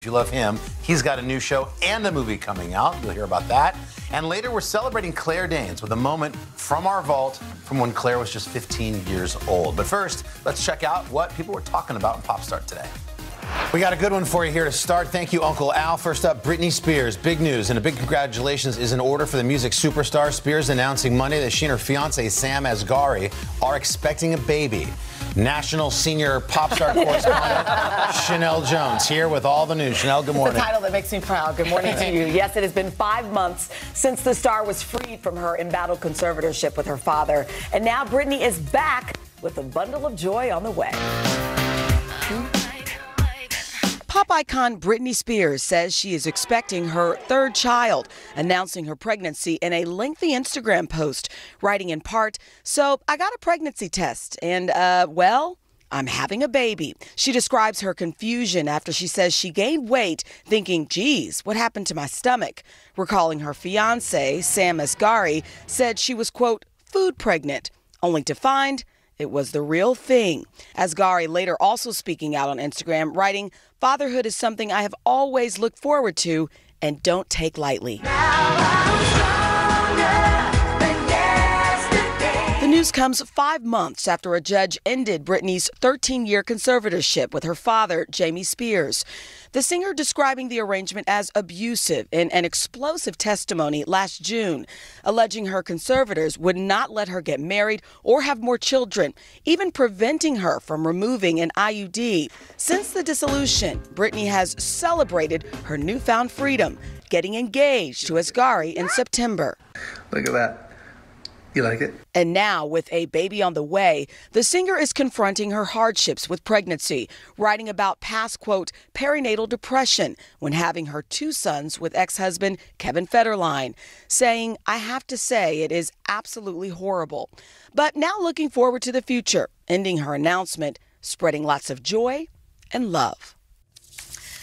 If you love him, he's got a new show and a movie coming out. You'll hear about that. And later, we're celebrating Claire Danes with a moment from our vault from when Claire was just 15 years old. But first, let's check out what people were talking about in Pop Start today. We got a good one for you here to start. Thank you, Uncle Al. First up, Britney Spears. Big news and a big congratulations is in order for the music superstar. Spears announcing Monday that she and her fiancé, Sam Asghari, are expecting a baby. National senior pop star correspondent Chanel Jones here with all the news. Chanel, good morning. It's a title that makes me proud. Good morning to you. Yes, it has been 5 months since the star was freed from her embattled conservatorship with her father. And now Britney is back with a bundle of joy on the way. Pop icon Britney Spears says she is expecting her third child, announcing her pregnancy in a lengthy Instagram post, writing in part, "So I got a pregnancy test and, well, I'm having a baby." She describes her confusion after she says she gained weight, thinking, geez, what happened to my stomach? Recalling her fiancé, Sam Asghari, said she was, quote, food pregnant, only to find it was the real thing. Asghari later also speaking out on Instagram, writing, "Fatherhood is something I have always looked forward to and don't take lightly." The news comes 5 months after a judge ended Britney's 13-year conservatorship with her father, Jamie Spears. The singer describing the arrangement as abusive in an explosive testimony last June, alleging her conservators would not let her get married or have more children, even preventing her from removing an IUD. Since the dissolution, Britney has celebrated her newfound freedom, getting engaged to Asghari in September. Look at that. You like it? And now, with a baby on the way, the singer is confronting her hardships with pregnancy, writing about past, quote, perinatal depression when having her 2 sons with ex-husband Kevin Federline, saying, "I have to say it is absolutely horrible." But now looking forward to the future, ending her announcement, spreading lots of joy and love.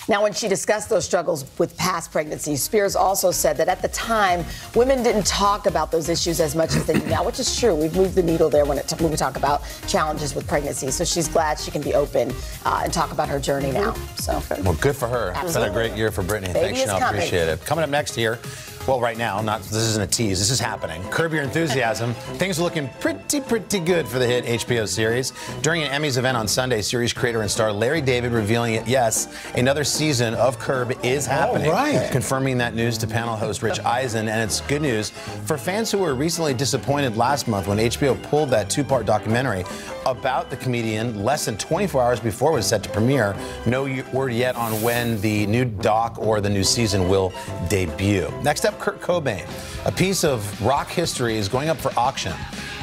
Now, when she discussed those struggles with past pregnancies, Spears also said that at the time, women didn't talk about those issues as much as they do now, which is true. We've moved the needle there when we talk about challenges with pregnancy. So she's glad she can be open and talk about her journey now. So, well, good for her. Absolutely. It's been a great year for Britney. Thanks, Chanel. Appreciate it. Coming up next here. Well, right now, this isn't a tease, this is happening. Curb Your Enthusiasm. Things are looking pretty good for the hit HBO series. During an Emmys event on Sunday, series creator and star Larry David revealing it, yes, another season of Curb is happening. Right. Confirming that news to panel host Rich Eisen, and it's good news for fans who were recently disappointed last month when HBO pulled that 2-part documentary about the comedian less than 24 hours before it was set to premiere. No word yet on when the new doc or the new season will debut. Next up, Kurt Cobain. A piece of rock history is going up for auction.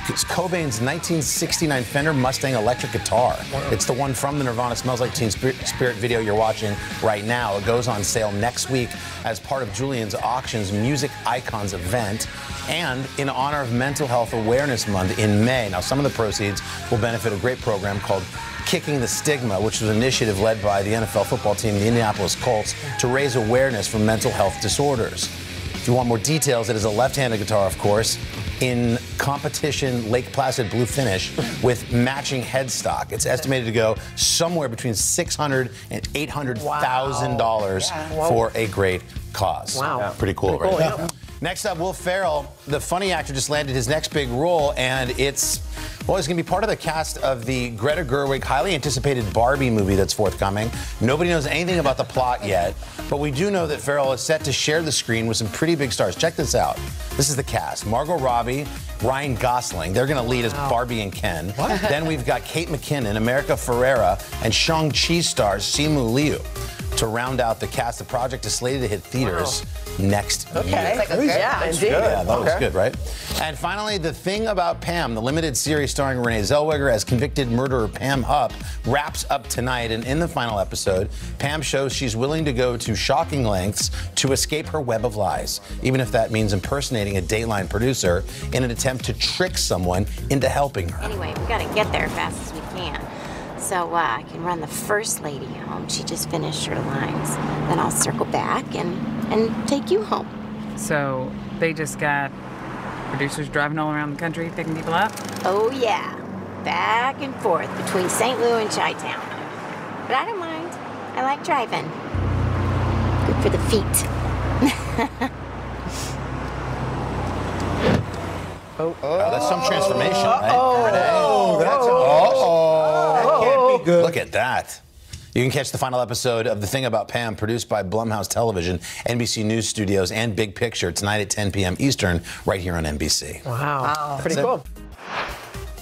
It's Cobain's 1969 Fender Mustang electric guitar. Wow. It's the one from the Nirvana Smells Like Teen Spirit video you're watching right now. It goes on sale next week as part of Julian's Auctions Music Icons event and in honor of Mental Health Awareness Month in May. Now, some of the proceeds will benefit a great program called Kicking the Stigma, which was an initiative led by the NFL football team, the Indianapolis Colts, to raise awareness for mental health disorders. If you want more details, it is a left-handed guitar, of course, in competition Lake Placid blue finish with matching headstock. It's estimated to go somewhere between $600,000 and $800,000 for a great cause. Wow. Yeah. Pretty cool, right? Yeah. Next up, Will Ferrell, the funny actor, just landed his next big role, and he's going to be part of the cast of the Greta Gerwig highly anticipated Barbie movie that's forthcoming. Nobody knows anything about the plot yet, but we do know that Ferrell is set to share the screen with some pretty big stars. Check this out. This is the cast. Margot Robbie, Ryan Gosling. They're going to lead as Barbie and Ken. What? Then we've got Kate McKinnon, America Ferrera, and Shang-Chi star Simu Liu. To round out the cast, the project is slated to hit theaters next year. Yeah, indeed. Yeah, that was good, right? And finally, The Thing About Pam, the limited series starring Renee Zellweger as convicted murderer Pam Hupp, wraps up tonight. And in the final episode, Pam shows she's willing to go to shocking lengths to escape her web of lies, even if that means impersonating a Dateline producer in an attempt to trick someone into helping her. Anyway, we gotta get there as fast as we can. So I can run the first lady home. She just finished her lines. Then I'll circle back and take you home. So they just got producers driving all around the country picking people up? Oh yeah, back and forth between St. Louis and Chi-Town. But I don't mind. I like driving. for the feet. Oh, that's some transformation, right? That can't be good. Look at that. You can catch the final episode of The Thing About Pam, produced by Blumhouse Television, NBC News Studios, and Big Picture tonight at 10 p.m. Eastern, right here on NBC. Wow. Pretty cool.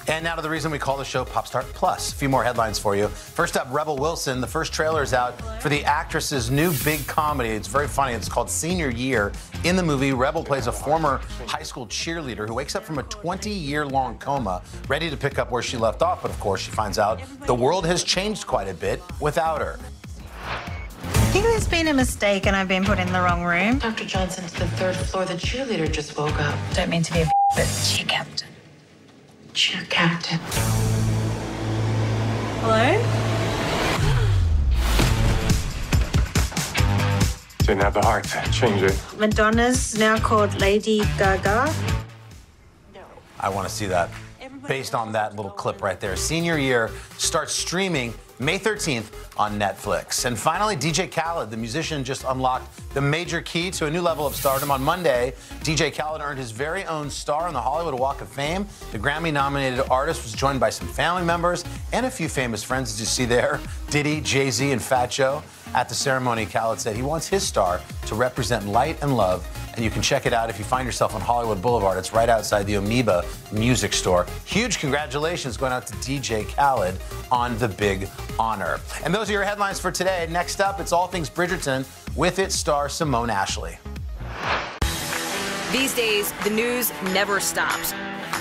And now to the reason we call the show Pop Start Plus. A few more headlines for you. First up, Rebel Wilson. The first trailer is out for the actress's new big comedy. It's very funny. It's called Senior Year. In the movie, Rebel plays a former high school cheerleader who wakes up from a 20-year-long coma, ready to pick up where she left off. But of course, she finds out the world has changed quite a bit without her. I think there's been a mistake and I've been put in the wrong room. Dr. Johnson's the third floor. The cheerleader just woke up. Don't mean to be a but cheer captain. Cheer captain. Hello? Didn't have the heart to change it. Madonna's now called Lady Gaga. I want to see that. Based on that little clip right there. Senior Year starts streaming May 13th on Netflix. And finally, DJ Khaled, the musician, just unlocked the major key to a new level of stardom. On Monday, DJ Khaled earned his very own star on the Hollywood Walk of Fame. The Grammy-nominated artist was joined by some family members and a few famous friends, as you see there, Diddy, Jay-Z, and Fat Joe. At the ceremony, Khaled said he wants his star to represent light and love. And you can check it out if you find yourself on Hollywood Boulevard. It's right outside the Amoeba Music Store. Huge congratulations going out to DJ Khaled on the big honor. And those are your headlines for today. Next up, it's All Things Bridgerton with its star Simone Ashley. These days, the news never stops.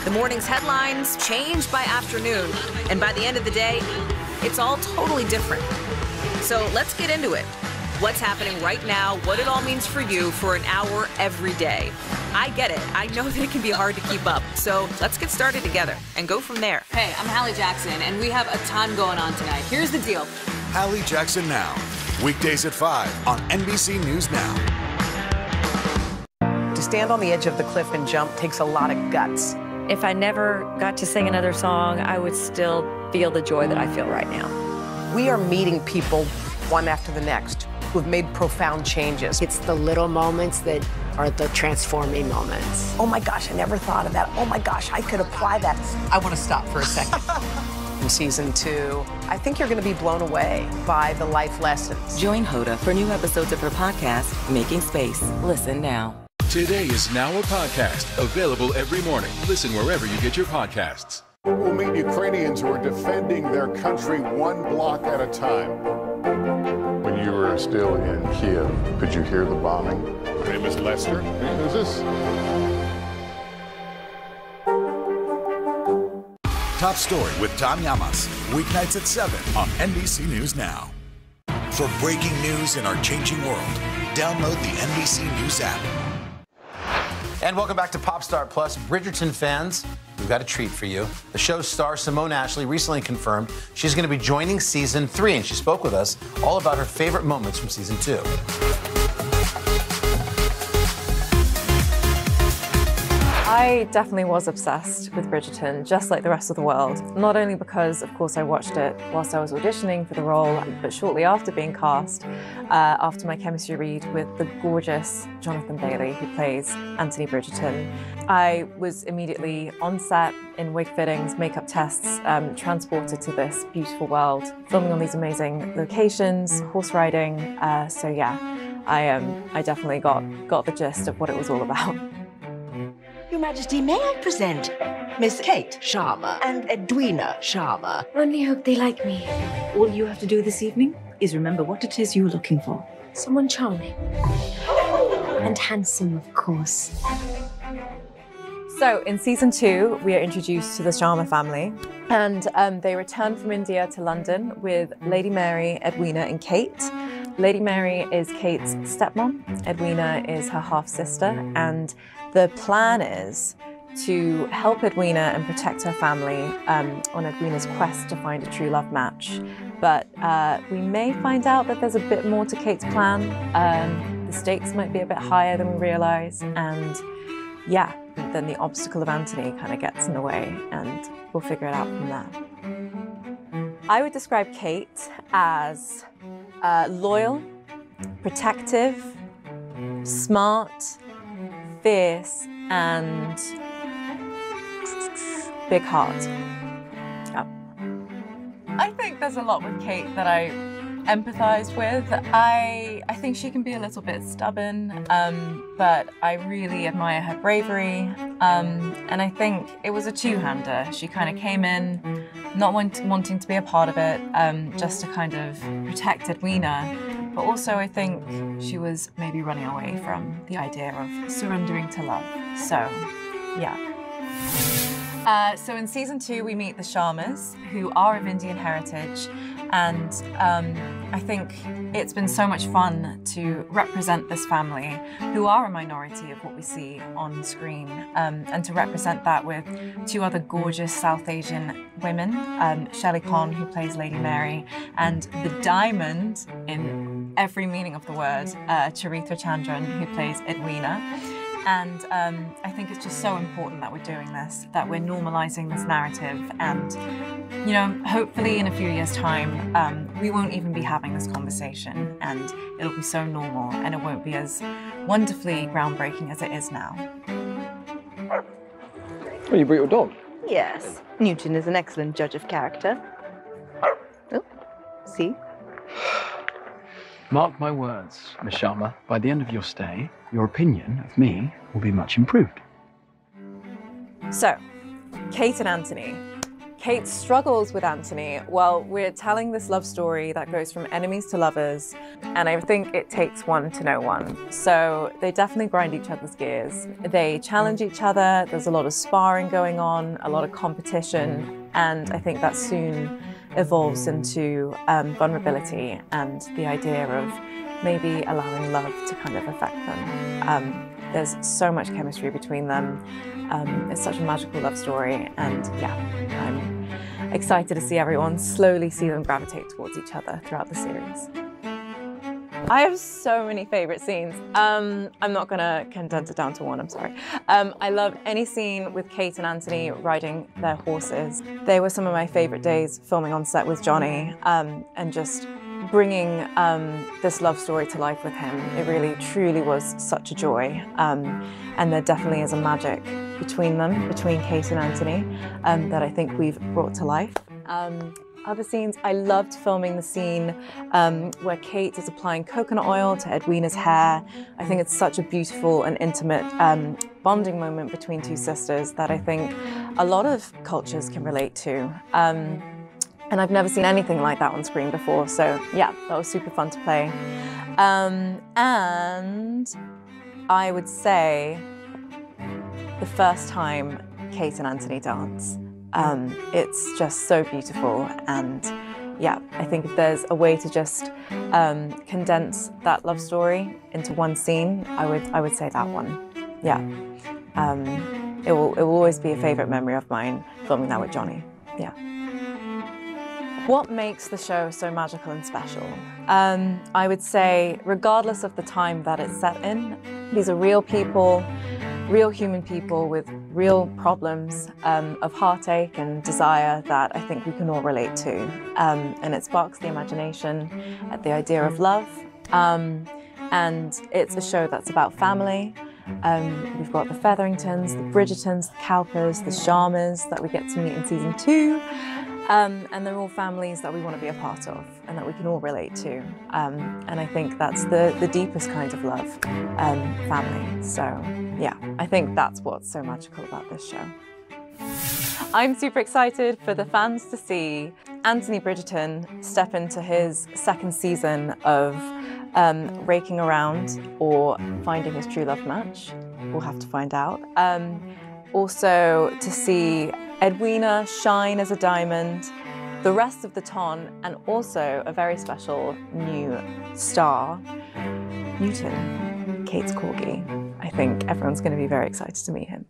The morning's headlines change by afternoon. And by the end of the day, it's all totally different. So let's get into it. What's happening right now, what it all means for you for an hour every day. I get it. I know that it can be hard to keep up. So let's get started together and go from there. Hey, I'm Hallie Jackson, and we have a ton going on tonight. Here's the deal. Hallie Jackson Now. Weekdays at 5 on NBC News Now. To stand on the edge of the cliff and jump takes a lot of guts. If I never got to sing another song, I would still feel the joy that I feel right now. We are meeting people one after the next who've made profound changes. It's the little moments that are the transforming moments. Oh my gosh, I never thought of that. Oh my gosh, I could apply that. I want to stop for a second. In season 2, I think you're going to be blown away by the life lessons. Join Hoda for new episodes of her podcast, Making Space. Listen now. Today is now a podcast available every morning. Listen wherever you get your podcasts. We'll meet Ukrainians who are defending their country one block at a time. When you were still in Kiev, could you hear the bombing? My name is Lester. Who's this? Top Story with Tom Llamas. Weeknights at 7 on NBC News Now. For breaking news in our changing world, download the NBC News app. And welcome back to Pop Star Plus. Bridgerton fans, we've got a treat for you. The show's star, Simone Ashley, recently confirmed she's going to be joining season 3, and she spoke with us all about her favorite moments from season 2. I definitely was obsessed with Bridgerton, just like the rest of the world. Not only because, of course, I watched it whilst I was auditioning for the role, but shortly after being cast, after my chemistry read with the gorgeous Jonathan Bailey, who plays Anthony Bridgerton. I was immediately on set in wig fittings, makeup tests, transported to this beautiful world, filming on these amazing locations, horse riding. So yeah, I definitely got the gist of what it was all about. Your Majesty, may I present Miss Kate Sharma and Edwina Sharma? Only hope they like me. All you have to do this evening is remember what it is you're looking for. Someone charming. And handsome, of course. So in season 2, we are introduced to the Sharma family, and they return from India to London with Lady Mary, Edwina, and Kate. Lady Mary is Kate's stepmom. Edwina is her half-sister, and the plan is to help Edwina and protect her family on Edwina's quest to find a true love match. But we may find out that there's a bit more to Kate's plan. The stakes might be a bit higher than we realize, and yeah, then the obstacle of Anthony kind of gets in the way, and we'll figure it out from there. I would describe Kate as loyal, protective, smart, fierce, and big heart. Yeah. I think there's a lot with Kate that I empathized with. I think she can be a little bit stubborn, but I really admire her bravery. And I think it was a two-hander. She kind of came in not wanting to be a part of it, just to kind of protect Edwina. But also I think she was maybe running away from the idea of surrendering to love. So, yeah. So in season 2, we meet the Sharmas, who are of Indian heritage, and I think it's been so much fun to represent this family, who are a minority of what we see on screen, and to represent that with 2 other gorgeous South Asian women, Shelley Conn, who plays Lady Mary, and the diamond, in every meaning of the word, Charitha Chandran, who plays Edwina. And I think it's just so important that we're doing this, that we're normalizing this narrative, and, you know, hopefully in a few years' time, we won't even be having this conversation, and it'll be so normal, and it won't be as wonderfully groundbreaking as it is now. Oh, you brought your dog? Yes. Newton is an excellent judge of character. Oh, see? Mark my words, Miss Sharma, by the end of your stay, your opinion of me will be much improved. So, Kate and Anthony. Kate struggles with Anthony while we're telling this love story that goes from enemies to lovers, and I think it takes one to know one. So they definitely grind each other's gears. They challenge each other, there's a lot of sparring going on, a lot of competition, and I think that soon evolves into vulnerability and the idea of maybe allowing love to kind of affect them. There's so much chemistry between them. It's such a magical love story, and yeah, I'm excited to see everyone slowly see them gravitate towards each other throughout the series. I have so many favorite scenes. I'm not gonna condense it down to one, I'm sorry. I love any scene with Kate and Anthony riding their horses. They were some of my favorite days filming on set with Johnny, and just bringing this love story to life with him. It really, truly was such a joy. And there definitely is a magic between them, between Kate and Anthony, that I think we've brought to life. Other scenes, I loved filming the scene where Kate is applying coconut oil to Edwina's hair. I think it's such a beautiful and intimate bonding moment between 2 sisters that I think a lot of cultures can relate to. And I've never seen anything like that on screen before, so yeah, that was super fun to play. And I would say the first time Kate and Anthony dance. It's just so beautiful, and yeah, I think if there's a way to just condense that love story into one scene, I would say that one. Yeah, it will always be a favorite memory of mine, filming that with Johnny. Yeah. What makes the show so magical and special? I would say, regardless of the time that it's set in, these are real people, real human people with real problems of heartache and desire that I think we can all relate to. And it sparks the imagination at the idea of love. And it's a show that's about family. We've got the Featheringtons, the Bridgertons, the Cowpers, the Sharmas that we get to meet in season 2. And they're all families that we want to be a part of and that we can all relate to. And I think that's the deepest kind of love, family. So yeah, I think that's what's so magical about this show. I'm super excited for the fans to see Anthony Bridgerton step into his 2nd season of raking around or finding his true love match. We'll have to find out. Also to see Edwina shine as a diamond, the rest of the ton, and also a very special new star, Newton, Kate's corgi. I think everyone's going to be very excited to meet him.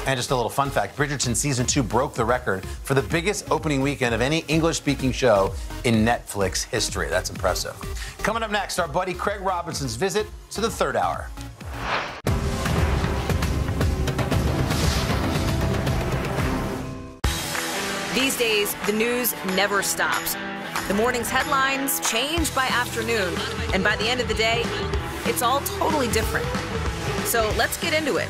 And just a little fun fact, Bridgerton Season 2 broke the record for the biggest opening weekend of any English-speaking show in Netflix history. That's impressive. Coming up next, our buddy Craig Robinson's visit to the 3rd hour. These days, the news never stops. The morning's headlines change by afternoon, and by the end of the day, it's all totally different. So let's get into it.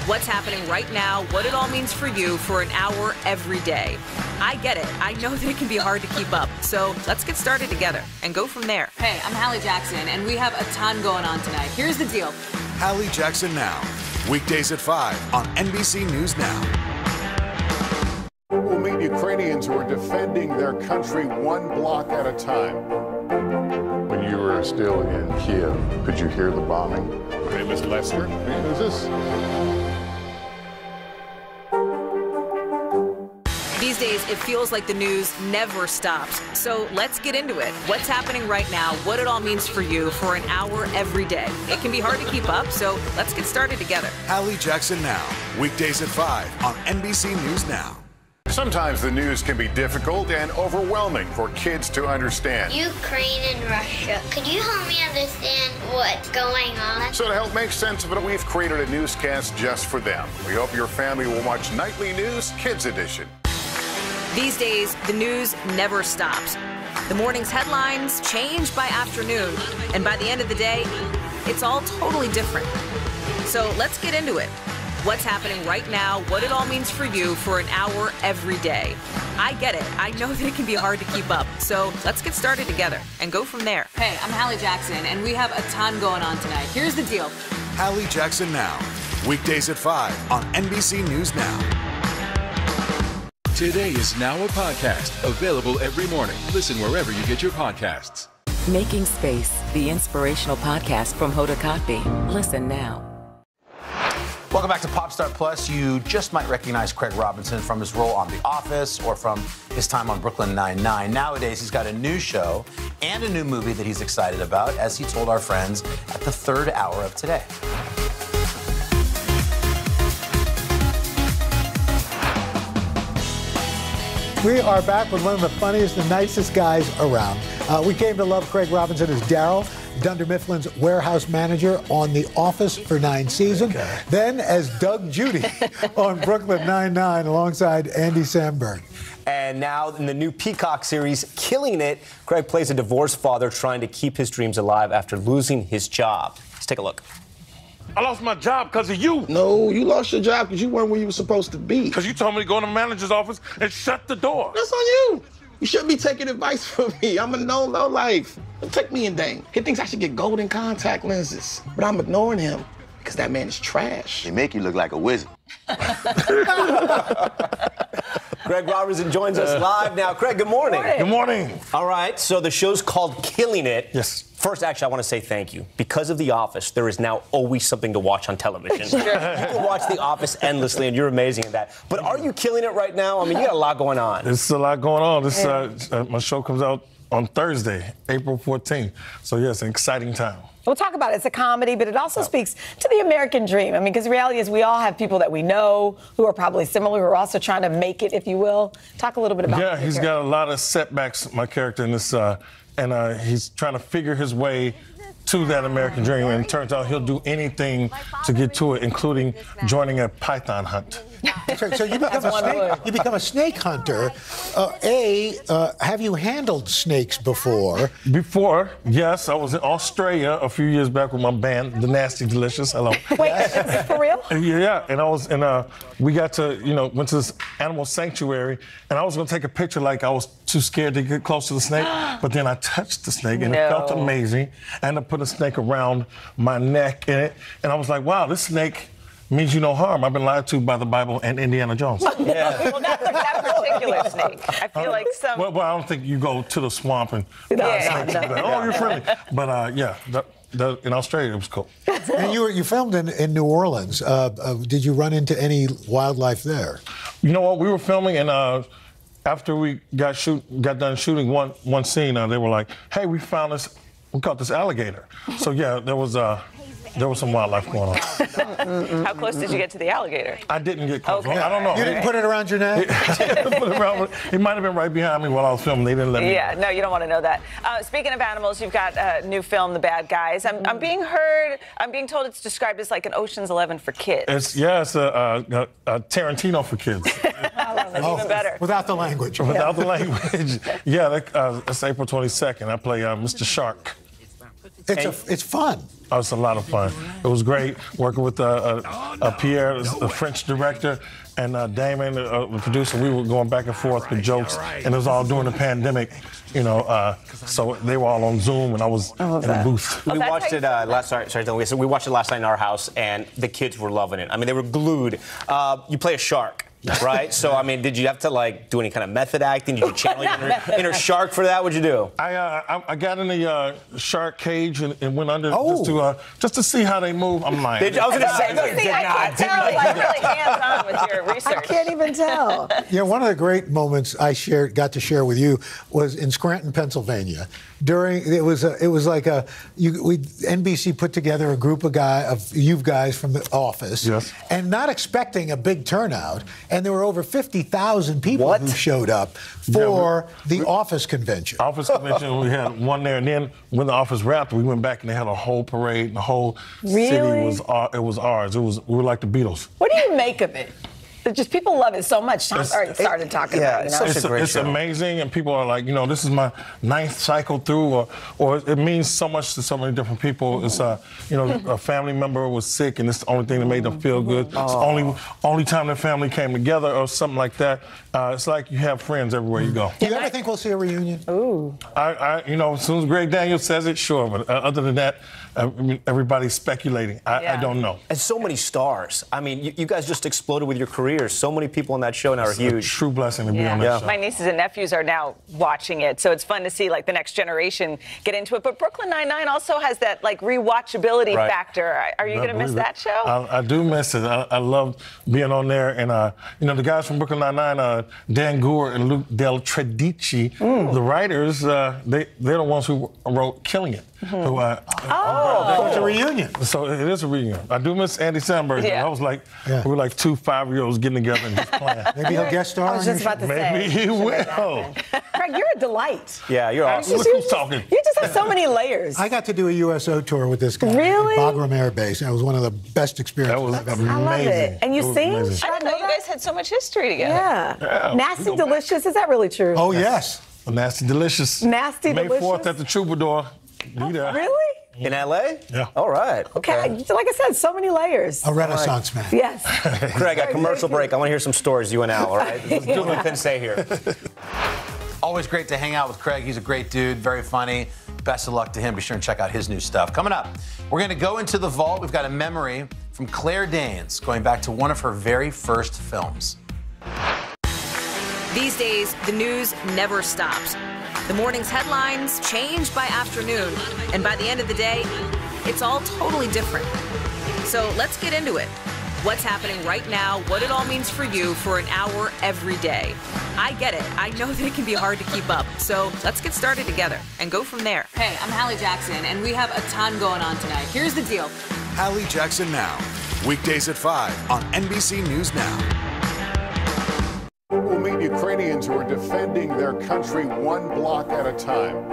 What's happening right now, what it all means for you for an hour every day. I get it. I know that it can be hard to keep up. So let's get started together and go from there. Hey, I'm Hallie Jackson, and we have a ton going on tonight. Here's the deal. Hallie Jackson Now. Weekdays at 5 on NBC News Now. We'll meet Ukrainians who are defending their country one block at a time. When you were still in Kiev, could you hear the bombing? My name is Lester. Who's this? These days, it feels like the news never stops. So let's get into it. What's happening right now, what it all means for you for an hour every day. It can be hard to keep up, so let's get started together. Hallie Jackson Now. Weekdays at 5 on NBC News Now. Sometimes the news can be difficult and overwhelming for kids to understand. Ukraine and Russia. Could you help me understand what's going on? So to help make sense of it, we've created a newscast just for them. We hope your family will watch Nightly News Kids Edition. These days, the news never stops. The morning's headlines change by afternoon, and by the end of the day, it's all totally different. So let's get into it. What's happening right now, what it all means for you for an hour every day. I get it. I know that it can be hard to keep up. So let's get started together and go from there. Hey, I'm Hallie Jackson, and we have a ton going on tonight. Here's the deal. Hallie Jackson Now. Weekdays at 5 on NBC News Now. Today is now a podcast available every morning. Listen wherever you get your podcasts. Making Space, the inspirational podcast from Hoda Kotb. Listen now. Welcome back to Popstar Plus. You just might recognize Craig Robinson from his role on The Office or from his time on Brooklyn Nine-Nine. Nowadays, he's got a new show and a new movie that he's excited about, as he told our friends at the third hour of today. We are back with one of the funniest and nicest guys around. We came to love Craig Robinson as Daryl, Dunder Mifflin's warehouse manager on The Office for 9 seasons. Okay. Then as Doug Judy on Brooklyn Nine-Nine alongside Andy Samberg. And now in the new Peacock series, Killing It, Craig plays a divorced father trying to keep his dreams alive after losing his job. Let's take a look. I lost my job because of you. No, you lost your job because you weren't where you were supposed to be. Because you told me to go in the manager's office and shut the door. That's on you. You shouldn't be taking advice from me. I'm a low life. Don't take me in Dane. He thinks I should get golden contact lenses. But I'm ignoring him because that man is trash. They make you look like a wizard. Craig Robinson joins us live now. Craig, good morning. Good morning. All right, so the show's called Killing It. Yes. First, actually, I want to say thank you. Because of The Office, there is now always something to watch on television. You can watch The Office endlessly, and you're amazing at that. But are you killing it right now? I mean, you got a lot going on. There's a lot going on. This my show comes out on Thursday, April 14th. So, yes, an exciting time. We'll talk about it. It's a comedy, but it also speaks to the American dream. I mean, because the reality is we all have people that we know who are probably similar, who are also trying to make it, if you will. Talk a little bit about Yeah, he's got a lot of setbacks, my character, in this, and he's trying to figure his way to that American dream, and it turns out he'll do anything to get to it, including joining a python hunt. So you become a snake hunter. Have you handled snakes before? Before, yes. I was in Australia a few years back with my band, The Nasty Delicious. Hello. Wait, for real? Yeah, and I was in we got to, went to this animal sanctuary, and I was going to take a picture like I was too scared to get close to the snake, but then I touched the snake, and it felt amazing. And I put a snake around my neck in it, and I was like, wow, this snake means you no harm. I've been lied to by the Bible and Indiana Jones. Yeah. Well, not that particular snake. I feel like some... Well, I don't think you go to the swamp and... you're friendly. But, in Australia, it was cool. And you filmed in New Orleans. Did you run into any wildlife there? You know what? We were filming, and after we got done shooting one scene, they were like, hey, we found this... We caught this alligator. So, yeah, there was some wildlife going on. How close did you get to the alligator? I didn't get close. Okay. I don't know. You didn't put it around your neck? It might have been right behind me while I was filming. They didn't let me. Yeah, no, you don't want to know that. Speaking of animals, you've got a new film, The Bad Guys. I'm being told it's described as like an Ocean's 11 for kids. It's a Tarantino for kids. That's even better. Without the language. Without the language. Yeah, that's April 22nd. I play Mr. Shark. It's fun. Oh, it's a lot of fun. It was great working with Pierre, the French director, and Damon, the producer. We were going back and forth with jokes, and it was all during the pandemic, so they were all on Zoom, and I was in the booth. We watched it last night. We watched it last night in our house, and the kids were loving it. I mean, they were glued. You play a shark. Right? So, I mean, did you have to, do any kind of method acting? Did you channel your inner shark for that? What'd you do? I got in the shark cage and went under just to see how they move. I'm lying. I was going to say, no, you did not. I can't tell. Really hands-on with your research. I can't even tell. Yeah, one of the great moments I got to share with you was in Scranton, Pennsylvania. NBC put together a group of you guys from the office, and not expecting a big turnout, and there were over 50,000 people who showed up for the office convention. Office convention, we had one there, and then when the office wrapped, we went back and they had a whole parade, and the whole city was ours. We were like the Beatles. What do you make of it? Just people love it so much. Tom started talking about it. It's amazing, and people are like, this is my 9th cycle through, or it means so much to so many different people. It's a family member was sick, and it's the only thing that made them feel good. It's the only time their family came together, or something like that. It's like you have friends everywhere you go. Do you ever think we'll see a reunion? Ooh. As soon as Greg Daniels says it, sure. But other than that, everybody's speculating. I don't know. And so many stars. I mean, you guys just exploded with your careers. So many people on that show now are huge. It's a true blessing to be on that show. My nieces and nephews are now watching it, so it's fun to see the next generation get into it. But Brooklyn Nine-Nine also has that rewatchability factor. Are you going to miss that show? I do miss it. I love being on there, and the guys from Brooklyn Nine-Nine, Dan Gour and Luke Del Tredici, the writers, they're the ones who wrote Killing It. It's a reunion. So it is a reunion. I do miss Andy Samberg. I was we were like 2 5-year-olds getting together and just playing. Maybe he'll guest star. I was just about to say. Maybe he will. Craig, you're a delight. Yeah, you're awesome. Look who's talking. You just have so many layers. I got to do a USO tour with this guy. Really? At Bagram Air Base. That was one of the best experiences. That was amazing. I love it. And you sing? I didn't know you guys had so much history together. Yeah. Nasty Delicious. Is that really true? Oh, yes. Nasty Delicious. Nasty Delicious. May 4th at the Troubadour. Really? In L.A.? Yeah. All right. Okay. Like I said, so many layers. A renaissance man. Yes. Craig, a commercial break. I want to hear some stories, you and Al, all right? Let's do what we can say here. Always great to hang out with Craig. He's a great dude, very funny. Best of luck to him. Be sure and check out his new stuff. Coming up, we're going to go into the vault. We've got a memory from Claire Danes going back to one of her very first films. These days, the news never stops. The morning's headlines change by afternoon, and by the end of the day, it's all totally different. So let's get into it. What's happening right now, what it all means for you for an hour every day. I get it. I know that it can be hard to keep up. So let's get started together and go from there. Hey, I'm Hallie Jackson, and we have a ton going on tonight. Here's the deal. Hallie Jackson Now, weekdays at 5 on NBC News Now. We'll meet Ukrainians who are defending their country one block at a time.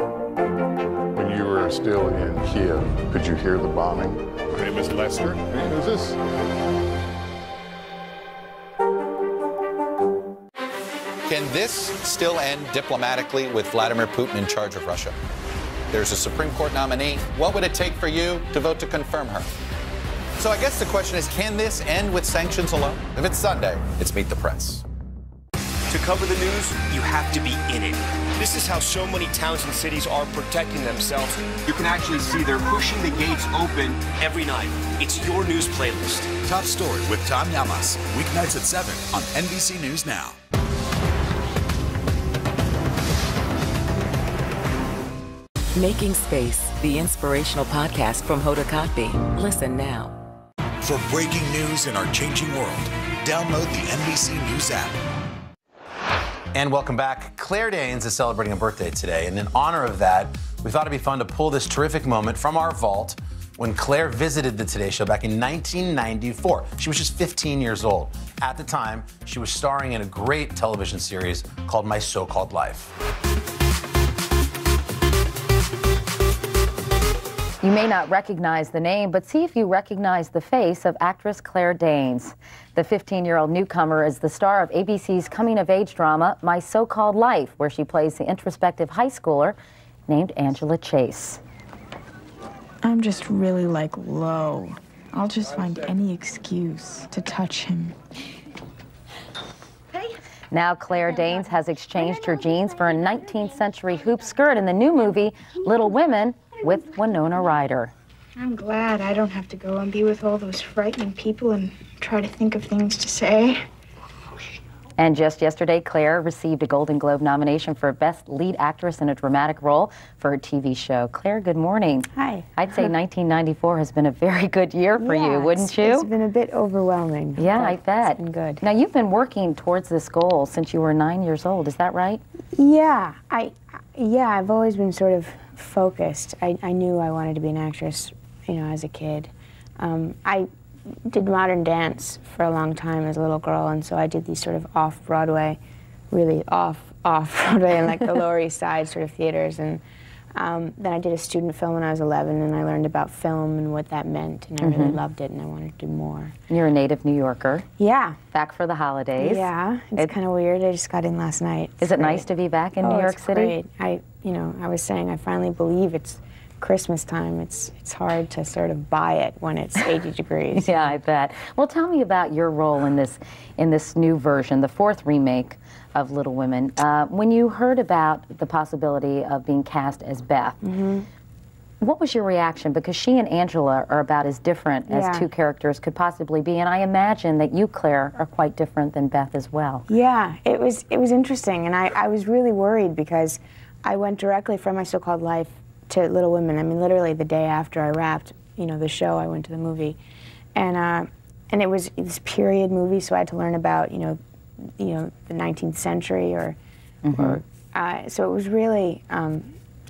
When you were still in Kiev, could you hear the bombing? My name is Lester. Who's this? Can this still end diplomatically with Vladimir Putin in charge of Russia? There's a Supreme Court nominee. What would it take for you to vote to confirm her? So I guess the question is, can this end with sanctions alone? If it's Sunday, it's Meet the Press. To cover the news, you have to be in it. This is how so many towns and cities are protecting themselves. You can actually see they're pushing the gates open every night. It's your news playlist. Top Story with Tom Llamas, weeknights at 7 on NBC News Now. Making Space, the inspirational podcast from Hoda Kotb. Listen now. For breaking news in our changing world, download the NBC News app. And welcome back. Claire Danes is celebrating a birthday today, and in honor of that, we thought it'd be fun to pull this terrific moment from our vault when Claire visited the Today Show back in 1994. She was just 15 years old. At the time, she was starring in a great television series called My So-Called Life. You You may not recognize the name, but see if you recognize the face of actress Claire Danes. The 15-year-old newcomer is the star of ABC's coming-of-age drama, My So-Called Life, where she plays the introspective high schooler named Angela Chase. I'm just really, low. I'll just find any excuse to touch him. Now Claire Danes has exchanged her jeans for a 19th century hoop skirt in the new movie, Little Women, with Winona Ryder. I'm glad I don't have to go and be with all those frightening people and try to think of things to say. And just yesterday, Claire received a Golden Globe nomination for Best Lead Actress in a Dramatic Role for her TV show. Claire, good morning. Hi. I'd say 1994 has been a very good year for you, wouldn't you? It's been a bit overwhelming. Yeah, I bet. It's been good. Now, you've been working towards this goal since you were 9 years old, is that right? Yeah, I've always been sort of focused. I knew I wanted to be an actress, as a kid. I did modern dance for a long time as a little girl, and so I did these sort of off-Broadway, really off-Broadway and the Lower East Side sort of theaters, and then I did a student film when I was 11, and I learned about film and what that meant, and I really loved it, and I wanted to do more. You're a native New Yorker. Yeah. Back for the holidays. Yeah, it's kind of weird. I just got in last night. Is it nice to be back in New York City? Great. I was saying I finally believe it's Christmas time. It's hard to sort of buy it when it's 80 degrees. Yeah, I bet. Well, tell me about your role in this new version, the 4th remake of Little Women. When you heard about the possibility of being cast as Beth, what was your reaction? Because she and Angela are about as different as two characters could possibly be, and I imagine that you, Claire, are quite different than Beth as well. Yeah, it was interesting, and I was really worried because I went directly from My So-Called Life to Little Women. I mean, literally the day after I wrapped, the show, I went to the movie, and it was this period movie, so I had to learn about, the 19th century or so it was really, or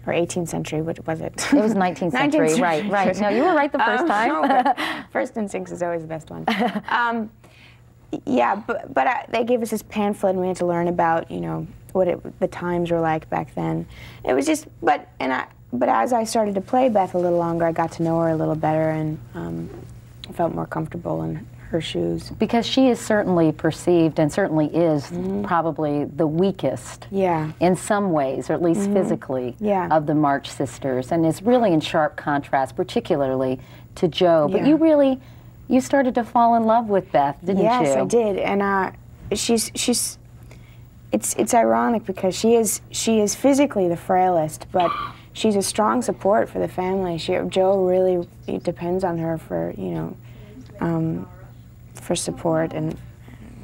18th century, what was it? It was 19th century, right. No, you were right the first time. First instinct is always the best one. Yeah, but they gave us this pamphlet, and we had to learn about, what the times were like back then. It was just, but as I started to play Beth a little longer, I got to know her a little better and felt more comfortable in her shoes. Because she is certainly perceived, and certainly is probably the weakest in some ways, or at least physically, of the March sisters, and is really in sharp contrast, particularly to Jo. But you started to fall in love with Beth, didn't you? Yes, I did, and it's ironic because she is physically the frailest, but she's a strong support for the family. Jo really depends on her for for support and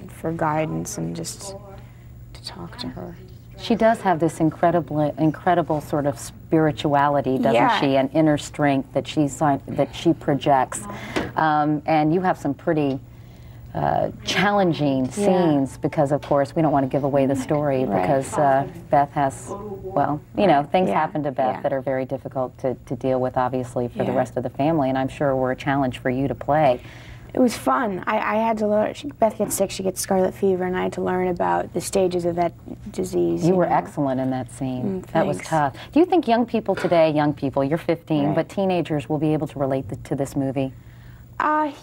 for guidance and just to talk to her. She does have this incredible sort of spirituality, doesn't she? An inner strength that she projects, and you have some pretty challenging scenes because, of course, we don't want to give away the story because Beth has, things happen to Beth that are very difficult to deal with, obviously, for the rest of the family, and I'm sure were a challenge for you to play. It was fun. I had to learn. Beth gets sick, she gets scarlet fever, and I had to learn about the stages of that disease. You were excellent in that scene. That was tough. Do you think young people today, you're 15, but teenagers will be able to relate to this movie?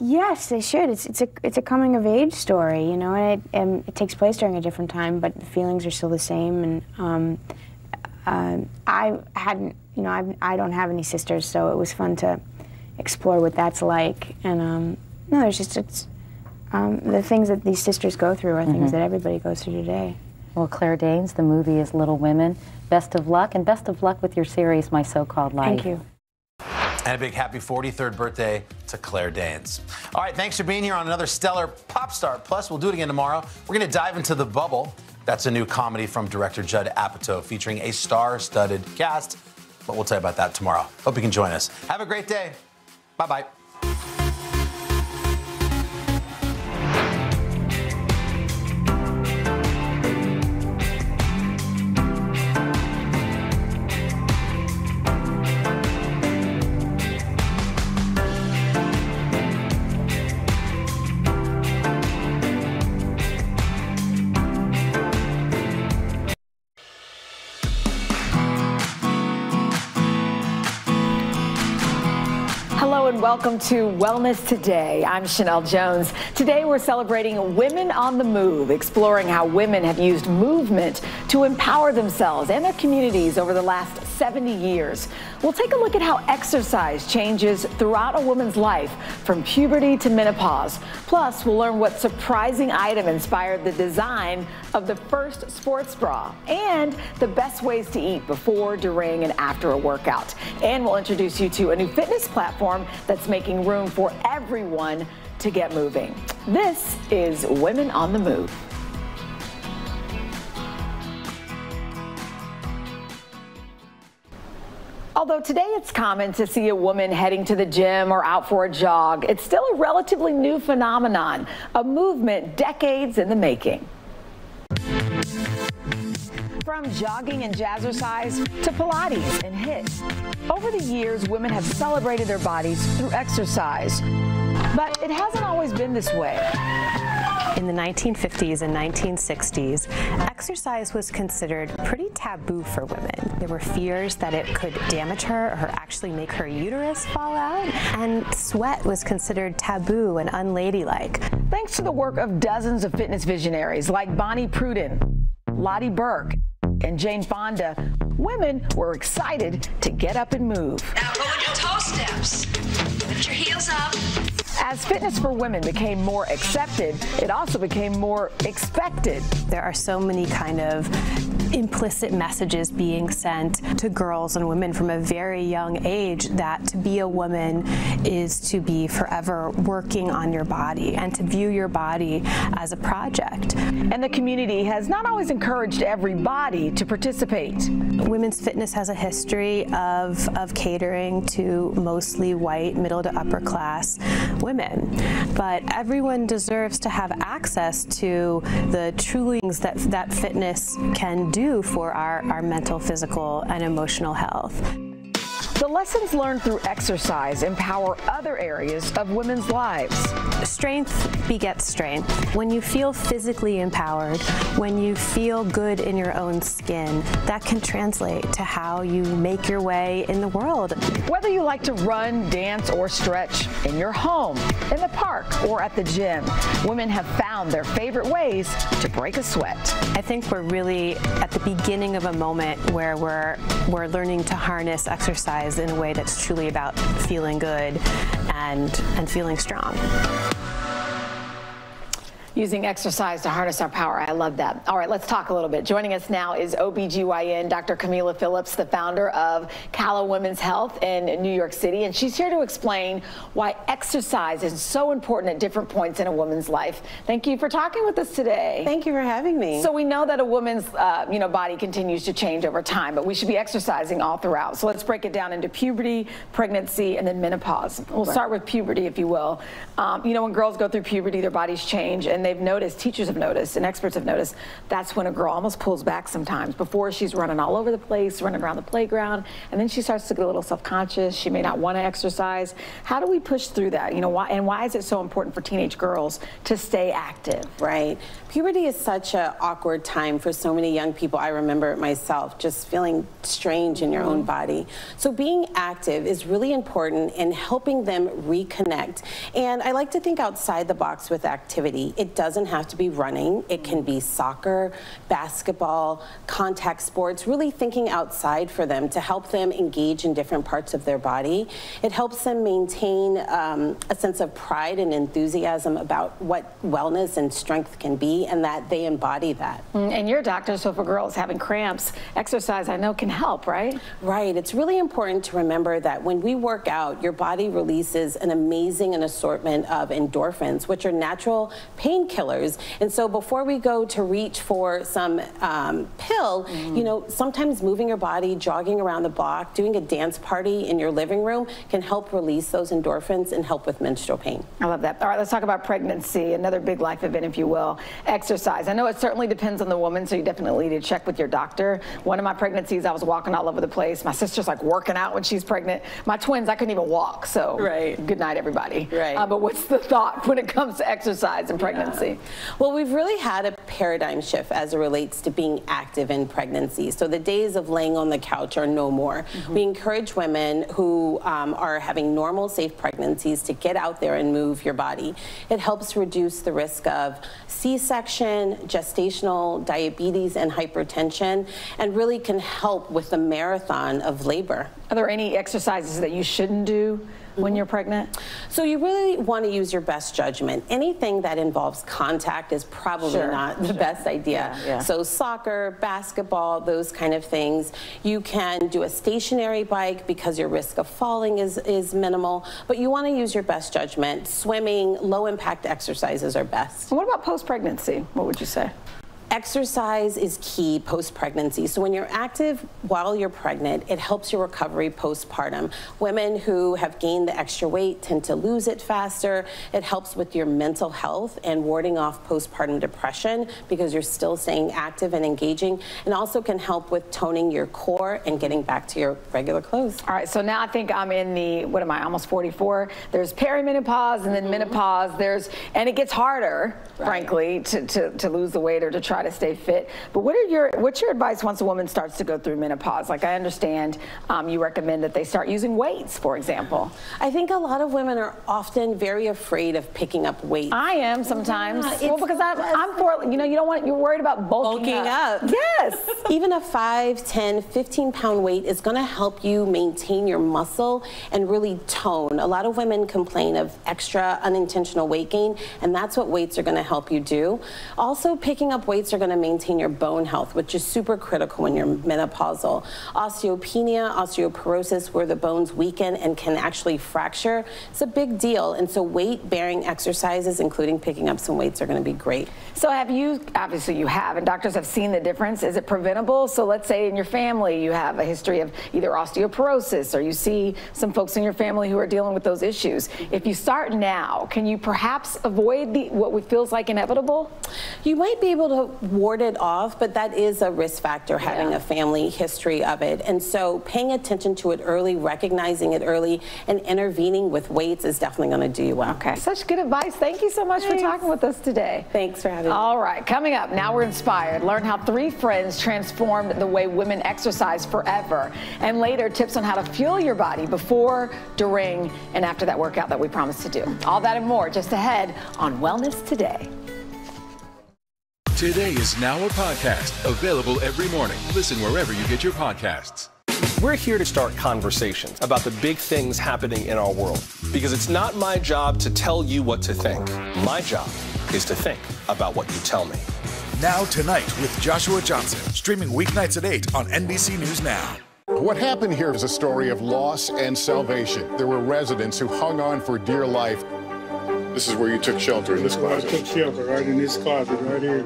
Yes, they should. It's a coming of age story, and it takes place during a different time, but the feelings are still the same. And I don't have any sisters, so it was fun to explore what that's like. And no, there's just the things that these sisters go through are things that everybody goes through today. Well, Claire Danes, the movie is Little Women. Best of luck, and best of luck with your series, My So-Called Life. Thank you. And a big happy 43rd birthday to Claire Danes. All right, thanks for being here on another stellar Pop Star Plus. We'll do it again tomorrow. We're going to dive into The Bubble. That's a new comedy from director Judd Apatow featuring a star-studded cast. But we'll tell you about that tomorrow. Hope you can join us. Have a great day. Bye-bye. Hello and welcome to Wellness Today. I'm Chanel Jones. Today we're celebrating Women on the Move, exploring how women have used movement to empower themselves and their communities over the last 70 years. We'll take a look at how exercise changes throughout a woman's life, from puberty to menopause. Plus, we'll learn what surprising item inspired the design of the first sports bra and the best ways to eat before, during, and after a workout. And we'll introduce you to a new fitness platform that's making room for everyone to get moving. This is Women on the Move. Although today it's common to see a woman heading to the gym or out for a jog, it's still a relatively new phenomenon, a movement decades in the making. From jogging and jazzercise to Pilates and HIIT. Over the years, women have celebrated their bodies through exercise. But it hasn't always been this way. In the 1950s and 1960s, exercise was considered pretty taboo for women. There were fears that it could damage her or actually make her uterus fall out, and sweat was considered taboo and unladylike. Thanks to the work of dozens of fitness visionaries like Bonnie Pruden, Lottie Burke, and Jane Fonda, women were excited to get up and move. Now go into toe steps. Lift your heels up. As fitness for women became more accepted, it also became more expected. There are so many kind of implicit messages being sent to girls and women from a very young age that to be a woman is to be forever working on your body and to view your body as a project. And the community has not always encouraged everybody to participate. Women's fitness has a history of catering to mostly white, middle to upper class women. But everyone deserves to have access to the true things that fitness can do for our mental, physical, and emotional health. The lessons learned through exercise empower other areas of women's lives. Strength begets strength. When you feel physically empowered, when you feel good in your own skin, that can translate to how you make your way in the world. Whether you like to run, dance, or stretch in your home, in the park, or at the gym, women have found their favorite ways to break a sweat. I think we're really at the beginning of a moment where we're learning to harness exercise in a way that's truly about feeling good and feeling strong. Using exercise to harness our power. I love that. All right, let's talk a little bit. Joining us now is OBGYN Dr. Camila Phillips, the founder of Cali Women's Health in New York City, and she's here to explain why exercise is so important at different points in a woman's life. Thank you for talking with us today. Thank you for having me. So we know that a woman's body continues to change over time, but we should be exercising all throughout. So let's break it down into puberty, pregnancy, and then menopause. We'll start with puberty, if you will. When girls go through puberty, their bodies change, and they've noticed, teachers have noticed, and experts have noticed, that's when a girl almost pulls back sometimes. Before, she's running all over the place, running around the playground, and then she starts to get a little self-conscious. She may not want to exercise. How do we push through that? Why is it so important for teenage girls to stay active? Right. Puberty is such an awkward time for so many young people. I remember it myself, just feeling strange in your own body. So being active is really important in helping them reconnect. And I like to think outside the box with activity. It doesn't have to be running. It can be soccer, basketball, contact sports, really thinking outside for them to help them engage in different parts of their body. It helps them maintain a sense of pride and enthusiasm about what wellness and strength can be, and that they embody that. And you're a doctor, so if a girl is having cramps, exercise I know can help, right? Right. It's really important to remember that when we work out, your body releases an amazing assortment of endorphins, which are natural painkillers. And so before we go to reach for some pill, sometimes moving your body, jogging around the block, doing a dance party in your living room can help release those endorphins and help with menstrual pain. I love that. All right, let's talk about pregnancy, another big life event, if you will. Exercise. I know it certainly depends on the woman, so you definitely need to check with your doctor. One of my pregnancies, I was walking all over the place. My sister's like working out when she's pregnant. My twins, I couldn't even walk, so good night, everybody. Right. But what's the thought when it comes to exercise and pregnancy? Well, we've really had a paradigm shift as it relates to being active in pregnancy. So the days of laying on the couch are no more. We encourage women who are having normal, safe pregnancies to get out there and move your body. It helps reduce the risk of C-section, gestational diabetes, and hypertension, and really can help with the marathon of labor. Are there any exercises that you shouldn't do when you're pregnant? So you really want to use your best judgment. Anything that involves contact is probably not the best idea. So soccer, basketball, those kind of things. You can do a stationary bike because your risk of falling is minimal, but you want to use your best judgment. Swimming, low impact exercises are best. And what about post-pregnancy? What would you say? Exercise is key post-pregnancy. So when you're active while you're pregnant, it helps your recovery postpartum. Women who have gained the extra weight tend to lose it faster. It helps with your mental health and warding off postpartum depression because you're still staying active and engaging, and also can help with toning your core and getting back to your regular clothes. All right, so now I think I'm in the, what am I, almost 44? There's perimenopause and then menopause. And it gets harder, frankly, to lose the weight or to try to stay fit. But what's your advice once a woman starts to go through menopause? Like, I understand you recommend that they start using weights, for example. I think a lot of women are often very afraid of picking up weight. I am sometimes. Well, because I'm for, you don't want, you're worried about bulking up. Yes. Even a 5, 10, 15-pound weight is going to help you maintain your muscle and really tone. A lot of women complain of extra unintentional weight gain, and that's what weights are going to help you do. Also, picking up weights are going to maintain your bone health, which is super critical when you're menopausal. Osteopenia, osteoporosis, where the bones weaken and can actually fracture, it's a big deal. And so weight-bearing exercises, including picking up some weights, are going to be great. So have you, obviously you have, and doctors have seen the difference. Is it preventable? So let's say in your family you have a history of either osteoporosis, or you see some folks in your family who are dealing with those issues. If you start now, can you perhaps avoid what feels like inevitable? You might be able to ward it off, but that is a risk factor, having a family history of it. And so paying attention to it early, recognizing it early, and intervening with weights is definitely going to do you well. Okay, such good advice. Thank you so much for talking with us today. Thanks for having me. All right, coming up, now we're inspired. Learn how 3 friends transformed the way women exercise forever. And later, tips on how to fuel your body before, during, and after that workout that we promised to do. All that and more just ahead on Wellness Today. Today is now a podcast, available every morning. Listen wherever you get your podcasts. We're here to start conversations about the big things happening in our world, because it's not my job to tell you what to think. My job is to think about what you tell me. Now Tonight with Joshua Johnson, streaming weeknights at 8 on NBC News Now. What happened here is a story of loss and salvation. There were residents who hung on for dear life. This is where you took shelter, in this closet. I took shelter right in this closet right here.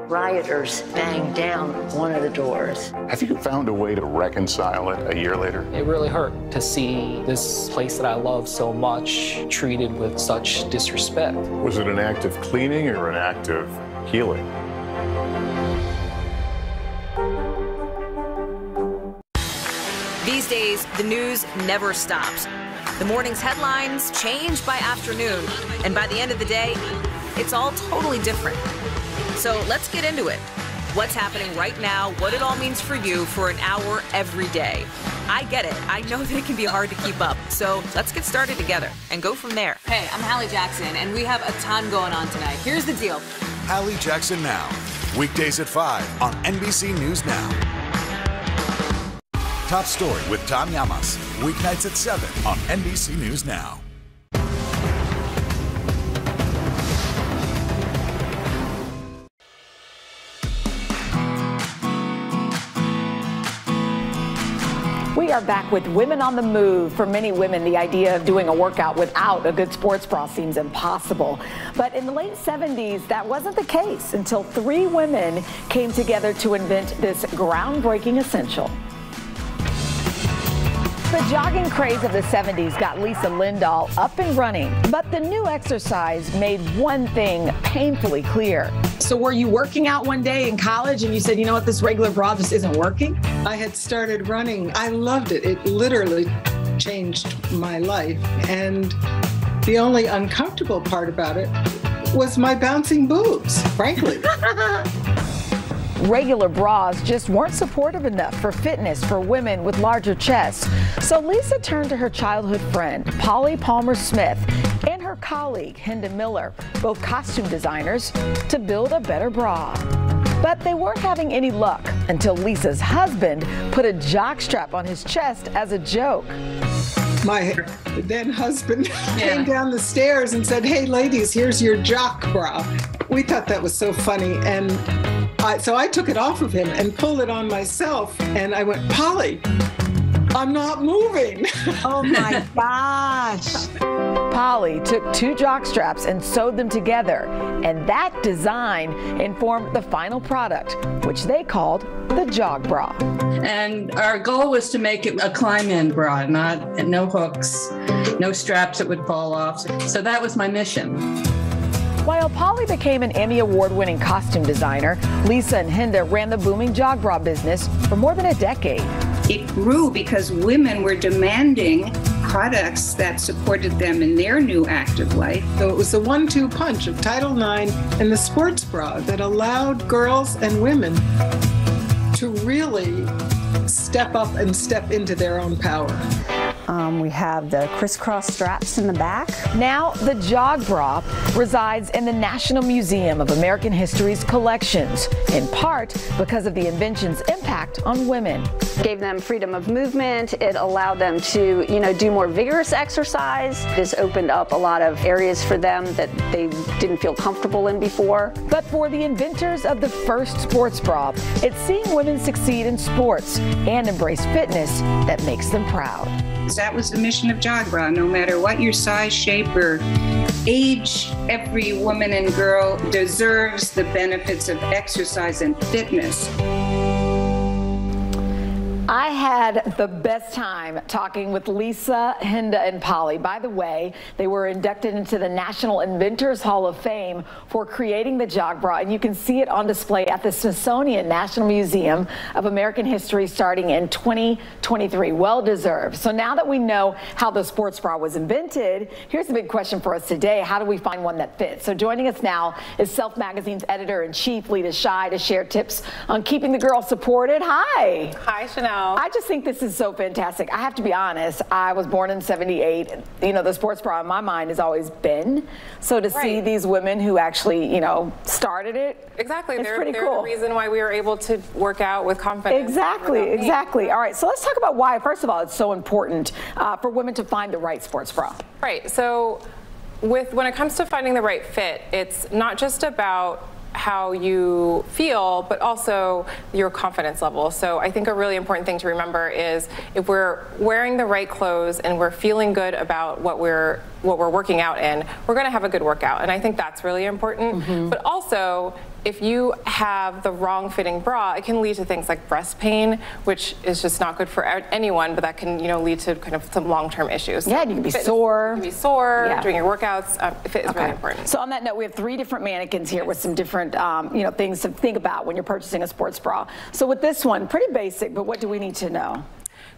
Rioters banged down one of the doors. Have you found a way to reconcile it a year later? It really hurt to see this place that I love so much treated with such disrespect. Was it an act of cleaning or an act of healing? These days, the news never stops. The morning's headlines change by afternoon, and by the end of the day, it's all totally different. So let's get into it. What's happening right now, what it all means for you for an hour every day. I get it. I know that it can be hard to keep up. So let's get started together and go from there. Hey, I'm Hallie Jackson, and we have a ton going on tonight. Here's the deal. Hallie Jackson Now, weekdays at 5 on NBC News Now. Top Story with Tom Llamas, weeknights at 7 on NBC News Now. We are back with Women on the Move. For many women, the idea of doing a workout without a good sports bra seems impossible. But in the late 70s, that wasn't the case until 3 women came together to invent this groundbreaking essential. The jogging craze of the 70s got Lisa Lindahl up and running, but the new exercise made one thing painfully clear. So were you working out one day in college and you said, you know what, this regular bra just isn't working? I had started running. I loved it. It literally changed my life. And the only uncomfortable part about it was my bouncing boobs, frankly. Regular bras just weren't supportive enough for fitness for women with larger chests. So Lisa turned to her childhood friend, Polly Palmer-Smith, and her colleague, Hinda Miller, both costume designers, to build a better bra. But they weren't having any luck until Lisa's husband put a jockstrap on his chest as a joke. My then husband came down the stairs and said, "Hey ladies, here's your jock bra." We thought that was so funny, and so I took it off of him and pulled it on myself, and I went, "Polly, I'm not moving." Oh my gosh. Polly took 2 jock straps and sewed them together, and that design informed the final product, which they called the jog bra. And our goal was to make it a climb-in bra, no hooks, no straps that would fall off. So that was my mission. While Polly became an Emmy Award-winning costume designer, Lisa and Hinda ran the booming jog bra business for more than a decade. It grew because women were demanding products that supported them in their new active life. So it was the 1-2 punch of Title IX and the sports bra that allowed girls and women to really step up and step into their own power. We have the crisscross straps in the back. Now, the jog bra resides in the National Museum of American History's collections, in part because of the invention's impact on women. Gave them freedom of movement. It allowed them to, do more vigorous exercise. This opened up a lot of areas for them that they didn't feel comfortable in before. But for the inventors of the first sports bra, it's seeing women succeed in sports and embrace fitness that makes them proud. That was the mission of Jog Bra. No matter what your size, shape, or age, every woman and girl deserves the benefits of exercise and fitness. I had the best time talking with Lisa, Hinda, and Polly. By the way, they were inducted into the National Inventors Hall of Fame for creating the jog bra, and you can see it on display at the Smithsonian National Museum of American History starting in 2023. Well deserved. So now that we know how the sports bra was invented, here's the big question for us today. How do we find one that fits? So joining us now is Self Magazine's editor-in-chief, Lita Shai, to share tips on keeping the girl supported. Hi. Hi, Chanel. I just think this is so fantastic. I have to be honest, I was born in '78. The sports bra in my mind has always been. So to see these women who actually, started it, exactly, it's they're pretty cool. The reason why we were able to work out with confidence. Exactly. All right, so let's talk about why, first of all, it's so important for women to find the right sports bra. Right, so when it comes to finding the right fit, it's not just about how you feel, but also your confidence level. So I think a really important thing to remember is if we're wearing the right clothes and we're feeling good about what we're working out in, we're going to have a good workout. And I think that's really important. Mm-hmm. But also, if you have the wrong fitting bra, it can lead to things like breast pain, which is just not good for anyone, but that can lead to kind of some long-term issues. Yeah, and you can be sore. You can be sore during your workouts. Fit is really important. So on that note, we have 3 different mannequins here with some different things to think about when you're purchasing a sports bra. So with this one, pretty basic, but what do we need to know?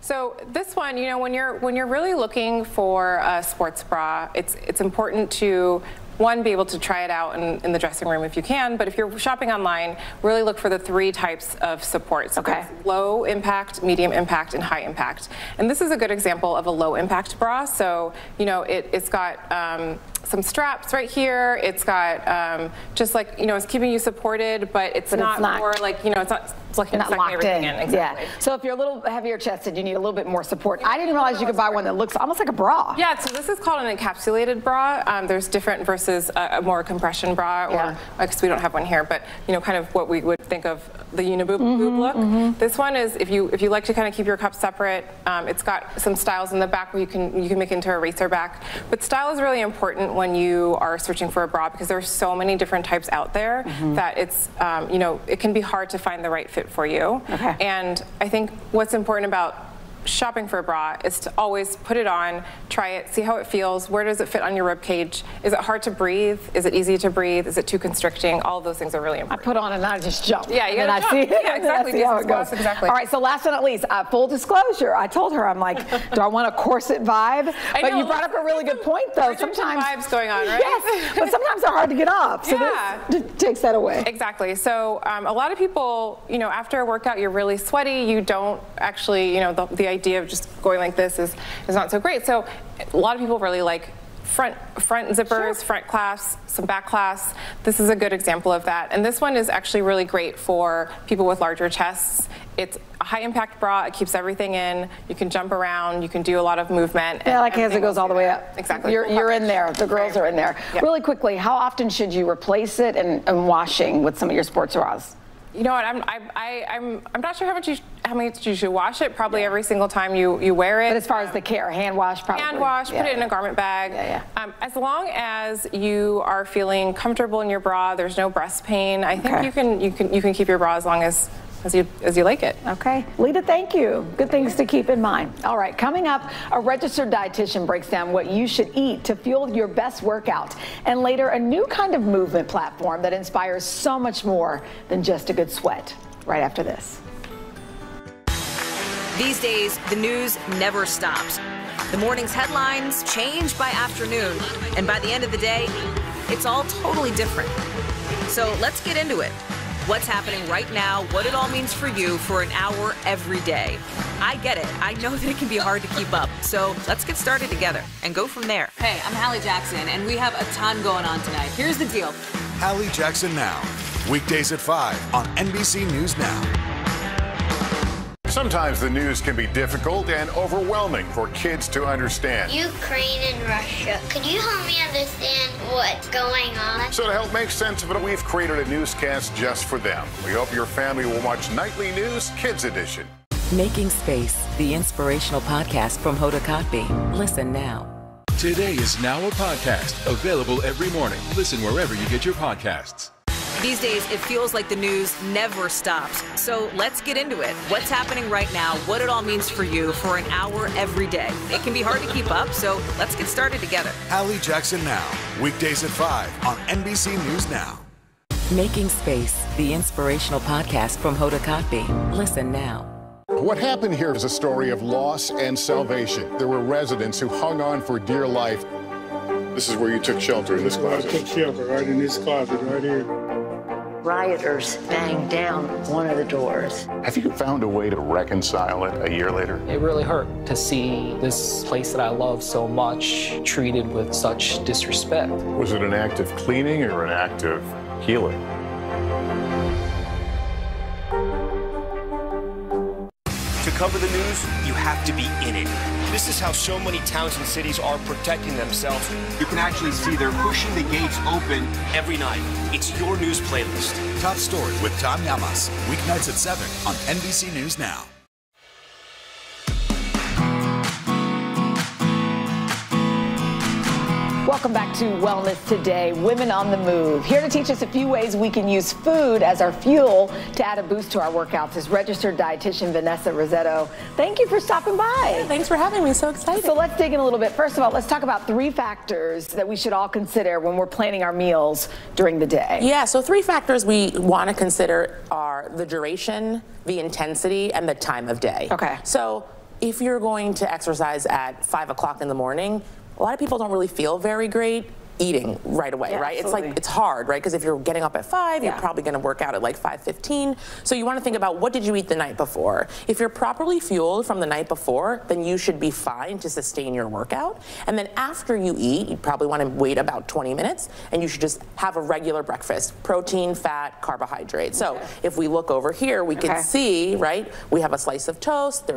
So this one, when you're really looking for a sports bra, it's important to be able to try it out in the dressing room if you can, but if you're shopping online, really look for the 3 types of supports. Okay. Low impact, medium impact, and high impact. And this is a good example of a low impact bra. So, it's got some straps right here. It's got it's keeping you supported, but it's not more like, it's like not locked in. Exactly. Yeah. So if you're a little heavier chested, you need a little bit more support. I didn't realize you could buy one that looks almost like a bra. Yeah, so this is called an encapsulated bra. There's different versus a more compression bra, or I guess we don't have one here, but kind of what we would think of the uniboob boob look. Mm-hmm. This one is if you like to kind of keep your cups separate. It's got some styles in the back where you can make it into a racer back. But style is really important when you are searching for a bra because there are so many different types out there that it's it can be hard to find the right fit for you. Okay. And I think what's important about shopping for a bra is to always put it on, try it, see how it feels. Where does it fit on your rib cage? Is it hard to breathe? Is it easy to breathe? Is it too constricting? All of those things are really important. I put on and I just jump. Yeah, you gotta jump. Yeah, exactly. See how it goes. Exactly. All right, so last but not least, full disclosure, I told her, I'm like, do I want a corset vibe? But you brought up a really good point, though. Sometimes vibes going on, right? Yes, but sometimes they're hard to get off. So this takes that away. Exactly. So a lot of people, after a workout, you're really sweaty. You don't actually, the idea of just going like this is not so great. So a lot of people really like front zippers, front clasps, some back clasps. This is a good example of that. And this one is actually really great for people with larger chests. It's a high impact bra. It keeps everything in. You can jump around. You can do a lot of movement. Yeah, like as it goes all the way up. Exactly. You're in there. The girls are in there. Yep. Really quickly, how often should you replace it and washing with some of your sports bras? You know what? I'm not sure how much you should wash it. Probably every single time you wear it. But as far as the care, hand wash, probably. Hand wash. Put it in a garment bag. As long as you are feeling comfortable in your bra, there's no breast pain. I think you can keep your bra as long as you like it. Okay. Lita, thank you. Good things to keep in mind. All right, coming up, a registered dietitian breaks down what you should eat to fuel your best workout. And later, a new kind of movement platform that inspires so much more than just a good sweat. Right after this. These days, the news never stops. The morning's headlines change by afternoon. And by the end of the day, it's all totally different. So let's get into it. What's happening right now, what it all means for you for an hour every day. I get it. I know that it can be hard to keep up. So let's get started together and go from there. Hey, I'm Hallie Jackson, and we have a ton going on tonight. Here's the deal. Hallie Jackson Now. Weekdays at 5 on NBC News Now. Sometimes the news can be difficult and overwhelming for kids to understand. Ukraine and Russia. Could you help me understand what's going on? So to help make sense of it, we've created a newscast just for them. We hope your family will watch Nightly News Kids Edition. Making Space, the inspirational podcast from Hoda Kotb. Listen now. Today is now a podcast available every morning. Listen wherever you get your podcasts. These days, it feels like the news never stops. So let's get into it. What's happening right now, what it all means for you for an hour every day. It can be hard to keep up, so let's get started together. Hallie Jackson Now. Weekdays at 5 on NBC News Now. Making Space, the inspirational podcast from Hoda Kotb. Listen now. What happened here is a story of loss and salvation. There were residents who hung on for dear life. This is where you took shelter, in this closet. I took shelter right in this closet right here. Rioters banged down one of the doors. Have you found a way to reconcile it a year later? It really hurt to see this place that I love so much treated with such disrespect. Was it an act of cleaning or an act of healing? To cover the news, you have to be in it. This is how so many towns and cities are protecting themselves. You can actually see they're pushing the gates open every night. It's your news playlist. Top Story with Tom Llamas. Weeknights at 7 on NBC News Now. Welcome back to Wellness Today, Women on the Move. Here to teach us a few ways we can use food as our fuel to add a boost to our workouts is registered dietitian Vanessa Rossetto. Thank you for stopping by. Yeah, thanks for having me. So excited. So let's dig in a little bit. First of all, let's talk about 3 factors that we should all consider when we're planning our meals during the day. Yeah, so 3 factors we want to consider are the duration, the intensity, and the time of day. Okay. So if you're going to exercise at 5 o'clock in the morning, a lot of people don't really feel very great eating right away, right? Absolutely. It's like, it's hard, right? Because if you're getting up at 5, you're probably going to work out at like 5:15. So you want to think about, what did you eat the night before? If you're properly fueled from the night before, then you should be fine to sustain your workout. And then after you eat, you probably want to wait about 20 minutes, and you should just have a regular breakfast: protein, fat, carbohydrate. So if we look over here, we can see, right? We have a slice of toast.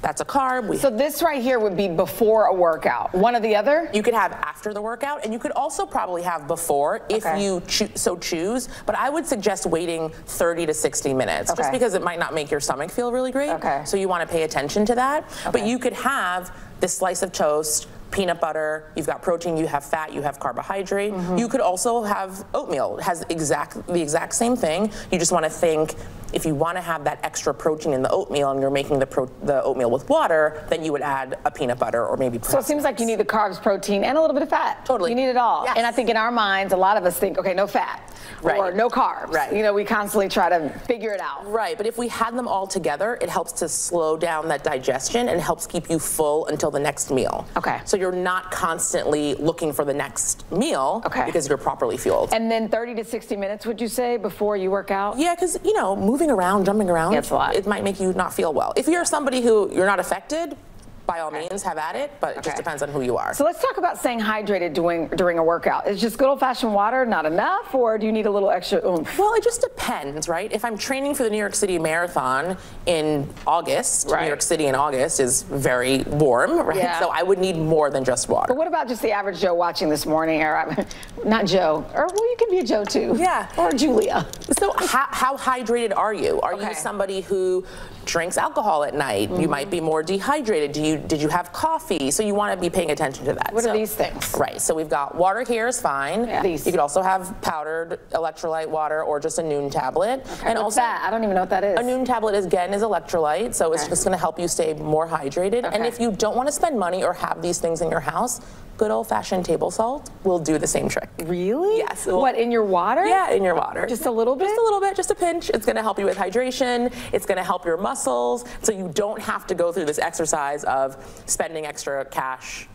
That's a carb. So this right here would be before a workout. One or the other? You could have after the workout, and you could also probably have before if you so choose, but I would suggest waiting 30 to 60 minutes just because it might not make your stomach feel really great. So you want to pay attention to that. But you could have this slice of toast, peanut butter, you've got protein, you have fat, you have carbohydrate. You could also have oatmeal. It has the exact same thing. You just want to think, if you want to have that extra protein in the oatmeal and you're making the oatmeal with water, then you would add a peanut butter or maybe So it seems like you need the carbs, protein, and a little bit of fat. Totally. You need it all. Yes. And I think in our minds, a lot of us think, okay, no fat. Right. Or no carbs. Right. You know, we constantly try to figure it out. Right, but if we had them all together, it helps to slow down that digestion and helps keep you full until the next meal. Okay. So you're not constantly looking for the next meal because you're properly fueled. And then 30 to 60 minutes, would you say, before you work out? Yeah, because, you know, moving around, jumping around, That's a lot. It might make you not feel well. If you're somebody who you're not affected, by all means, have at it, but it just depends on who you are. So let's talk about staying hydrated during a workout. Is just good old-fashioned water not enough, or do you need a little extra oomph? Well, it just depends, right? If I'm training for the New York City Marathon in August, New York City in August is very warm, right? Yeah. So I would need more than just water. But what about just the average Joe watching this morning, or not Joe, or well, you can be a Joe too. Yeah. Or Julia. So how hydrated are you? Are you somebody who drinks alcohol at night? You might be more dehydrated. Did you have coffee? So you want to be paying attention to that. What are these things? Right. So we've got water here is fine. Yeah. You could also have powdered electrolyte water or just a Noon tablet. Okay. And What's also that? I don't even know what that is. A Noon tablet is electrolyte, so it's just going to help you stay more hydrated. And if you don't want to spend money or have these things in your house, good old-fashioned table salt will do the same trick. Really? Yes. What, in your water? Yeah, in your water. Just a little bit? Just a little bit, just a pinch. It's going to help you with hydration. It's going to help your muscles, so you don't have to go through this exercise of spending extra cash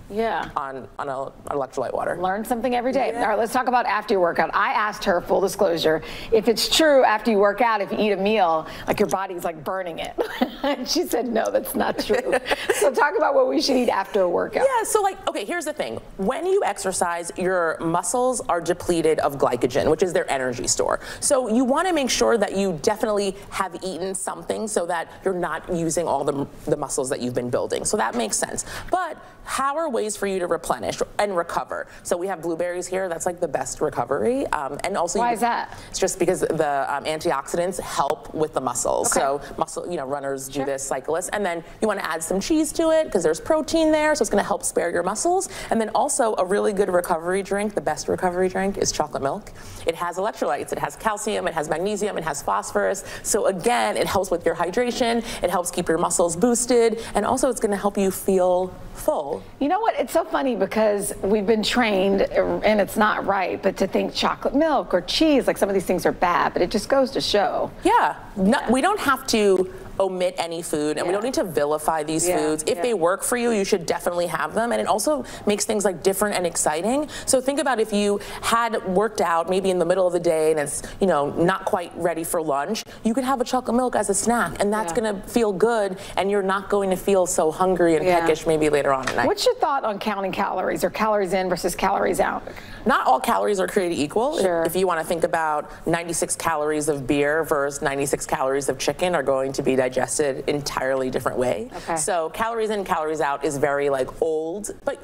on electrolyte water. Learn something every day. All right, let's talk about after your workout. I asked her, full disclosure, if it's true after you work out, if you eat a meal, like your body's like burning it. And she said, no, that's not true. So talk about what we should eat after a workout. Yeah, so okay, here's the thing. When you exercise, your muscles are depleted of glycogen, which is their energy store. So you want to make sure that you definitely have eaten something so that you're not using all the muscles that you've been building. So that makes sense. But how are ways for you to replenish and recover? So we have blueberries here. That's like the best recovery. And also, why is that? It's just because the antioxidants help with the muscles. So runners do this, cyclists. And then you want to add some cheese to it because there's protein there. So it's going to help spare your muscles. And then also a really good recovery drink, the best recovery drink, is chocolate milk. It has electrolytes. It has calcium. It has magnesium. It has phosphorus. So again, it helps with your hydration. It helps keep your muscles boosted. And also it's going to help you feel full. You know what? It's so funny because we've been trained, and it's not right, but to think chocolate milk or cheese, like some of these things are bad, but it just goes to show. Yeah. No, we don't have to omit any food, and we don't need to vilify these foods. If they work for you, you should definitely have them, and it also makes things like different and exciting. So think about if you had worked out maybe in the middle of the day and it's not quite ready for lunch, you could have a chocolate milk as a snack, and that's going to feel good, and you're not going to feel so hungry and peckish maybe later on at night. What's your thought on counting calories, or calories in versus calories out? Not all calories are created equal. Sure. If you want to think about 96 calories of beer versus 96 calories of chicken are going to be digested entirely different way. Okay. So calories in, calories out is very old, but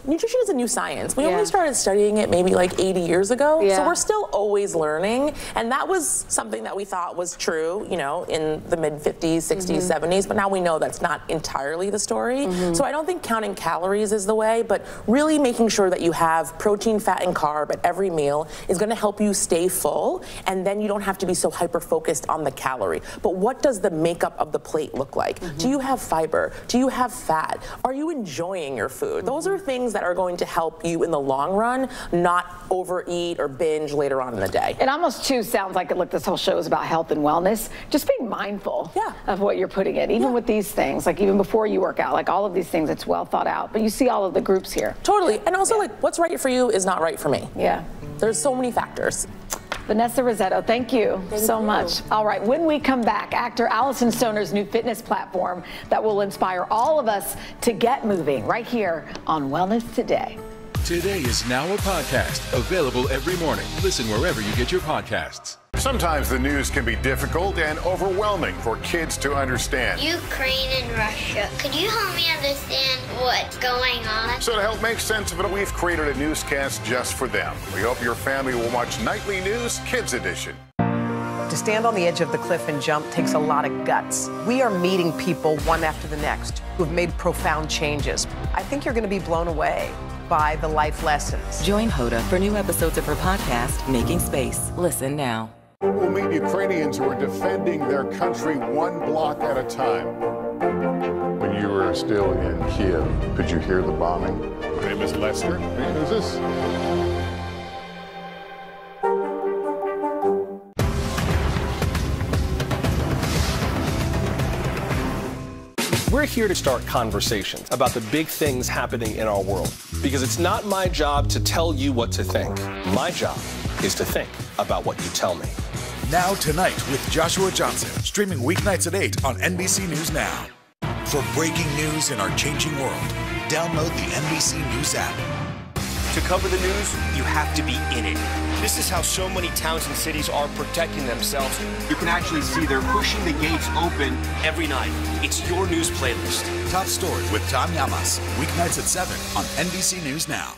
nutrition is a new science. We only started studying it maybe 80 years ago, so we're still always learning, and that was something that we thought was true, in the mid-50s, 60s, 70s, but now we know that's not entirely the story. So I don't think counting calories is the way, but really making sure that you have protein, fat, and carb at every meal is going to help you stay full, and then you don't have to be so hyper-focused on the calorie. But what does the makeup of the plate look like? Do you have fiber? Do you have fat? Are you enjoying your food? Those are things that are going to help you in the long run, not overeat or binge later on in the day. It almost too sounds like this whole show is about health and wellness. Just being mindful of what you're putting in, even with these things, even before you work out, all of these things, it's well thought out. But you see all of the groups here. Totally. And also what's right for you is not right for me. Yeah. There's so many factors. Vanessa Rossetto, thank you so much. All right, when we come back, actor Allison Stoner's new fitness platform that will inspire all of us to get moving right here on Wellness Today. Today is now a podcast available every morning. Listen wherever you get your podcasts. Sometimes the news can be difficult and overwhelming for kids to understand. Ukraine and Russia. Could you help me understand what's going on? So to help make sense of it, we've created a newscast just for them. We hope your family will watch Nightly News Kids Edition. To stand on the edge of the cliff and jump takes a lot of guts. We are meeting people one after the next who've made profound changes. I think you're going to be blown away by the life lessons. Join Hoda for new episodes of her podcast, Making Space. Listen now. We'll meet Ukrainians who are defending their country one block at a time. When you were still in Kiev, could you hear the bombing? My name is Lester. Who's this? We're here to start conversations about the big things happening in our world, because it's not my job to tell you what to think. My job is to think about what you tell me. Now Tonight with Joshua Johnson, streaming weeknights at 8 on NBC News Now. For breaking news in our changing world, download the NBC News app. To cover the news, you have to be in it. This is how so many towns and cities are protecting themselves. You can actually see they're pushing the gates open every night. It's your news playlist. Top Story with Tom Llamas, weeknights at 7 on NBC News Now.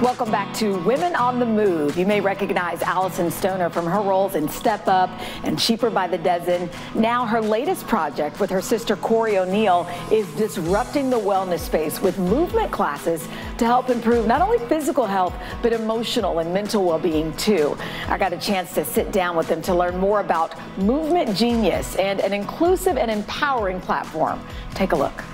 Welcome back to Women on the Move. You may recognize Allison Stoner from her roles in Step Up and Cheaper by the Dozen. Now her latest project with her sister Corey O'Neill is disrupting the wellness space with movement classes to help improve not only physical health, but emotional and mental well-being too. I got a chance to sit down with them to learn more about Movement Genius and an inclusive and empowering platform. Take a look.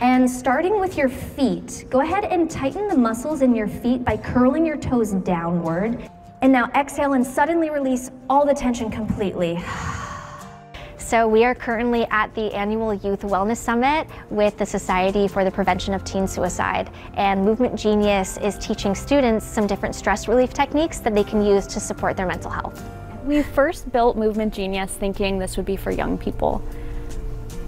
And starting with your feet, go ahead and tighten the muscles in your feet by curling your toes downward. And now exhale and suddenly release all the tension completely. So we are currently at the annual Youth Wellness Summit with the Society for the Prevention of Teen Suicide. And Movement Genius is teaching students some different stress relief techniques that they can use to support their mental health. We first built Movement Genius thinking this would be for young people.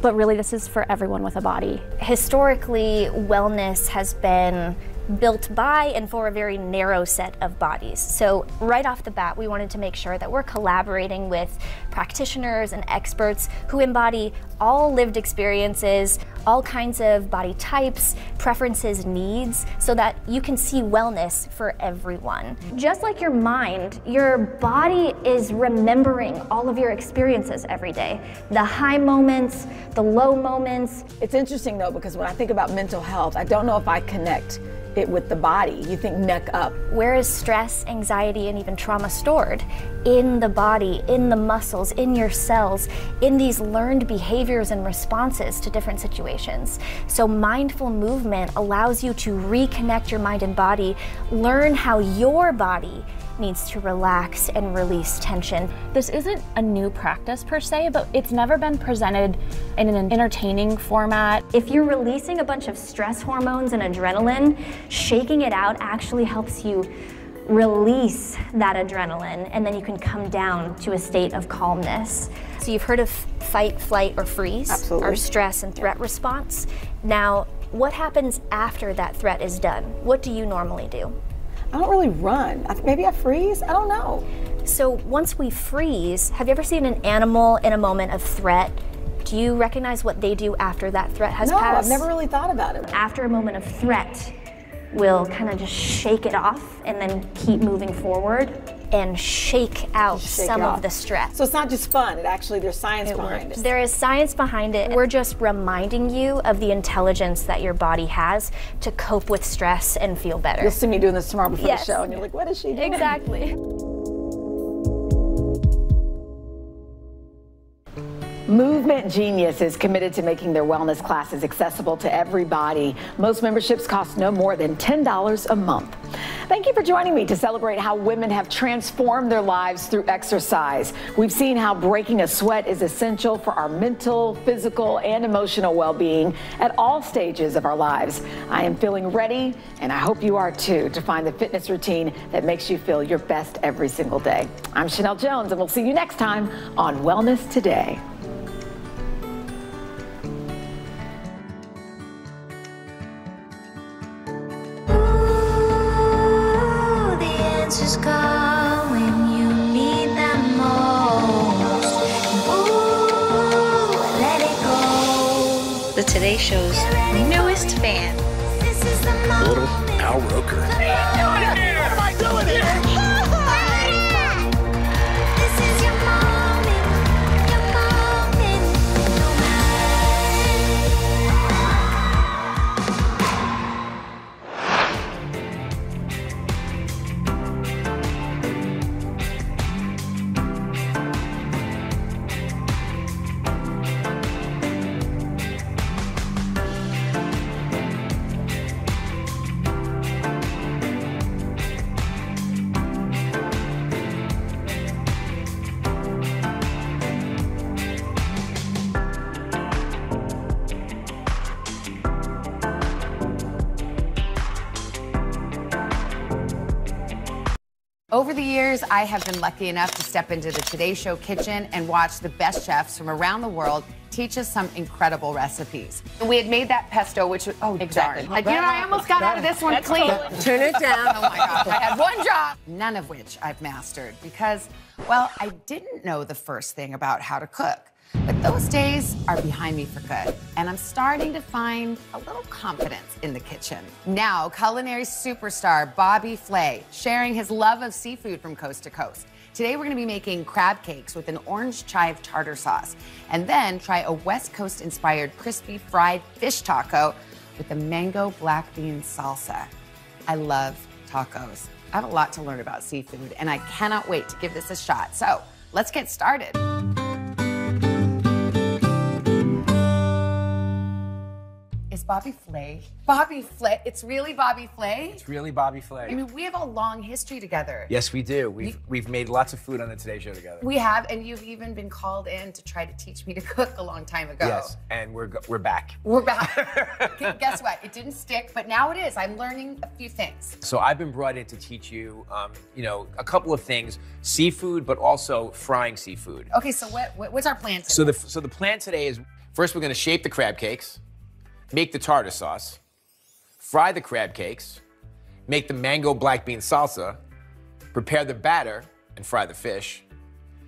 But really, this is for everyone with a body. Historically, wellness has been built by and for a very narrow set of bodies. So right off the bat, we wanted to make sure that we're collaborating with practitioners and experts who embody all lived experiences, all kinds of body types, preferences, needs, so that you can see wellness for everyone. Just like your mind, your body is remembering all of your experiences every day. The high moments, the low moments. It's interesting though, because when I think about mental health, I don't know if I connect it with the body. You think neck up. Where is stress, anxiety, and even trauma stored? In the body, in the muscles, in your cells, in these learned behaviors and responses to different situations. So mindful movement allows you to reconnect your mind and body, learn how your body needs to relax and release tension. This isn't a new practice per se, but it's never been presented in an entertaining format. If you're releasing a bunch of stress hormones and adrenaline, shaking it out actually helps you release that adrenaline, and then you can come down to a state of calmness. So you've heard of fight, flight, or freeze? Absolutely. Or stress and threat response. Now, what happens after that threat is done? What do you normally do? I don't really run. Maybe I freeze? I don't know. So once we freeze, have you ever seen an animal in a moment of threat? Do you recognize what they do after that threat has passed? No, I've never really thought about it. After a moment of threat, we'll kind of just shake it off and then keep moving forward and shake out some of the stress. So it's not just fun, there's science behind it. There is science behind it. We're just reminding you of the intelligence that your body has to cope with stress and feel better. You'll see me doing this tomorrow before the show and you're like, what is she doing? Exactly. Movement Genius is committed to making their wellness classes accessible to everybody. Most memberships cost no more than $10 a month. Thank you for joining me to celebrate how women have transformed their lives through exercise. We've seen how breaking a sweat is essential for our mental, physical, and emotional well-being at all stages of our lives. I am feeling ready, and I hope you are too, to find the fitness routine that makes you feel your best every single day. I'm Chanel Jones, and we'll see you next time on Wellness Today. Answers come when you need them most. Ooh, let it go. The Today Show's newest fan. Little Al Roker. What am I doing here? This is your moment. Over the years, I have been lucky enough to step into the Today Show kitchen and watch the best chefs from around the world teach us some incredible recipes. We had made that pesto, which was, oh, exactly. I almost got out of this one clean. Turn it down. Oh my gosh, I had one job. None of which I've mastered because, well, I didn't know the first thing about how to cook. But those days are behind me for good, and I'm starting to find a little confidence in the kitchen. Now, culinary superstar Bobby Flay, sharing his love of seafood from coast to coast. Today, we're gonna be making crab cakes with an orange chive tartar sauce, and then try a West Coast-inspired crispy fried fish taco with a mango black bean salsa. I love tacos. I have a lot to learn about seafood, and I cannot wait to give this a shot. So, let's get started. Is Bobby Flay? Bobby Flay? It's really Bobby Flay? It's really Bobby Flay. I mean, we have a long history together. Yes, we do. We've made lots of food on the Today Show together. We have, and you've even been called in to try to teach me to cook a long time ago. Yes, and we're back. We're back. Guess what? It didn't stick, but now it is. I'm learning a few things. So I've been brought in to teach you, a couple of things: seafood, but also frying seafood. Okay, so what's our plan today? So the plan today is first we're going to shape the crab cakes. Make the tartar sauce, fry the crab cakes, make the mango black bean salsa, prepare the batter, and fry the fish,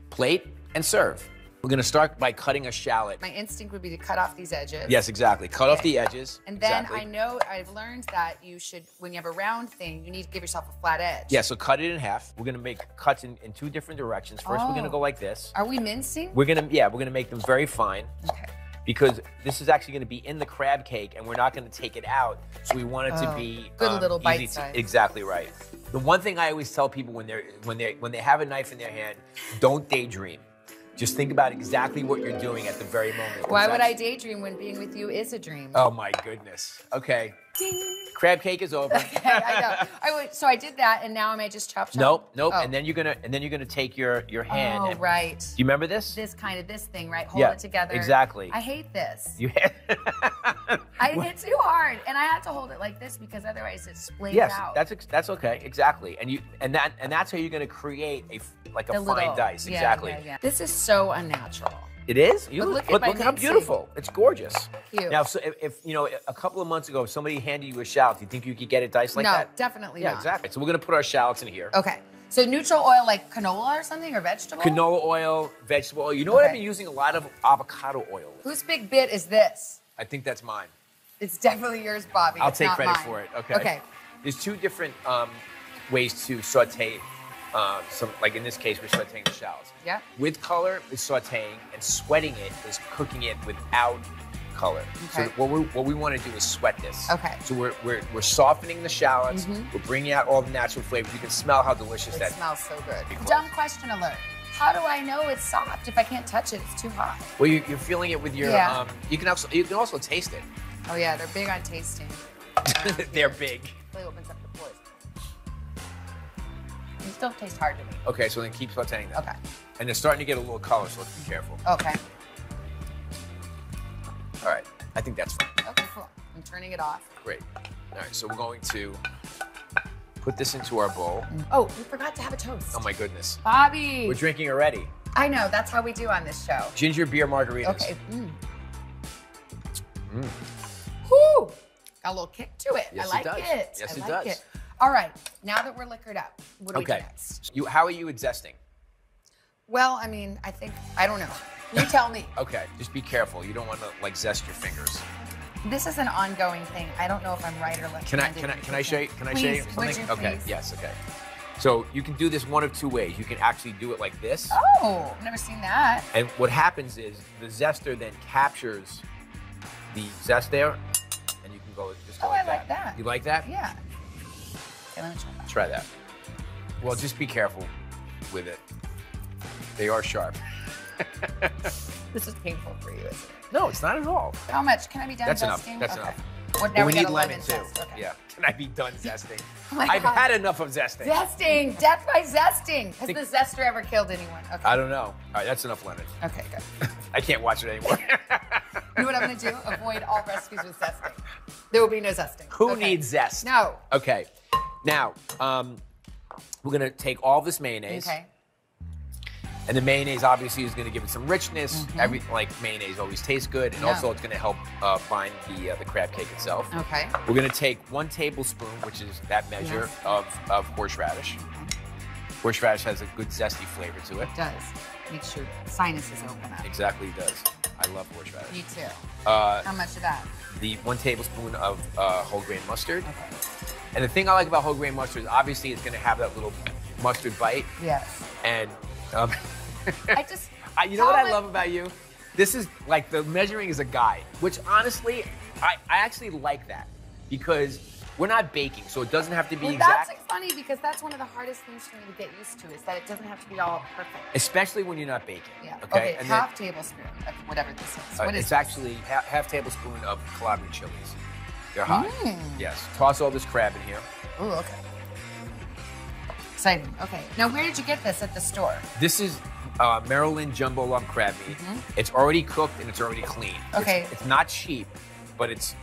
plate, and serve. We're gonna start by cutting a shallot. My instinct would be to cut off these edges. Yes, exactly. Cut off the edges. And then exactly. I know I've learned that you should, when you have a round thing, you need to give yourself a flat edge. Yeah, so cut it in half. We're gonna make cuts in two different directions. First, we're gonna go like this. Are we mincing? We're gonna make them very fine. Okay. Because this is actually going to be in the crab cake, and we're not going to take it out. So we want it to be good little bite easy size. Exactly right. The one thing I always tell people when they have a knife in their hand, don't daydream. Just think about exactly what you're doing at the very moment. Why would I daydream when being with you is a dream? Oh my goodness. Okay. Ding. Crab cake is over. Okay, I know. So I did that, and now am I just chop? Nope. Oh. And then you're gonna take your hand. Oh, right. Do you remember this? This thing, right? Hold it together. Exactly. I hate this. I hit too hard, and I have to hold it like this because otherwise it splays out. Yes, that's okay. Exactly. And that's how you're gonna create a fine dice. Yeah, exactly. Yeah. This is so unnatural. It is? Look how beautiful. It's gorgeous. Cute. Now, so if a couple of months ago, if somebody handed you a shallot, do you think you could get it diced like that? No, definitely not. Yeah, exactly. So we're going to put our shallots in here. Okay. So neutral oil like canola or something, or vegetable? Canola oil, vegetable oil. You know what I've been using a lot of? Avocado oil. Whose big bit is this? I think that's mine. It's definitely yours, Bobby. I'll take credit mine. for it. Okay. Okay. There's two different ways to saute. Like in this case, we're sauteing the shallots. Yeah. With color is sauteing, and sweating it is cooking it without color. Okay. So what we want to do is sweat this. Okay. So we're softening the shallots. We're bringing out all the natural flavors. You can smell how delicious that is. It smells so good. Dumb question alert. How do I know it's soft if I can't touch it? It's too hot. Well, you're feeling it with your. Yeah. You can also taste it. Oh yeah, they're big on tasting. They're big. Really opens up the pores. It still tastes hard to me. Okay, so then keep sauteing that. Okay. And they're starting to get a little color, so let's be careful. Okay. All right, I think that's fine. Okay, cool. I'm turning it off. Great. All right, so we're going to put this into our bowl. Oh, we forgot to have a toast. Oh my goodness. Bobby. We're drinking already. I know, that's how we do on this show. Ginger beer margaritas. Okay. Whoo! Got a little kick to it. Yes, I like it does. it. Yes, I it like does. it. All right, now that we're liquored up, what do we do next? How are you zesting? Well, I mean, I don't know. You tell me. Okay, just be careful. You don't want to zest your fingers. This is an ongoing thing. I don't know if I'm right or left. Can I show you? Can I show you something? Would you Okay. please? Yes. Okay. So you can do this one of two ways. You can actually do it like this. Oh, I've never seen that. And what happens is the zester then captures the zest there, and you can go just go Oh, like I like that. You like that? Yeah. Okay, let me try that. Try that. Well, just be careful with it. They are sharp. This is painful for you, isn't it? No, it's not at all. How much? Can I be done That's enough. zesting? That's Okay. enough. What, But now we got need a lemon too. zest. Okay. Yeah. Can I be done zesting? Oh my I've God. had enough of zesting. Zesting! Death by zesting! Has the zester ever killed anyone? Okay. I don't know. All right, that's enough lemon. Okay, good. I can't watch it anymore. You know what I'm going to do? Avoid all recipes with zesting. There will be no zesting. Who Okay. needs zest? No. Okay. Now, we're gonna take all this mayonnaise. Okay. And the mayonnaise obviously is gonna give it some richness. Like mayonnaise always tastes good, and also it's gonna help bind the crab cake itself. Okay. We're gonna take 1 tablespoon, which is that measure of horseradish. Horseradish has a good zesty flavor to it. It does. Makes your sinuses open up. Exactly, it does. I love horseradish. Me too. How much of that? The 1 tablespoon of whole grain mustard. Okay. And the thing I like about whole grain mustard is obviously it's gonna have that little mustard bite. Yes. And I you know what I love about you? This is like the measuring is a guide, which honestly, I actually like that because we're not baking, so it doesn't have to be exact. That's funny because that's one of the hardest things for me to get used to is that it doesn't have to be all perfect. Especially when you're not baking. Yeah. Okay. And half tablespoon of whatever this is. What is it's actually half tablespoon of Calabrian chilies. They're hot. Yes. Toss all this crab in here. Ooh, okay. Exciting. Okay. Now, where did you get this at the store? This is Maryland jumbo lump crab meat. It's already cooked and it's already clean. Okay. It's not cheap, but it's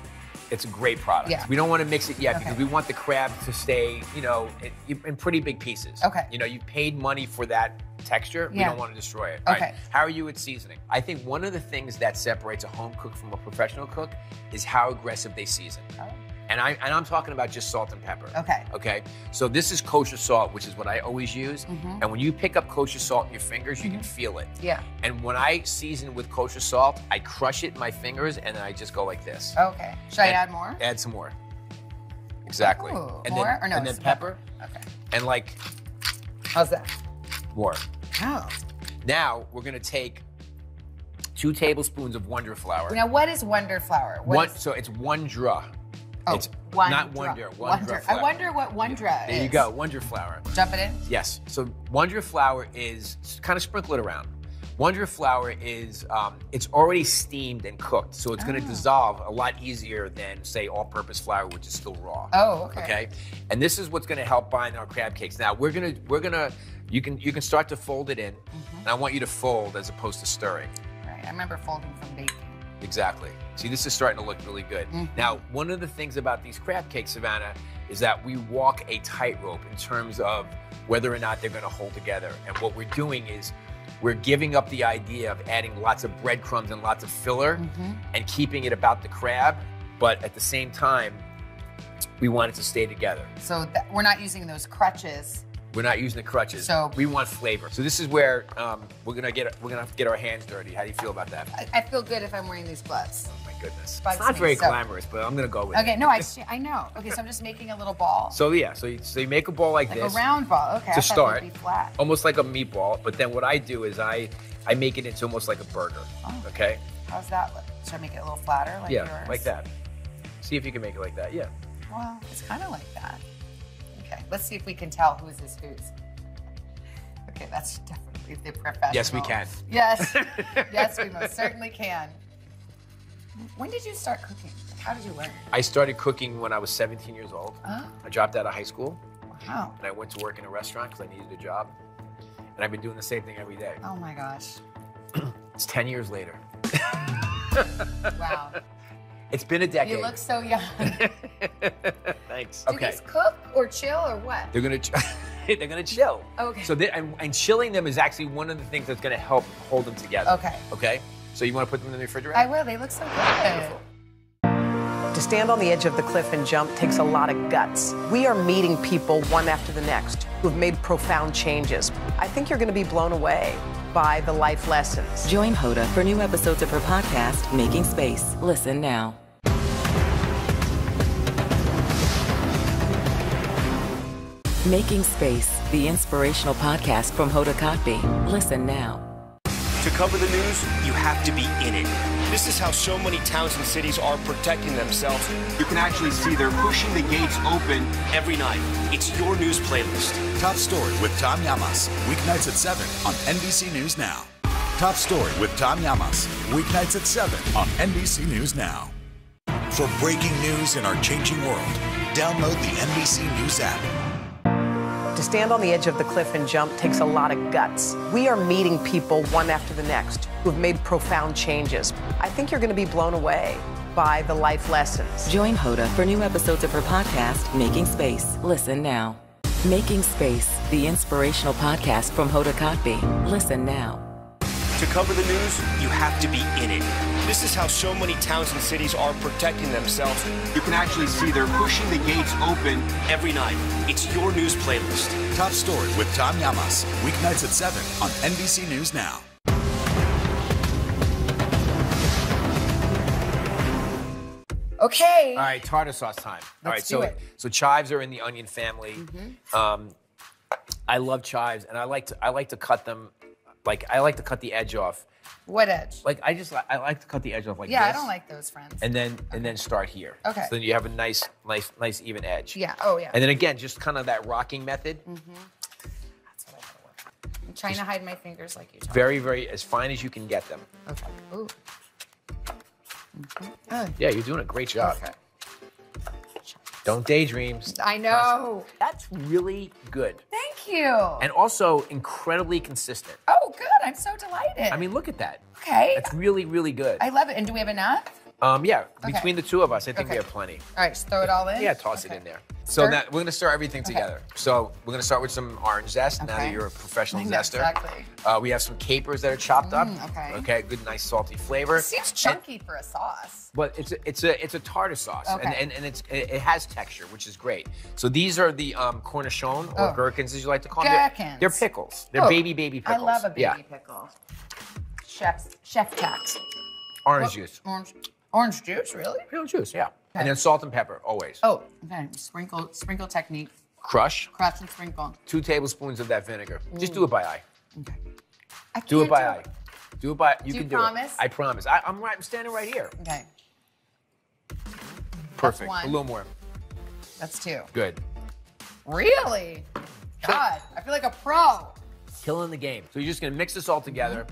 a great product. Yeah. We don't want to mix it yet because we want the crab to stay, in pretty big pieces. Okay. You paid money for that texture. We don't want to destroy it. Okay. All right. How are you at seasoning? I think one of the things that separates a home cook from a professional cook is how aggressive they season. Oh. And I'm talking about just salt and pepper. Okay. Okay. So this is kosher salt, which is what I always use. And when you pick up kosher salt in your fingers, you can feel it. Yeah. And when I season with kosher salt, I crush it in my fingers and then I just go like this. Okay. Should I add more? Add some more. Exactly. Ooh, and more then, or no? And then pepper. Okay. And like. How's that? More. Oh. Now we're gonna take 2 tablespoons of Wonder flour. Now what is Wonder flour? So it's Wondra. Oh, it's not Wonder. Wonder. I wonder what Wondra is. There you go, Wonder flour. Dump it in? Yes. So Wonder flour is kind of sprinkle it around. Wonder flour is it's already steamed and cooked, so it's going to dissolve a lot easier than say all-purpose flour, which is still raw. Oh, okay. Okay. And this is what's going to help bind our crab cakes. Now you can start to fold it in, and I want you to fold as opposed to stirring. Right. I remember folding from baking. Exactly. See, this is starting to look really good. Now, one of the things about these crab cakes, Savannah, is that we walk a tightrope in terms of whether or not they're going to hold together. And what we're doing is we're giving up the idea of adding lots of breadcrumbs and lots of filler and keeping it about the crab, but at the same time, we want it to stay together. So we're not using those crutches. We're not using the crutches. So we want flavor. So this is where we're gonna have to get our hands dirty. How do you feel about that? I feel good if I'm wearing these gloves. Oh my goodness. Bugs It's not me, very so- glamorous, but I'm gonna go with it. Okay, no, I know. Okay, so I'm just making a little ball. So yeah, so you make a ball like Like this. a round ball. Okay, I To thought start, they'd be flat. almost like a meatball. But then what I do is I make it into almost like a burger. Oh. Okay. How's that look? Should I make it a little flatter like Yeah, yours? like that. See if you can make it like that. Yeah. Well, it's kind of like that. Okay, let's see if we can tell whose is whose. Okay, that's definitely the professional. Yes, we can. Yes, yes, we most certainly can. When did you start cooking? How did you learn? I started cooking when I was 17 years old. Oh. I dropped out of high school. Wow. And I went to work in a restaurant because I needed a job. And I've been doing the same thing every day. Oh my gosh. It's 10 years later. Wow. It's been a decade. You look so young. Thanks. Do these cook or chill or what? They're gonna chill. Okay. So and chilling them is actually one of the things that's gonna help hold them together. Okay. Okay. So you want to put them in the refrigerator? I will. They look so good. To stand on the edge of the cliff and jump takes a lot of guts. We are meeting people one after the next who have made profound changes. I think you're going to be blown away by the life lessons. Join Hoda for new episodes of her podcast, Making Space. Listen now. Making Space, the inspirational podcast from Hoda Kotb. Listen now. To cover the news, you have to be in it. This is how so many towns and cities are protecting themselves. You can actually see they're pushing the gates open every night. It's your news playlist. Top Story with Tom Llamas, weeknights at 7 on NBC News Now. Top Story with Tom Llamas, weeknights at 7 on NBC News Now. For breaking news in our changing world, download the NBC News app. To stand on the edge of the cliff and jump takes a lot of guts. We are meeting people one after the next who have made profound changes. I think you're going to be blown away by the life lessons. Join Hoda for new episodes of her podcast, Making Space. Listen now. Making Space, the inspirational podcast from Hoda Kotb. Listen now. To cover the news, you have to be in it. This is how so many towns and cities are protecting themselves. You can actually see they're pushing the gates open every night. It's your news playlist. Top Story with Tom Llamas. Weeknights at 7 on NBC News Now. Okay. All right, tartar sauce time. Let's All do right, it. so chives are in the onion family. I love chives, and I like to cut them. Like I like to cut the edge off. What edge? Like I like to cut the edge off like Yeah, this. I don't like those, friends. And then start here. Okay. So then you have a nice even edge. Yeah. Oh yeah. And then again, just kind of that rocking method. That's what I gotta work. I'm trying to hide my fingers like you told me. Very, very as fine as you can get them. Okay. Ooh. Yeah, you're doing a great job. Okay. Don't daydream. I know. That's really good. Thank you. And also incredibly consistent. Oh, good. I'm so delighted. I mean, look at that. Okay. That's really, really good. I love it. And do we have enough? Yeah, Okay. between the two of us, I think Okay. we have plenty. All right, just throw it all in? Yeah, toss it in there. So Stir? now we're gonna stir everything together. So we're gonna start with some orange zest. Now that Okay. you're a professional I know, zester. exactly. We have some capers that are chopped up. Okay. Okay, good, nice salty flavor. It seems chunky for a sauce. But it's a tartar sauce, Okay. and it has texture, which is great. So these are the cornichon or gherkins, as you like to call them. Gherkins. They're pickles. They're Oh, baby pickles. I love a baby Yeah. pickle. Chef tax. Orange juice. Orange juice, really? Real juice, yeah. And then salt and pepper, always. Oh, okay. Sprinkle technique. Crush. Crush and sprinkle. 2 tablespoons of that vinegar. Just do it by eye. Okay. Do it by eye. Do it by. You Do can you do promise? it. I promise. I'm standing right here. Okay. Perfect. one. A little more. That's 2. Good. Really? God, I feel like a pro. Killing the game. So you're just gonna mix this all together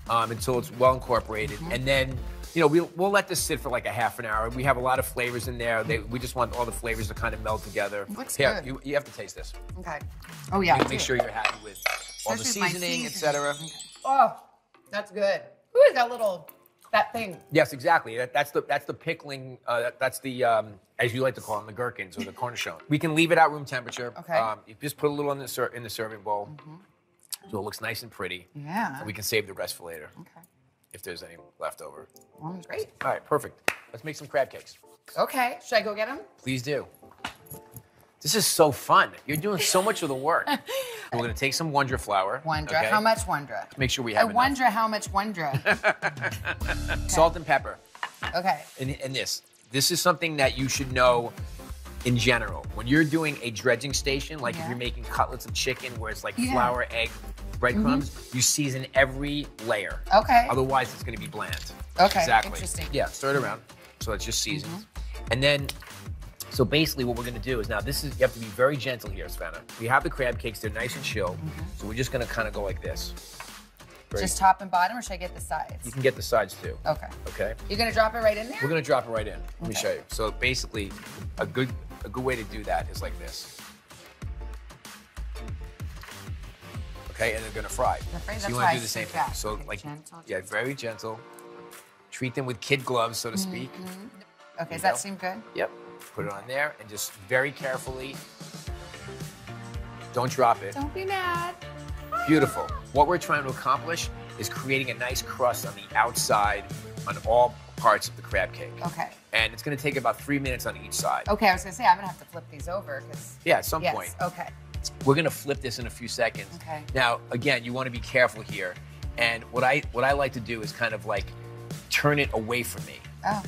until it's well incorporated, and then we'll let this sit for like a half an hour. We have a lot of flavors in there. We just want all the flavors to kind of meld together. Looks Here, good. you have to taste this. Okay. Oh yeah. Make sure you're happy with all the Especially with my seasoning, seasoning. etc. Oh, that's good. Ooh, it's got that thing. Yes, exactly. That's the pickling. That's the as you like to call them, the gherkins or the cornichon. We can leave it at room temperature. Okay. You just put a little in the serving bowl, so it looks nice and pretty. Yeah. And we can save the rest for later. Okay. If there's any left over. Great. All right, perfect. Let's make some crab cakes. Okay. Should I go get them? Please do. This is so fun. You're doing so much of the work. We're gonna take some Wondra flour. Wondra. okay? How much Wondra? Make sure we have I enough. wonder how much Wondra. Salt and pepper. Okay. And this is something that you should know in general. When you're doing a dredging station, like if you're making cutlets of chicken where it's like flour, egg, breadcrumbs, you season every layer. Okay. Otherwise, it's gonna be bland. Okay, Exactly. interesting. Yeah, stir it around so it's just seasoned. And then, so basically what we're gonna do is now you have to be very gentle here, Svenna. We have the crab cakes, they're nice and chilled. So we're just gonna kind of go like this. Just top and bottom, or should I get the sides? You can get the sides too. Okay. Okay? You're gonna drop it right in there? We're gonna drop it right in. Let me show you. So basically, a good way to do that is like this. Okay, and they're gonna fry. So you wanna do the same thing. So like, yeah, very gentle. Treat them with kid gloves, so to speak. Okay, does that seem good? Yep. Put it on there and just very carefully. Don't drop it. Don't be mad. Beautiful. What we're trying to accomplish is creating a nice crust on the outside on all parts of the crab cake. Okay. And it's gonna take about 3 minutes on each side. Okay, I was gonna say, I'm gonna have to flip these over, because... Yeah, at some point. Okay. We're gonna flip this in a few seconds. Okay. Now, again, you wanna be careful here. And what I like to do is kind of like turn it away from me. Oh.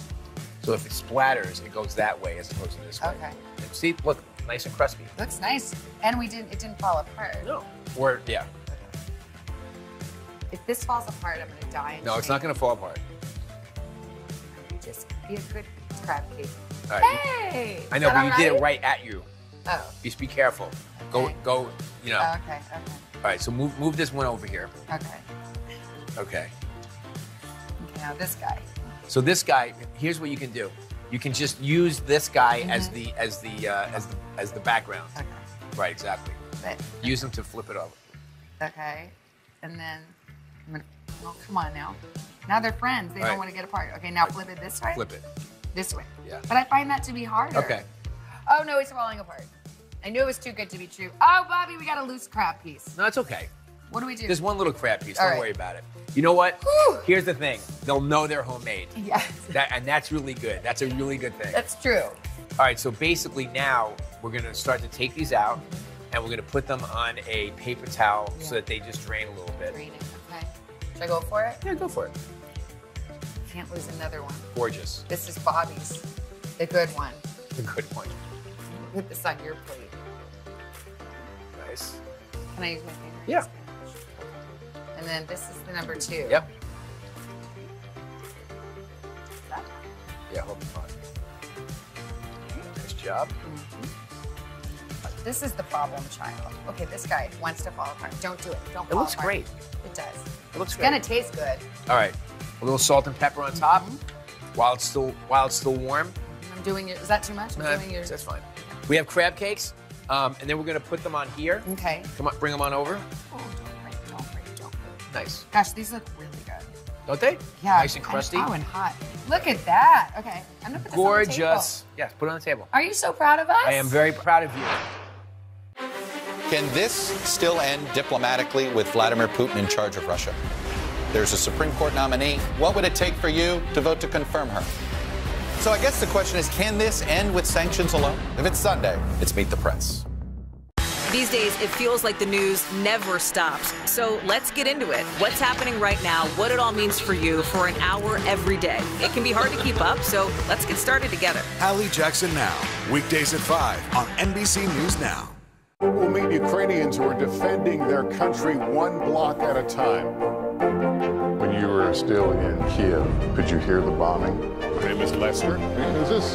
So if it splatters, it goes that way as opposed to this way. Okay. And see, look, nice and crispy. Looks nice. And it didn't fall apart. No. Or, yeah. If this falls apart, I'm gonna die. No, it's not gonna fall apart. Just be a good crab cake. All right. Hey! I know, Is but that you all did it right? right at you. Oh. Just be careful. Go, you know. Oh, okay. All right, so move this one over here. Okay. Okay. Okay, now this guy. So this guy, here's what you can do. You can just use this guy as the background. Okay. Right, exactly. But, Use him to flip it over. okay. And then, I'm gonna, oh, come on now. Now they're friends. They All don't right. want to get apart. Okay, now flip it this way? Flip it. This way. Yeah. But I find that to be harder. Okay. Oh, no, it's falling apart. I knew it was too good to be true. Oh, Bobby, we got a loose crab piece. No, it's okay. What do we do? There's one little crab piece. All Don't right. worry about it. You know what? Whew. Here's the thing. They'll know they're homemade. Yes. And that's really good. That's a really good thing. That's true. All right, so basically now we're gonna start to take these out and we're gonna put them on a paper towel so that they just drain a little bit. Drain it, okay. Should I go for it? Yeah, go for it. Can't lose another one. Gorgeous. This is Bobby's, the good one. The good one. Put this on your plate. Nice. Can I use my finger? Yeah. And then this is the number 2. Yep. Yeah, hold the on. Nice job. This is the problem child. Okay, this guy wants to fall apart. Don't do it. Don't It fall looks apart. great. It does. It looks It's great. gonna taste good. All right, a little salt and pepper on top while it's still warm. I'm doing your, is that too much? I'm Nah, doing yours. that's fine. We have crab cakes, and then we're gonna put them on here. Okay. Come on, bring them on over. Oh, don't break. Nice. Gosh, these look really good. Don't they? Yeah. Nice and crusty. Oh, and hot. Look at that. Okay, I'm gonna put this on the table. Gorgeous. Yes, put it on the table. Are you so proud of us? I am very proud of you. Can this still end diplomatically with Vladimir Putin in charge of Russia? There's a Supreme Court nominee. What would it take for you to vote to confirm her? So I guess the question is, can this end with sanctions alone? If it's Sunday, it's Meet the Press. These days, it feels like the news never stops. So let's get into it. What's happening right now, what it all means for you for an hour every day. It can be hard to keep up, so let's get started together. Hallie Jackson Now, weekdays at 5 on NBC News Now. We'll meet Ukrainians who are defending their country one block at a time. When you were still in Kiev, could you hear the bombing? My name is Lester. Who's this?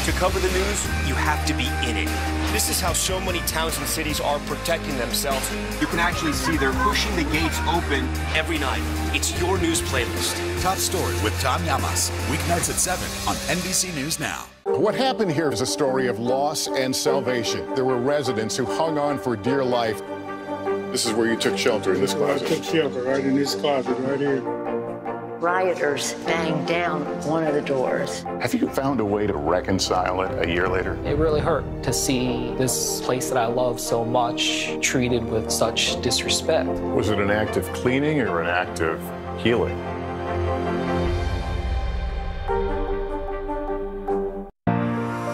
To cover the news, you have to be in it. This is how so many towns and cities are protecting themselves. You can actually see they're pushing the gates open every night. It's your news playlist. Top Story with Tom Llamas, weeknights at 7 on NBC News Now. What happened here is a story of loss and salvation. There were residents who hung on for dear life. This is where you took shelter, in this closet. I took shelter right in this closet right here. Rioters banged down one of the doors. Have you found a way to reconcile it a year later? It really hurt to see this place that I love so much treated with such disrespect. Was it an act of cleaning or an act of healing?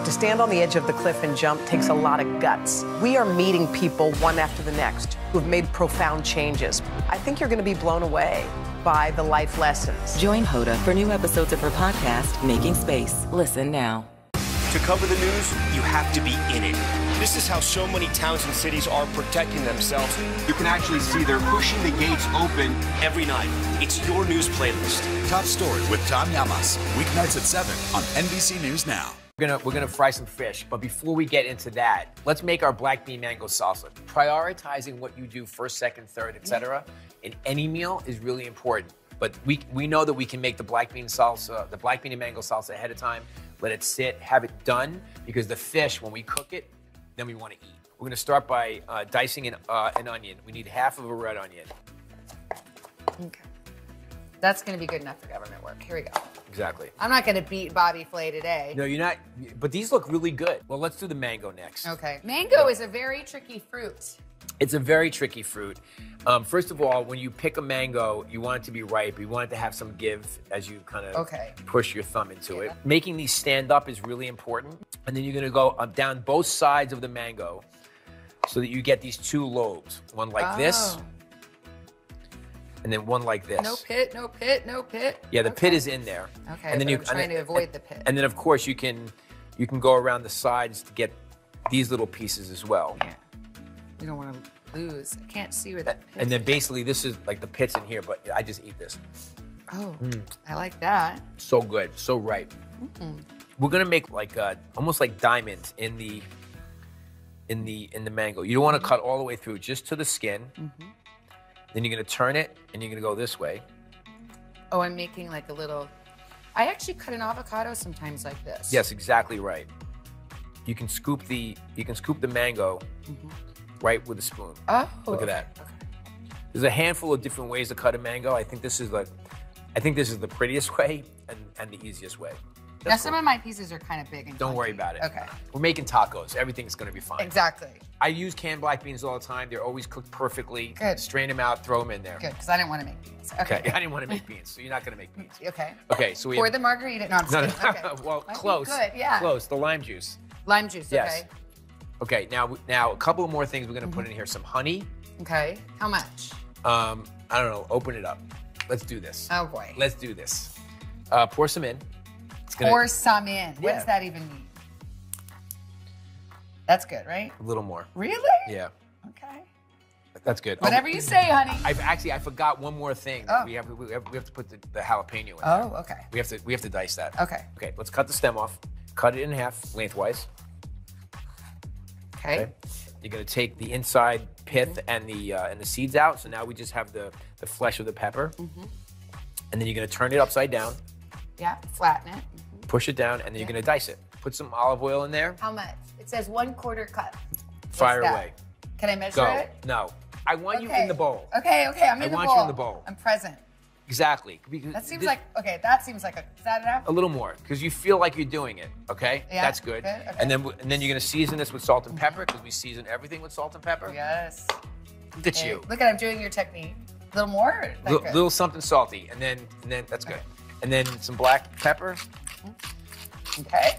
To stand on the edge of the cliff and jump takes a lot of guts. We are meeting people one after the next who have made profound changes. I think you're going to be blown away by the life lessons. Join Hoda for new episodes of her podcast, Making Space. Listen now. To cover the news, you have to be in it. This is how so many towns and cities are protecting themselves. You can actually see they're pushing the gates open every night. It's your news playlist. Top Story with Tom Llamas, weeknights at 7 on NBC News Now. We're gonna fry some fish, but before we get into that, let's make our black bean mango salsa. Prioritizing what you do first, second, third, etc. in any meal is really important. But we know that we can make the black bean salsa, the black bean and mango salsa ahead of time, let it sit, have it done, because the fish, when we cook it, then we want to eat. We're gonna start by dicing an onion. We need half of a red onion. Okay. That's going to be good enough for government work. Here we go. Exactly. I'm not going to beat Bobby Flay today. No, you're not, but these look really good. Well, let's do the mango next. Okay. Mango is a very tricky fruit. It's a very tricky fruit. First of all, when you pick a mango, you want it to be ripe. You want it to have some give as you kind of push your thumb into it. Making these stand up is really important. And then you're gonna go down both sides of the mango so that you get these two lobes. One like this, and then one like this. No pit, no pit, no pit. Yeah, the pit is in there. Okay, and then I'm trying to avoid the pit. And then of course you can go around the sides to get these little pieces as well. Yeah. You don't want to lose. I can't see where that pit And then basically this is like the pit's in here, but I just eat this. Oh, I like that. So good, so ripe. We're gonna make like almost like diamonds in the mango. You don't want to cut all the way through, just to the skin. Then you're gonna turn it and you're gonna go this way. Oh, I'm making like a little. I actually cut an avocado sometimes like this. Yes, exactly right. You can scoop the mango right with a spoon. Oh, look at that. There's a handful of different ways to cut a mango. I think this is the prettiest way and the easiest way. Now, some of my pieces are kind of big and Don't worry about it. Okay. We're making tacos. Everything's going to be fine. Exactly. I use canned black beans all the time. They're always cooked perfectly. Good. Strain them out, throw them in there. Good, because I didn't want to make beans. Okay. I didn't want to make beans, so you're not going to make beans. Okay. Okay, so we Pour have... the margarita. No, I'm No, just no, kidding. Okay. well, Might be close. good, yeah. Close. The lime juice. Lime juice, Yes. okay. Okay, now a couple of more things we're going to put in here. Some honey. Okay. How much? I don't know. Open it up. Let's do this. Oh, boy. Let's do this. Pour some in. It's gonna- Pour some in. What Yeah. does that even mean? That's good, right? A little more. Really? Yeah. Okay. That's good. Whatever you say, honey. I forgot one more thing. Oh. We have to put the jalapeno in. Oh, there. okay. We have to dice that. Okay. Okay. Let's cut the stem off. Cut it in half lengthwise. Okay. You're gonna take the inside pith and the seeds out. So now we just have the flesh of the pepper. And then you're gonna turn it upside down. Yeah, flatten it. Push it down, and then you're gonna dice it. Put some olive oil in there. How much? It says 1/4 cup. Fire What's that? away. Can I measure Go. it? No. I want you in the bowl. Okay, okay, I'm in the bowl. I want you in the bowl. I'm present. Exactly. Because That seems this- like, okay, that seems like is that enough? a little more, because you feel like you're doing it. Okay. Yeah, That's good. good, okay. And then you're gonna season this with salt and pepper, because we season everything with salt and pepper. Yes. Look at Okay. you. Look at I'm doing your technique. A little more? Or is that good? Little something salty, and then that's good. And then some black pepper. Okay.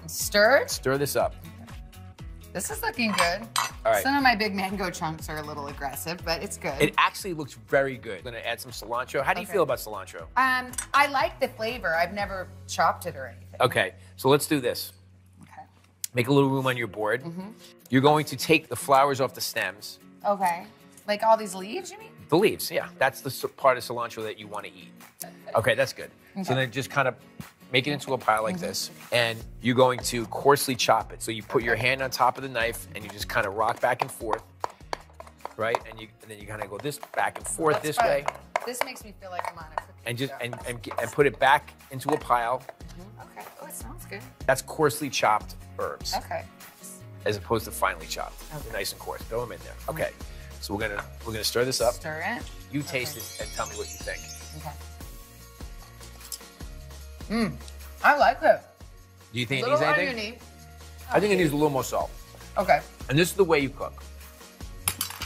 Stir it. Stir this up. This is looking good. All right. Some of my big mango chunks are a little aggressive, but it's good. It actually looks very good. I'm gonna add some cilantro. How do you feel about cilantro? I like the flavor. I've never chopped it or anything. Okay, so let's do this. Okay. Make a little room on your board. You're going to take the flowers off the stems. Okay. Like all these leaves, you mean? The leaves, yeah. That's the part of cilantro that you want to eat. Okay, that's good. So Okay. then just kind of make it into a pile like this, and you're going to coarsely chop it. So you put your hand on top of the knife, and you just kind of rock back and forth, right? And then you kind of go this back and forth That's this fun. way, This makes me feel like I'm on a cookie and just show. and put it back into a pile. Okay. Oh, it smells good. That's coarsely chopped herbs, Okay. as opposed to finely chopped. They're nice and coarse. Throw them in there. Okay. So we're gonna stir this up. Stir it. You taste it and tell me what you think. Okay. I like it. Do you think it Little needs anything? oniony. I think it needs a little more salt. Okay. And this is the way you cook.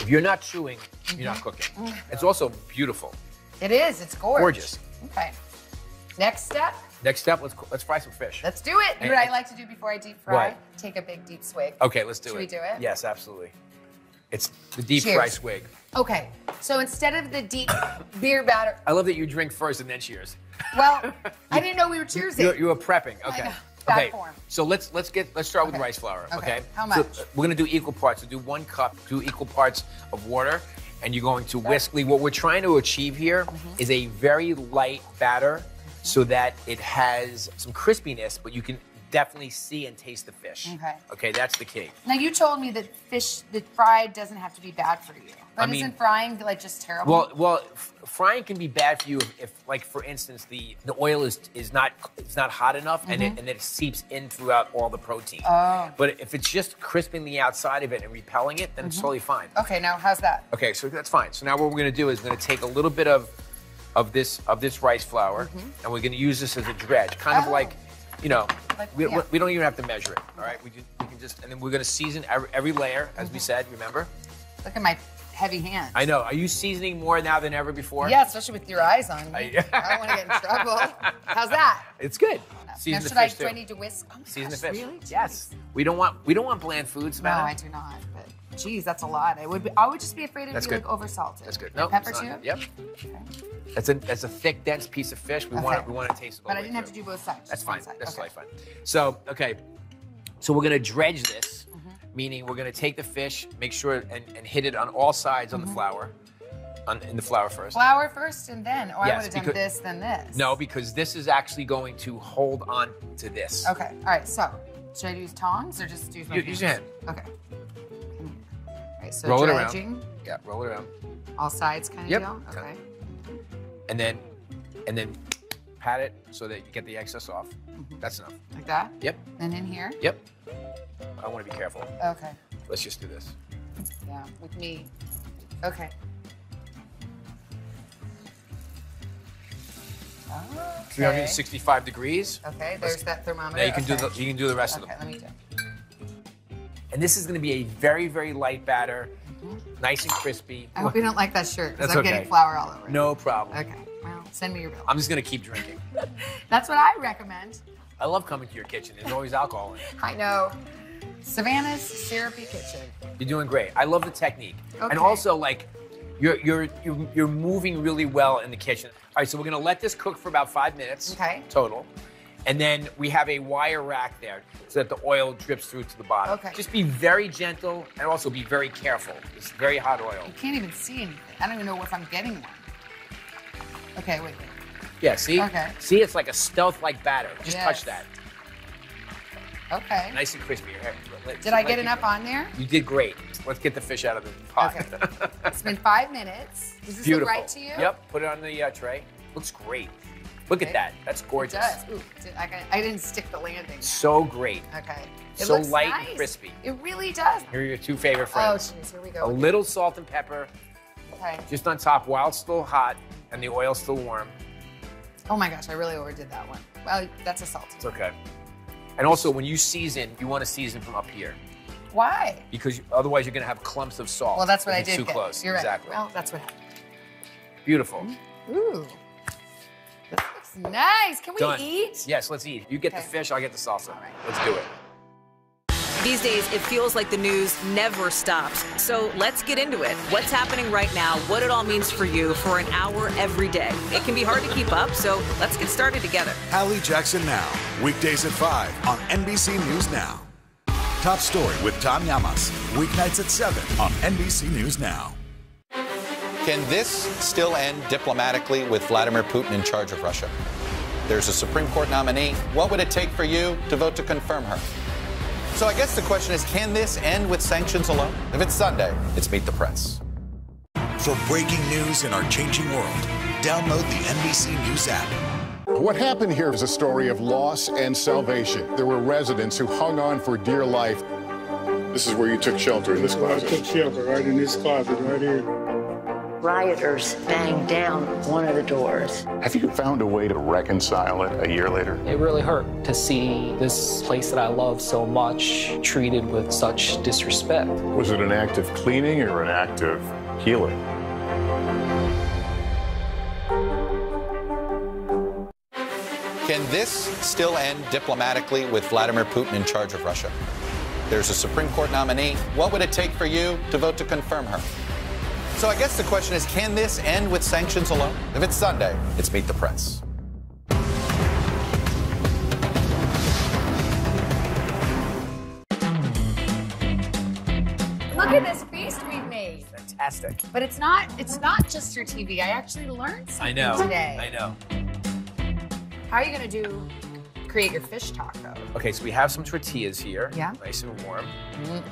If you're not chewing, you're not cooking. It's also beautiful. It is. It's gorgeous. Gorgeous. Okay. Next step. Next step, let's fry some fish. Let's do it. You know what I like to do before I deep fry? What? Take a big deep swig. Okay, let's do it. Should we do it? Yes, absolutely. It's the deep Cheers. fry swig. Okay. So instead of the deep beer batter, I love that you drink first and then cheers. well, I didn't know we were cheersing. You were prepping. Okay. know. Bad Okay. form. So let's start with rice flour. Okay. Okay. How So much? we're gonna do equal parts. So do 1 cup, do equal parts of water, and you're going to whisk. What we're trying to achieve here is a very light batter, so that it has some crispiness, but you can definitely see and taste the fish. Okay. Okay, that's the key. Now you told me that fish that fried doesn't have to be bad for you. But I mean- isn't frying like just terrible? Well, frying can be bad for you if like, for instance, the oil is not hot enough, and it seeps in throughout all the protein. Oh. But if it's just crisping the outside of it and repelling it, then it's totally fine. Okay, now how's that? Okay, so that's fine. So now what we're gonna do is we're gonna take a little bit of this rice flour, and we're gonna use this as a dredge, kind of like, you know, we don't even have to measure it. All right, we can just, and then we're gonna season every layer, as we said. Remember? Look at my heavy hands. I know. Are you seasoning more now than ever before? Yeah, especially with your eyes on me. I don't want to get in trouble. How's that? It's good. Now, Season the do fish I too. need to whisk? Oh my Season the gosh, fish. Really? Yes. We don't want bland foods, No, Savannah. I do not. But geez, that's a lot. I would just be afraid it'd That's be good. like over salted. That's good. And No, pepper it's too. not. Yep. Okay. That's a thick, dense piece of fish. We want to taste it all But the I way didn't have to through. do both sides. That's just one fine. side. That's Okay. totally fine. So, okay. So we're gonna dredge this, meaning we're gonna take the fish, make sure and hit it on all sides on the flour, in the flour first. Flour first and then, or I Yes, would have done because- this, then this. No, because this is actually going to hold on to this. Okay. All right. So, should I use tongs or just use my Use your hand. Okay. All right. So Roll it dredging. around. Yeah, roll it around. All sides kind of Yep. deal. Okay. And then pat it so that you get the excess off. That's enough. Like that. Yep. And in here. Yep. I want to be careful. Okay. Let's just do this. Yeah. With me. Okay. Oh, 365 degrees. Okay, there's that thermometer. Now you can do the rest of Okay, them. let me do it. And this is going to be a very, very light batter, nice and crispy. I hope you don't like that shirt because That's I'm getting okay. flour all over it. No problem. Okay, well, send me your bill. I'm just going to keep drinking. That's what I recommend. I love coming to your kitchen. There's always alcohol in it. I know. Savannah's Syrupy Kitchen. You're doing great. I love the technique. Okay. And also, like, you're moving really well in the kitchen. All right, so we're gonna let this cook for about 5 minutes total. And then we have a wire rack there so that the oil drips through to the bottom. Okay. Just be very gentle and also be very careful. It's very hot oil. You can't even see anything. I don't even know if I'm getting one. Okay, wait. Yeah, see? Okay. See, it's like a stealth-like batter. Just touch that. Okay. Nice and crispy. Here, Did I get enough on there? You did great. Let's get the fish out of the pot. Okay. It's been 5 minutes. Does this Beautiful. look right to you? Yep, put it on the tray. Looks great. Look at that. That's gorgeous. It does. Ooh, I didn't stick the landing. So great. Okay. It So looks light nice. and crispy. It really does. Here are your two favorite friends. Oh, jeez, here we go. A little salt and pepper, Okay. just on top while it's still hot and the oil's still warm. Oh my gosh, I really overdid that one. Well, that's a salt. It's okay. And also, when you season, you want to season from up here Why? because otherwise you're going to have clumps of salt. Well, that's what if I it's did. Too get. close. You're exactly. right. Well, that's what happened. Beautiful. Ooh. This looks nice. Can we Done. eat? Yes, let's eat. You get the fish, I'll get the salsa. All right. Let's do it. These days, it feels like the news never stops. So let's get into it. What's happening right now, what it all means for you for an hour every day. It can be hard to keep up, so let's get started together. Hallie Jackson Now, weekdays at 5 on NBC News Now. Top Story with Tom Llamas, weeknights at 7 on NBC News Now. Can this still end diplomatically with Vladimir Putin in charge of Russia? There's a Supreme Court nominee. What would it take for you to vote to confirm her? So I guess the question is, can this end with sanctions alone? If it's Sunday, it's Meet the Press. For breaking news in our changing world, download the NBC News app. What happened here is a story of loss and salvation. There were residents who hung on for dear life. This is where you took shelter, in this closet. I took shelter right in this closet right here. Rioters banged down one of the doors. Have you found a way to reconcile it a year later? It really hurt to see this place that I love so much treated with such disrespect. Was it an act of cleaning or an act of healing? Can this still end diplomatically with Vladimir Putin in charge of Russia? There's a Supreme Court nominee. What would it take for you to vote to confirm her? So I guess the question is, can this end with sanctions alone? If it's Sunday, it's Meet the Press. Look at this feast we've made. Fantastic. But it's not just your TV. I actually learned something today. I know. How are you gonna create your fish taco? Okay, so we have some tortillas here. Yeah. Nice and warm.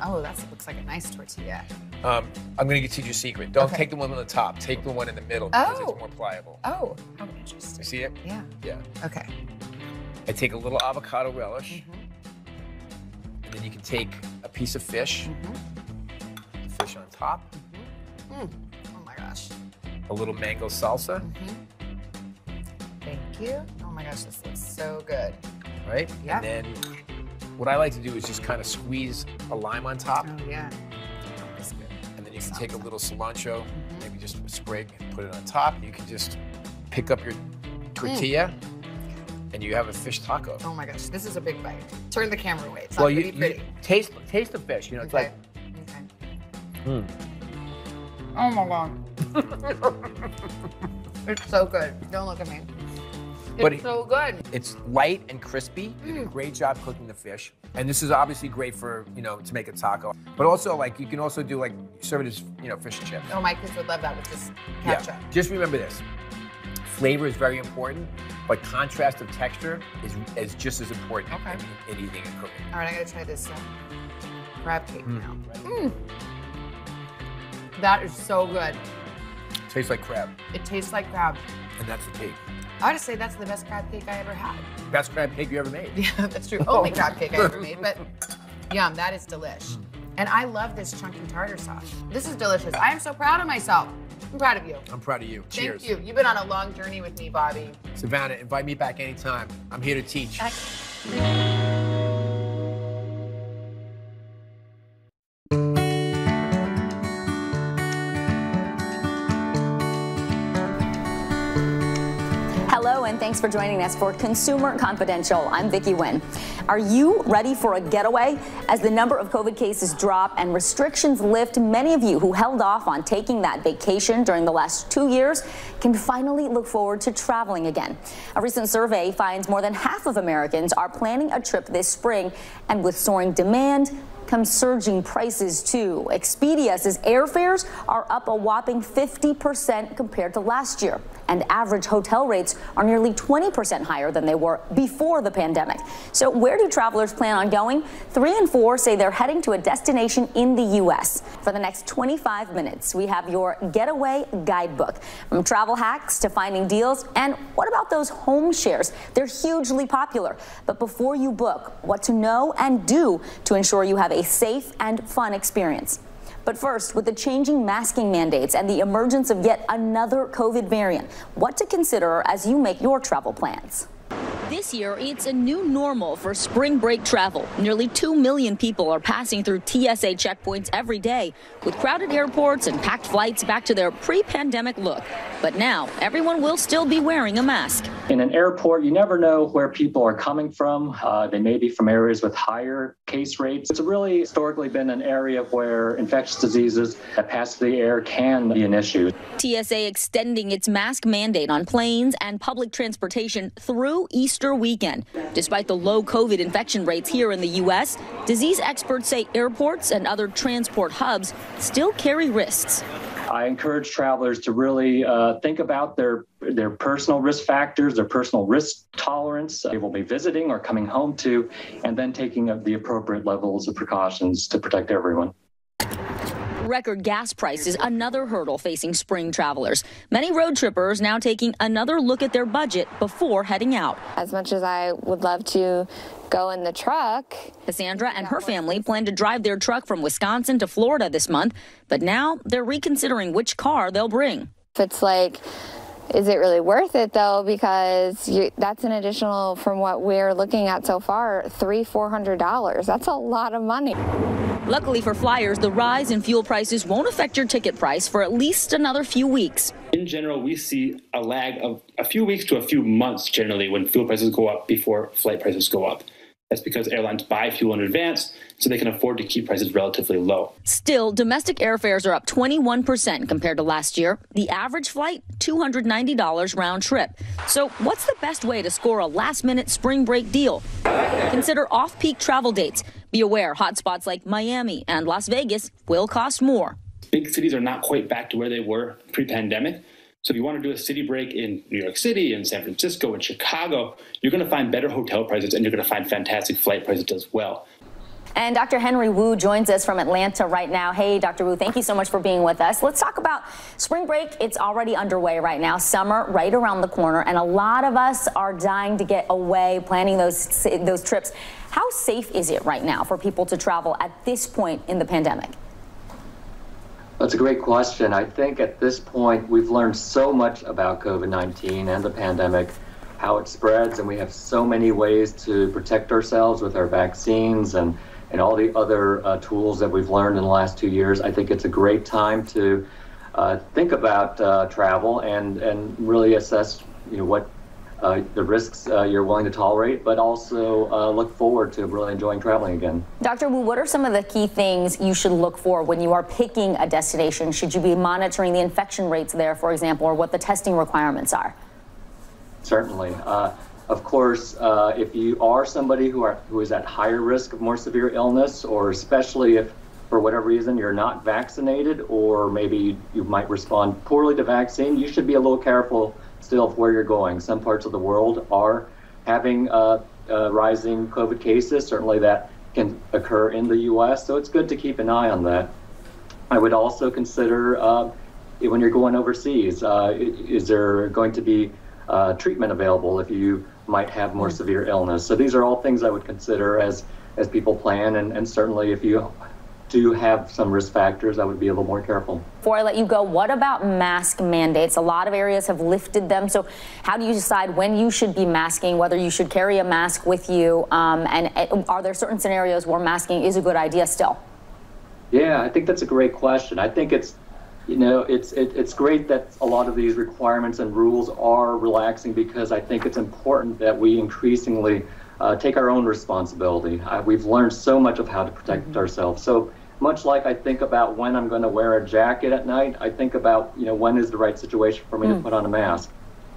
Oh, that looks like a nice tortilla. I'm going to teach you a secret. Don't take the one on the top. Take the one in the middle because it's more pliable. Oh, how interesting. You see it? Yeah. Yeah. Okay. I take a little avocado relish. And then you can take a piece of fish. The fish on top. Oh my gosh. A little mango salsa. Thank you. Oh my gosh, this looks so good. Right? Yeah. And then what I like to do is just kind of squeeze a lime on top. Oh yeah. That's good. And then you can take a little cilantro, maybe just a sprig, and put it on top. You can just pick up your tortilla, and you have a fish taco. Oh my gosh, this is a big bite. Turn the camera away. It's Well, not you, gonna be pretty. you taste the fish. You know, it's like. Oh my god. It's so good. Don't look at me. It's so good. It's light and crispy. You did a great job cooking the fish. And this is obviously great for, to make a taco. But also, you can also do, serve it as, fish and chips. Oh, my kids would love that with this ketchup. Yeah. Just remember this. Flavor is very important, but contrast of texture is just as important in eating and cooking. All right, I gotta try this crab cake now. That is so good. Tastes like crab. It tastes like crab. And that's the cake. I would say that's the best crab cake I ever had. Best crab cake you ever made. Yeah, that's true. Only crab cake I ever made, but yum, that is delish. And I love this chunky tartar sauce. This is delicious. I am so proud of myself. I'm proud of you. I'm proud of you. Cheers. Thank you. You've been on a long journey with me, Bobby. Savannah, invite me back anytime. I'm here to teach. Hello, and thanks for joining us for Consumer Confidential. I'm Vicki Nguyen. Are you ready for a getaway? As the number of COVID cases drop and restrictions lift, many of you who held off on taking that vacation during the last 2 years can finally look forward to traveling again. A recent survey finds more than half of Americans are planning a trip this spring, and with soaring demand comes surging prices too. Expedia says airfares are up a whopping 50% compared to last year, and average hotel rates are nearly 20% higher than they were before the pandemic. So where do travelers plan on going? 3 in 4 say they're heading to a destination in the U.S. For the next 25 minutes, we have your getaway guidebook. From travel hacks to finding deals, and what about those home shares? They're hugely popular. But before you book, what to know and do to ensure you have a safe and fun experience. But first, with the changing masking mandates and the emergence of yet another COVID variant, what to consider as you make your travel plans. This year, it's a new normal for spring break travel. Nearly 2 million people are passing through TSA checkpoints every day, with crowded airports and packed flights back to their pre-pandemic look. But now, everyone will still be wearing a mask. In an airport, you never know where people are coming from. They may be from areas with higher case rates. It's really historically been an area where infectious diseases that pass through the air can be an issue. TSA extending its mask mandate on planes and public transportation through Easter weekend. Despite the low COVID infection rates here in the U.S., disease experts say airports and other transport hubs still carry risks. I encourage travelers to really think about their personal risk factors, their personal risk tolerance they will be visiting or coming home to, and then taking the appropriate levels of precautions to protect everyone. Record gas prices, another hurdle facing spring travelers. Many road trippers now taking another look at their budget before heading out. As much as I would love to go in the truck. Cassandra and her family plan to drive their truck from Wisconsin to Florida this month, but now they're reconsidering which car they'll bring. It's like, is it really worth it though? Because that's an additional, from what we're looking at so far, $300-400. That's a lot of money. Luckily for flyers, the rise in fuel prices won't affect your ticket price for at least another few weeks. In general, we see a lag of a few weeks to a few months generally when fuel prices go up before flight prices go up. That's because airlines buy fuel in advance so they can afford to keep prices relatively low. Still, domestic airfares are up 21% compared to last year. The average flight, $290 round trip. So what's the best way to score a last-minute spring break deal? Consider off-peak travel dates. Be aware, hotspots like Miami and Las Vegas will cost more. Big cities are not quite back to where they were pre-pandemic. So if you want to do a city break in New York City, in San Francisco, in Chicago, you're going to find better hotel prices and you're going to find fantastic flight prices as well. And Dr. Henry Wu joins us from Atlanta right now. Hey, Dr. Wu, thank you so much for being with us. Let's talk about spring break. It's already underway right now. Summer right around the corner, and a lot of us are dying to get away, planning those trips. How safe is it right now for people to travel at this point in the pandemic? That's a great question. I think at this point, we've learned so much about COVID-19 and the pandemic, how it spreads, and we have so many ways to protect ourselves with our vaccines and all the other tools that we've learned in the last 2 years. I think it's a great time to think about travel and really assess, what the risks you're willing to tolerate, but also look forward to really enjoying traveling again. Dr. Wu, what are some of the key things you should look for when you are picking a destination? Should you be monitoring the infection rates there, for example, or what the testing requirements are? Certainly. Of course, if you are somebody who is at higher risk of more severe illness, or especially if for whatever reason you're not vaccinated, or maybe you might respond poorly to vaccine, you should be a little careful still of where you're going. Some parts of the world are having rising COVID cases. Certainly that can occur in the U.S., so it's good to keep an eye on that. I would also consider when you're going overseas, is there going to be treatment available if you might have more severe illness? So these are all things I would consider as people plan, and certainly if you do have some risk factors, I would be a little more careful. Before I let you go, what about mask mandates? A lot of areas have lifted them. So how do you decide when you should be masking, whether you should carry a mask with you? And are there certain scenarios where masking is a good idea still? Yeah, I think that's a great question. I think it's, you know, it's great that a lot of these requirements and rules are relaxing, because I think it's important that we increasingly take our own responsibility. We've learned so much of how to protect ourselves. So much like I think about when I'm going to wear a jacket at night, I think about, you know, when is the right situation for me to put on a mask.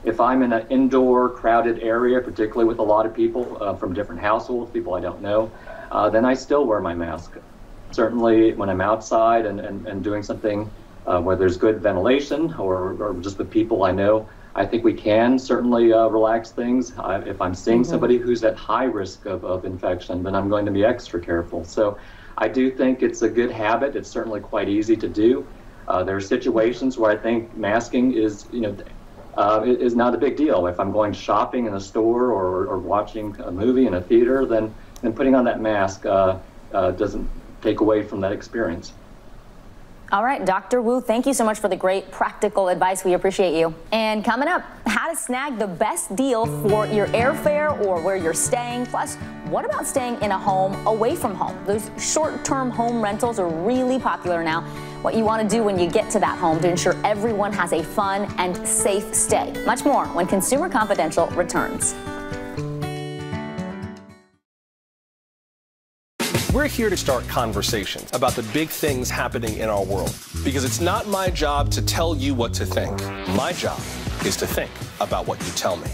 If I'm in an indoor crowded area, particularly with a lot of people from different households, people I don't know, then I still wear my mask. Certainly when I'm outside and doing something where there's good ventilation or just with people I know, I think we can certainly relax things. If I'm seeing somebody who's at high risk of infection, then I'm going to be extra careful. So I do think it's a good habit. It's certainly quite easy to do. There are situations where I think masking is, you know, is not a big deal. If I'm going shopping in a store or watching a movie in a theater, then putting on that mask doesn't take away from that experience. All right, Dr. Wu, thank you so much for the great practical advice. We appreciate you. And coming up, how to snag the best deal for your airfare or where you're staying. Plus, what about staying in a home away from home? Those short-term home rentals are really popular now. What you want to do when you get to that home to ensure everyone has a fun and safe stay. Much more when Consumer Confidential returns. We're here to start conversations about the big things happening in our world, because it's not my job to tell you what to think. My job is to think about what you tell me.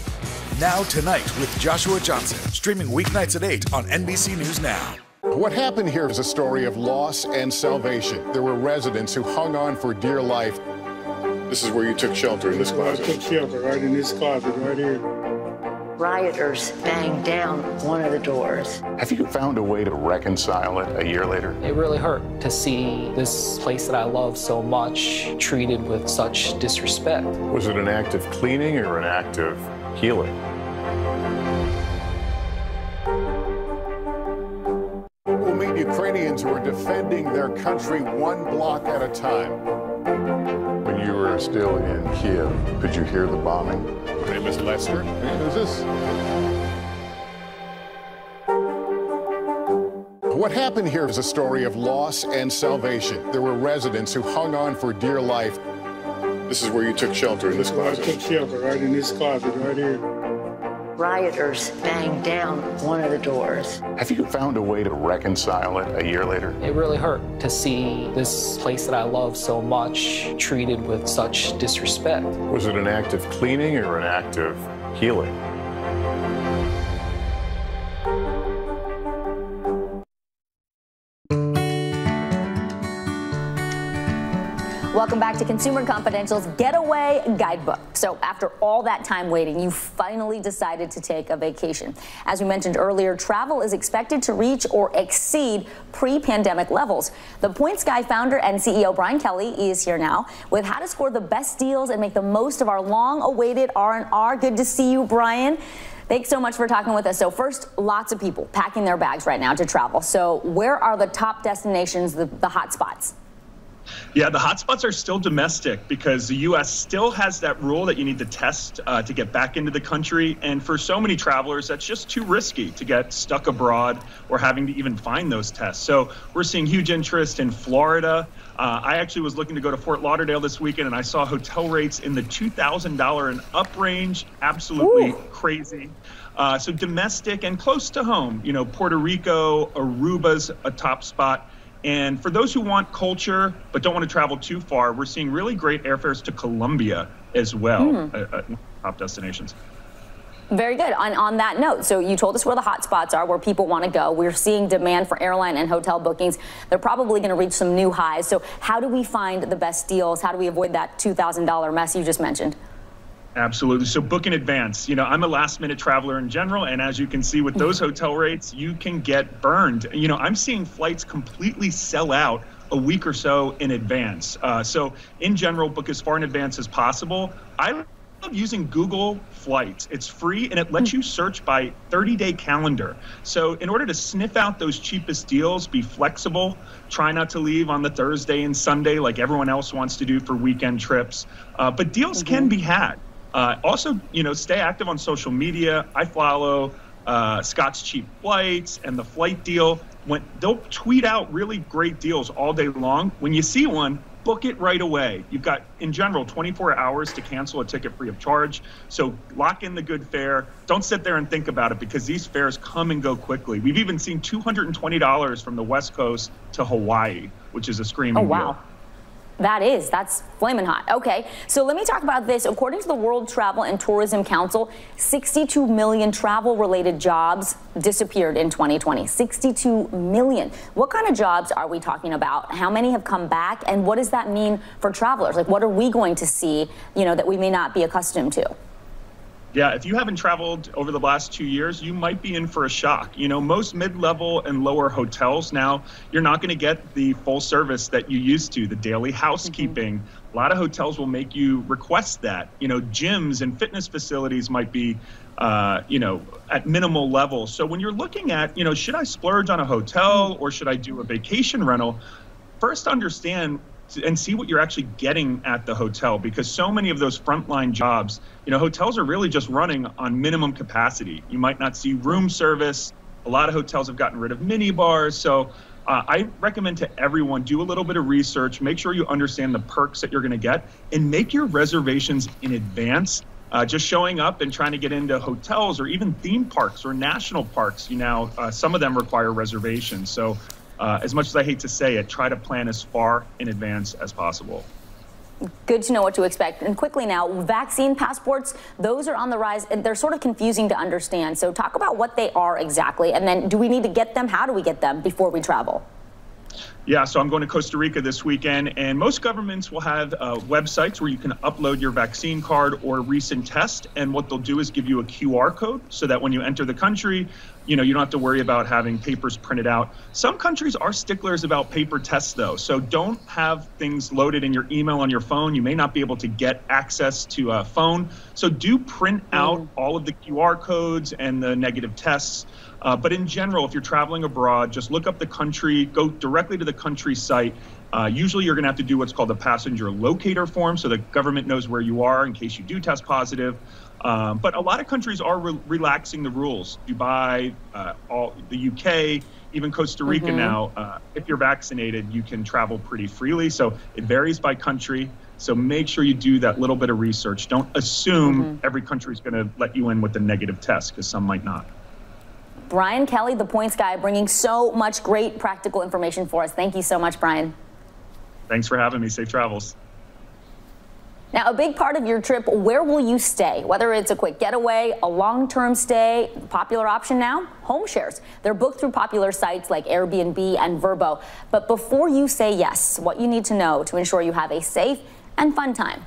Now Tonight with Joshua Johnson, streaming weeknights at 8 on NBC News Now. What happened here is a story of loss and salvation. There were residents who hung on for dear life. This is where you took shelter, in this closet. I took shelter right in this closet right here. Rioters banged down one of the doors. Have you found a way to reconcile it a year later? It really hurt to see this place that I love so much treated with such disrespect. Was it an act of cleaning or an act of healing? We'll meet Ukrainians who are defending their country one block at a time. When you were still in Kiev, could you hear the bombing? Her name is Lester. Who's this? What happened here is a story of loss and salvation. There were residents who hung on for dear life. This is where you took shelter, in this closet. I took shelter right in this closet right here. Rioters banged down one of the doors. Have you found a way to reconcile it a year later? It really hurt to see this place that I love so much treated with such disrespect. Was it an act of cleaning or an act of healing? Welcome back to Consumer Confidential's Getaway Guidebook. So after all that time waiting, you finally decided to take a vacation. As we mentioned earlier, travel is expected to reach or exceed pre-pandemic levels. The Points Guy founder and CEO Brian Kelly is here now with how to score the best deals and make the most of our long-awaited R&R. Good to see you, Brian. Thanks so much for talking with us. So first, lots of people packing their bags right now to travel. So where are the top destinations, the hot spots? Yeah, the hotspots are still domestic because the U.S. still has that rule that you need to test to get back into the country. And for so many travelers, that's just too risky to get stuck abroad or having to even find those tests. So we're seeing huge interest in Florida. I actually was looking to go to Fort Lauderdale this weekend, and I saw hotel rates in the $2,000 and up range. Absolutely crazy. So domestic and close to home, you know, Puerto Rico, Aruba's a top spot. And for those who want culture but don't want to travel too far, we're seeing really great airfares to Colombia as well, top destinations. Very good. On that note, so you told us where the hot spots are, where people want to go. We're seeing demand for airline and hotel bookings. They're probably going to reach some new highs. So how do we find the best deals? How do we avoid that $2,000 mess you just mentioned? Absolutely. So book in advance. You know, I'm a last minute traveler in general. And as you can see with those hotel rates, you can get burned. You know, I'm seeing flights completely sell out a week or so in advance. So in general, book as far in advance as possible. I using Google Flights. It's free and it lets you search by 30-day calendar. So in order to sniff out those cheapest deals, be flexible, try not to leave on the Thursday and Sunday like everyone else wants to do for weekend trips. But deals can be had. Also, stay active on social media. I follow Scott's Cheap Flights and the Flight Deal. They'll tweet out really great deals all day long. When you see one, book it right away. You've got, in general, 24 hours to cancel a ticket free of charge. So lock in the good fare. Don't sit there and think about it because these fares come and go quickly. We've even seen $220 from the West Coast to Hawaii, which is a screaming deal. That's flaming hot. Okay, so let me talk about this. According to the World Travel and Tourism Council, 62 million travel-related jobs disappeared in 2020. 62 million. What kind of jobs are we talking about? How many have come back? And what does that mean for travelers? Like, what are we going to see, that we may not be accustomed to? Yeah, if you haven't traveled over the last 2 years, you might be in for a shock. Most mid-level and lower hotels now, you're not going to get the full service that you used to, the daily housekeeping. A lot of hotels will make you request that. Gyms and fitness facilities might be, at minimal level. So when you're looking at, should I splurge on a hotel or should I do a vacation rental? First, understand and see what you're actually getting at the hotel, because so many of those frontline jobs, hotels are really just running on minimum capacity. You might not see room service. A lot of hotels have gotten rid of mini bars. So I recommend to everyone, do a little bit of research, make sure you understand the perks that you're going to get, and make your reservations in advance. Just showing up and trying to get into hotels or even theme parks or national parks, some of them require reservations. So as much as I hate to say it, try to plan as far in advance as possible. Good to know what to expect. And quickly now, vaccine passports, those are on the rise, and they're sort of confusing to understand. So talk about what they are exactly, and then do we need to get them? How do we get them before we travel? Yeah, so I'm going to Costa Rica this weekend, and most governments will have websites where you can upload your vaccine card or recent test, and what they'll do is give you a QR code so that when you enter the country, you don't have to worry about having papers printed out. Some countries are sticklers about paper tests, though, so don't have things loaded in your email on your phone. You may not be able to get access to a phone, so do print out all of the QR codes and the negative tests. But in general, if you're traveling abroad, just look up the country, go directly to the country site. Usually you're going to have to do what's called a passenger locator form so the government knows where you are in case you do test positive. But a lot of countries are relaxing the rules. Dubai, the UK, even Costa Rica now, if you're vaccinated, you can travel pretty freely. So it varies by country. So make sure you do that little bit of research. Don't assume every country is going to let you in with a negative test, because some might not. Brian Kelly, the Points Guy, bringing so much great practical information for us. Thank you so much, Brian. Thanks for having me. Safe travels. Now, a big part of your trip, where will you stay? Whether it's a quick getaway, a long-term stay, popular option now, home shares. They're booked through popular sites like Airbnb and Vrbo. But before you say yes, what you need to know to ensure you have a safe and fun time.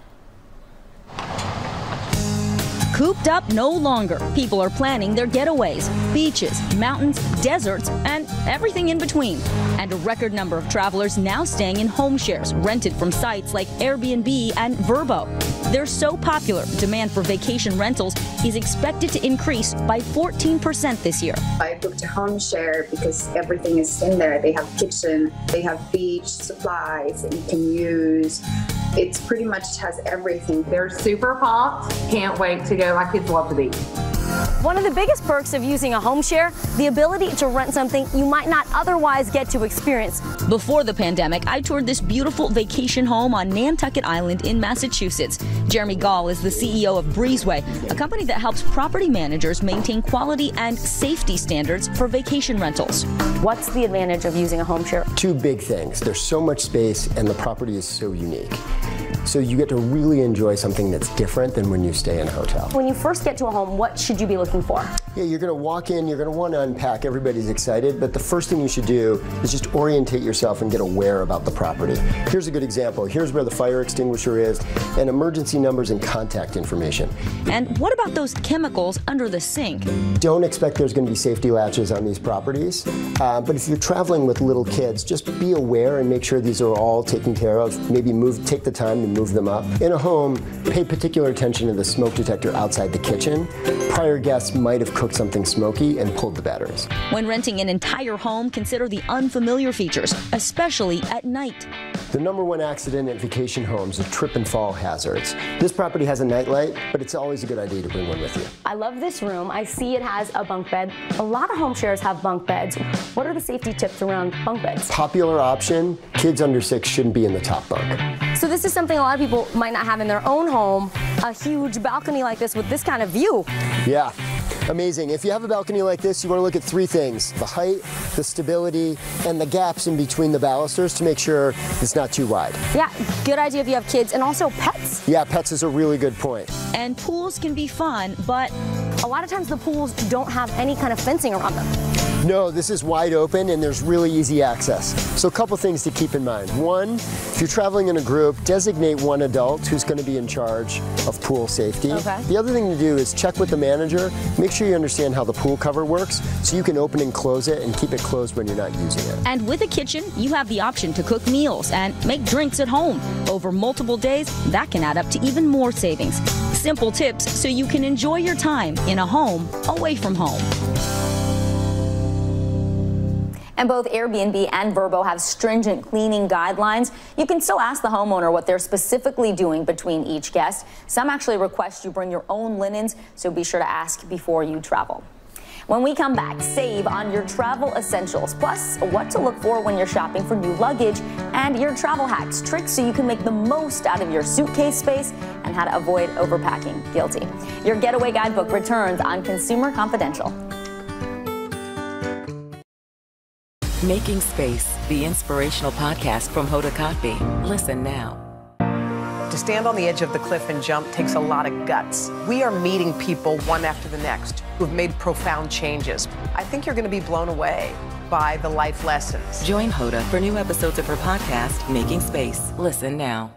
Cooped up no longer. People are planning their getaways, beaches, mountains, deserts, and everything in between. And a record number of travelers now staying in home shares rented from sites like Airbnb and Vrbo. They're so popular, demand for vacation rentals is expected to increase by 14% this year. I booked a home share because everything is in there. They have kitchen, they have beach supplies that you can use. It pretty much has everything. They're super pumped. Can't wait to go. My kids love the beach. One of the biggest perks of using a home share, the ability to rent something you might not otherwise get to experience. Before the pandemic, I toured this beautiful vacation home on Nantucket Island in Massachusetts. Jeremy Gall is the CEO of Breezeway, a company that helps property managers maintain quality and safety standards for vacation rentals. What's the advantage of using a home share? Two big things. There's so much space and the property is so unique. So you get to really enjoy something that's different than when you stay in a hotel. When you first get to a home, what should you be looking for? Yeah, you're going to walk in, you're going to want to unpack, everybody's excited, but the first thing you should do is just orientate yourself and get aware about the property. Here's a good example. Here's where the fire extinguisher is, and emergency numbers and contact information. And what about those chemicals under the sink? Don't expect there's going to be safety latches on these properties, but if you're traveling with little kids, just be aware and make sure these are all taken care of. Maybe take the time to move them up. In a home, pay particular attention to the smoke detector outside the kitchen. Prior guests might have cooked something smoky and pulled the batteries. When renting an entire home, consider the unfamiliar features, especially at night. The #1 accident at vacation homes is trip and fall hazards. This property has a nightlight, but it's always a good idea to bring one with you. I love this room. I see it has a bunk bed. A lot of home shares have bunk beds. What are the safety tips around bunk beds? Popular option, kids under 6 shouldn't be in the top bunk. So this is something a lot of people might not have in their own home, a huge balcony like this with this kind of view. Yeah, amazing. If you have a balcony like this, you want to look at 3 things: the height, the stability, and the gaps in between the balusters to make sure it's not too wide. Yeah, good idea if you have kids, and also pets. Yeah, pets is a really good point. And pools can be fun, but a lot of times the pools don't have any kind of fencing around them. No, this is wide open and there's really easy access. So a couple things to keep in mind. One, if you're traveling in a group, designate one adult who's going to be in charge of pool safety. Okay. The other thing to do is check with the manager, make sure you understand how the pool cover works so you can open and close it and keep it closed when you're not using it. And with a kitchen, you have the option to cook meals and make drinks at home. Over multiple days, that can add up to even more savings. Simple tips so you can enjoy your time in a home away from home. And both Airbnb and Vrbo have stringent cleaning guidelines. You can still ask the homeowner what they're specifically doing between each guest. Some actually request you bring your own linens, so be sure to ask before you travel. When we come back, save on your travel essentials, plus what to look for when you're shopping for new luggage, and your travel hacks, tricks so you can make the most out of your suitcase space, and how to avoid overpacking. Guilty. Your getaway guidebook returns on Consumer Confidential. Making Space, the inspirational podcast from Hoda Kotb. Listen now. To stand on the edge of the cliff and jump takes a lot of guts. We are meeting people one after the next who've made profound changes. I think you're going to be blown away by the life lessons. Join Hoda for new episodes of her podcast, Making Space. Listen now.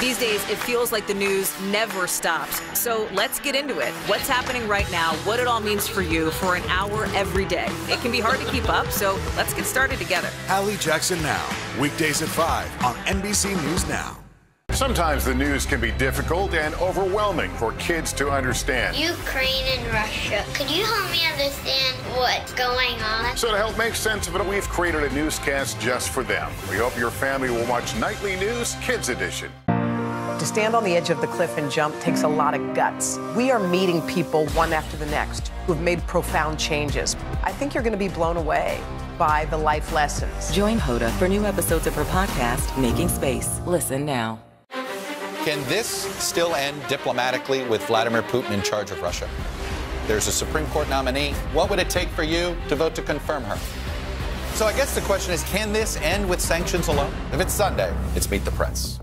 These days, it feels like the news never stops. So let's get into it. What's happening right now, what it all means for you for an hour every day. It can be hard to keep up, so let's get started together. Hallie Jackson Now, weekdays at 5 on NBC News Now. Sometimes the news can be difficult and overwhelming for kids to understand. Ukraine and Russia. Could you help me understand what's going on? So to help make sense of it, we've created a newscast just for them. We hope your family will watch Nightly News Kids Edition. To stand on the edge of the cliff and jump takes a lot of guts. We are meeting people one after the next who've made profound changes. I think you're going to be blown away by the life lessons. Join Hoda for new episodes of her podcast, Making Space. Listen now. Can this still end diplomatically with Vladimir Putin in charge of Russia? There's a Supreme Court nominee. What would it take for you to vote to confirm her? So I guess the question is, can this end with sanctions alone? If it's Sunday, it's Meet the Press.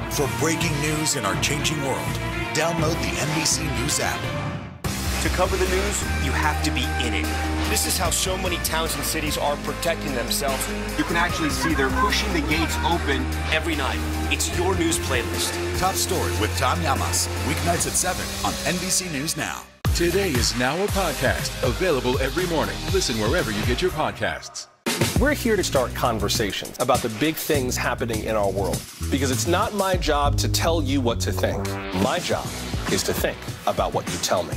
For breaking news in our changing world, download the NBC News app. To cover the news, you have to be in it. This is how so many towns and cities are protecting themselves. You can actually see they're pushing the gates open every night. It's your news playlist. Top Story with Tom Llamas, weeknights at 7 on NBC News Now. Today is now a podcast available every morning. Listen wherever you get your podcasts. We're here to start conversations about the big things happening in our world, because it's not my job to tell you what to think. My job is to think about what you tell me.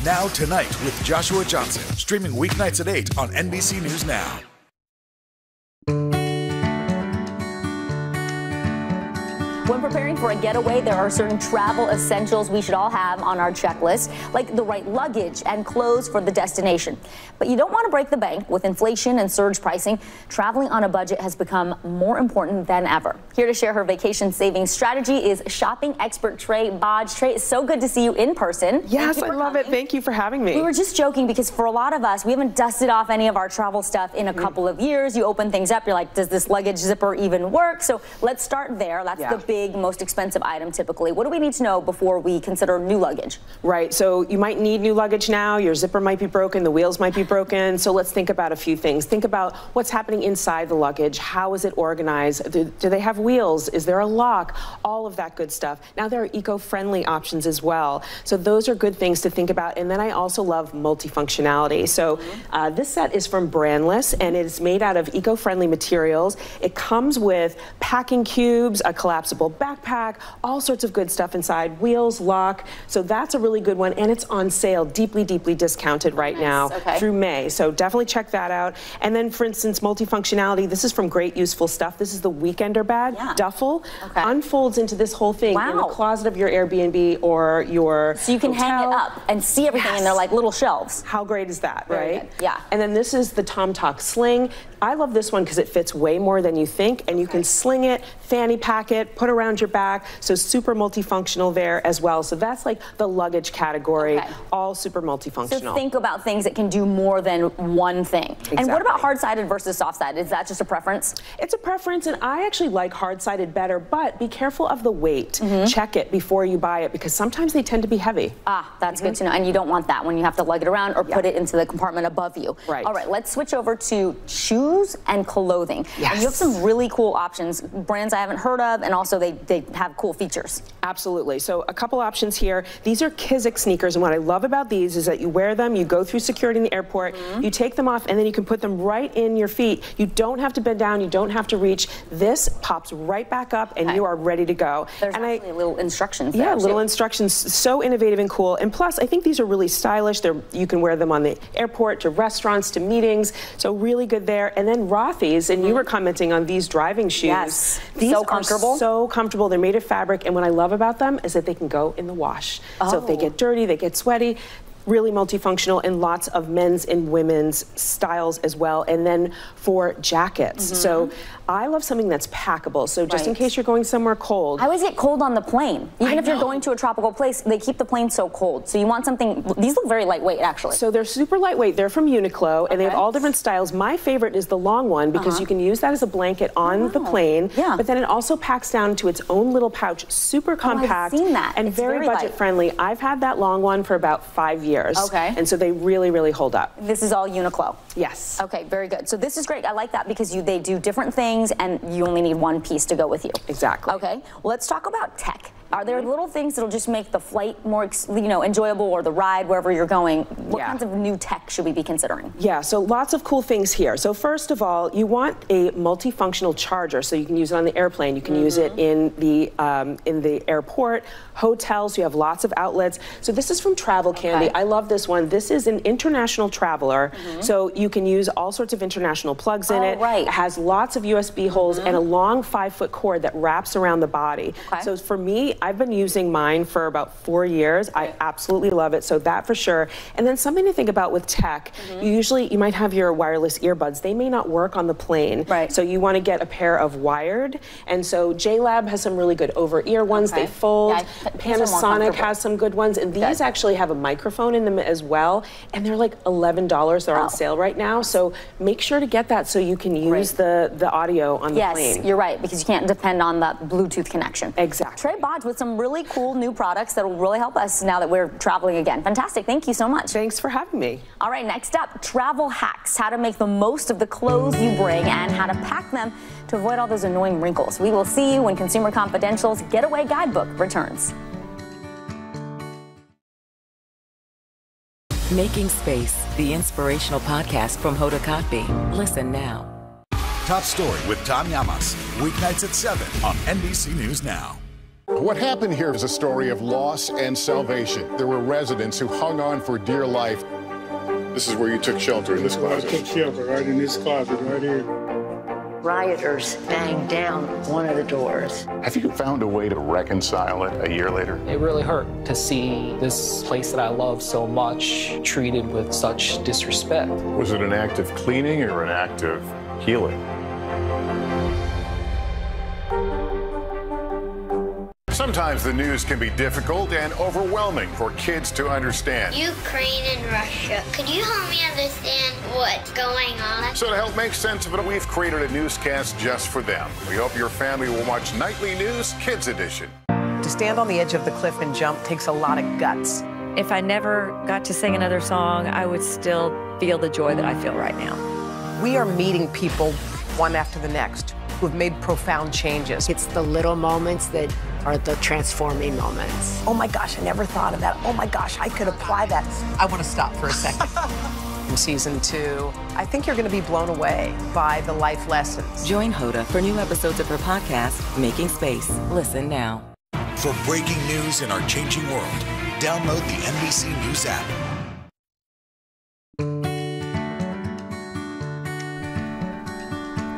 Now Tonight with Joshua Johnson, streaming weeknights at 8 on NBC News Now. When preparing for a getaway, there are certain travel essentials we should all have on our checklist, like the right luggage and clothes for the destination. But you don't want to break the bank. With inflation and surge pricing, traveling on a budget has become more important than ever. Here to share her vacation savings strategy is shopping expert Trey Bodge. Trey, it's so good to see you in person. Yes, I love it. Thank you for having me. We were just joking because for a lot of us, we haven't dusted off any of our travel stuff in a couple of years. You open things up, you're like, does this luggage zipper even work? So let's start there. That's the big, most expensive item typically. What do we need to know before we consider new luggage? Right, so you might need new luggage now. Your zipper might be broken, the wheels might be broken. So let's think about a few things. Think about what's happening inside the luggage. How is it organized? Do they have wheels? Is there a lock? All of that good stuff. Now there are eco-friendly options as well. So those are good things to think about. And then I also love multifunctionality. So this set is from Brandless, and it is made out of eco-friendly materials. It comes with packing cubes, a collapsible backpack, pack, all sorts of good stuff inside, wheels, lock. So that's a really good one, and it's on sale, deeply, deeply discounted right now through May. So definitely check that out. And then, for instance, multifunctionality. This is from Great Useful Stuff. This is the Weekender bag, duffel, unfolds into this whole thing in the closet of your Airbnb or your So you can hotel. hang it up and see everything, and they're like little shelves. How great is that, Very right? good. Yeah. And then this is the Tom Talk Sling. I love this one because it fits way more than you think, and you can sling it, fanny pack it, put around your back, so super multifunctional there as well. So that's like the luggage category, all super multifunctional. So think about things that can do more than one thing. And what about hard-sided versus soft-sided? Is that just a preference? It's a preference, and I actually like hard-sided better, but be careful of the weight. Check it before you buy it, because sometimes they tend to be heavy. Ah, that's good to know. And you don't want that when you have to lug it around or put it into the compartment above you. Right. All right, let's switch over to shoes and clothing. Yes. And you have some really cool options, brands I haven't heard of, and also they have cool features. Absolutely. So a couple options here. These are Kizik sneakers, and what I love about these is that you wear them, you go through security in the airport, you take them off, and then you can put them right in your feet. You don't have to bend down, you don't have to reach. This pops right back up, and you are ready to go. There's actually little instructions there. Yeah, little instructions. So innovative and cool. And plus, I think these are really stylish. You can wear them on the airport, to restaurants, to meetings. So really good there. And then Rothy's, and you were commenting on these driving shoes. Yes, these so comfortable. are so comfortable. They're made of fabric, and what I love about them is that they can go in the wash. So if they get dirty, they get sweaty. Really multifunctional, and lots of men's and women's styles as well. And then for jackets. So I love something that's packable. So just in case you're going somewhere cold. I always get cold on the plane. Even if you're going to a tropical place, they keep the plane so cold. So you want something, these look very lightweight actually. So they're super lightweight. They're from Uniqlo, and they have all different styles. My favorite is the long one, because you can use that as a blanket on the plane. But then it also packs down to its own little pouch, super compact. I've seen that. And It's very very budget light. friendly. I've had that long one for about 5 years. Okay. And so they really, really hold up. This is all Uniqlo? Yes. Okay, very good. So this is great. I like that because they do different things, and you only need one piece to go with you. Exactly. Okay, well, let's talk about tech. Are there little things that'll just make the flight more, enjoyable, or the ride wherever you're going? What kinds of new tech should we be considering? Yeah, so lots of cool things here. So first of all, you want a multifunctional charger, so you can use it on the airplane. You can use it in the airport, hotels. You have lots of outlets. So this is from Travel Candy. I love this one. This is an international traveler, so you can use all sorts of international plugs in it. It has lots of USB holes and a long 5-foot cord that wraps around the body. So for me, I've been using mine for about 4 years. I absolutely love it, so that for sure. And then something to think about with tech, you might have your wireless earbuds. They may not work on the plane, so you want to get a pair of wired. And so JLab has some really good over-ear ones. They fold. Panasonic has some good ones, and these actually have a microphone in them as well, and they're like $11. They're on sale right now, so make sure to get that so you can use the audio on the plane. Yes, you're right, because you can't depend on the Bluetooth connection. Exactly. Trey Bodge with some really cool new products that will really help us now that we're traveling again. Fantastic. Thank you so much. Thanks for having me. All right, next up, travel hacks. How to make the most of the clothes you bring and how to pack them to avoid all those annoying wrinkles. We will see you when Consumer Confidential's Getaway Guidebook returns. Making Space, the inspirational podcast from Hoda Kotb. Listen now. Top Story with Tom Llamas. Weeknights at 7 on NBC News Now. What happened here is a story of loss and salvation. There were residents who hung on for dear life. This is where you took shelter, in this closet. I took shelter right in this closet right here. Rioters banged down one of the doors. Have you found a way to reconcile it a year later? It really hurt to see this place that I love so much treated with such disrespect. Was it an act of cleaning or an act of healing? Sometimes the news can be difficult and overwhelming for kids to understand. Ukraine and Russia. Could you help me understand what's going on? So to help make sense of it, we've created a newscast just for them. We hope your family will watch Nightly News Kids Edition. To stand on the edge of the cliff and jump takes a lot of guts. If I never got to sing another song, I would still feel the joy that I feel right now. We are meeting people one after the next who have made profound changes. It's the little moments that are the transforming moments. Oh my gosh, I never thought of that. Oh my gosh, I could apply that. I want to stop for a second. In season 2, I think you're going to be blown away by the life lessons. Join Hoda for new episodes of her podcast, Making Space. Listen now. For breaking news in our changing world, download the NBC News app.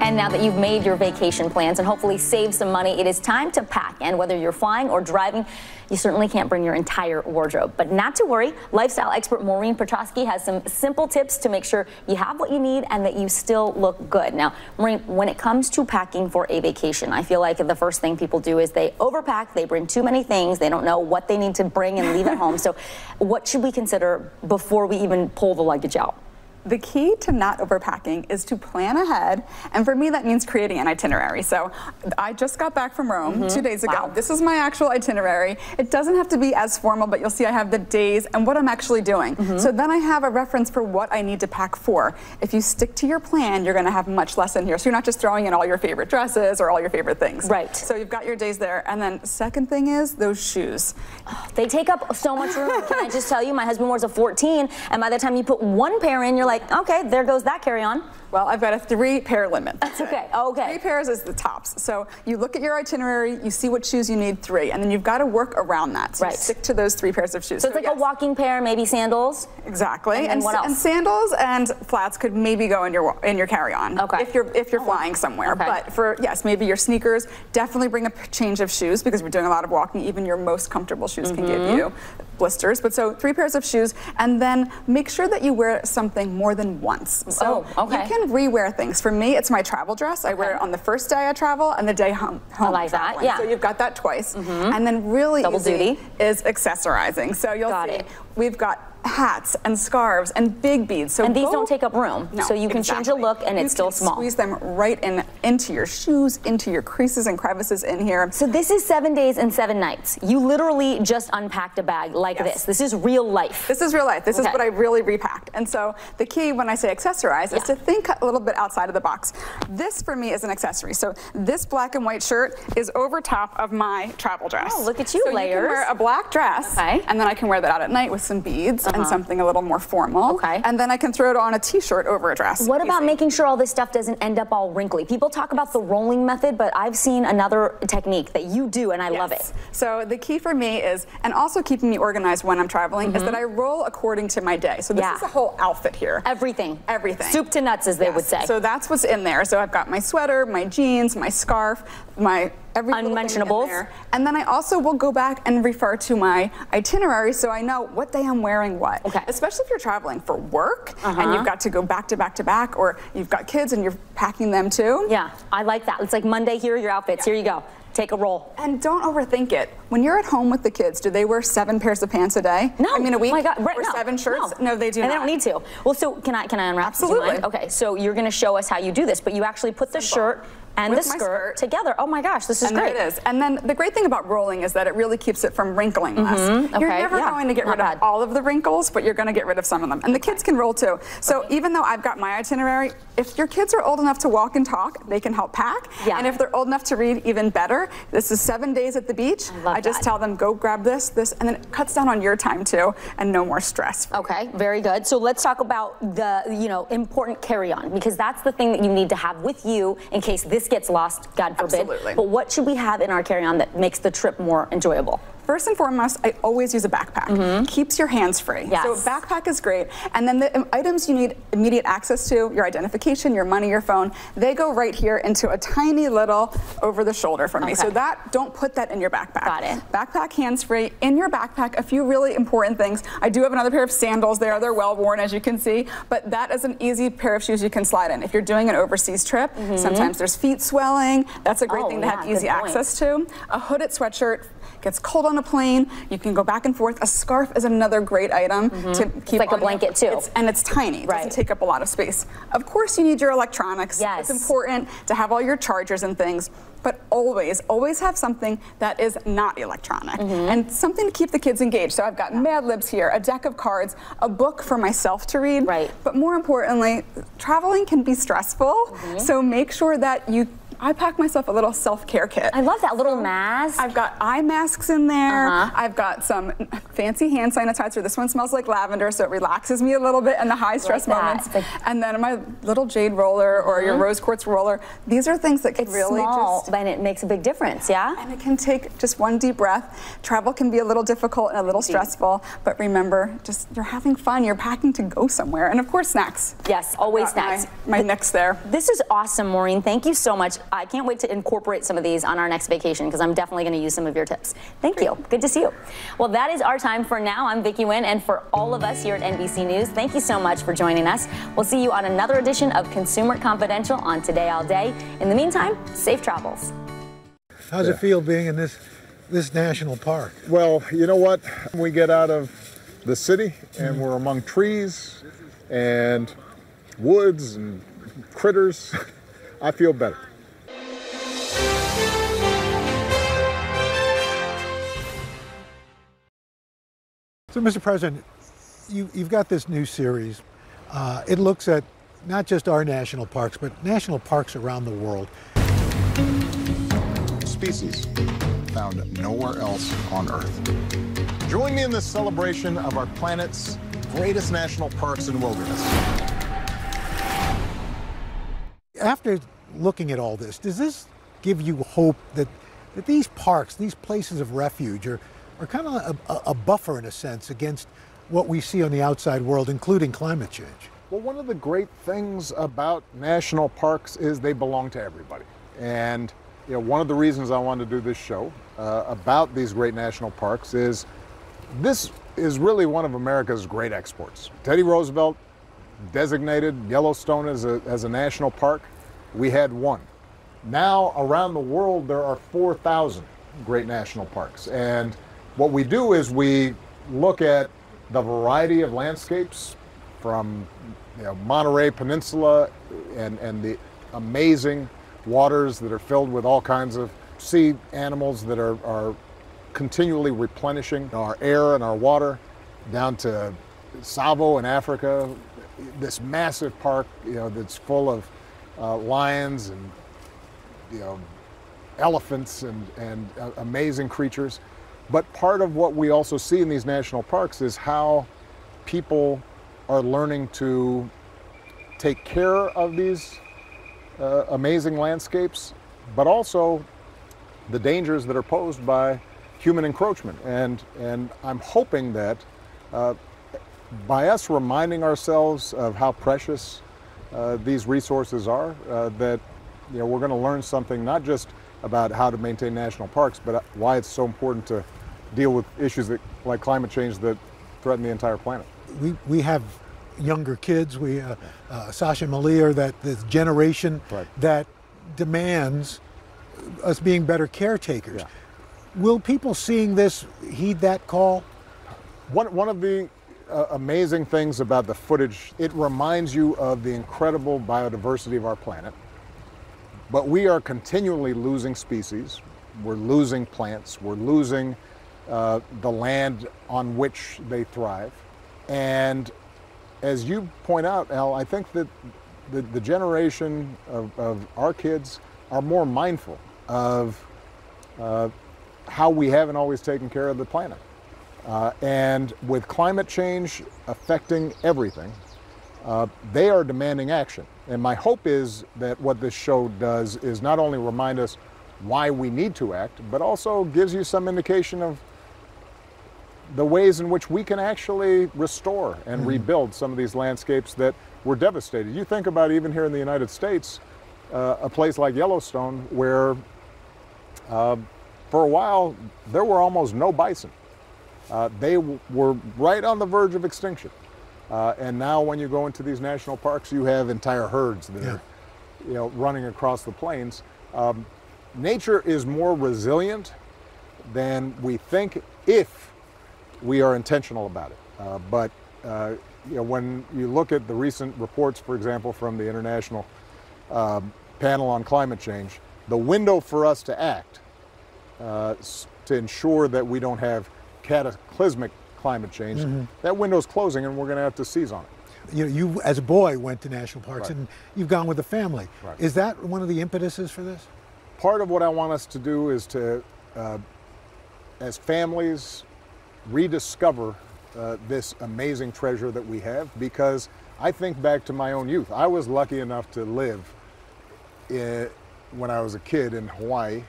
And now that you've made your vacation plans and hopefully saved some money, it is time to pack. And whether you're flying or driving, you certainly can't bring your entire wardrobe. But not to worry, lifestyle expert Maureen Petrosky has some simple tips to make sure you have what you need and that you still look good. Now, Maureen, when it comes to packing for a vacation, I feel like the first thing people do is they overpack, they bring too many things, they don't know what they need to bring and leave at home. So what should we consider before we even pull the luggage out? The key to not overpacking is to plan ahead, and for me that means creating an itinerary. So I just got back from Rome 2 days ago. Wow. This is my actual itinerary. It doesn't have to be as formal, but you'll see I have the days and what I'm actually doing. So then I have a reference for what I need to pack for. If you stick to your plan, you're going to have much less in here. So you're not just throwing in all your favorite dresses or all your favorite things. Right. So you've got your days there. And then second thing is those shoes. Oh, they take up so much room. Can I just tell you, my husband wears a 14, and by the time you put one pair in, you're like, okay, there goes that carry-on. Well, I've got a 3-pair limit. That's okay. Okay. 3 pairs is the tops. So you look at your itinerary, you see what shoes you need 3, and then you've got to work around that. So you stick to those 3 pairs of shoes. So it's like a walking pair, maybe sandals. Exactly. And what else? And sandals and flats could maybe go in your carry-on. Okay. If you're flying somewhere. Okay. But for maybe your sneakers, definitely bring a change of shoes because we're doing a lot of walking. Even your most comfortable shoes can give you blisters. But so 3 pairs of shoes, and then make sure that you wear something more than once. So you can rewear things. For me, it's my travel dress. I wear it on the first day I travel and the day home. I like that. Yeah. So you've got that twice. And then really double duty is accessorizing. So you'll see we've got hats and scarves and big beads. So and these don't take up room. No, so you can change the look and it's still small. Squeeze them right into your shoes, into your creases and crevices in here. So this is 7 days and 7 nights. You literally just unpacked a bag like this. This is real life. This is real life. This is what I really repacked. And so the key when I say accessorize is to think a little bit outside of the box. This for me is an accessory. So this black and white shirt is over top of my travel dress. Oh, look at you, so layers. You can wear a black dress and then I can wear that out at night with some beads and something a little more formal. And then I can throw it on a t-shirt over a dress. What about making sure all this stuff doesn't end up all wrinkly? People talk about the rolling method, but I've seen another technique that you do and I love it. So the key for me is, and also keeping me organized when I'm traveling, is that I roll according to my day. So this is a whole outfit here. Everything. Everything. Soup to nuts, as they would say. So that's what's in there. So I've got my sweater, my jeans, my scarf, my unmentionables. And then I also will go back and refer to my itinerary so I know what day I'm wearing what. Especially if you're traveling for work and you've got to go back to back to back, or you've got kids and you're packing them too. Yeah, I like that. It's like Monday, here are your outfits. Here you go. Take a roll. And don't overthink it. When you're at home with the kids, do they wear 7 pairs of pants a day? No. I mean, a week? Oh my God. Or 7 shirts? No, they do not. And they don't need to. Well, so can I unwrap? Absolutely. Okay, so you're going to show us how you do this, but you actually put the shirt and the skirt together. Oh my gosh, this is great. There it is. And then the great thing about rolling is that it really keeps it from wrinkling less. You're never going to get rid of all of the wrinkles, but you're going to get rid of some of them. And the kids can roll too. So even though I've got my itinerary, if your kids are old enough to walk and talk, they can help pack. And if they're old enough to read, even better. This is 7 days at the beach. I just tell them, go grab this, and then it cuts down on your time too, and no more stress. Okay, very good. So let's talk about the important carry-on, because that's the thing that you need to have with you in case this gets lost, God forbid. Absolutely. But what should we have in our carry-on that makes the trip more enjoyable? First and foremost, I always use a backpack. Keeps your hands free. So backpack is great. And then the items you need immediate access to, your identification, your money, your phone, they go right here into a tiny little over the shoulder from me. So don't put that in your backpack. Got it. Backpack hands free. In your backpack, a few really important things. I do have another pair of sandals there. They're well worn, as you can see, but that is an easy pair of shoes you can slide in. If you're doing an overseas trip, sometimes there's feet swelling. That's a great thing to have easy access to. A hooded sweatshirt. Gets cold on a plane, you can go back and forth. A scarf is another great item to keep it's like a blanket too. And it's tiny, it doesn't take up a lot of space. Of course you need your electronics. It's important to have all your chargers and things, but always have something that is not electronic and something to keep the kids engaged. So I've got Mad Libs here, a deck of cards, a book for myself to read. But more importantly, traveling can be stressful, so make sure that you I pack myself a little self-care kit. I love that little mask. I've got eye masks in there. I've got some fancy hand sanitizer. This one smells like lavender, so it relaxes me a little bit in the high stress moments. And then my little jade roller or your rose quartz roller. These are things that can really small, and it makes a big difference, yeah? And it can take just one deep breath. Travel can be a little difficult and a little stressful, but remember, just you're having fun. You're packing to go somewhere, and of course, snacks. Yes, always snacks. My next there. This is awesome, Maureen. Thank you so much. I can't wait to incorporate some of these on our next vacation because I'm definitely going to use some of your tips. Thank you. Good to see you. Well, that is our time for now. I'm Vicki Nguyen, and for all of us here at NBC News, thank you so much for joining us. We'll see you on another edition of Consumer Confidential on Today All Day. In the meantime, safe travels. How does it feel being in this national park? Well, you know what? We get out of the city and we're among trees and woods and critters. I feel better. So, Mr. President, you've got this new series. It looks at not just our national parks, but national parks around the world. Species found nowhere else on Earth. Join me in this celebration of our planet's greatest national parks and wilderness. After looking at all this, does this give you hope that these parks, these places of refuge are kind of a buffer in a sense against what we see on the outside world, including climate change? Well, one of the great things about national parks is they belong to everybody. And you know, one of the reasons I wanted to do this show about these great national parks is this is really one of America's great exports. Teddy Roosevelt designated Yellowstone as a national park. We had one. Now around the world there are 4,000 great national parks. And what we do is we look at the variety of landscapes from Monterey Peninsula and the amazing waters that are filled with all kinds of sea animals that are continually replenishing our air and our water, down to Tsavo in Africa, this massive park that's full of lions and elephants and amazing creatures. But part of what we also see in these national parks is how people are learning to take care of these amazing landscapes, but also the dangers that are posed by human encroachment. And I'm hoping that by us reminding ourselves of how precious these resources are, that we're going to learn something not just about how to maintain national parks, but why it's so important to deal with issues like climate change that threaten the entire planet. We have younger kids, Sasha Malia, that this generation that demands us being better caretakers. Yeah. Will people seeing this heed that call? One of the amazing things about the footage, it reminds you of the incredible biodiversity of our planet. But we are continually losing species. We're losing plants. We're losing the land on which they thrive. And as you point out, Al, I think that the generation of our kids are more mindful of how we haven't always taken care of the planet. And with climate change affecting everything, they are demanding action. And my hope is that what this show does is not only remind us why we need to act, but also gives you some indication of the ways in which we can actually restore and rebuild some of these landscapes that were devastated. You think about even here in the United States, a place like Yellowstone where for a while there were almost no bison. They were right on the verge of extinction. And now when you go into these national parks, you have entire herds that are running across the plains. Nature is more resilient than we think if we are intentional about it. But when you look at the recent reports, for example, from the International Panel on Climate Change, the window for us to act to ensure that we don't have cataclysmic climate change, that window's closing and we're going to have to seize on it. you as a boy went to national parks, and you've gone with the family. Right. Is that one of the impetuses for this? Part of what I want us to do is to, as families, rediscover this amazing treasure that we have, because I think back to my own youth. I was lucky enough to live when I was a kid in Hawaii.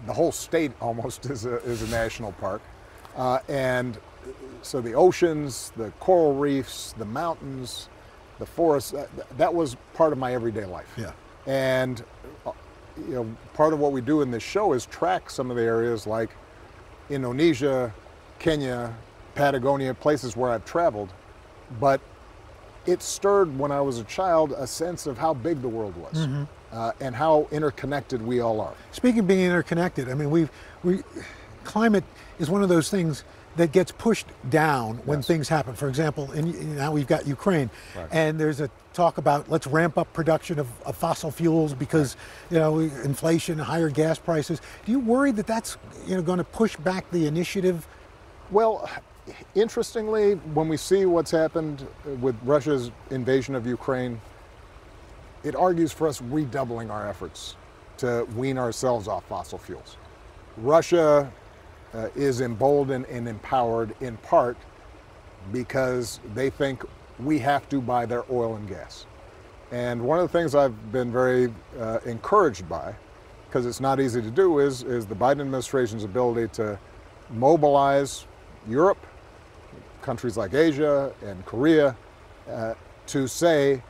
The whole state almost is a national park. And so the oceans, the coral reefs, the mountains, the forests, that was part of my everyday life. Yeah. And part of what we do in this show is track some of the areas like Indonesia, Kenya, Patagonia, places where I've traveled. But it stirred, when I was a child, a sense of how big the world was. And how interconnected we all are. Speaking of being interconnected, I mean, climate is one of those things that gets pushed down when things happen. For example, now we've got Ukraine, and there's a talk about let's ramp up production of fossil fuels because inflation, higher gas prices. Do you worry that that's going to push back the initiative? Well, interestingly, when we see what's happened with Russia's invasion of Ukraine, it argues for us redoubling our efforts to wean ourselves off fossil fuels. Russia is emboldened and empowered in part because they think we have to buy their oil and gas. And one of the things I've been very encouraged by, because it's not easy to do, is the Biden administration's ability to mobilize Europe, countries like Asia and Korea, to say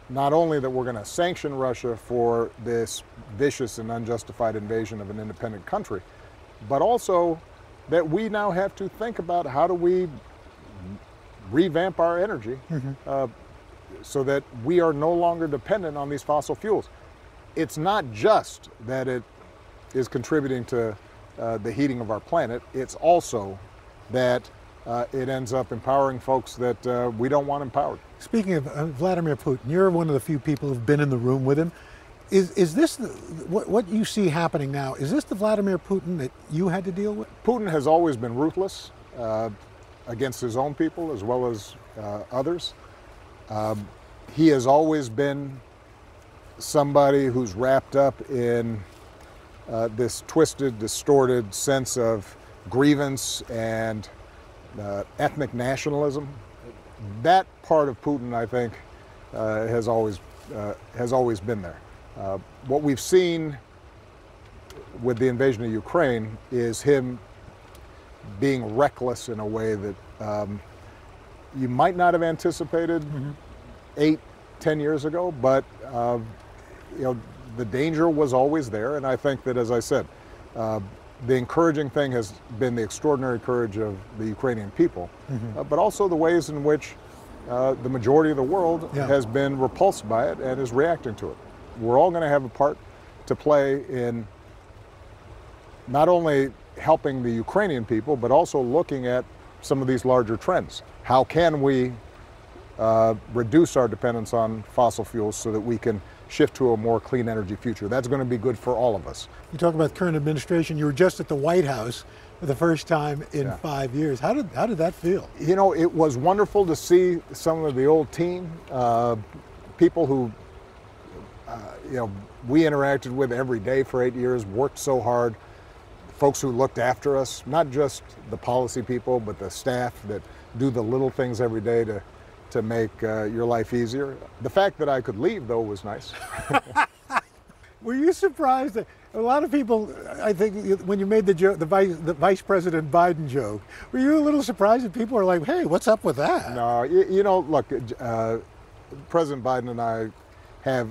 not only that we're going to sanction Russia for this vicious and unjustified invasion of an independent country, but also that we now have to think about how do we revamp our energy so that we are no longer dependent on these fossil fuels. It's not just that it is contributing to the heating of our planet, it's also that it ends up empowering folks that we don't want empowered. Speaking of Vladimir Putin, you're one of the few people who've been in the room with him. Is this what you see happening now? Is this the Vladimir Putin that you had to deal with? Putin has always been ruthless against his own people as well as others. He has always been somebody who's wrapped up in this twisted, distorted sense of grievance and ethnic nationalism. That part of Putin, I think, has always been there. What we've seen with the invasion of Ukraine is him being reckless in a way that you might not have anticipated 8-10 years ago, but the danger was always there, and I think that, as I said, the encouraging thing has been the extraordinary courage of the Ukrainian people, but also the ways in which the majority of the world has been repulsed by it and is reacting to it. We're all going to have a part to play in not only helping the Ukrainian people, but also looking at some of these larger trends. How can we reduce our dependence on fossil fuels so that we can shift to a more clean energy future? That's going to be good for all of us. You talk about the current administration. You were just at the White House for the first time in 5 years. How did that feel? It was wonderful to see some of the old team, people who we interacted with every day for 8 years, worked so hard, folks who looked after us, not just the policy people, but the staff that do the little things every day to make your life easier. The fact that I could leave, though, was nice. Were you surprised that a lot of people, I think, when you made the joke, the Vice President Biden joke, were you a little surprised that people are like, hey, what's up with that? No, look, President Biden and I have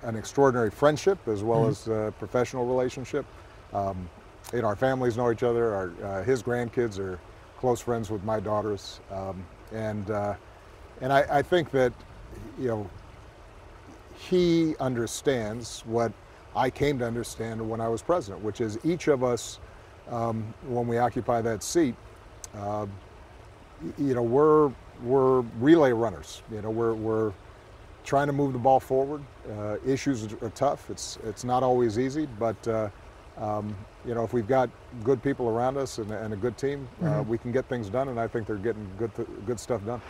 an extraordinary friendship as well as a professional relationship. Our families know each other. His grandkids are close friends with my daughters, and I think that he understands what I came to understand when I was president, which is each of us, when we occupy that seat, we're relay runners. We're trying to move the ball forward. Issues are tough. It's not always easy, but if we've got good people around us and a good team, we can get things done, and I think they're getting good stuff done.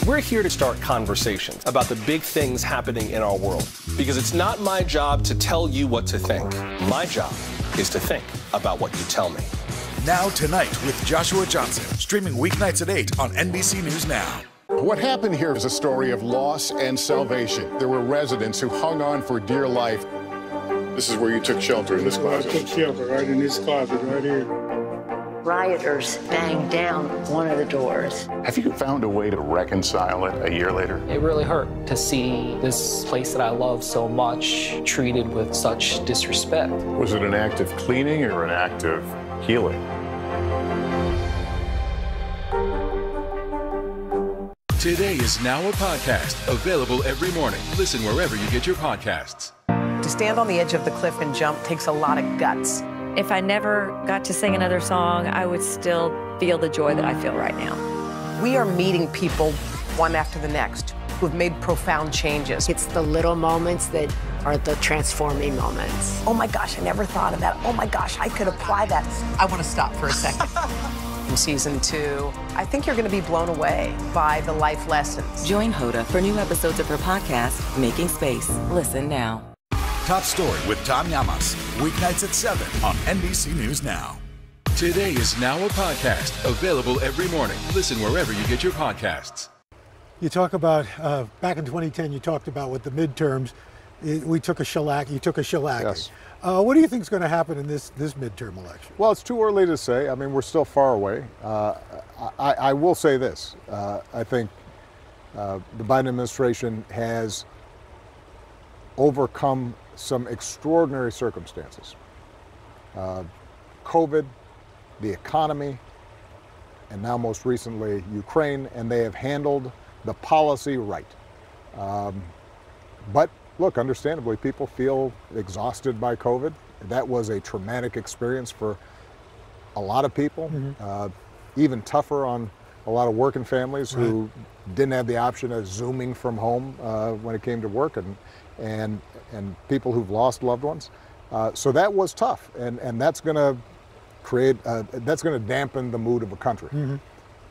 We're here to start conversations about the big things happening in our world, because it's not my job to tell you what to think. My job is to think about what you tell me. Now Tonight with Joshua Johnson, streaming weeknights at 8 on NBC News Now. What happened here is a story of loss and salvation. There were residents who hung on for dear life. This is where you took shelter, in this closet. I took shelter right in this closet right here. Rioters banged down one of the doors. Have you found a way to reconcile it a year later? It really hurt to see this place that I love so much treated with such disrespect. Was it an act of cleaning or an act of healing? Today is now a podcast, available every morning. Listen wherever you get your podcasts. To stand on the edge of the cliff and jump takes a lot of guts. If I never got to sing another song, I would still feel the joy that I feel right now. We are meeting people one after the next who have made profound changes. It's the little moments that are the transforming moments. Oh my gosh, I never thought of that. Oh my gosh, I could apply that. I want to stop for a second. In season 2, I think you're going to be blown away by the life lessons. Join Hoda for new episodes of her podcast, Making Space. Listen now. Top Story with Tom Llamas, weeknights at 7 on NBC News Now. Today is now a podcast, available every morning. Listen wherever you get your podcasts. You talk about, back in 2010, you talked about with the midterms, we took a shellac, you took a shellac. Yes. What do you think is going to happen in this midterm election? Well, it's too early to say. I mean, we're still far away. I will say this. I think the Biden administration has overcome some extraordinary circumstances. COVID, the economy, and now most recently Ukraine, and they have handled the policy right. But look, understandably, people feel exhausted by COVID. That was a traumatic experience for a lot of people, even tougher on a lot of working families who didn't have the option of Zooming from home when it came to work, and people who've lost loved ones. So that was tough, and that's going to create, that's going to dampen the mood of a country.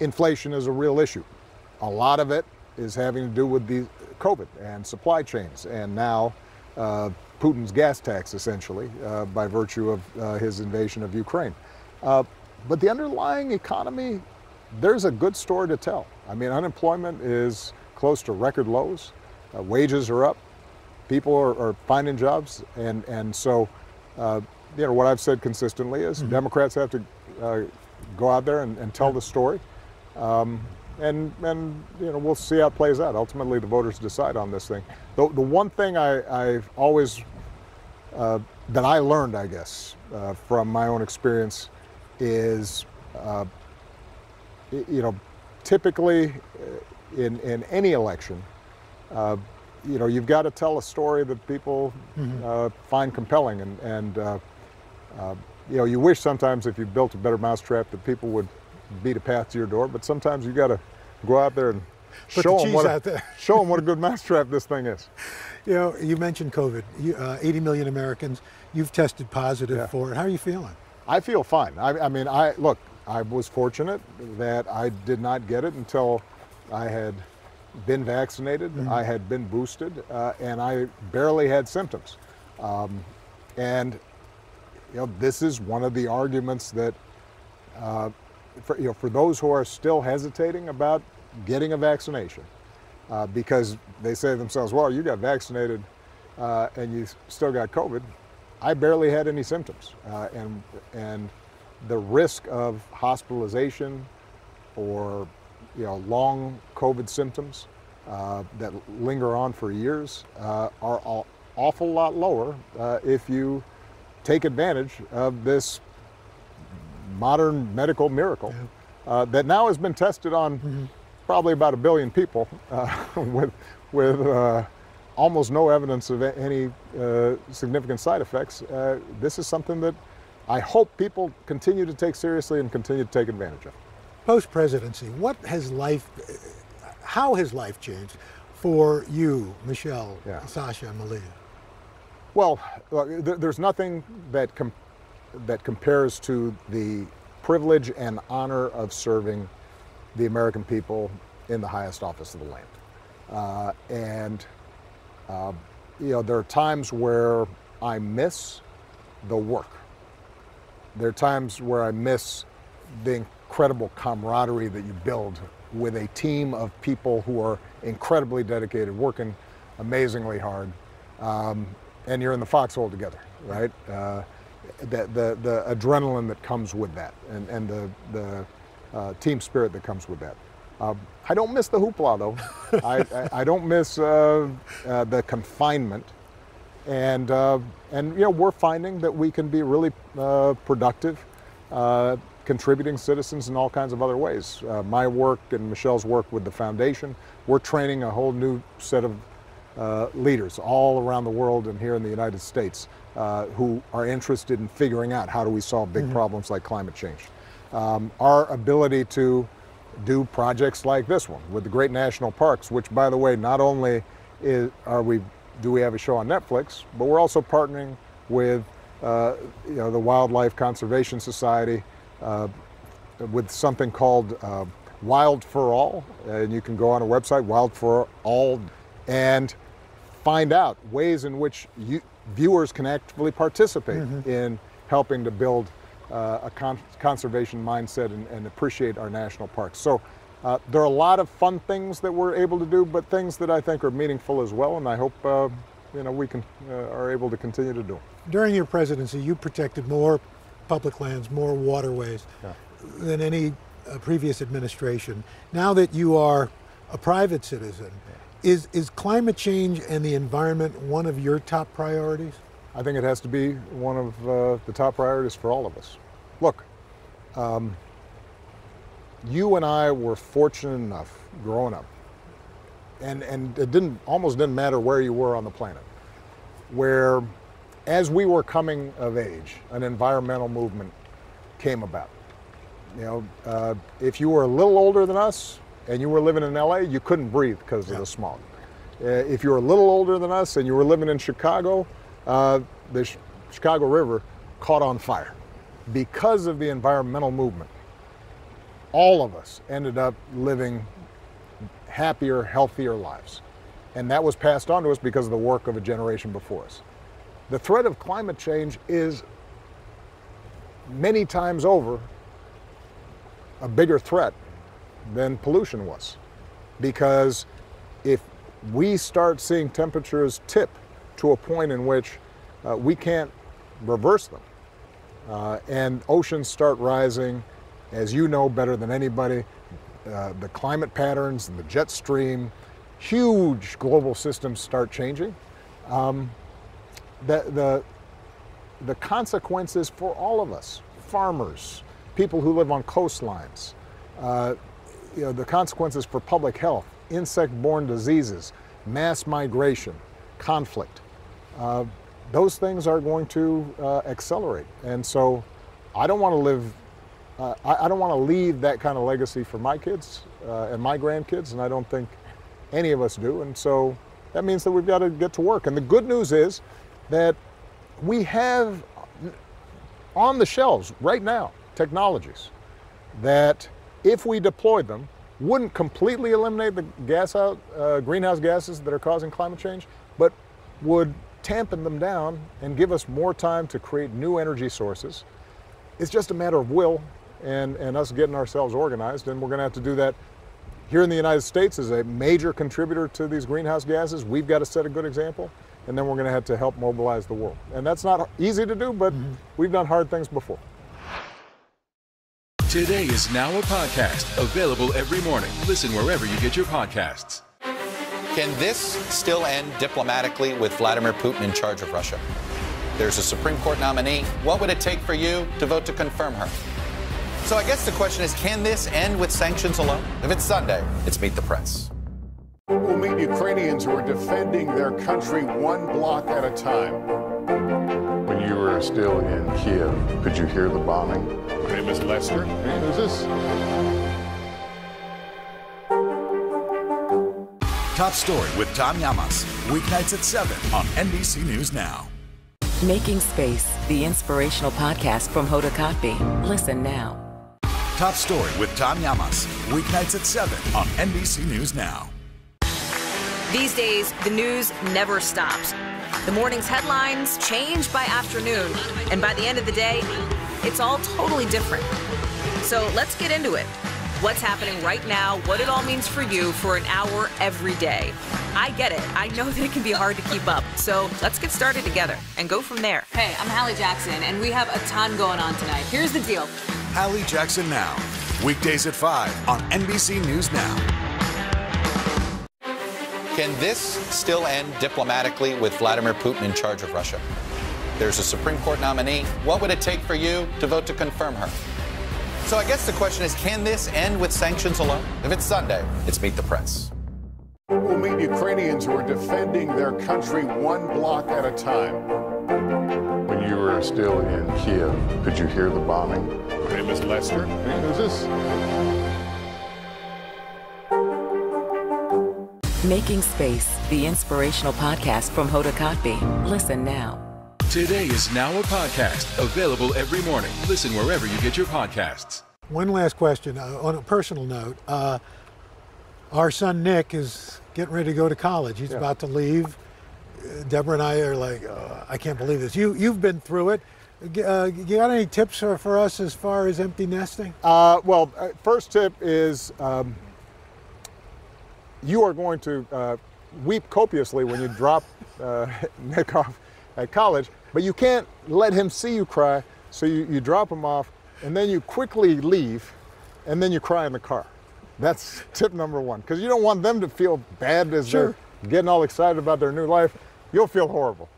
Inflation is a real issue. A lot of it is having to do with the COVID and supply chains, and now Putin's gas tax, essentially, by virtue of his invasion of Ukraine. But the underlying economy, there's a good story to tell. I mean, unemployment is close to record lows. Wages are up. People are finding jobs, and so you know, what I've said consistently is Democrats have to go out there and tell the story, and you know, we'll see how it plays out. Ultimately, the voters decide on this thing. The one thing I've always that I learned, I guess, from my own experience is, you know, typically in any election, you know, you've got to tell a story that people find compelling, and you know, you wish sometimes if you built a better mousetrap that people would beat a path to your door, but sometimes you got to go out there and show them what a good mousetrap this thing is. You know, you mentioned COVID. 80 million Americans. You've tested positive for it. How are you feeling? I feel fine. I mean, look, I was fortunate that I did not get it until I had been vaccinated, I had been boosted, and I barely had symptoms. And you know, this is one of the arguments that, for those who are still hesitating about getting a vaccination, because they say to themselves, well, you got vaccinated and you still got COVID. I barely had any symptoms, and the risk of hospitalization or long COVID symptoms that linger on for years are an awful lot lower if you take advantage of this modern medical miracle that now has been tested on probably about 1 billion people with almost no evidence of any significant side effects. This is something that I hope people continue to take seriously and continue to take advantage of. Post-presidency, how has life changed for you, Michelle, Sasha, and Malia? Well, there's nothing that compares to the privilege and honor of serving the American people in the highest office of the land. You know, there are times where I miss the work. There are times where I miss the incredible camaraderie that you build with a team of people who are incredibly dedicated, working amazingly hard, and you're in the foxhole together, right? The adrenaline that comes with that, and the team spirit that comes with that. I don't miss the hoopla, though. I don't miss the confinement, and you know, we're finding that we can be really productive, contributing citizens in all kinds of other ways. My work and Michelle's work with the foundation, we're training a whole new set of leaders all around the world and here in the United States who are interested in figuring out how do we solve big problems like climate change. Our ability to do projects like this one with the great national parks, which, by the way, not only do we have a show on Netflix, but we're also partnering with you know, the Wildlife Conservation Society with something called Wild for All, and you can go on a website, Wild for All, and find out ways in which viewers can actively participate in helping to build a conservation mindset and appreciate our national parks. So there are a lot of fun things that we're able to do, but things that I think are meaningful as well, and I hope you know, we are able to continue to do. During your presidency, you protected more public lands, more waterways than any previous administration. Now that you are a private citizen, is climate change and the environment one of your top priorities? I think it has to be one of the top priorities for all of us. Look, you and I were fortunate enough growing up, and it almost didn't matter where you were on the planet, where as we were coming of age, an environmental movement came about. You know, if you were a little older than us and you were living in LA, you couldn't breathe because of the smog. If you were a little older than us and you were living in Chicago, the Chicago River caught on fire. Because of the environmental movement, all of us ended up living happier, healthier lives. And that was passed on to us because of the work of a generation before us. The threat of climate change is many times over a bigger threat than pollution was. Because if we start seeing temperatures tip to a point in which we can't reverse them, and oceans start rising, as you know better than anybody, the climate patterns and the jet stream, huge global systems start changing. The consequences for all of us, farmers, people who live on coastlines, you know, the consequences for public health, insect-borne diseases, mass migration, conflict, those things are going to accelerate. And so I don't want to live, I don't want to leave that kind of legacy for my kids and my grandkids, and I don't think any of us do. And so that means that we've got to get to work. And the good news is that we have on the shelves right now technologies that, if we deployed them, wouldn't completely eliminate the greenhouse gases that are causing climate change, but would tampen them down and give us more time to create new energy sources. It's just a matter of will and us getting ourselves organized, and we're going to have to do that here in the United States as a major contributor to these greenhouse gases. We've got to set a good example, and then we're going to have to help mobilize the world. And that's not easy to do, but we've done hard things before. Today is now a podcast, available every morning. Listen wherever you get your podcasts. Can this still end diplomatically with Vladimir Putin in charge of Russia? There's a Supreme Court nominee. What would it take for you to vote to confirm her? So I guess the question is, can this end with sanctions alone? If it's Sunday, it's Meet the Press. We'll meet Ukrainians who are defending their country one block at a time. When you were still in Kiev, could you hear the bombing? My name is Lester. Who's this? Top Story with Tom Llamas, weeknights at 7 on NBC News Now. Making Space, the inspirational podcast from Hoda Kotb. Listen now. Top Story with Tom Llamas, weeknights at 7 on NBC News Now. These days, the news never stops. The morning's headlines change by afternoon, and by the end of the day, it's all totally different. So let's get into it. What's happening right now, what it all means for you for an hour every day. I get it. I know that it can be hard to keep up. So let's get started together and go from there. Hey, I'm Hallie Jackson, and we have a ton going on tonight. Here's the deal. Hallie Jackson Now, weekdays at 5 on NBC News Now. Can this still end diplomatically with Vladimir Putin in charge of Russia? There's a Supreme Court nominee. What would it take for you to vote to confirm her? So I guess the question is, can this end with sanctions alone? If it's Sunday, it's Meet the Press. We'll meet Ukrainians who are defending their country one block at a time. When you were still in Kiev, could you hear the bombing? My name is Lester. Who's this? Making Space, the inspirational podcast from Hoda Kotb. Listen now. Today is now a podcast available every morning. Listen wherever you get your podcasts. One last question on a personal note. Our son Nick is getting ready to go to college. He's about to leave. Deborah and I are like, I can't believe this. You've been through it. You got any tips for us as far as empty nesting? First tip is you are going to weep copiously when you drop Nick off at college, but you can't let him see you cry, so you drop him off, and then you quickly leave, and then you cry in the car. That's tip number one, because you don't want them to feel bad as they're getting all excited about their new life. You'll feel horrible.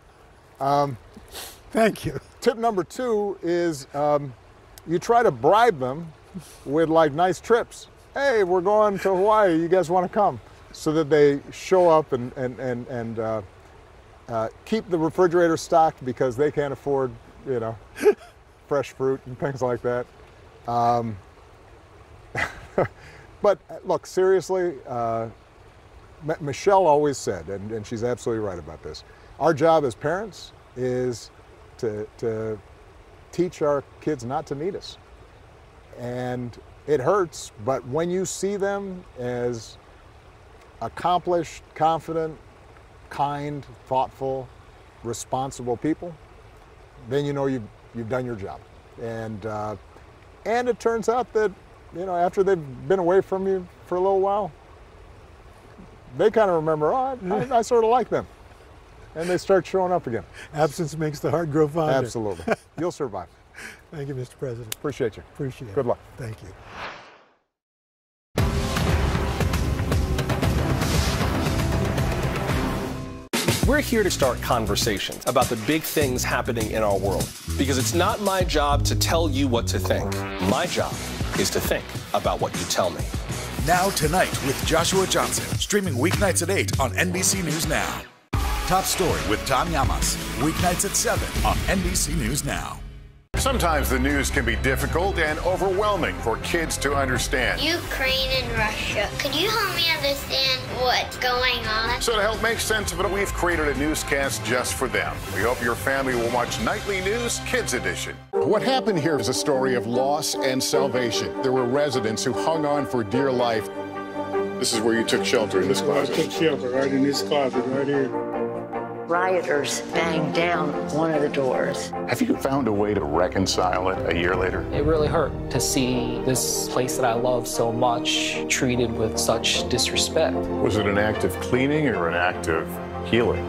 Thank you. Tip number two is you try to bribe them with like nice trips. Hey, we're going to Hawaii. You guys want to come? So that they show up and keep the refrigerator stocked because they can't afford, fresh fruit and things like that. But look, seriously, Michelle always said, and she's absolutely right about this, our job as parents is to teach our kids not to need us. And it hurts, but when you see them as accomplished, confident, kind, thoughtful, responsible people, then you know you've done your job. And it turns out that, after they've been away from you for a little while, they kind of remember, I sort of like them. And they start showing up again. Absence makes the heart grow fonder. Absolutely. You'll survive. Thank you, Mr. President. Appreciate you. Appreciate it. Good luck. Thank you. We're here to start conversations about the big things happening in our world. Because it's not my job to tell you what to think. My job is to think about what you tell me. Now Tonight with Joshua Johnson, streaming weeknights at 8 on NBC News Now. Top Story with Tom Llamas, weeknights at 7 on NBC News Now. Sometimes the news can be difficult and overwhelming for kids to understand. Ukraine and Russia. Could you help me understand what's going on? So to help make sense of it, we've created a newscast just for them. We hope your family will watch Nightly News Kids Edition. What happened here is a story of loss and salvation. There were residents who hung on for dear life. This is where you took shelter, in this closet. I took shelter right in this closet right here. Rioters banged down one of the doors. Have you found a way to reconcile it a year later? It really hurt to see this place that I love so much treated with such disrespect. Was it an act of cleaning or an act of healing?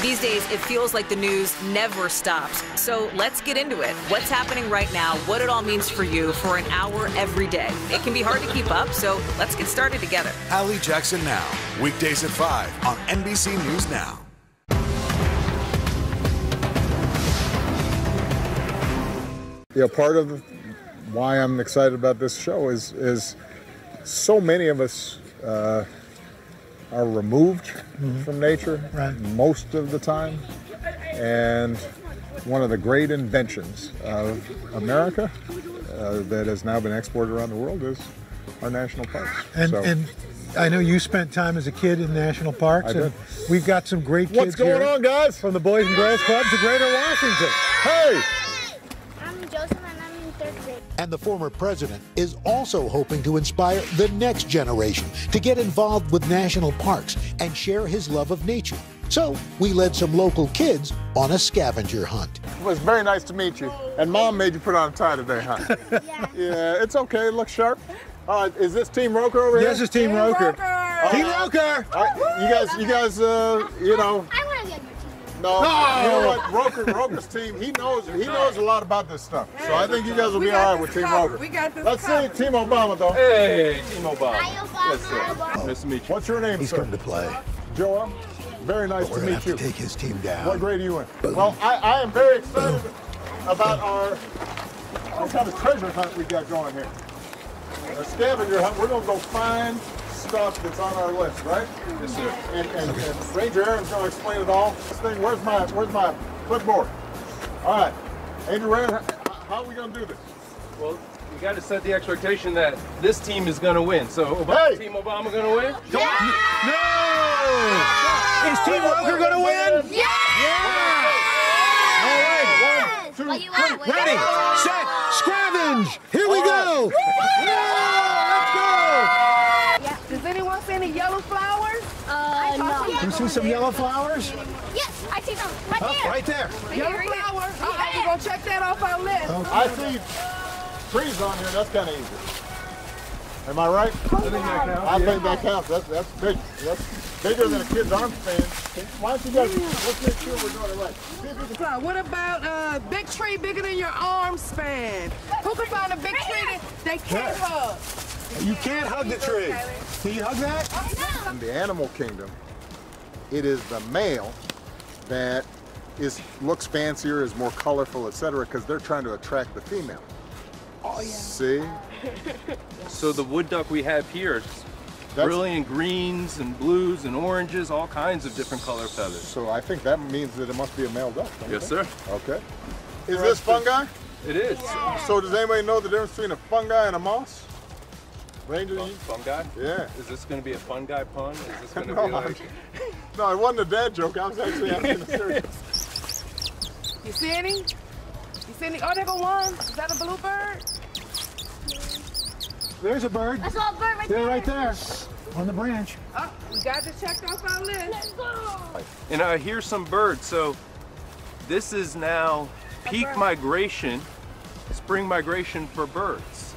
These days, it feels like the news never stops. So let's get into it. What's happening right now, what it all means for you for an hour every day. It can be hard to keep up, so let's get started together. Hallie Jackson Now, weekdays at 5 on NBC News Now. Part of why I'm excited about this show is so many of us are removed from nature most of the time. And one of the great inventions of America that has now been exported around the world is our national parks. And I know you spent time as a kid in national parks. I did. And we've got some great kids What's going here on, guys? from the Boys and Girls Clubs of Greater Washington. Hey! I'm Joseph and I'm in 3rd grade. And the former president is also hoping to inspire the next generation to get involved with national parks and share his love of nature. So we led some local kids on a scavenger hunt. It was very nice to meet you. And Mom made you put on a tie today, huh? Yeah, it's okay. It looks sharp. All right, is this Team Roker over here? This is Team Roker. Team Roker! All right, you guys, you know. I want to be on your team. No, you know what? Roker's team, he knows a lot about this stuff. So I think you guys will be all right with Team Roker. We got this. Let's see Team Obama, though. Hey, Team Obama. Hi, Obama. Yes, sir. Nice to meet you. What's your name, He's sir? come to play. Joel. Very nice to meet you. Take his team down. What grade are you in? Well, I am very excited about our kind of treasure hunt we got going here. A scavenger hunt. We're going to go find stuff that's on our list, right? Yes, sir. And Ranger Aaron's going to explain it all. This thing, where's my clipboard? All right. Andrew Aaron, how are we going to do this? Well, you got to set the expectation that this team is going to win. So, Team Obama going to win? Yeah! No! Is Team Roker going to win? Yeah! All right, 1, 2, 3. Ready, set, scavenge! Here we go! Let's go! Does anyone see any yellow flowers? No. You see some yellow flowers? Yes, I see them right there. Right there. Yellow flowers. All right, we're going to check that off our list. I see trees on here. That's kind of easy. Am I right? I think that counts. That's big. That's bigger than a kid's arm span. Why don't you guys, let's make sure we're doing it right. See if you can... So what about a big tree bigger than your arm span? Who can find a big tree that they can't hug? You can't hug the tree. Can you hug that? In the animal kingdom, it is the male that looks fancier, is more colorful, etc., because they're trying to attract the female. Oh, yeah. See? So the wood duck we have here is brilliant greens and blues and oranges, all kinds of different color feathers. So I think that means that it must be a male duck. Yes, sir. Okay. Is this fungi? It is. So does anybody know the difference between a fungi and a moss? Ranger, fungi? Yeah. Is this going to be a fungi pun? Is this going to No, be like... No, it wasn't a dad joke. I was actually asking a serious. You see any? You see any? Oh, there go one. Is that a bluebird? There's a bird. I saw a bird right there. They're right there on the branch. Oh, we got this checked off our list. Let's go. And I hear some birds. So this is now peak migration, spring migration for birds.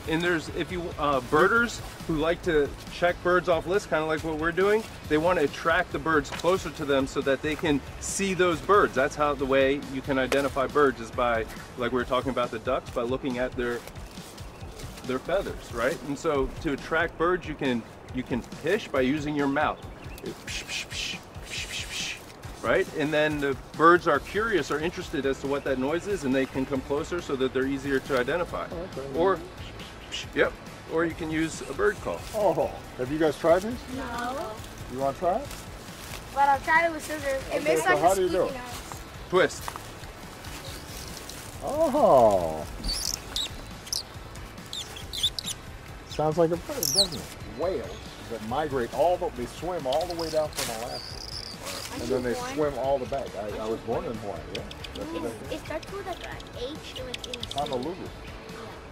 And there's, if you, birders who like to check birds off lists, kind of like what we're doing, they want to attract the birds closer to them so that they can see those birds. That's how the way you can identify birds is by, like we were talking about the ducks, by looking at their feathers, right? And so to attract birds, you can fish by using your mouth, right? And then the birds are curious or interested as to what that noise is, and they can come closer so that they're easier to identify. Okay. Or, yep, or you can use a bird call. Oh, have you guys tried these? No. You want to try it? But I'll try it with scissors. It makes so like how a do you do squeaky it? noise. Twist. Oh. Sounds like a bird, doesn't it? Whales that migrate they swim all the way down from Alaska. And then they swim all the back. I was born in Hawaii, yeah. It starts with like an H and it's in Honolulu.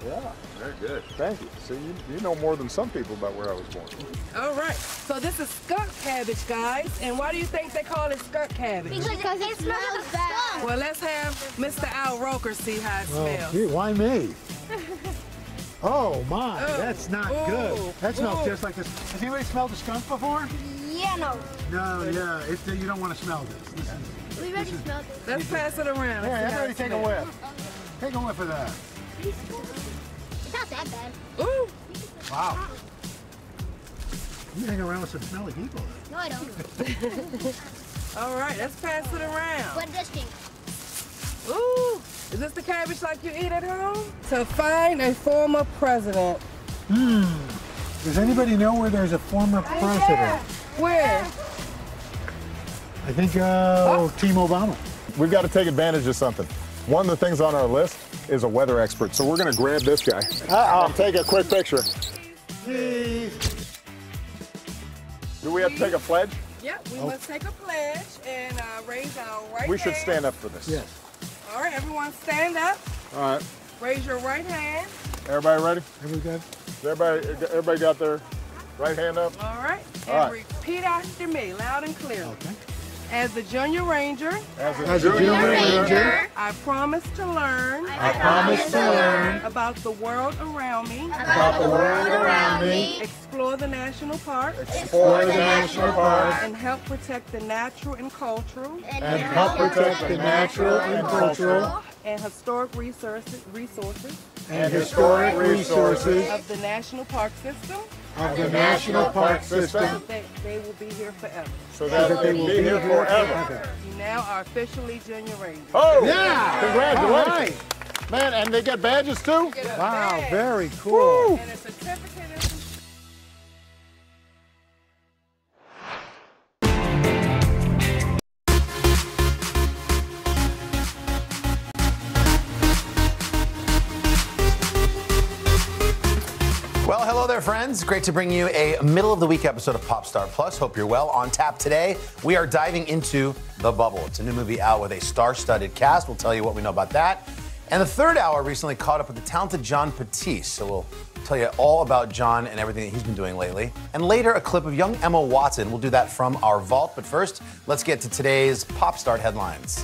Yeah. Very good. Thank you. See, you know more than some people about where I was born. All right. So this is skunk cabbage, guys. And why do you think they call it skunk cabbage? Because it smells bad. Well, let's have Mr. Al Roker see how it smells. Why me? Oh my, that's not good. That smells just like this. Has anybody smelled a skunk before? Yeah, no. No, yeah. You don't want to smell this. We already smelled it. Let's pass it around. Yeah, everybody take a whiff. Take a whiff of that. It's not that bad. Ooh. Wow. You hang around with some smelly people. No, I don't. All right, let's pass it around. What does stink? Ooh. Is this the cabbage like you eat at home? To find a former president. Does anybody know where there's a former president? Where? I think, Team Obama. We've got to take advantage of something. One of the things on our list is a weather expert, so we're going to grab this guy and take a quick picture. Peace. Do we have to take a pledge? Yep, we must take a pledge and raise our right hand. We should stand up for this. Yes. All right, everyone stand up. All right. Raise your right hand. Everybody ready? Everybody good? Everybody got their right hand up? All right. All And right. repeat after me, loud and clear. Okay. As the Junior Ranger, As a Junior Ranger, I promise to learn. About the world around me. Explore the national parks. And help protect the natural and cultural. And historic resources. Of the national park system. They will be here forever. So that they will be here forever. You now are officially Junior Rangers. Oh! Yeah! Congratulations! Right. Man, and they get badges too? Wow, very cool. And a certificate is... Well, hello there, friends. Great to bring you a middle-of-the-week episode of Popstar Plus. Hope you're well. On tap today, we are diving into The Bubble. It's a new movie out with a star-studded cast. We'll tell you what we know about that. And the third hour recently caught up with the talented Jon Batiste. So we'll tell you all about Jon and everything that he's been doing lately. And later, a clip of young Emma Watson. We'll do that from our vault. But first, let's get to today's Popstar headlines.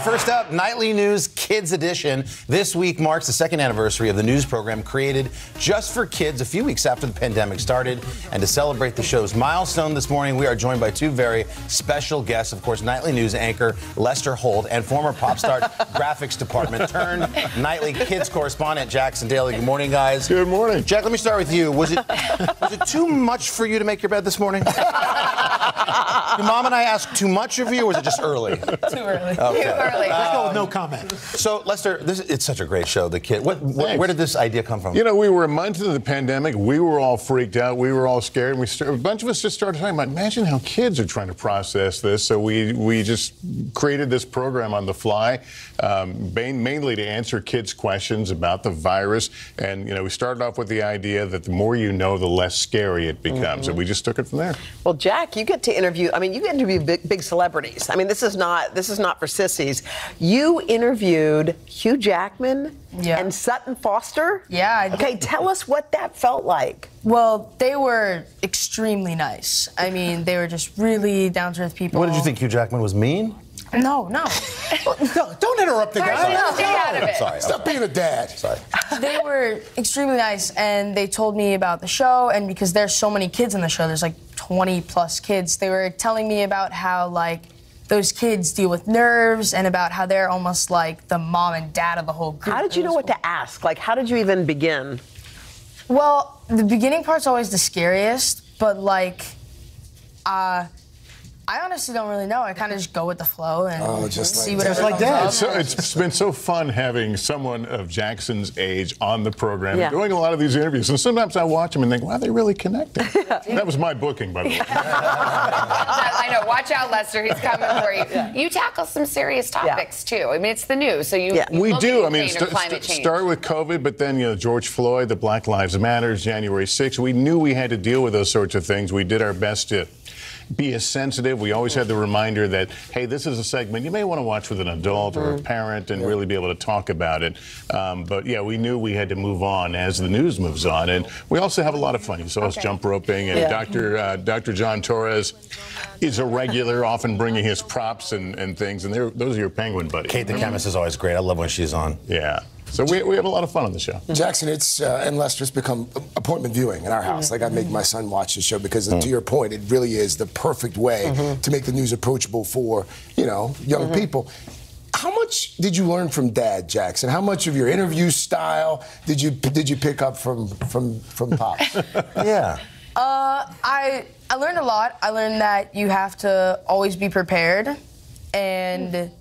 First up, Nightly News Kids Edition. This week marks the second anniversary of the news program created just for kids a few weeks after the pandemic started. And to celebrate the show's milestone this morning, we are joined by two very special guests. Of course, Nightly News anchor Lester Holt and former Popstar graphics department turned Nightly Kids correspondent Jackson Daly. Good morning, guys. Good morning. Jack, let me start with you. Was it too much for you to make your bed this morning? Did Mom and I ask too much of you, or was it just early? Too early. Okay. Too early. Let's go with no comment. So, Lester, it's such a great show, The Kid. Where did this idea come from? You know, we were a month into the pandemic. We were all freaked out. We were all scared. And a bunch of us just started talking about, imagine how kids are trying to process this. So we just created this program on the fly, mainly to answer kids' questions about the virus. And, you know, we started off with the idea that the more you know, the less scary it becomes. And we just took it from there. Well, Jack, you get to interview, you get to interview big celebrities. This is not for sissies. You interviewed Hugh Jackman and Sutton Foster? Yeah. Okay, tell us what that felt like. Well, they were extremely nice. They were just really down-to-earth people. What did you think, Hugh Jackman was mean? No. Don't interrupt the guy. Stay out of it. Sorry. Stop being a dad. Sorry. They were extremely nice, and they told me about the show, and because there's so many kids in the show, there's like 20-plus kids, they were telling me about how, those kids deal with nerves and about how they're almost like the mom and dad of the whole group. How did you know what to ask? How did you even begin? Well, the beginning part's always the scariest, but I honestly don't really know. I kind of just go with the flow and see whatever comes up. So it's been so fun having someone of Jackson's age on the program, doing a lot of these interviews. And sometimes I watch them and think, wow, they really connected. That was my booking, by the way. I know. Watch out, Lester. He's coming for you. You tackle some serious topics, too. It's the news, so you We do. climate change. Start with COVID, but then, George Floyd, the Black Lives Matter, January 6th. We knew we had to deal with those sorts of things. We did our best to be as sensitive. We always had the reminder that, hey, this is a segment you may want to watch with an adult or a parent and really be able to talk about it. But yeah, we knew we had to move on as the news moves on. And we also have a lot of fun. You saw us jump roping, and Dr. John Torres is a regular, often bringing his props and things. And those are your penguin buddies. Kate the chemist is always great. I love when she's on. Yeah. So we have a lot of fun on the show. Jackson, and Lester, it's become appointment viewing in our house. I make my son watch the show because, to your point, it really is the perfect way to make the news approachable for, young people. How much did you learn from Dad, Jackson? How much of your interview style did you pick up from Pops? Yeah. I learned a lot. I learned that you have to always be prepared and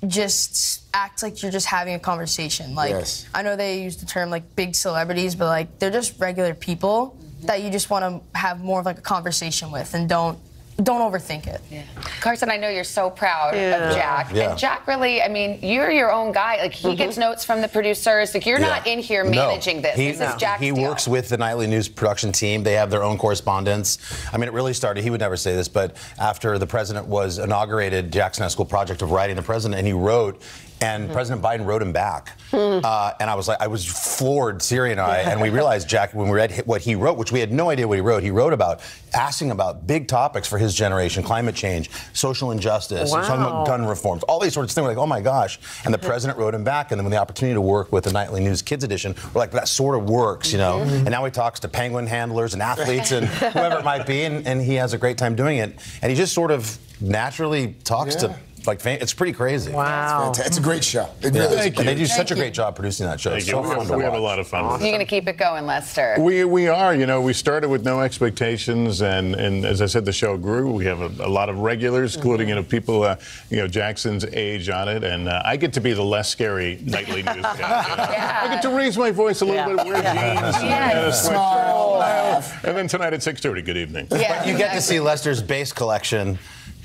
just act like you're just having a conversation. I know they use the term big celebrities, but they're just regular people that you just want to have more of a conversation with, and don't don't overthink it. Yeah. Carson, I know you're so proud of Jack. Yeah. And Jack really, I mean, you're your own guy. Like, he gets notes from the producers. Like, you're not in here managing this. This is Jack's He deal. works with the nightly news production team. They have their own correspondence. I mean, it really started, he would never say this, but after the president was inaugurated, Jackson had a school project of writing the president, and he wrote, and President Biden wrote him back. And I was floored, Siri and I, and we realized, Jack, when we read what he wrote, which we had no idea what he wrote about asking about big topics for his generation, climate change, social injustice, talking about gun reforms, all these sorts of things. We're like, oh my gosh. And the president wrote him back, and then when the opportunity to work with the Nightly News Kids edition, we're like, that sort of works, you know? And now he talks to penguin handlers and athletes and whoever it might be, and he has a great time doing it. And he just sort of naturally talks to it's pretty crazy. Wow. It's a great show. It really is. And they do such a great job producing that show. It's so fun to watch. We have a lot of fun with it. You're going to keep it going, Lester. We are. You know, we started with no expectations, and as I said, the show grew. We have a lot of regulars, including people, Jackson's age on it, and I get to be the less scary nightly news guy. I get to raise my voice a little bit, wear jeans, and a sweatshirt, and then tonight at 6:30. Good evening. But you get to see Lester's bass collection.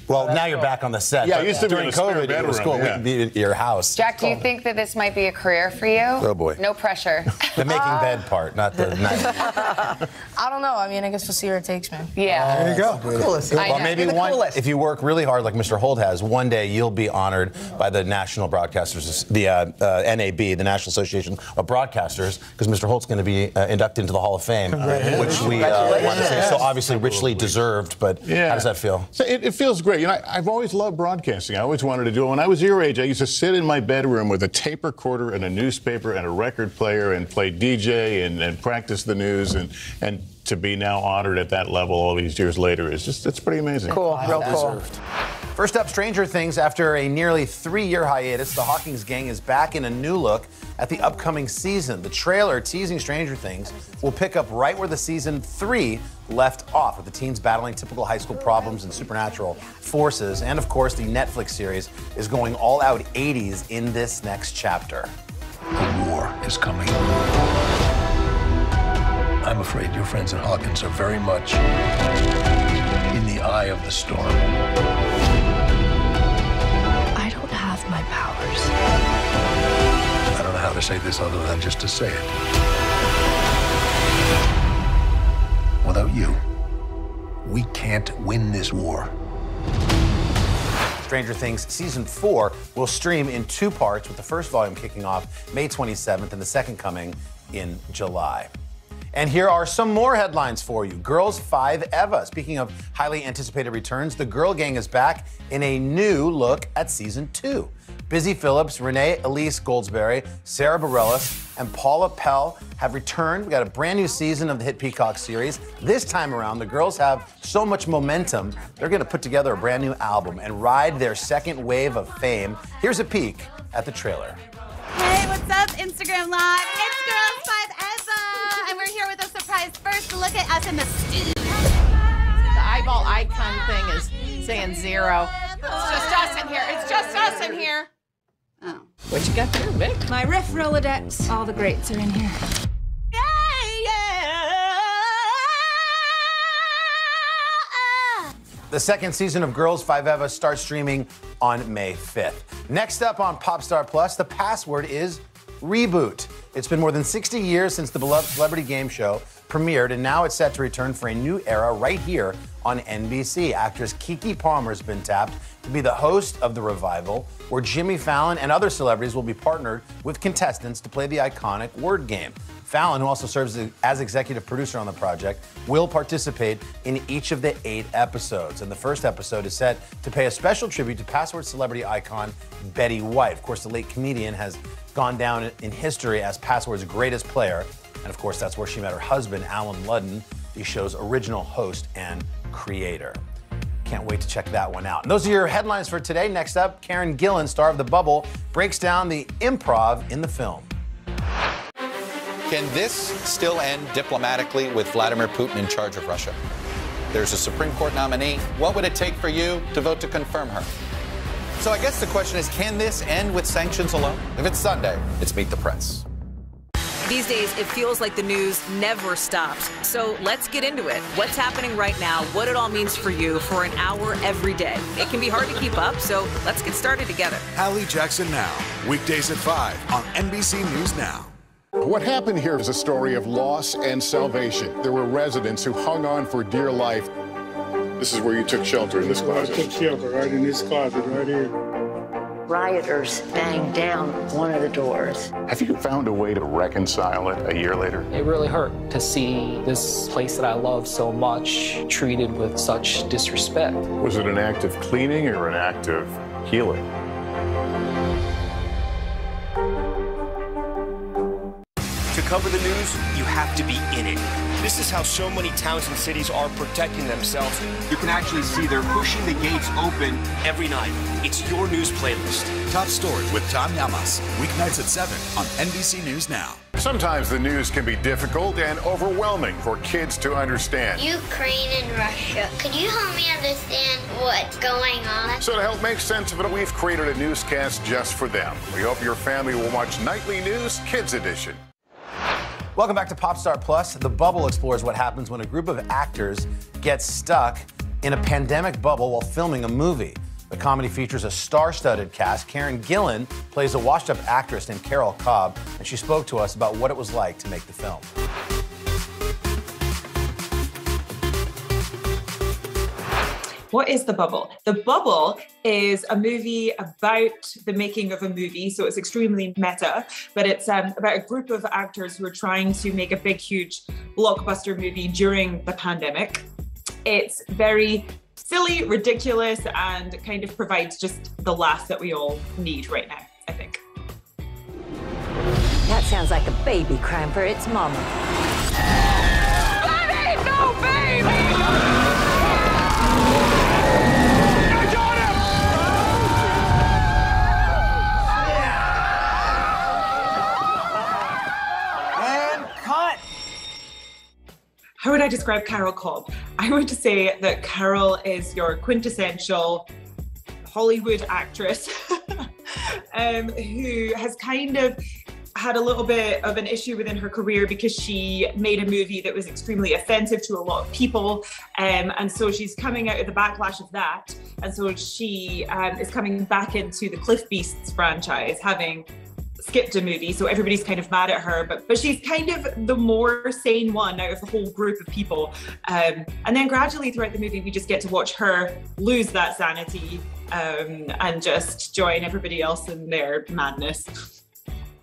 Well, now you're back on the set. Yeah, I used to be during in a spare COVID, it was cool. bedroom, We'd be at your house. Jack, do you think that this might be a career for you? Oh, boy. No pressure. The making bed part, not the night. I don't know. I mean, I guess we'll see where it takes me. Yeah. There you go. Coolest. Well, maybe if you work really hard like Mr. Holt has, one day you'll be honored by the National Broadcasters, the NAB, the National Association of Broadcasters, because Mr. Holt's going to be inducted into the Hall of Fame, which we want to say so obviously richly deserved. But how does that feel? So it feels great. You know, I've always loved broadcasting. I always wanted to do it. When I was your age, I used to sit in my bedroom with a tape recorder and a newspaper and a record player and play DJ and practice the news, and to be now honored at that level all these years later it's pretty amazing. Cool, real cool. First up, Stranger Things. After a nearly 3-year hiatus, the Hawkins gang is back in a new look at the upcoming season. The trailer teasing Stranger Things will pick up right where the season 3 left off, with the teens battling typical high school problems and supernatural forces. And of course, the Netflix series is going all out 80s in this next chapter. The war is coming. I'm afraid your friends at Hawkins are very much in the eye of the storm. I don't have my powers. I don't know how to say this other than just to say it. Without you, we can't win this war. Stranger Things Season 4 will stream in 2 parts, with the first volume kicking off May 27th and the second coming in July. And here are some more headlines for you. Girls 5 Eva. Speaking of highly anticipated returns, the Girl Gang is back in a new look at Season 2. Busy Phillips, Renee Elise Goldsberry, Sarah Bareilles, and Paula Pell have returned. We got a brand new season of the hit Peacock series. This time around, the girls have so much momentum, they're going to put together a brand new album and ride their second wave of fame. Here's a peek at the trailer. Hey, what's up, Instagram Live? It's Girls 5 Eva, and we're here with a surprise first look at us in the studio. The eyeball icon thing is saying 0. It's just us in here. It's just us in here. Oh. What you got there, Vic? My riff Rolodex. All the greats are in here. The second season of Girls 5 Eva starts streaming on May 5th. Next up on Popstar Plus, the password is reboot. It's been more than 60 years since the beloved celebrity game show premiered, and now it's set to return for a new era right here on NBC. Actress Keke Palmer has been tapped to be the host of the revival, where Jimmy Fallon and other celebrities will be partnered with contestants to play the iconic word game. Fallon, who also serves as executive producer on the project, will participate in each of the 8 episodes. And the first episode is set to pay a special tribute to Password celebrity icon Betty White. Of course, the late comedian has gone down in history as Password's greatest player. And of course, that's where she met her husband, Alan Ludden, the show's original host and creator. Can't wait to check that one out. And those are your headlines for today. Next up, Karen Gillan, star of The Bubble, breaks down the improv in the film. Can this still end diplomatically with Vladimir Putin in charge of Russia? There's a Supreme Court nominee. What would it take for you to vote to confirm her? So I guess the question is, can this end with sanctions alone? If it's Sunday, it's Meet the Press. These days, it feels like the news never stops. So let's get into it. What's happening right now, what it all means for you for an hour every day. It can be hard to keep up, so let's get started together. Hallie Jackson Now, weekdays at 5 on NBC News Now. What happened here is a story of loss and salvation. There were residents who hung on for dear life. This is where you took shelter, in this closet. I took shelter right in this closet right here. Rioters banged down one of the doors. Have you found a way to reconcile it a year later? It really hurt to see this place that I love so much treated with such disrespect. Was it an act of cleaning or an act of healing? To cover the news, you have to be in it. This is how so many towns and cities are protecting themselves. You can actually see they're pushing the gates open every night. It's your news playlist. Top Story with Tom Llamas, weeknights at 7 on NBC News Now. Sometimes the news can be difficult and overwhelming for kids to understand. Ukraine and Russia. Could you help me understand what's going on? So to help make sense of it, we've created a newscast just for them. We hope your family will watch Nightly News Kids Edition. Welcome back to Pop Star Plus. The Bubble explores what happens when a group of actors gets stuck in a pandemic bubble while filming a movie. The comedy features a star-studded cast. Karen Gillan plays a washed-up actress named Carol Cobb, and she spoke to us about what it was like to make the film. What is The Bubble? The Bubble is a movie about the making of a movie, so it's extremely meta, but it's about a group of actors who are trying to make a big, huge blockbuster movie during the pandemic. It's very silly, ridiculous, and kind of provides just the laugh that we all need right now, I think. That sounds like a baby crying for its mama. Baby! No, baby! How would I describe Carol Cobb? I would say that Carol is your quintessential Hollywood actress who has kind of had a little bit of an issue within her career because she made a movie that was extremely offensive to a lot of people. And so she's coming out of the backlash of that. And so she is coming back into the Cliff Beasts franchise, having skipped a movie, so everybody's kind of mad at her, but she's kind of the more sane one out of the whole group of people. And then gradually throughout the movie, we just get to watch her lose that sanity and just join everybody else in their madness.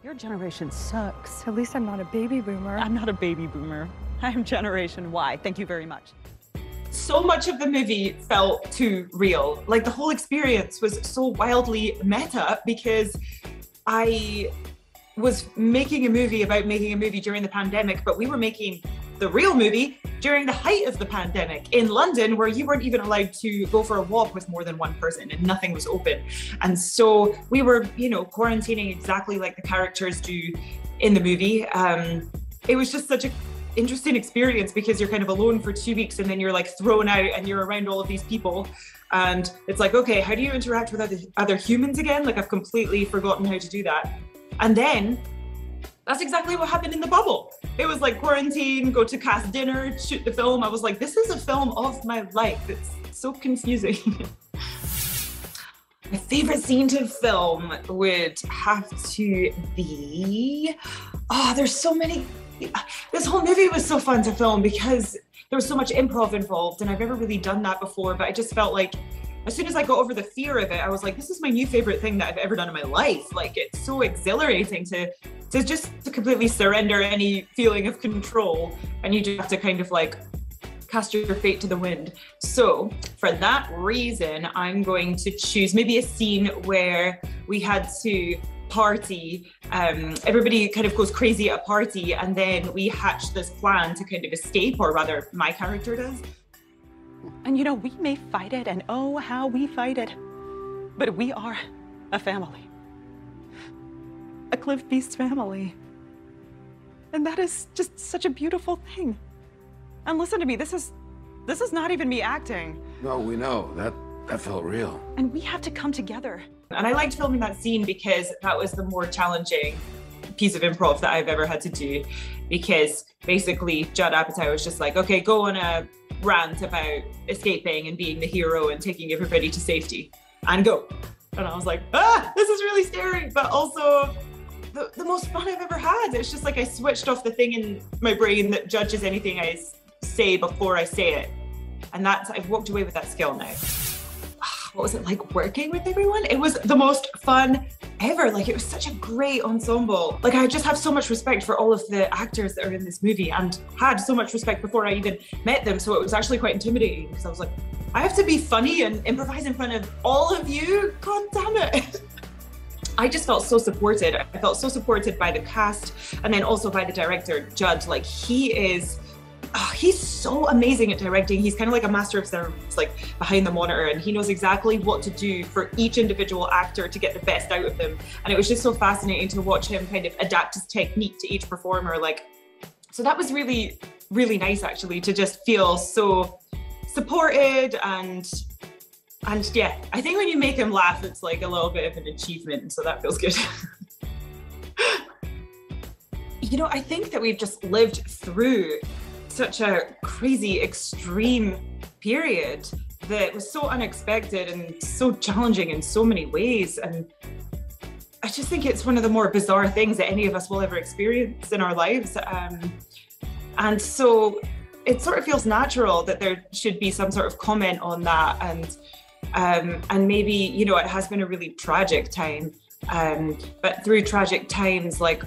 Your generation sucks. At least I'm not a baby boomer. I'm not a baby boomer. I'm Generation Y. Thank you very much. So much of the movie felt too real. Like the whole experience was so wildly meta because I was making a movie about making a movie during the pandemic, but we were making the real movie during the height of the pandemic in London, where you weren't even allowed to go for a walk with more than one person and nothing was open. And so we were, quarantining exactly like the characters do in the movie. It was just such an interesting experience because you're kind of alone for 2 weeks and then you're like thrown out and you're around all of these people. And it's like, okay, how do you interact with other humans again? Like I've completely forgotten how to do that. And then that's exactly what happened in The Bubble. It was like quarantine, go to cast dinner, shoot the film. I was like, this is a film of my life. It's so confusing. My favorite scene to film would have to be, there's so many. This whole movie was so fun to film because there was so much improv involved and I've never really done that before, but I just felt like as soon as I got over the fear of it, I was like, this is my new favorite thing that I've ever done in my life. Like, it's so exhilarating to completely surrender any feeling of control and you just have to kind of like cast your fate to the wind. So for that reason, I'm going to choose maybe a scene where we had to party. Everybody kind of goes crazy at a party and then we hatch this plan to kind of escape, or rather my character does. And we may fight it, and oh, how we fight it, but we are a family. A Cliff Beast family. And that is just such a beautiful thing. And listen to me, this is not even me acting. No, we know. That felt real. And we have to come together. And I liked filming that scene because that was the more challenging piece of improv that I've ever had to do, because basically Judd Apatow was just like, okay, go on a rant about escaping and being the hero and taking everybody to safety, and go. And I was like, this is really scary, but also the most fun I've ever had. It's just like I switched off the thing in my brain that judges anything I say before I say it. And I've walked away with that skill now. What was it like working with everyone? It was the most fun ever. Like, it was such a great ensemble. Like, I just have so much respect for all of the actors that are in this movie, and had so much respect before I even met them. So it was actually quite intimidating, because I was like, I have to be funny and improvise in front of all of you? God damn it. I just felt so supported. I felt so supported by the cast, and then also by the director, Judd. Like, he's so amazing at directing. He's kind of like a master of ceremonies, like behind the monitor, and he knows exactly what to do for each individual actor to get the best out of them. And it was just so fascinating to watch him kind of adapt his technique to each performer. Like, so that was really, really nice, actually, to just feel so supported. And yeah, I think when you make him laugh, it's like a little bit of an achievement, and so that feels good. You know, I think that we've just lived through such a crazy, extreme period that was so unexpected and so challenging in so many ways. And I just think it's one of the more bizarre things that any of us will ever experience in our lives. And so it sort of feels natural that there should be some sort of comment on that. And maybe, you know, it has been a really tragic time. But through tragic times, like,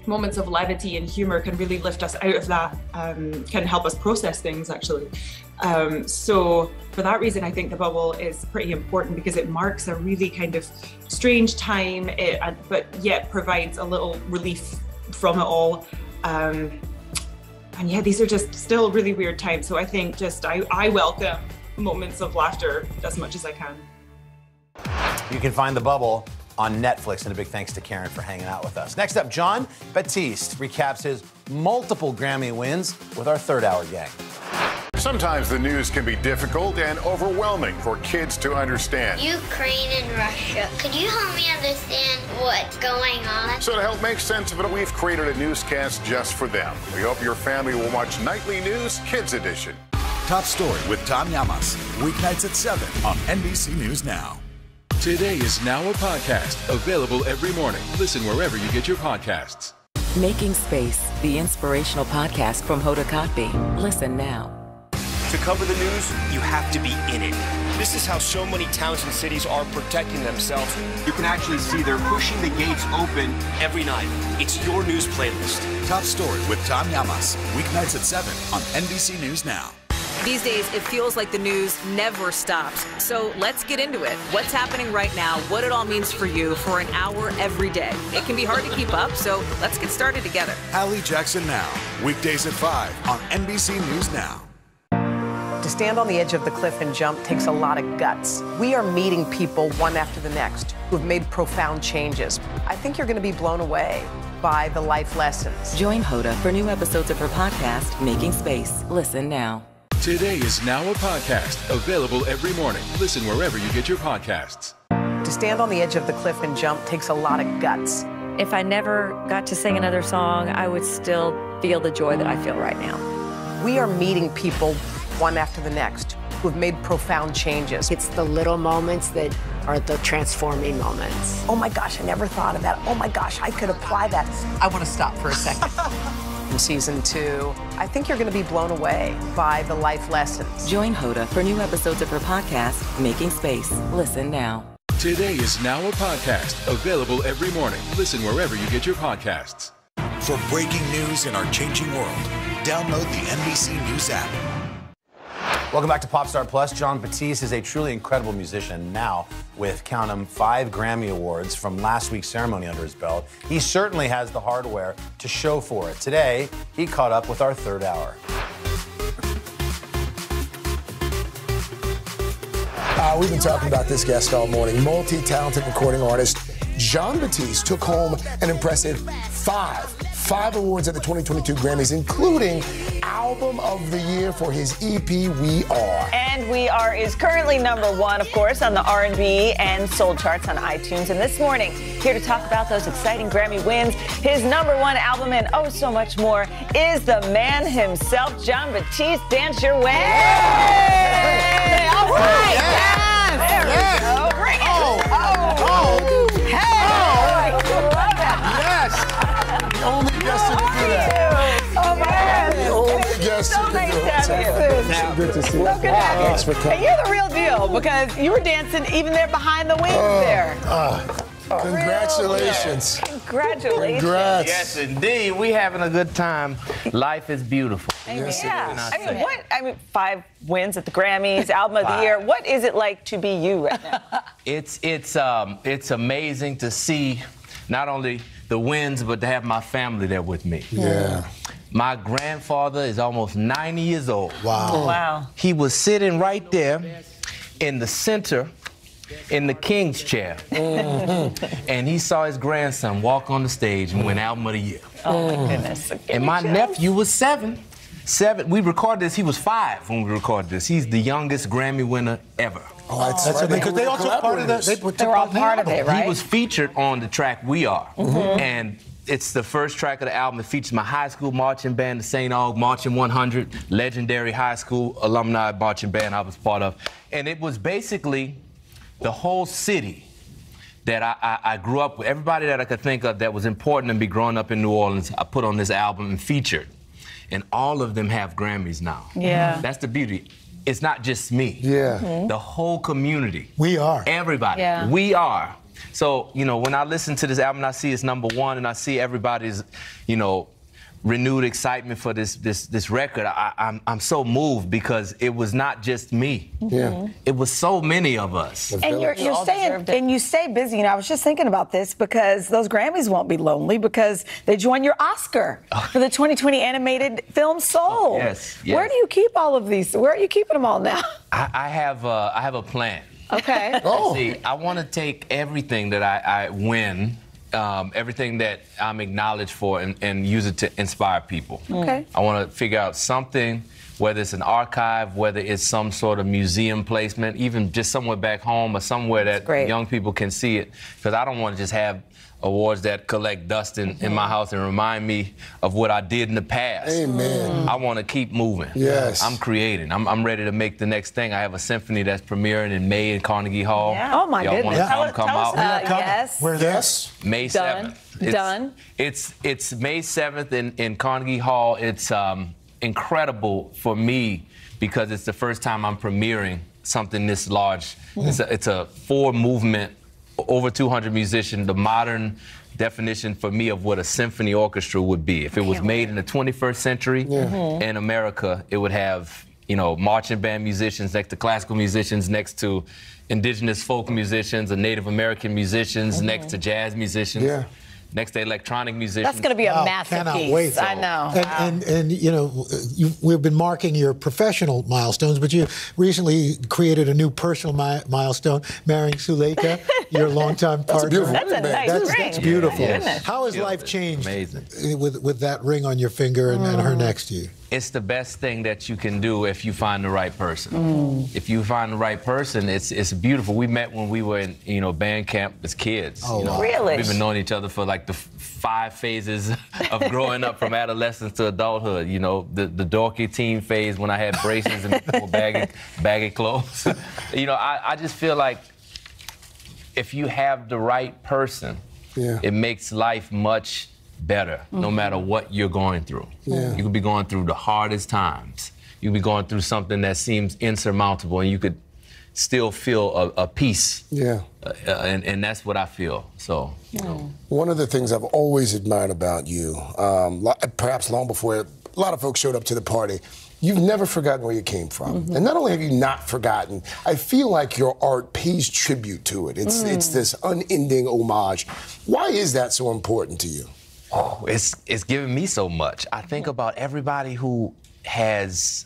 moments of levity and humor can really lift us out of that, can help us process things, actually. So for that reason, I think The Bubble is pretty important, because it marks a really kind of strange time, but yet provides a little relief from it all. And yeah, these are just still really weird times. So I think just I welcome moments of laughter as much as I can. You can find The Bubble on Netflix, and a big thanks to Karen for hanging out with us. Next up, Jon Batiste recaps his multiple Grammy wins with our third hour gang. Sometimes the news can be difficult and overwhelming for kids to understand. Ukraine and Russia. Could you help me understand what's going on? So to help make sense of it, we've created a newscast just for them. We hope your family will watch Nightly News Kids Edition. Top Story with Tom Llamas, weeknights at 7 on NBC News Now. Today is now a podcast, available every morning. Listen wherever you get your podcasts. Making Space, the inspirational podcast from Hoda Kotb. Listen now. To cover the news, you have to be in it. This is how so many towns and cities are protecting themselves. You can actually see they're pushing the gates open every night. It's your news playlist. Top Story with Tom Llamas, weeknights at 7 on NBC News Now. These days, it feels like the news never stops. So let's get into it. What's happening right now, what it all means for you for an hour every day. It can be hard to keep up, so let's get started together. Hallie Jackson Now, weekdays at 5 on NBC News Now. To stand on the edge of the cliff and jump takes a lot of guts. We are meeting people one after the next who have made profound changes. I think you're going to be blown away by the life lessons. Join Hoda for new episodes of her podcast, Making Space. Listen now. Today is now a podcast, available every morning. Listen wherever you get your podcasts. To stand on the edge of the cliff and jump takes a lot of guts. If I never got to sing another song, I would still feel the joy that I feel right now. We are meeting people one after the next who have made profound changes. It's the little moments that are the transforming moments. Oh my gosh, I never thought of that. Oh my gosh, I could apply that. I want to stop for a second. In season 2, I think you're going to be blown away by the life lessons. Join Hoda for new episodes of her podcast, Making Space. Listen now. Today is now a podcast, available every morning. Listen wherever you get your podcasts. For breaking news in our changing world, download the NBC News app. Welcome back to Popstar Plus. Jon Batiste is a truly incredible musician now with, count 'em, 5 Grammy Awards from last week's ceremony under his belt. He certainly has the hardware to show for it. Today, he caught up with our third hour. We've been talking about this guest all morning. Multi-talented recording artist Jon Batiste took home an impressive 5 awards at the 2022 Grammys, including Album of the Year for his EP, We Are. And We Are is currently #1, of course, on the R&B and soul charts on iTunes. And this morning, here to talk about those exciting Grammy wins, his #1 album, and oh so much more, is the man himself, Jon Batiste. Dance your way. Hey! All right. Yes. There we go. Bring it. Hey. Love it. Yes. The only guest to do that. Oh, my God. The only guest So to do nice to have you. So good to see you. So good to have you. Thanks for coming. And you're the real deal because you were dancing even there behind the wings there. Congratulations. Congratulations. Congrats. Yes, indeed. We having a good time. Life is beautiful. Yes, Yeah. I mean, 5 wins at the Grammys, Album of the Year. What is it like to be you right now? It's amazing to see not only the wins, but to have my family there with me. Yeah. My grandfather is almost 90 years old. Wow. Wow. He was sitting right there in the center in the king's chair. And he saw his grandson walk on the stage and win Album of the Year. Oh, my goodness. And my nephew was 7. We recorded this, he was 5 when we recorded this. He's the youngest Grammy winner ever. Oh, that's right. Because they all took part of that. They were all part of it, right? He was featured on the track We Are. And it's the first track of the album. It features my high school marching band, the St. Aug Marching 100, legendary high school alumni marching band I was part of. And it was basically the whole city that I grew up with. Everybody that I could think of that was important to me growing up in New Orleans, I put on this album and featured. And all of them have Grammys now. Yeah. That's the beauty. It's not just me. Yeah. The whole community. We are. Everybody. Yeah. We are. So, you know, when I listen to this album, I see it's #1 and I see everybody's, you know, renewed excitement for this record. I'm so moved because it was not just me. Yeah. It was so many of us. And you're staying, and you stay busy. You know, I was just thinking about this because those Grammys won't be lonely because they join your Oscar for the 2020 animated film Soul. Yes, yes. Where do you keep all of these? Where are you keeping them all now? I have a plan. Okay. See, I want to take everything that I win, everything that I'm acknowledged for, and use it to inspire people. Okay. I want to figure out something, whether it's an archive, whether it's some sort of museum placement, even just somewhere back home or somewhere that young people can see it. Because I don't want to just have awards that collect dust in my house and remind me of what I did in the past. Amen. I want to keep moving. Yes. I'm creating. I'm ready to make the next thing. I have a symphony that's premiering in May in Carnegie Hall. Yeah. Oh, my Y'all goodness. want to come out? Yes. Where's Yes. May 7th. Done. It's May 7th in Carnegie Hall. It's incredible for me because it's the first time I'm premiering something this large. It's a 4-movement, over 200 musicians, the modern definition for me of what a symphony orchestra would be. If it was made in the 21st century in America, it would have, you know, marching band musicians next to classical musicians, next to indigenous folk musicians, or Native American musicians, next to jazz musicians. Yeah. Next to electronic musicians. That's going to be a masterpiece. Wait. I know. And you know, we've been marking your professional milestones, but you recently created a new personal milestone, marrying Suleika, your longtime partner. That's a nice ring. That's beautiful. Yes. How has life changed Amazing. with that ring on your finger and her next to you? It's the best thing that you can do if you find the right person. If you find the right person, it's beautiful. We met when we were in, you know, band camp as kids. Oh, you know? really? We've been knowing each other for like the 5 phases of growing up, from adolescence to adulthood. You know, the dorky teen phase when I had braces and wore baggy clothes. You know, I just feel like if you have the right person, it makes life much better, no matter what you're going through. You could be going through the hardest times. You could be going through something that seems insurmountable, and you could still feel a peace. And that's what I feel. So, you know. One of the things I've always admired about you, perhaps long before a lot of folks showed up to the party, you've never forgotten where you came from. And not only have you not forgotten, I feel like your art pays tribute to it. It's this unending homage. Why is that so important to you? Oh, it's given me so much. I think about everybody who has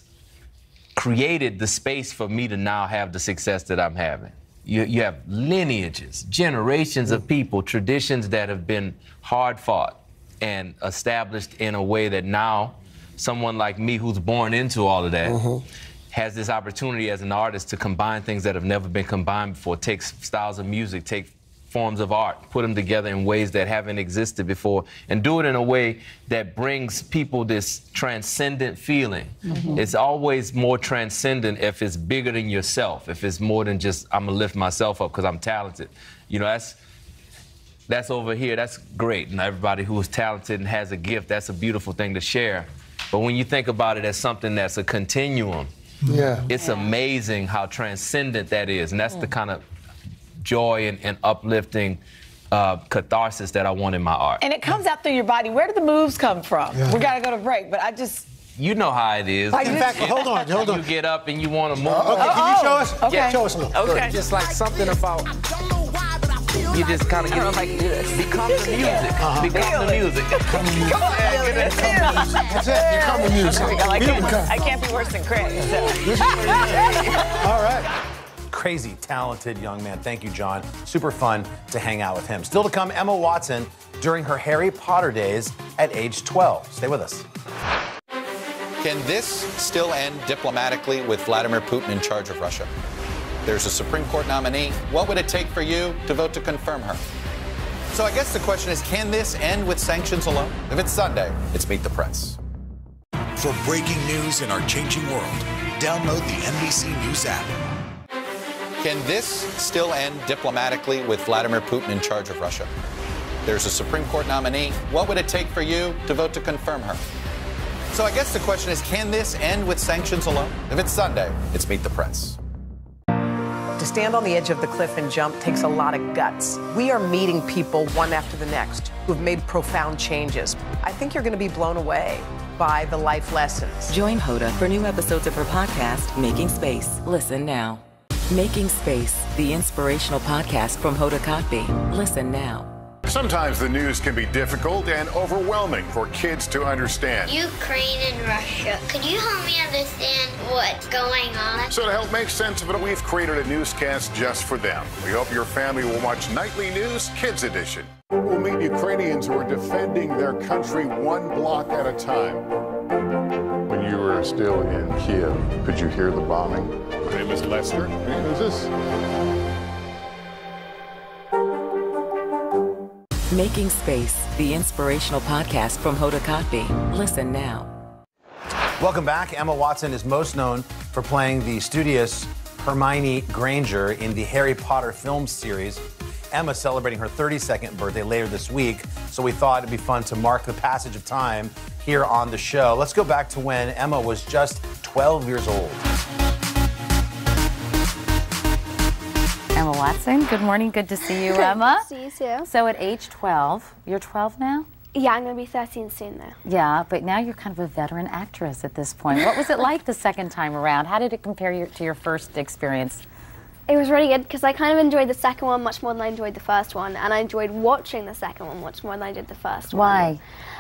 created the space for me to now have the success that I'm having. You have lineages, generations of people, traditions that have been hard fought and established in a way that now someone like me who's born into all of that has this opportunity as an artist to combine things that have never been combined before, take styles of music, take forms of art, put them together in ways that haven't existed before, and do it in a way that brings people this transcendent feeling. It's always more transcendent if it's bigger than yourself, if it's more than just, I'm gonna lift myself up because I'm talented. You know, that's over here, that's great. And everybody who is talented and has a gift, that's a beautiful thing to share. But when you think about it as something that's a continuum, it's amazing how transcendent that is. And that's the kind of joy and uplifting catharsis that I want in my art. And it comes out through your body. Where do the moves come from? We gotta go to break, but I just... You know how it is. In fact, hold on. You get up and you want to move. Okay, can you show us? Okay. Show us a little. Okay. Just like something about... You just kind of get... I don't know if I can do this. Become the music. Become the music. Come on, That's it. Become the music. I can't be worse than Craig. So. All right. Crazy talented young man. Thank you, John. Super fun to hang out with him. Still to come, Emma Watson during her Harry Potter days at age 12. Stay with us. Can this still end diplomatically with Vladimir Putin in charge of Russia? There's a Supreme Court nominee. What would it take for you to vote to confirm her? So I guess the question is, can this end with sanctions alone? If it's Sunday, it's Meet the Press. For breaking news in our changing world, download the NBC News app. Can this still end diplomatically with Vladimir Putin in charge of Russia? There's a Supreme Court nominee. What would it take for you to vote to confirm her? So I guess the question is, can this end with sanctions alone? If it's Sunday, it's Meet the Press. To stand on the edge of the cliff and jump takes a lot of guts. We are meeting people one after the next who have made profound changes. I think you're going to be blown away by the life lessons. Join Hoda for new episodes of her podcast, Making Space. Listen now. Making Space, the inspirational podcast from Hoda Kotb. Listen now. Sometimes the news can be difficult and overwhelming for kids to understand. Ukraine and Russia. Could you help me understand what's going on? So to help make sense of it, we've created a newscast just for them. We hope your family will watch Nightly News Kids Edition. We'll meet Ukrainians who are defending their country one block at a time. When you were still in Kiev, could you hear the bombing? My name is Lester. Who's this? Making Space, the inspirational podcast from Hoda Kotb. Listen now. Welcome back. Emma Watson is most known for playing the studious Hermione Granger in the Harry Potter film series. Emma's celebrating her 32nd birthday later this week, so we thought it'd be fun to mark the passage of time here on the show. Let's go back to when Emma was just 12 years old. Emma Watson, good morning. Good to see you, Emma. Good to see you too. So at age 12, you're 12 now? Yeah, I'm going to be 13 soon though. Yeah, but now you're kind of a veteran actress at this point. What was it like the second time around? How did it compare to your first experience? It was really good because I kind of enjoyed the second one much more than I enjoyed the first one, and I enjoyed watching the second one much more than I did the first one.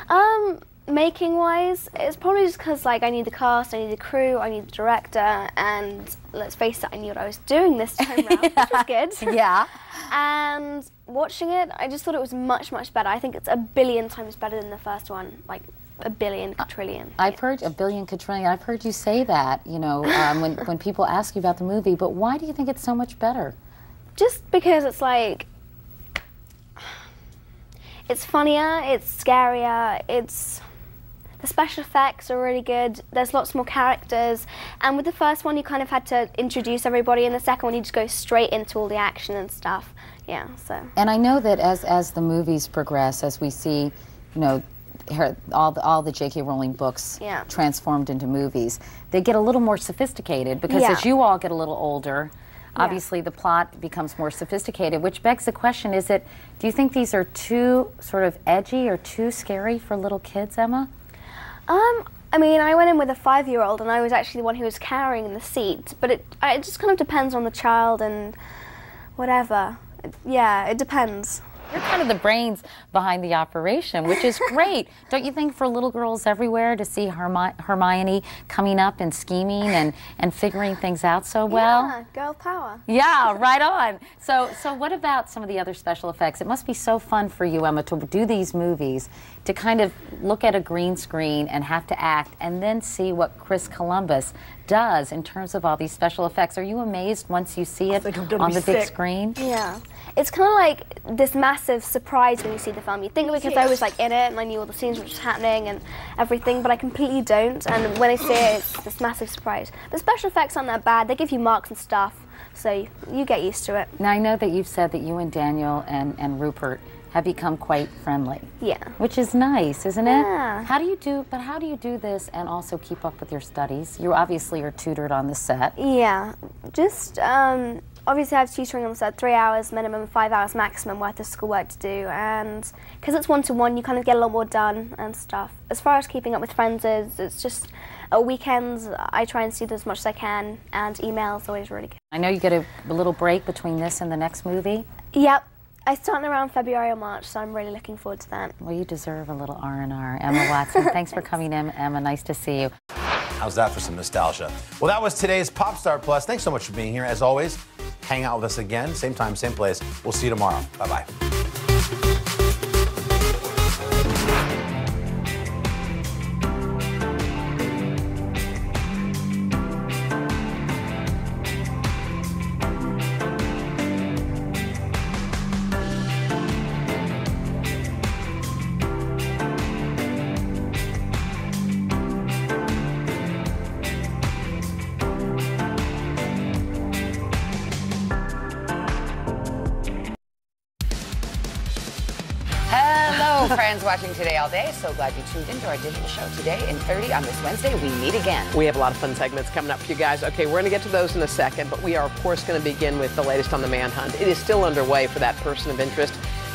Why? Making wise, it's probably just because like I need the cast, I need the crew, I need the director, and let's face it, I knew what I was doing this time around, which was good. Yeah. And watching it, I just thought it was much, much better. I think it's 1 billion times better than the first one, like 1 billion quadrillion. I've heard 1 billion quadrillion. I've heard you say that, you know, when people ask you about the movie. But why do you think it's so much better? Just because it's like, it's funnier, it's scarier, the special effects are really good, there's lots more characters, and with the first one you kind of had to introduce everybody, and the second one you just go straight into all the action and stuff. Yeah, so. And I know that as the movies progress, as we see, you know, all the J.K. Rowling books transformed into movies, they get a little more sophisticated because as you all get a little older, obviously the plot becomes more sophisticated, which begs the question, do you think these are too sort of edgy or too scary for little kids, Emma? I mean, I went in with a 5-year-old and I was actually the one who was carrying the seat, but it just kind of depends on the child and whatever. Yeah, it depends. You're kind of the brains behind the operation, which is great. Don't you think, for little girls everywhere to see Hermione coming up and scheming and figuring things out so well? Yeah, girl power. Yeah, right on. So what about some of the other special effects? It must be so fun for you, Emma, to do these movies, to kind of look at a green screen and have to act, and then see what Chris Columbus does in terms of all these special effects. Are you amazed once you see it on the big screen? Yeah. It's kind of like this massive surprise when you see the film. You think because I was like in it and I knew all the scenes which was happening and everything, but I completely don't. And when I see it, it's this massive surprise. The special effects aren't that bad. They give you marks and stuff, so you get used to it. Now, I know that you've said that you and Daniel and Rupert have become quite friendly. Yeah. Which is nice, isn't it? Yeah. How do you do this and also keep up with your studies? You obviously are tutored on the set. Yeah. Just, obviously I have tutoring on the set, 3 hours minimum, 5 hours maximum worth of schoolwork to do, and because it's one-to-one, you kind of get a lot more done and stuff. As far as keeping up with friends it's just weekends, I try and see as much as I can, and emails always really good. I know you get a little break between this and the next movie. Yep. I start around February or March, so I'm really looking forward to that. Well, you deserve a little R&R. Emma Watson, thanks for coming in, Emma. Nice to see you. How's that for some nostalgia? Well, that was today's Pop Star Plus. Thanks so much for being here. As always, hang out with us again, same time, same place. We'll see you tomorrow. Bye-bye. Friends watching Today All Day, so glad you tuned into our digital show Today in 30 on this Wednesday. We meet again. We have a lot of fun segments coming up for you guys. Okay, we're going to get to those in a second, but we are, of course, going to begin with the latest on the manhunt. It is still underway for that person of interest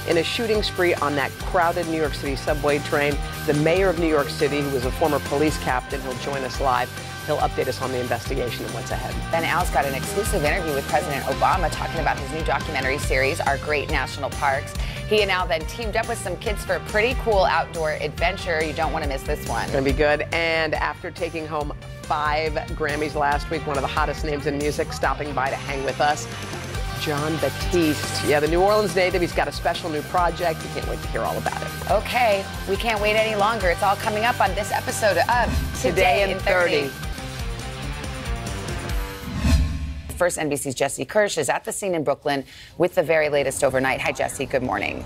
in a shooting spree on that crowded New York City subway train. The mayor of New York City, who was a former police captain, will join us live. He'll update us on the investigation and what's ahead. Ben Al's got an exclusive interview with President Obama talking about his new documentary series, Our Great National Parks. He and Al then teamed up with some kids for a pretty cool outdoor adventure. You don't want to miss this one. It's going to be good. And after taking home 5 Grammys last week, one of the hottest names in music stopping by to hang with us, Jon Batiste. Yeah, the New Orleans native. He's got a special new project. You can't wait to hear all about it. Okay, we can't wait any longer. It's all coming up on this episode of Today in 30. First, NBC's Jesse Kirsch is at the scene in Brooklyn with the very latest overnight. Hi, Jesse. Good morning.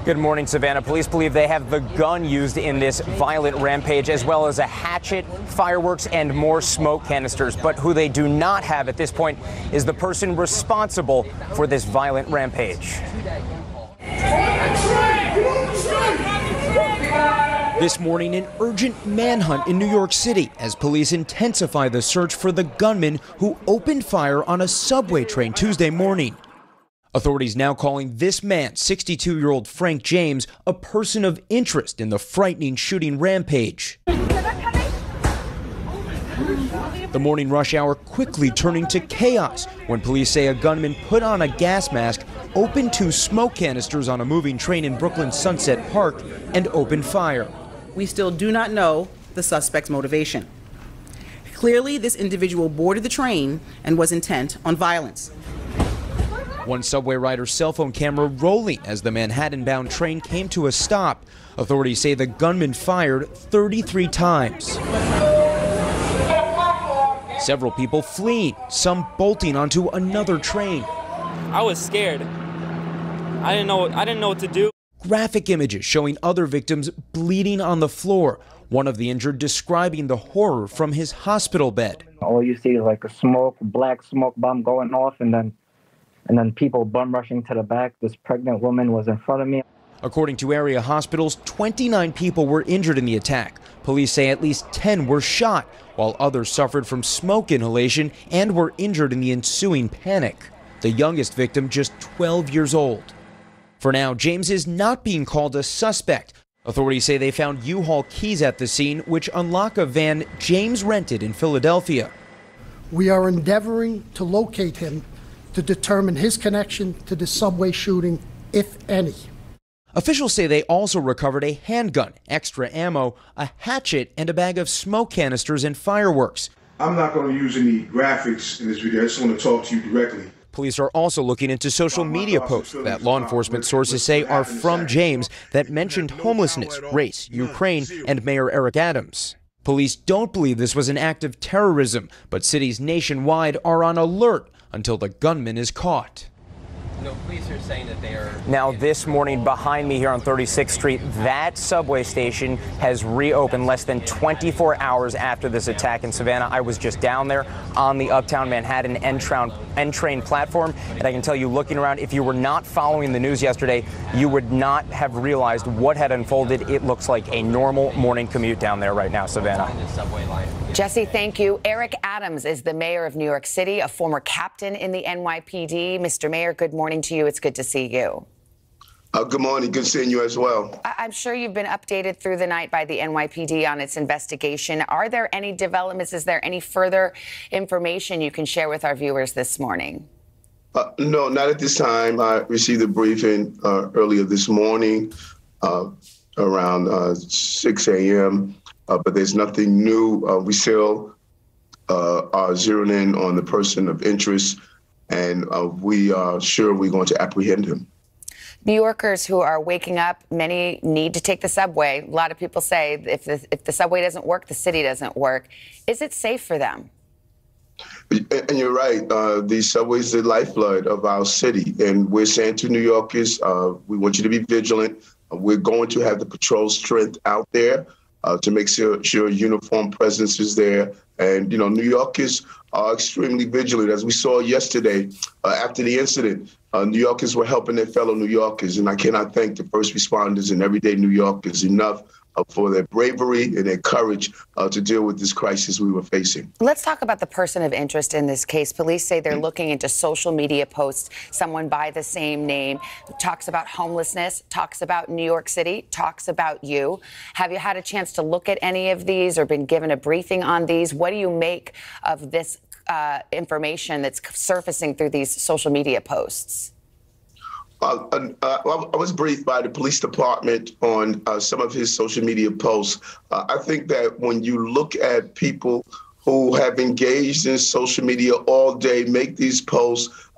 Good morning, Savannah. Police believe they have the gun used in this violent rampage, as well as a hatchet, fireworks, and more smoke canisters. But who they do not have at this point is the person responsible for this violent rampage. This morning, an urgent manhunt in New York City as police intensify the search for the gunman who opened fire on a subway train Tuesday morning. Authorities now calling this man, 62-year-old Frank James, a person of interest in the frightening shooting rampage. The morning rush hour quickly turning to chaos when police say a gunman put on a gas mask, opened 2 smoke canisters on a moving train in Brooklyn's Sunset Park, and opened fire. We still do not know the suspect's motivation. Clearly, this individual boarded the train and was intent on violence. One subway rider's cell phone camera rolling as the Manhattan-bound train came to a stop. Authorities say the gunman fired 33 times. Several people fleeing, some bolting onto another train. I was scared. I didn't know what to do. Graphic images showing other victims bleeding on the floor. One of the injured describing the horror from his hospital bed. All you see is like a black smoke bomb going off, and then people bum rushing to the back. This pregnant woman was in front of me. According to area hospitals, 29 people were injured in the attack. Police say at least 10 were shot, while others suffered from smoke inhalation and were injured in the ensuing panic. The youngest victim just 12 years old. For now, James is not being called a suspect. Authorities say they found U-Haul keys at the scene, which unlock a van James rented in Philadelphia. We are endeavoring to locate him to determine his connection to the subway shooting, if any. Officials say they also recovered a handgun, extra ammo, a hatchet, and a bag of smoke canisters and fireworks. I'm not going to use any graphics in this video. I just want to talk to you directly. Police are also looking into social media posts that law enforcement sources say are from James that mentioned homelessness, race, Ukraine, and Mayor Eric Adams. Police don't believe this was an act of terrorism, but cities nationwide are on alert until the gunman is caught. No, police are saying that they are... Now, this morning behind me here on 36th Street, that subway station has reopened less than 24 hours after this attack in Savannah. I was just down there on the Uptown Manhattan N-Train platform, and I can tell you, looking around, if you were not following the news yesterday, you would not have realized what had unfolded. It looks like a normal morning commute down there right now, Savannah. Jesse, thank you. Eric Adams is the mayor of New York City, a former captain in the NYPD. Mr. Mayor, good morning to you. It's good to see you. Good morning. Good seeing you as well. I'm sure you've been updated through the night by the NYPD on its investigation. Are there any developments? Is there any further information you can share with our viewers this morning? No, not at this time. I received a briefing earlier this morning around 6 a.m., but there's nothing new. We still are zeroing in on the person of interest, and we are sure we're going to apprehend him. New Yorkers who are waking up, many need to take the subway. A lot of people say if the subway doesn't work, the city doesn't work. Is it safe for them? And you're right. The subway is the lifeblood of our city. And we're saying to New Yorkers, we want you to be vigilant. We're going to have the patrol strength out there to make sure uniform presence is there. And, you know, New Yorkers are extremely vigilant. As we saw yesterday after the incident, New Yorkers were helping their fellow New Yorkers. And I cannot thank the first responders and everyday New Yorkers enough for their bravery and their courage to deal with this crisis we were facing. Let's talk about the person of interest in this case. Police say they're looking into social media posts. Someone by the same name talks about homelessness, talks about New York City, talks about you. Have you had a chance to look at any of these or been given a briefing on these? What do you make of this information that's surfacing through these social media posts? I was briefed by the police department on some of his social media posts. I think that when you look at people who have engaged in social media all day, make these posts,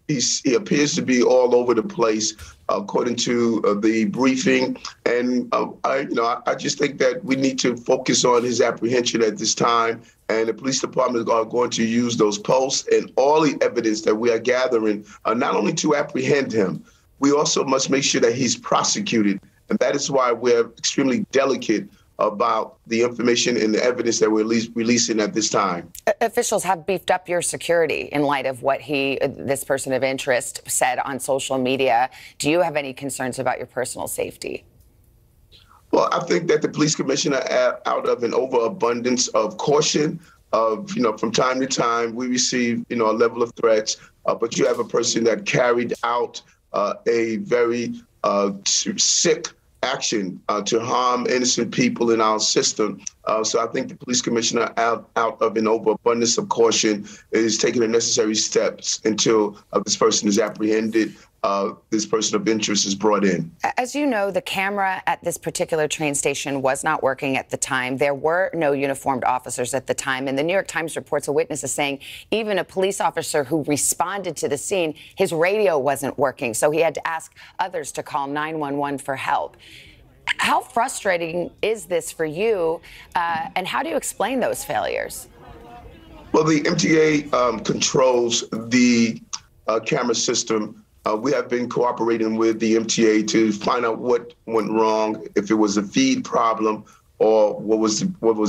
he appears to be all over the place, according to the briefing. And I just think that we need to focus on his apprehension at this time. And the police department are going to use those posts and all the evidence that we are gathering, not only to apprehend him, we also must make sure that he's prosecuted. And that is why we're extremely delicate about the information and the evidence that we're releasing at this time. Officials have beefed up your security in light of what this person of interest said on social media. Do you have any concerns about your personal safety? Well, I think that the police commissioner, out of an overabundance of caution, from time to time, we receive, a level of threats, but you have a person that carried out a very sick action to harm innocent people in our system. So I think the police commissioner, out of an overabundance of caution, is taking the necessary steps until this person is apprehended. This person of interest is brought in. As you know, the camera at this particular train station was not working at the time. There were no uniformed officers at the time. And the New York Times reports a witness is saying even a police officer who responded to the scene, his radio wasn't working. So he had to ask others to call 911 for help. How frustrating is this for you? And how do you explain those failures? Well, the MTA controls the camera system. We have been cooperating with the MTA to find out what went wrong, if it was a feed problem or what was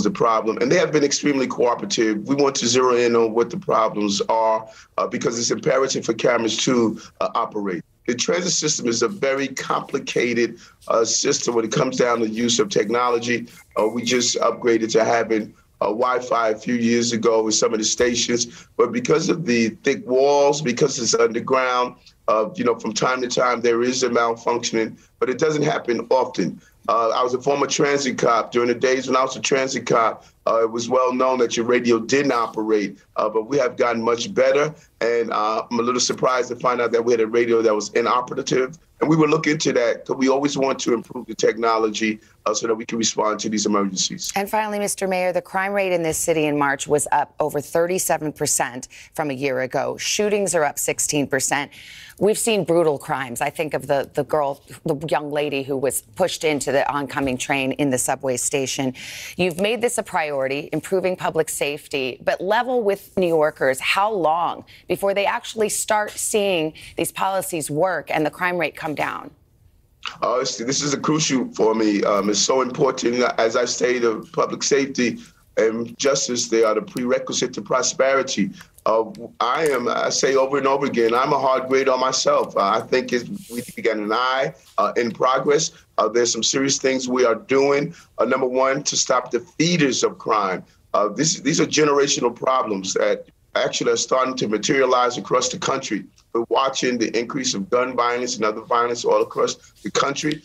the problem. And they have been extremely cooperative. We want to zero in on what the problems are because it's imperative for cameras to operate. The transit system is a very complicated system when it comes down to the use of technology. We just upgraded to having Wi-Fi a few years ago with some of the stations, but because of the thick walls, because it's underground, from time to time there is a malfunctioning, but it doesn't happen often. I was a former transit cop. During the days when I was a transit cop, it was well known that your radio didn't operate, but we have gotten much better. And I'm a little surprised to find out that we had a radio that was inoperative. And we will look into that because we always want to improve the technology so that we can respond to these emergencies. And finally, Mr. Mayor, the crime rate in this city in March was up over 37% from a year ago. Shootings are up 16%. We've seen brutal crimes. I think of the young lady who was pushed into the oncoming train in the subway station. You've made this a priority, improving public safety, but level with New Yorkers. How long before they actually start seeing these policies work and the crime rate come down? This is a crucial for me. It's so important. As I say, the public safety and justice, they are the prerequisite to prosperity. I say over and over again, I'm a hard grader myself. I think we got an eye in progress. There's some serious things we are doing. Number one, to stop the feeders of crime. These are generational problems that actually are starting to materialize across the country. We're watching the increase of gun violence and other violence all across the country.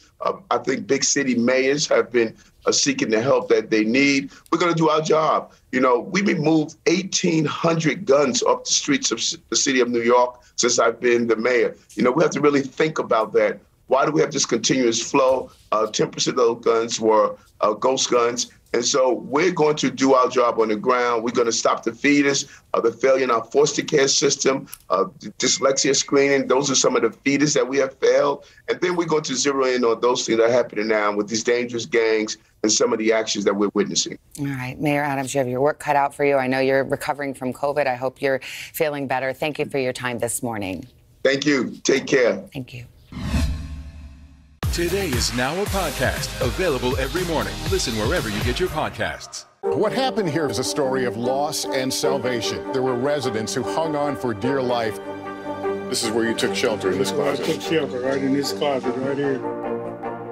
I think big city mayors have been seeking the help that they need. We're going to do our job. You know, we've removed 1,800 guns off the streets of the city of New York since I've been the mayor. You know, we have to really think about that. Why do we have this continuous flow? 10% of those guns were ghost guns. And so we're going to do our job on the ground. We're going to stop the feeders, the failure in our foster care system, dyslexia screening. Those are some of the feeders that we have failed. And then we're going to zero in on those things that are happening now with these dangerous gangs and some of the actions that we're witnessing. All right, Mayor Adams, you have your work cut out for you. I know you're recovering from COVID. I hope you're feeling better. Thank you for your time this morning. Thank you. Take care. Thank you. Today is now a podcast available every morning. Listen wherever you get your podcasts. What happened here is a story of loss and salvation. There were residents who hung on for dear life. This is where you took shelter, in this closet. I took shelter right in this closet right here.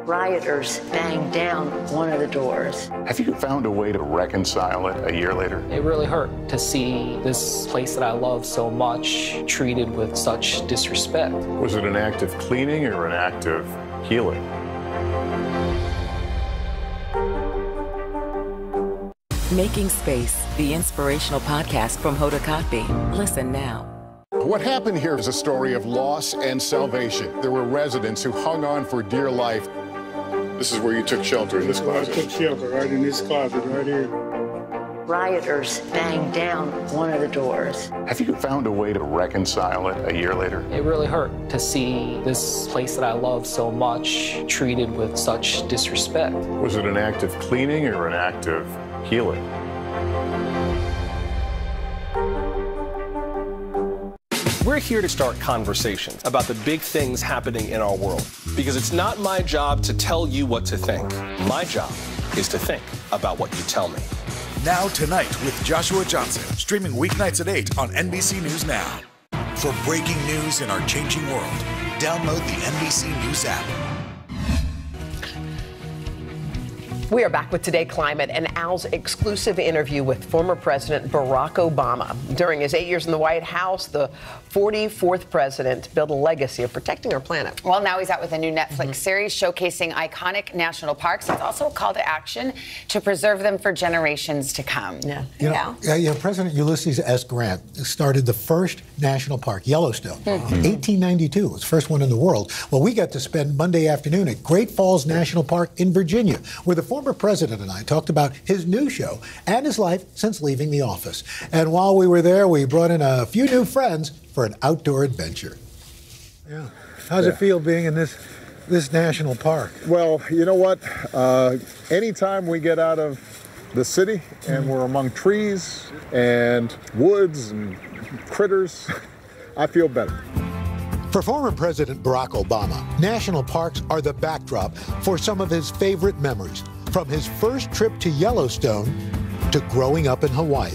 Rioters banged down one of the doors. Have you found a way to reconcile it a year later? It really hurt to see this place that I love so much treated with such disrespect. Was it an act of cleaning or an act of healing? Making Space, the inspirational podcast from Hoda Kotb. Listen now. What happened here is a story of loss and salvation. There were residents who hung on for dear life. This is where you took shelter, in this closet. I took shelter right in this closet right here. Rioters banged down one of the doors. Have you found a way to reconcile it a year later? It really hurt to see this place that I love so much treated with such disrespect. Was it an act of cleaning or an act of healing? We're here to start conversations about the big things happening in our world. Because it's not my job to tell you what to think. My job is to think about what you tell me. Now Tonight with Joshua Johnson, streaming weeknights at 8 on NBC News Now. For breaking news in our changing world, download the NBC News app. We are back with Today Climate and Al's exclusive interview with former President Barack Obama. During his 8 years in the White House, the 44th president built a legacy of protecting our planet. Well, now he's out with a new Netflix series showcasing iconic national parks. It's also a call to action to preserve them for generations to come. Yeah. President Ulysses S. Grant started the first national park, Yellowstone, 1892. It was the first one in the world. Well, we got to spend Monday afternoon at Great Falls National Park in Virginia, where the former president and I talked about his new show and his life since leaving the office. And while we were there, we brought in a few new friends for an outdoor adventure. Yeah. How's it feel being in this national park? Well, you know what? Anytime we get out of the city and we're among trees and woods and critters, I feel better. For former President Barack Obama, national parks are the backdrop for some of his favorite memories, from his first trip to Yellowstone to growing up in Hawaii.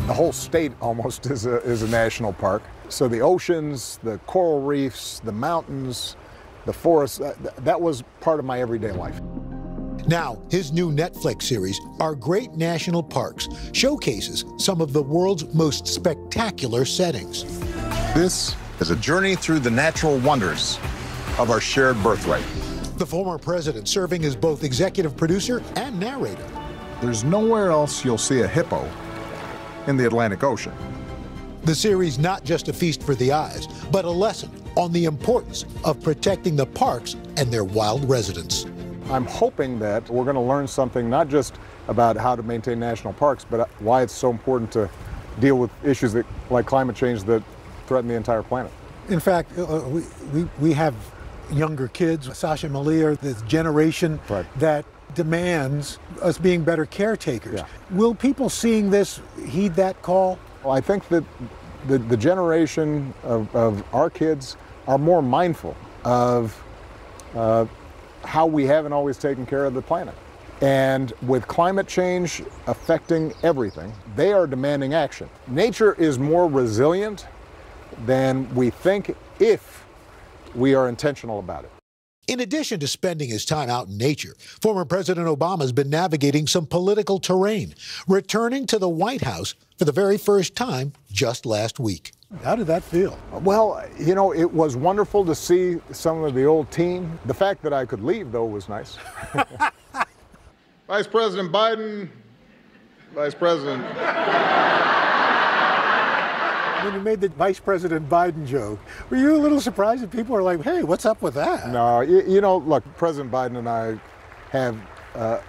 The whole state almost is a national park. So the oceans, the coral reefs, the mountains, the forests, that was part of my everyday life. Now, his new Netflix series, Our Great National Parks, showcases some of the world's most spectacular settings. This is a journey through the natural wonders of our shared birthright. the former president serving as both executive producer and narrator. There's nowhere else you'll see a hippo in the Atlantic Ocean. The series not just a feast for the eyes, but a lesson on the importance of protecting the parks and their wild residents. I'm hoping that we're going to learn something not just about how to maintain national parks, but why it's so important to deal with issues like climate change that threaten the entire planet. In fact, we have younger kids, Sasha and Malia, this generation that demands us being better caretakers. Yeah. Will people seeing this heed that call? Well, I think that the generation of our kids are more mindful of how we haven't always taken care of the planet. And with climate change affecting everything, they are demanding action. Nature is more resilient than we think if we are intentional about it. In addition to spending his time out in nature, former President Obama has been navigating some political terrain, returning to the White House for the very first time just last week. How did that feel? Well, you know, it was wonderful to see some of the old team. The fact that I could leave, though, was nice. Vice President Biden, Vice President. When you made the Vice President Biden joke, were you a little surprised that people were like, hey, what's up with that? No, you know, look, President Biden and I have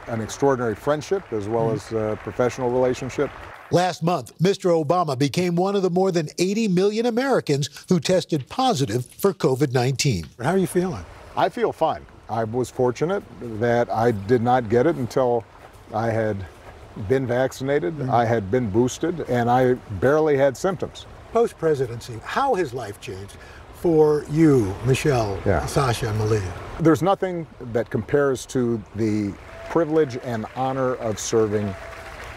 an extraordinary friendship as well as a professional relationship. Last month, Mr. Obama became one of the more than 80 million Americans who tested positive for COVID-19. How are you feeling? I feel fine. I was fortunate that I did not get it until I had been vaccinated, I had been boosted, and I barely had symptoms. Post-presidency, how has life changed for you, Michelle, Sasha, and Malia? There's nothing that compares to the privilege and honor of serving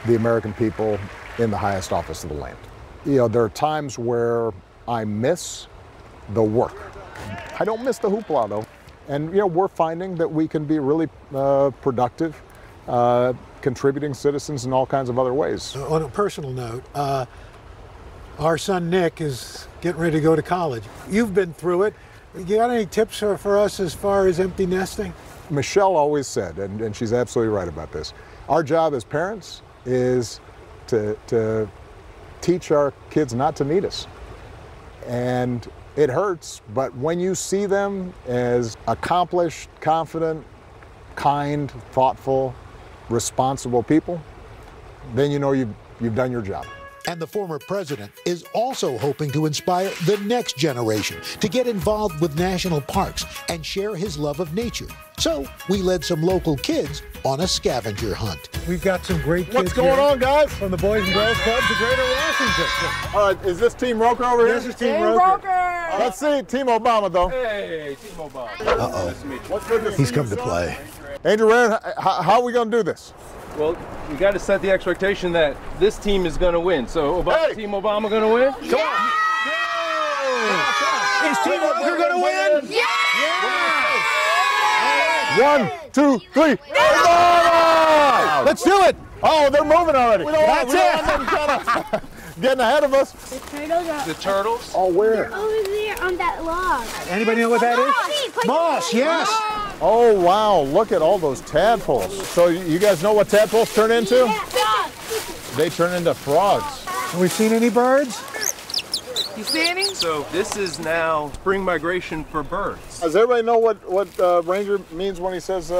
the American people in the highest office of the land. You know, there are times where I miss the work. I don't miss the hoopla, though. And, you know, we're finding that we can be really productive, contributing citizens in all kinds of other ways. On a personal note, our son Nick is getting ready to go to college. You've been through it. You got any tips for us as far as empty nesting? Michelle always said, and she's absolutely right about this, our job as parents is to teach our kids not to need us. And it hurts, but when you see them as accomplished, confident, kind, thoughtful, responsible people, then you know you've done your job. And the former president is also hoping to inspire the next generation to get involved with national parks and share his love of nature. So we led some local kids on a scavenger hunt. We've got some great kids. What's going on, guys? From the Boys and Girls Club to Greater Washington. All right, is this Team Roker over here? This is Team Roker. Let's see Team Obama, though. Hey, Team Obama. Uh-oh. He's come to play. Andrew Rand, how are we going to do this? Well, we got to set the expectation that this team is going to win. So, Team Obama going to win? Come on. Is Team Roker going to win? Yeah! 1, 2, 3. Obama! Let's do it. Oh, they're moving already. That's it. Getting ahead of us. The turtles are... The turtles? Oh, where? Over there on that log. Anybody know what that is? Moss, yes. Oh, wow. Look at all those tadpoles. So you guys know what tadpoles turn into? Yeah. They turn into frogs. Have we seen any birds? You see any? So this is now spring migration for birds. Does everybody know what Ranger means when he says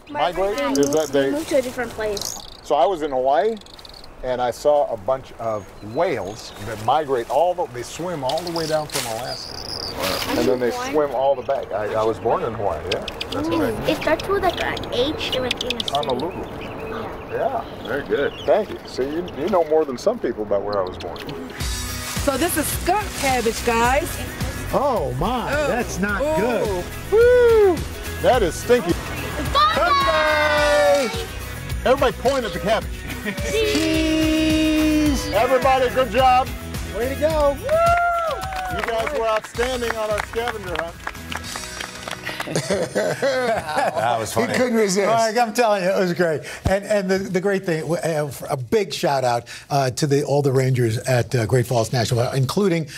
migrate? Is that they move to a different place? So I was in Hawaii, and I saw a bunch of whales that migrate they swim all the way down from Alaska. And then they swim all the way back. I was born in Hawaii, yeah. That's right. It starts with like an H and like in a Honolulu. Yeah, very good. Thank you. See, you know more than some people about where I was born. So this is skunk cabbage, guys. Oh my, that's not good. Woo! That is stinky. Bye! Everybody point at the cabbage. Cheese! Everybody, good job. Way to go. Woo! You guys were outstanding on our scavenger hunt. That was funny. He couldn't resist. I'm telling you, it was great. And the great thing, a big shout out to all the Rangers at Great Falls National Park, including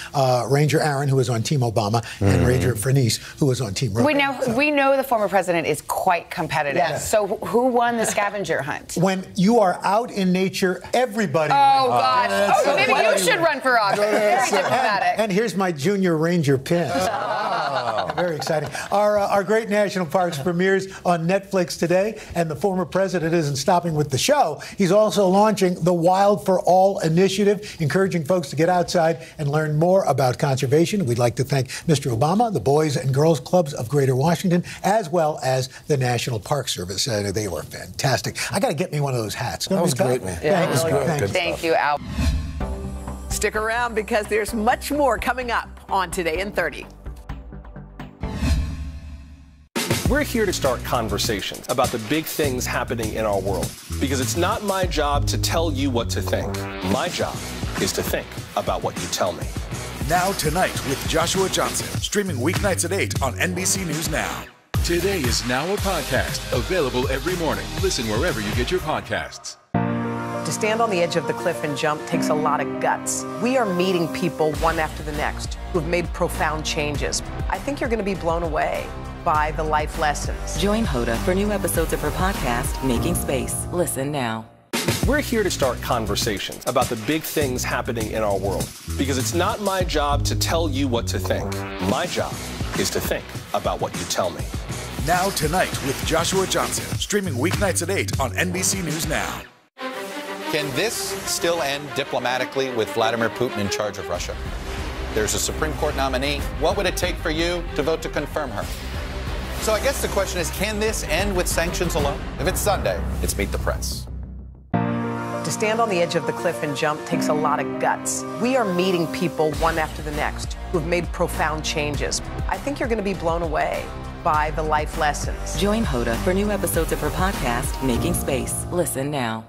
Ranger Aaron, who was on Team Obama, and Ranger Fernice, who was on Team Rogan. We know the former president is quite competitive. Yes. So who won the scavenger hunt? When you are out in nature, everybody Oh, wins. gosh. Oh, maybe you should run for office. Very diplomatic. And here's my Junior Ranger pin. Very exciting. Our great national parks premieres on Netflix today, and the former president isn't stopping with the show. He's also launching the Wild for All initiative, encouraging folks to get outside and learn more about conservation. We'd like to thank Mr. Obama, the Boys and Girls Clubs of Greater Washington, as well as the National Park Service. They were fantastic. I got to get me one of those hats. That was great, man. Yeah, that was great. Thank you, Al. Stick around because there's much more coming up on Today in 30. We're here to start conversations about the big things happening in our world, because it's not my job to tell you what to think. My job is to think about what you tell me. Now Tonight with Joshua Johnson, streaming weeknights at 8 on NBC News Now. Today is now a podcast, available every morning. Listen wherever you get your podcasts. To stand on the edge of the cliff and jump takes a lot of guts. We are meeting people one after the next who have made profound changes. I think you're going to be blown away by the life lessons. Join Hoda for new episodes of her podcast, Making Space. Listen now. We're here to start conversations about the big things happening in our world, because it's not my job to tell you what to think. My job is to think about what you tell me. Now Tonight with Joshua Johnson, streaming weeknights at 8 on NBC News Now. Can this still end diplomatically with Vladimir Putin in charge of Russia? There's a Supreme Court nominee. What would it take for you to vote to confirm her? So I guess the question is, can this end with sanctions alone? If it's Sunday, it's Meet the Press. To stand on the edge of the cliff and jump takes a lot of guts. We are meeting people one after the next who have made profound changes. I think you're going to be blown away by the life lessons. Join Hoda for new episodes of her podcast, Making Space. Listen now.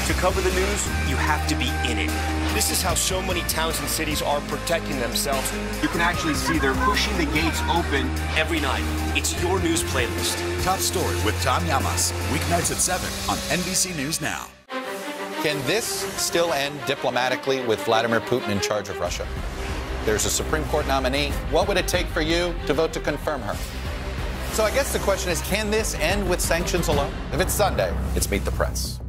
To cover the news, you have to be in it. This is how so many towns and cities are protecting themselves. You can actually see they're pushing the gates open every night. It's your news playlist. Top Story with Tom Llamas, weeknights at 7 on NBC News Now. Can this still end diplomatically with Vladimir Putin in charge of Russia? There's a Supreme Court nominee. What would it take for you to vote to confirm her? So I guess the question is, can this end with sanctions alone? If it's Sunday, it's Meet the Press.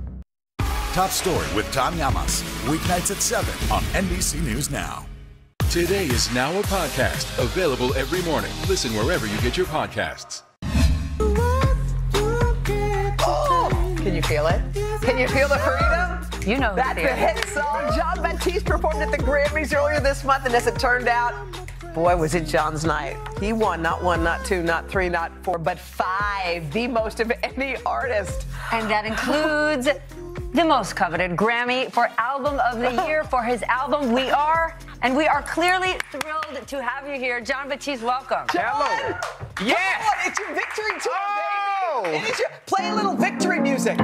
Top Story with Tom Llamas, weeknights at 7 on NBC News Now. Today is now a podcast, available every morning. Listen wherever you get your podcasts. Oh, can you feel it? Can you feel the freedom? You know that's the hit song. John Baptiste performed at the Grammys earlier this month, and as it turned out, boy, was it John's night. He won not 1, not 2, not 3, not 4, but 5, the most of any artist. And that includes the most coveted Grammy for Album of the Year for his album We Are. And we are clearly thrilled to have you here. John Baptiste, welcome. Hello. Yes. Come on, it's your victory tour, baby. It is your, play a little victory music.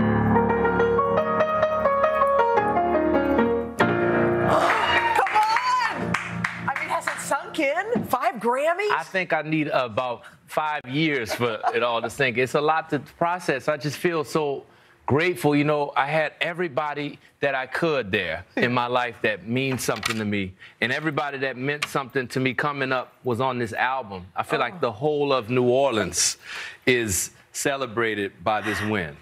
Sunk in 5 Grammys? I think I need about 5 years for it all to sink. It's a lot to process. I just feel so grateful. You know, I had everybody that I could there in my life that means something to me. And everybody that meant something to me coming up was on this album. I feel like the whole of New Orleans is celebrated by this win.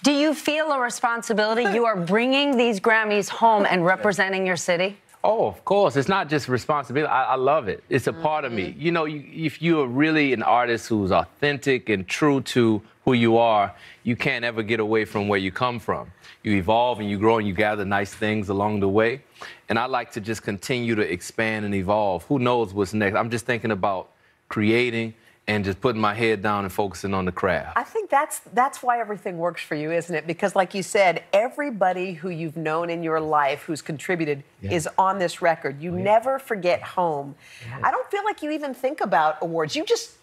Do you feel a responsibility? You are bringing these Grammys home and representing your city? Oh, of course. It's not just responsibility. I love it. It's a part of me. You know, if you're really an artist who's authentic and true to who you are, you can't ever get away from where you come from. You evolve and you grow and you gather nice things along the way. And I like to just continue to expand and evolve. Who knows what's next? I'm just thinking about creating and just putting my head down and focusing on the craft. I think that's why everything works for you, isn't it? Because like you said, everybody who you've known in your life who's contributed is on this record. You never forget home. I don't feel like you even think about awards. You just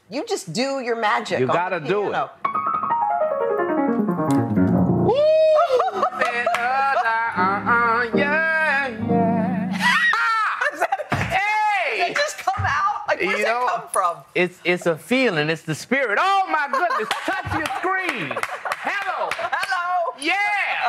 do your magic. You gotta do it. Hey! Did it just come out? Like, where does it come from? it's a feeling. It's the spirit. Oh my goodness! Touch your screen. Hello. Yeah.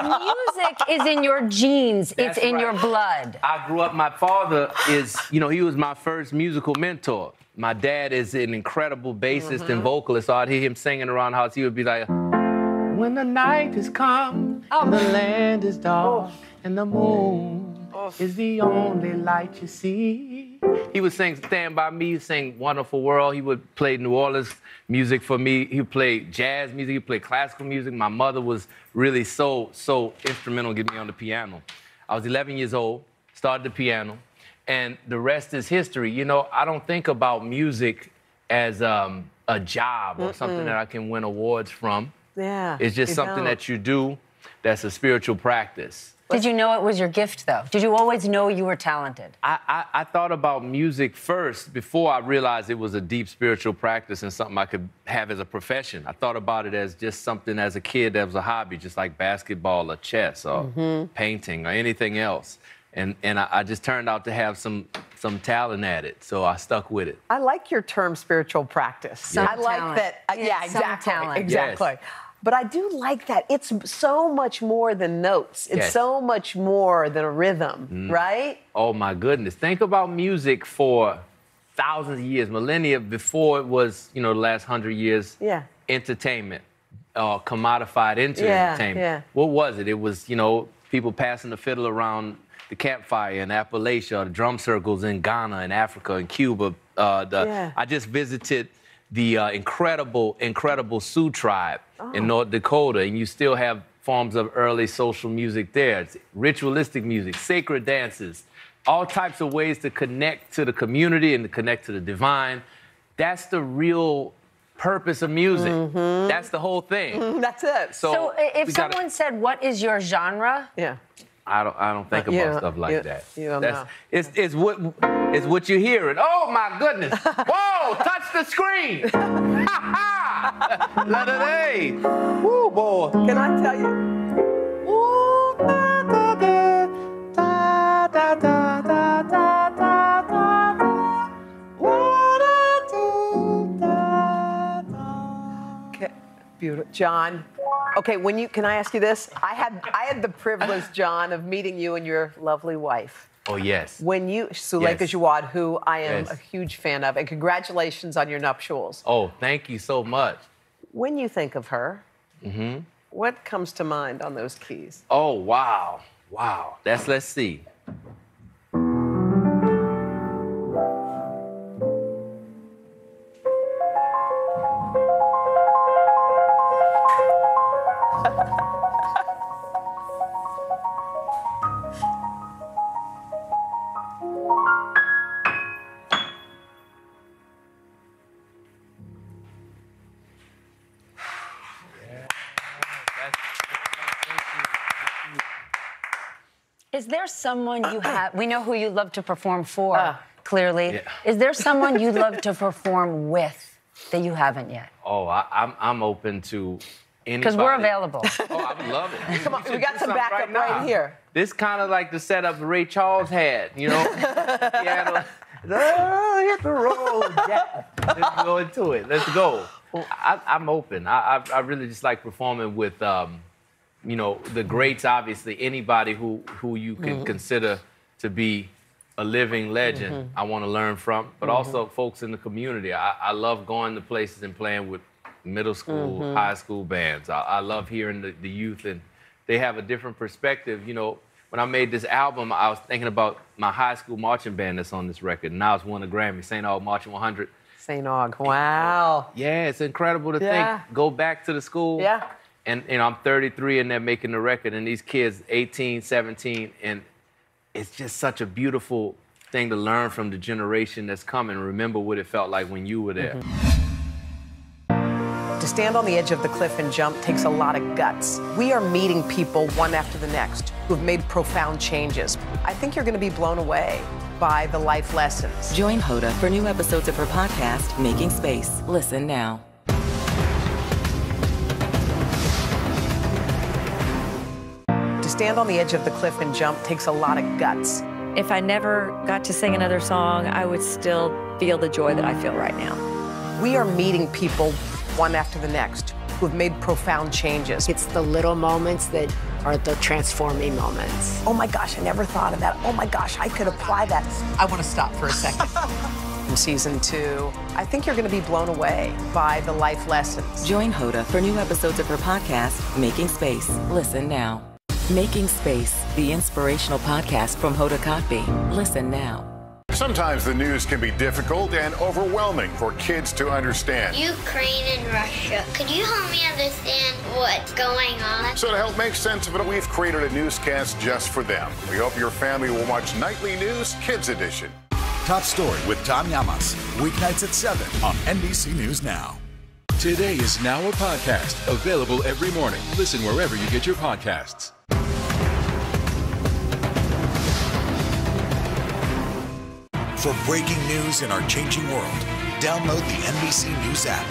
Music is in your genes. That's it's in right. your blood. I grew up. My father is, he was my first musical mentor. My dad is an incredible bassist and vocalist. So I'd hear him singing around the house. He would be like, "When the night has come, and the land is dark, and the moon is the only light you see." He would sing "Stand By Me," sing "Wonderful World." He would play New Orleans music for me. He would play jazz music. He would play classical music. My mother was really so instrumental in getting me on the piano. I was 11 years old, started the piano, and the rest is history. I don't think about music as a job or something that I can win awards from. Yeah. It's just something that you do that's a spiritual practice. Did you know it was your gift, though? Did you always know you were talented? I thought about music first before I realized it was a deep spiritual practice and something I could have as a profession. I thought about it as just something as a kid that was a hobby, just like basketball or chess or painting or anything else. And I just turned out to have some talent at it, so I stuck with it. I like your term spiritual practice. Yeah. I like talent. that. Yeah, exactly. Talent. Exactly. Yes. But I do like that. It's so much more than notes. It's Yes. so much more than a rhythm, right? Oh, my goodness. Think about music for thousands of years, millennia before it was, the last 100 years, Yeah. entertainment, commodified into Yeah, entertainment. yeah. What was it? It was, people passing the fiddle around the campfire in Appalachia, the drum circles in Ghana and Africa and Cuba. I just visited the incredible Sioux tribe in North Dakota, and you still have forms of early social music there. It's ritualistic music, sacred dances, all types of ways to connect to the community and to connect to the divine. That's the real purpose of music. That's the whole thing. That's it. So if someone said, "What is your genre?" Yeah. I don't think about stuff like that. You don't That's, know. It's what you're hearing. Oh my goodness! Whoa! Touch the screen! Ha ha! Let it A. Woo, boy! Can I tell you? Ooh, da da da da da da da da da da. Okay, beautiful, John. Okay, can I ask you this? I had the privilege, John, of meeting you and your lovely wife. Oh yes. When Suleika Yes. Jawad, who I am Yes. a huge fan of, and congratulations on your nuptials. Oh, thank you so much. When you think of her, what comes to mind on those keys? Oh wow, wow. Let's see. Is there someone you have? We know who you love to perform for, clearly. Yeah. Is there someone you'd love to perform with that you haven't yet? Oh, I'm open to anybody. Because we're available. Oh, I would love it. Come on, we got Do some something backup now. right here. This kind of like the setup Ray Charles had, He had a, hit the road, Jack. Let's go into it. Let's go. I'm open. I really just like performing with, the greats, obviously. Anybody who you can consider to be a living legend, I want to learn from. But also folks in the community. I love going to places and playing with middle school, high school bands. I love hearing the youth, and they have a different perspective. When I made this album, I was thinking about my high school marching band that's on this record. And now it's won a Grammy, St. Aug Marching 100. St. Aug, wow. Yeah, it's incredible to think. Go back to the school. Yeah. And I'm 33 and they're making the record, and these kids 18, 17, and it's just such a beautiful thing to learn from the generation that's coming. Remember what it felt like when you were there. To stand on the edge of the cliff and jump takes a lot of guts. We are meeting people one after the next who have made profound changes. I think you're going to be blown away by the life lessons. Join Hoda for new episodes of her podcast, Making Space. Listen now. To stand on the edge of the cliff and jump takes a lot of guts. If I never got to sing another song, I would still feel the joy that I feel right now. We are meeting people one after the next who have made profound changes. It's the little moments that are the transforming moments. Oh my gosh, I never thought of that. Oh my gosh, I could apply that. I want to stop for a second. In season 2, I think you're going to be blown away by the life lessons. Join Hoda for new episodes of her podcast, Making Space. Listen now. Making Space, the inspirational podcast from Hoda Kotb. Listen now. Sometimes the news can be difficult and overwhelming for kids to understand. Ukraine and Russia. Could you help me understand what's going on? So to help make sense of it, we've created a newscast just for them. We hope your family will watch Nightly News Kids Edition. Top Story with Tom Llamas, weeknights at 7 on NBC News Now. Today is now a podcast available every morning. Listen wherever you get your podcasts. For breaking news in our changing world, download the NBC News app.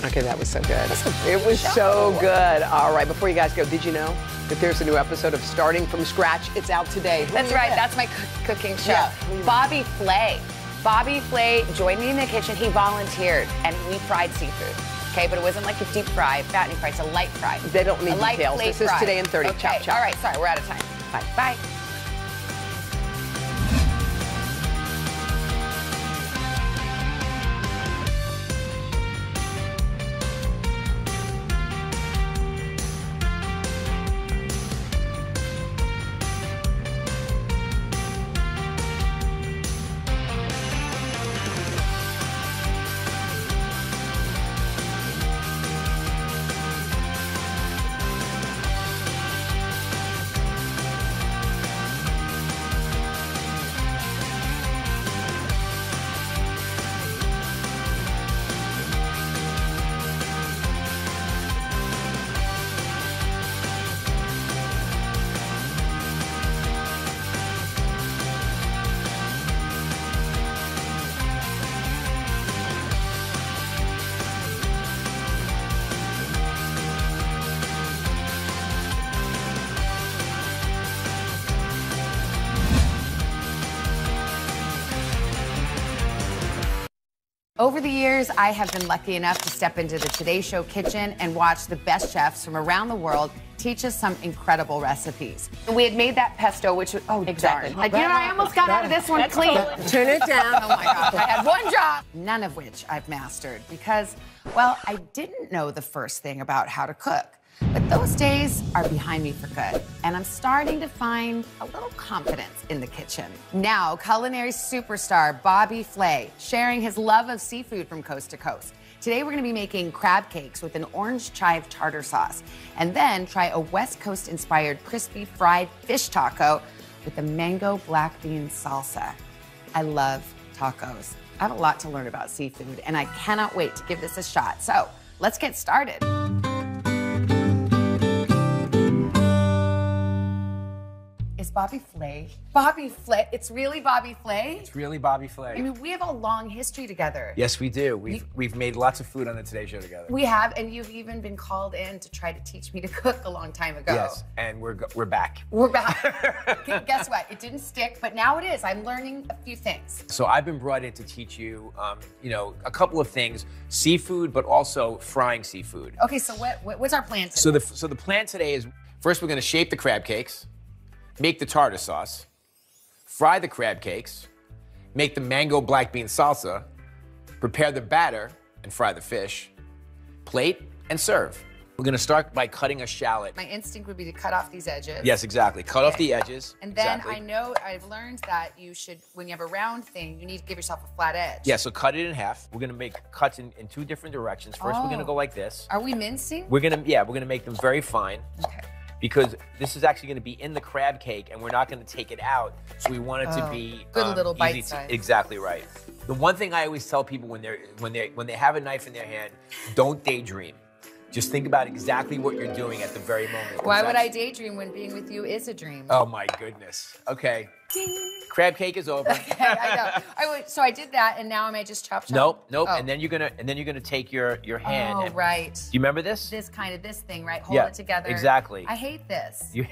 Okay, that was so good. It was so good. All right, before you guys go, did you know that there's a new episode of Starting From Scratch? It's out today. That's right. That's my cooking show. Yeah. Bobby Flay. Bobby Flay joined me in the kitchen. He volunteered, and we fried seafood. Okay, but it wasn't like a deep fry, fattening fry. It's a light fry. They don't need details. This is Today in 30. Okay. Chop, chop. All right, sorry, we're out of time. Bye. Bye. Over the years, I have been lucky enough to step into the Today Show kitchen and watch the best chefs from around the world teach us some incredible recipes. We had made that pesto, which was, oh, exactly. I almost got out of this one clean. Turn it down. Oh my gosh, I had one job. None of which I've mastered because, well, I didn't know the first thing about how to cook. But those days are behind me for good, and I'm starting to find a little confidence in the kitchen. Now, culinary superstar Bobby Flay, sharing his love of seafood from coast to coast. Today, we're gonna be making crab cakes with an orange chive tartar sauce, and then try a West Coast-inspired crispy fried fish taco with the mango black bean salsa. I love tacos. I have a lot to learn about seafood, and I cannot wait to give this a shot. So, let's get started. Is Bobby Flay? Bobby Flay? It's really Bobby Flay? It's really Bobby Flay. I mean, we have a long history together. Yes, we do. We've made lots of food on the Today Show together. We have, and you've even been called in to try to teach me to cook a long time ago. Yes, and we're back. We're back. Guess what? It didn't stick, but now it is. I'm learning a few things. So I've been brought in to teach you, a couple of things: seafood, but also frying seafood. Okay, so what's our plan today? So the plan today is first we're going to shape the crab cakes. Make the tartar sauce, fry the crab cakes, make the mango black bean salsa, prepare the batter, and fry the fish, plate, and serve. We're gonna start by cutting a shallot. My instinct would be to cut off these edges. Yes, exactly. Cut off the edges. And then exactly. I know I've learned that you should, when you have a round thing, you need to give yourself a flat edge. Yeah, so cut it in half. We're gonna make cuts in two different directions. First, we're gonna go like this. Are we mincing? We're gonna make them very fine. Okay. Because this is actually going to be in the crab cake, and we're not going to take it out. So we want it to be good little bite easy size. Exactly right. The one thing I always tell people when they have a knife in their hand, don't daydream. Just think about exactly what you're doing at the very moment. Why would I daydream when being with you is a dream? Oh my goodness. Okay. Ding. Crab cake is over. Okay, I know. So I did that, and now am I just chop? Nope. Oh. And then you're gonna take your hand. Oh, right. Do you remember this? This thing, right? Hold it together. Exactly. I hate this. You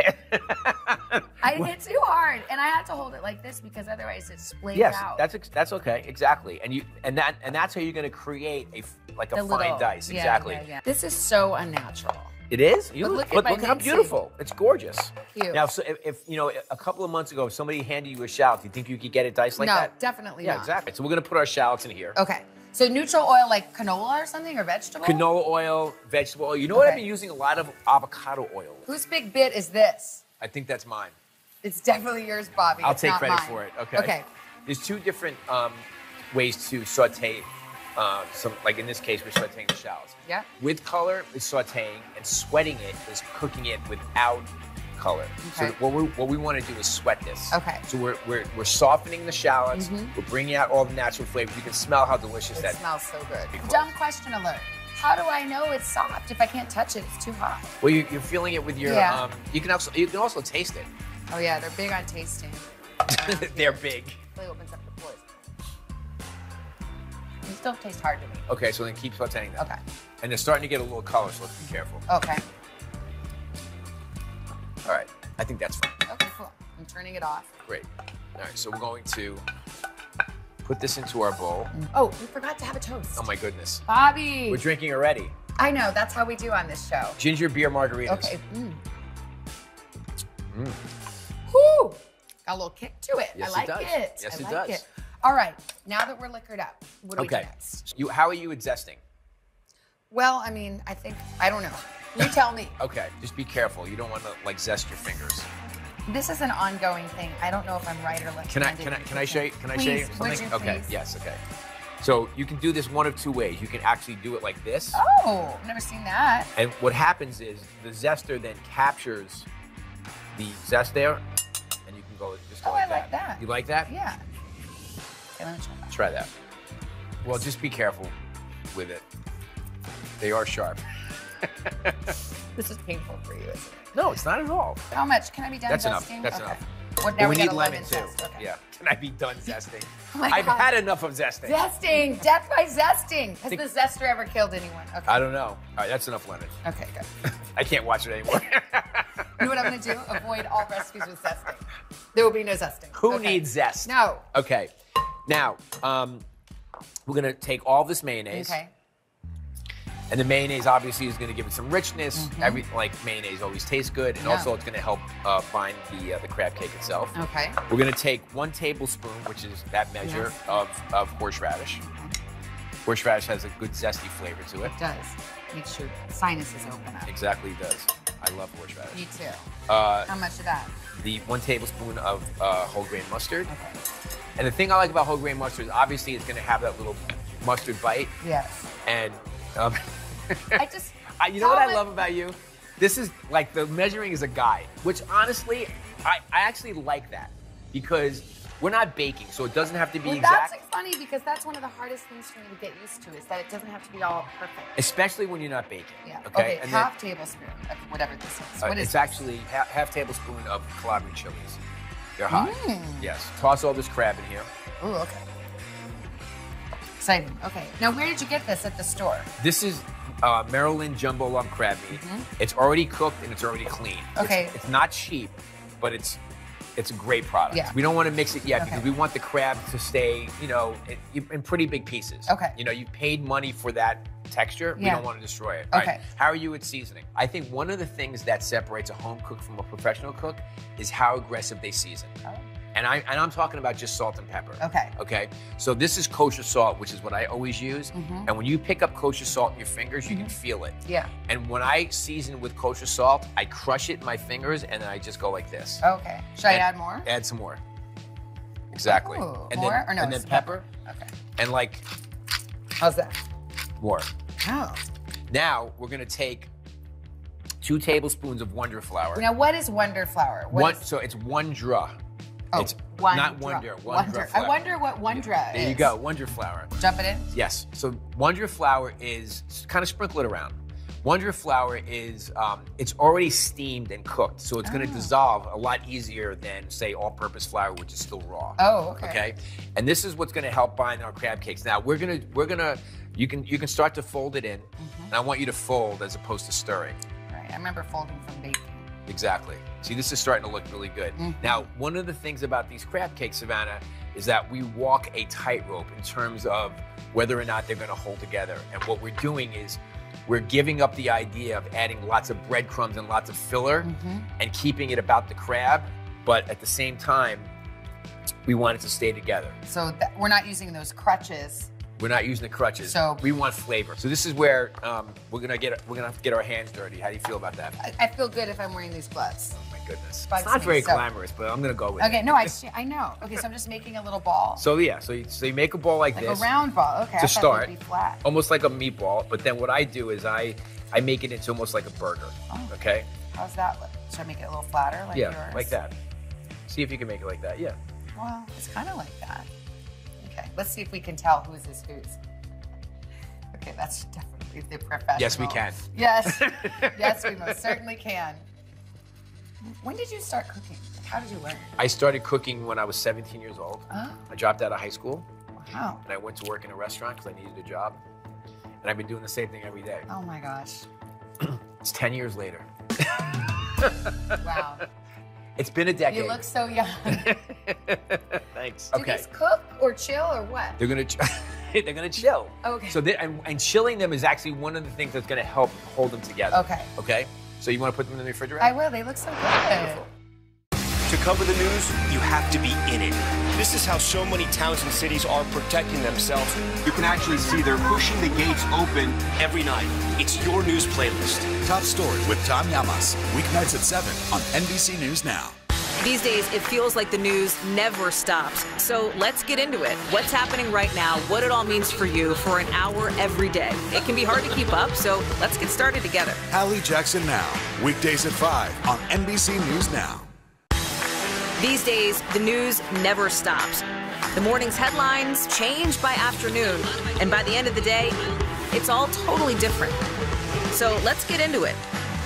I hit too hard, and I had to hold it like this because otherwise it splays out. That's okay, exactly. And that's how you're gonna create a fine dice, exactly. Yeah. This is so unnatural. It is? Look Look how beautiful. It's gorgeous. Cute. Now, so if you know, a couple of months ago, if somebody handed you a shallot, do you think you could get it diced like that? No, definitely Yeah, not. exactly. So we're gonna put our shallots in here. Okay. So neutral oil like canola or something, or vegetable? Canola oil, vegetable oil. You know what I've been using a lot of avocado oil. Whose big bit is this? I think that's mine. It's definitely yours, Bobby. I'll It's take not credit mine. for it. Okay. Okay. There's two different ways to saute. Like in this case, we're sauteing the shallots. Yeah. With color is sauteing, and sweating it is cooking it without color. Okay. So what we want to do is sweat this. Okay. So we're softening the shallots. Mhm. We're bringing out all the natural flavors. You can smell how delicious that It smells so good. Be close. Dumb question alert. How do I know it's soft if I can't touch it? It's too hot. Well, you're feeling it with your. Yeah. You can also taste it. Oh yeah, they're big on tasting. They're big. Really opens up the pores. They still taste hard to me. Okay, so then keep sauteing them. Okay. And they're starting to get a little color, so let's be careful. Okay. All right, I think that's fine. Okay, cool. I'm turning it off. Great. All right, so we're going to put this into our bowl. Oh, we forgot to have a toast. Oh my goodness. Bobby. We're drinking already. I know, that's how we do on this show. Ginger beer margaritas. Okay. Mm. Whew. Got a little kick to it. Yes, I like it does. it. Yes, I it like does. it. All right, now that we're liquored up, what do we do Okay. next? How are you at zesting? Well, I mean, I don't know. You tell me. Okay, just be careful. You don't want to like zest your fingers. This is an ongoing thing. I don't know if I'm right or left. Can I show you? Can I show you Please, something? would you Okay. please? Yes. Okay. So you can do this one of two ways. You can actually do it like this. Oh, I've never seen that. And what happens is the zester then captures the zest there, and you can go just go Oh, like I like that. You like that? Yeah. Okay, let me try that. Try that. Well, just be careful with it. They are sharp. This is painful for you, isn't it? No, it's not at all. How much? Can I be done That's enough. zesting? That's Okay. enough. What, But now we got need a lemon too. zest. Okay. Yeah. Can I be done zesting? Oh my I've God. had enough of zesting. Zesting. Death by zesting. Has the zester ever killed anyone? Okay. I don't know. All right, that's enough lemon. Okay, good. I can't watch it anymore. You know what I'm going to do? Avoid all recipes with zesting. There will be no zesting. Who Okay. needs zest? No. Okay. Now, we're gonna take all this mayonnaise. Okay. And the mayonnaise obviously is gonna give it some richness. Like mayonnaise always tastes good, and Yeah. also it's gonna help bind the crab cake itself. Okay. We're gonna take 1 tablespoon, which is that measure of horseradish. Horseradish has a good zesty flavor to it. It does. Makes your sinuses open up. Exactly, it does. I love horseradish. Me too. Uh, How much of that? The 1 tablespoon of whole grain mustard. And the thing I like about whole grain mustard is obviously it's gonna have that little mustard bite. Yes. And I just. you know what I love about you? This is like the measuring is a guide, which honestly, I actually like that because we're not baking, so it doesn't have to be Well, exact. that's funny because that's one of the hardest things for me to get used to is that it doesn't have to be all perfect. Especially when you're not baking. Yeah. Okay. Okay. Half tablespoon of whatever this is. What is it's this? actually half tablespoon of Calabrian chilies. They're hot. Mm. Yes. Toss all this crab in here. Ooh, okay. Exciting. Okay. Now, where did you get this at the store? This is Maryland jumbo lump crab meat. It's already cooked and it's already clean. Okay. It's not cheap, but it's a great product. Yeah. We don't want to mix it yet Okay. because we want the crab to stay, in pretty big pieces. Okay. You paid money for that texture. We Yeah. don't want to destroy it. All Okay. right. How are you at seasoning? I think one of the things that separates a home cook from a professional cook is how aggressive they season. Oh. And I'm talking about just salt and pepper. Okay. Okay. So this is kosher salt, which is what I always use. And when you pick up kosher salt in your fingers, you can feel it. Yeah. And when I season with kosher salt, I crush it in my fingers and then I just go like this. Okay. Should I And add more? Add some more. Exactly. Ooh, and more then, or no? And then it's pepper. Okay. And like How's that? more. Oh. Now we're gonna take 2 tablespoons of Wonder flour. Now, what is Wonder flour? So it's Wondra. Oh, it's Wondra. not Wonder. Wonder. I wonder what Wondra is. There you go, Wonder flour. Dump it in? Yes. So Wonder flour is kind of sprinkle it around. Wonder flour is it's already steamed and cooked, so it's going to dissolve a lot easier than say all-purpose flour, which is still raw. Oh, okay. Okay. And this is what's going to help bind our crab cakes. Now we're gonna you can start to fold it in, and I want you to fold as opposed to stirring. Right. I remember folding from baking. Exactly. See, this is starting to look really good. Now, one of the things about these crab cakes, Savannah, is that we walk a tightrope in terms of whether or not they're gonna hold together. And what we're doing is we're giving up the idea of adding lots of breadcrumbs and lots of filler and keeping it about the crab, but at the same time, we want it to stay together. So we're not using those crutches. We're not using the crutches. So we want flavor. So this is where we're gonna have to get our hands dirty. How do you feel about that? I feel good if I'm wearing these gloves. Oh my goodness. Bugs It's not me, very so- glamorous, but I'm gonna go with it. Okay, no, I know. Okay, so I'm just making a little ball. So yeah, so you make a ball like Like this. a round ball. Okay, I To thought start, they'd be flat. almost like a meatball. But then what I do is I make it into almost like a burger. Okay. How's that look? Should I make it a little flatter like Yeah, yours? like that. See if you can make it like that. Yeah. Well, it's kind of like that. Okay, let's see if we can tell whose is whose. Okay, that's definitely the professional. Yes, we can. Yes, yes, we most certainly can. When did you start cooking? How did you learn? I started cooking when I was 17 years old. Oh. I dropped out of high school. Wow. And I went to work in a restaurant because I needed a job. And I've been doing the same thing every day. Oh my gosh. It's 10 years later. Wow. It's been a decade. You look so young. Thanks. Do these cook or chill or what? They're gonna chill. Okay. So and chilling them is actually one of the things that's gonna help hold them together. Okay. Okay. So you want to put them in the refrigerator? I will. They look so good. To cover the news, you have to be in it. This is how so many towns and cities are protecting themselves. You can actually see they're pushing the gates open every night. It's your news playlist. Top Story with Tom Llamas, weeknights at 7 on NBC News Now. These days, it feels like the news never stops. So let's get into it. What's happening right now, what it all means for you for an hour every day. It can be hard to keep up, so let's get started together. Hallie Jackson Now, weekdays at 5 on NBC News Now. These days, the news never stops. The morning's headlines change by afternoon, and by the end of the day, it's all totally different. So let's get into it.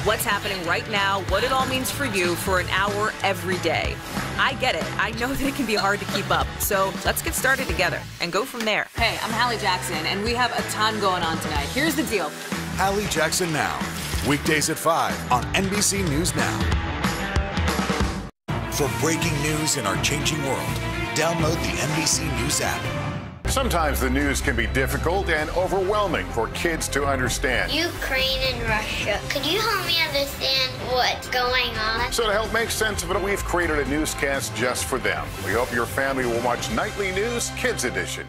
What's happening right now, what it all means for you for an hour every day. I get it. I know that it can be hard to keep up. So let's get started together and go from there. Hey, I'm Hallie Jackson, and we have a ton going on tonight. Here's the deal. Hallie Jackson Now, weekdays at 5 on NBC News Now. For breaking news in our changing world, download the NBC News app. Sometimes the news can be difficult and overwhelming for kids to understand. Ukraine and Russia. Could you help me understand what's going on? So to help make sense of it, we've created a newscast just for them. We hope your family will watch Nightly News Kids Edition.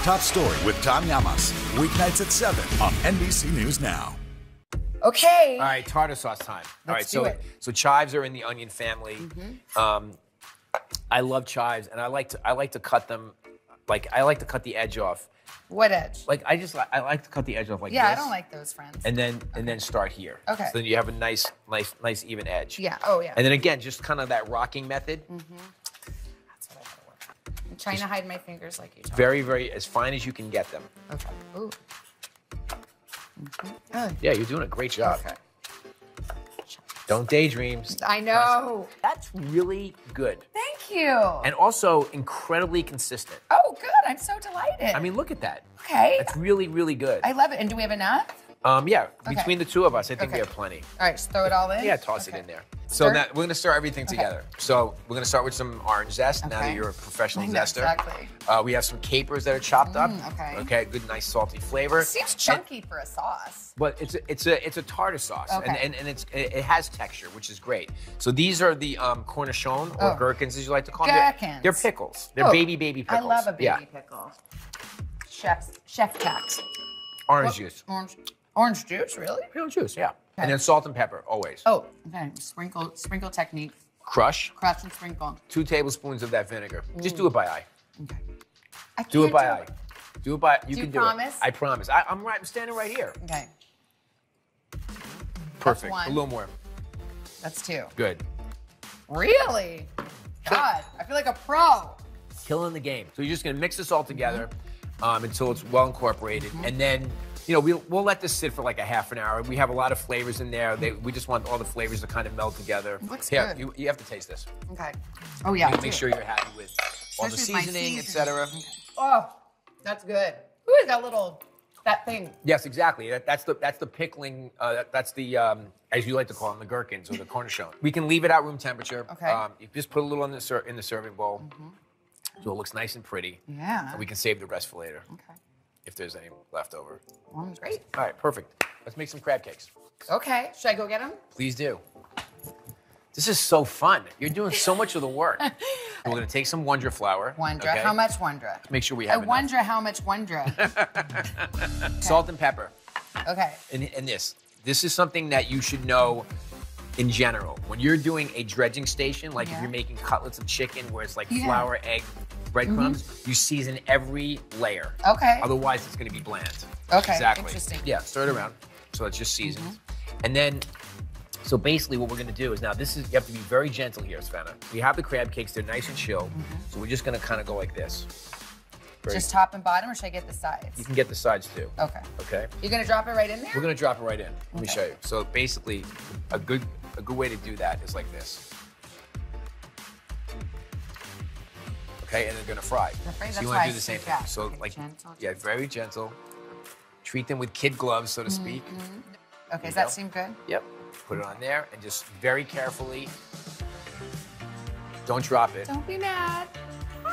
Top Story with Tom Llamas, weeknights at 7 on NBC News Now. Okay. All right, tartar sauce time. All right, do it. so chives are in the onion family. I love chives, and I like to cut them, I like to cut the edge off. What edge? I like to cut the edge off like Yeah, this. I don't like those, friends. And then start here. Okay. So then you have a nice even edge. Yeah. Oh yeah. And then again, just kind of that rocking method. I'm trying to hide my fingers like you told me. Very, very as fine as you can get them. Okay. Ooh. Yeah, you're doing a great job. Okay. Don't daydream. I know. That's really good. Thank you. And also incredibly consistent. Oh, good. I'm so delighted. I mean, look at that. Okay. That's really, really good. I love it. And do we have enough? Yeah, Okay. between the two of us, I think we Okay. have plenty. All right, just throw it all in? Yeah, toss it in there. So Stir? now we're gonna stir everything together. So we're gonna start with some orange zest. Now that Okay. you're a professional I know, zester. exactly. We have some capers that are chopped up. Okay. Okay, good, nice salty flavor. It seems chunky for a sauce. But it's a tartar sauce, Okay. and it has texture, which is great. So these are the cornichon or gherkins, as you like to call them. Gherkins. They're pickles. They're Oh, baby pickles. I love a baby Yeah. pickle. Chef tax. Orange juice. Orange juice, really? Orange juice, yeah. Okay. And then salt and pepper, always. Oh, okay. Sprinkle technique. Crush. Crush and sprinkle. 2 tablespoons of that vinegar. Just do it by eye. I Do it can't by eye. Do it by. You Do can you do promise? it. I promise. I'm standing right here. Okay. Perfect. one. A little more. That's 2. Good. Really? God, I feel like a pro. Killing the game. So you're just gonna mix this all together until it's well incorporated, and then we'll let this sit for like a half an hour. We have a lot of flavors in there. We just want all the flavors to kind of meld together. Looks Here, good. you have to taste this. Okay. Oh yeah. Make sure you're happy with all the Especially with my seasoning, seasoning. etc. Oh, that's good. Ooh, it's got little That thing. Yes, exactly. That's the pickling. That's the as you like to call them, the gherkins or the cornichon. We can leave it at room temperature. Okay. You just put a little in the serving bowl, so it looks nice and pretty. Yeah. And we can save the rest for later. Okay. If there's any left over. Well, great. All right, perfect. Let's make some crab cakes. Okay. Should I go get them? Please do. This is so fun. You're doing so much of the work. We're gonna take some Wondra flour. Wondra. Okay? How much Wondra? Make sure we have I enough. wonder how much Wondra. Salt and pepper. Okay. And this is something that you should know in general. When you're doing a dredging station, like if you're making cutlets of chicken where it's like flour, egg, breadcrumbs, you season every layer. Okay. Otherwise, it's gonna be bland. Okay, Exactly. interesting. Yeah, stir it around. So it's just seasoned. And then, so basically what we're gonna do is now you have to be very gentle here, Svenna. We have the crab cakes, they're nice and chill. So we're just gonna kind of go like this. Just top and bottom, or should I get the sides? You can get the sides too. Okay. Okay? You're gonna drop it right in there? We're gonna drop it right in. Let me show you. So basically, a good way to do that is like this. Okay, and they're gonna fry. So you wanna do the same thing. So like, yeah, very gentle. Treat them with kid gloves, so to speak. Okay, does that seem good? Yep. Put it on there and just very carefully, don't drop it. Don't be mad.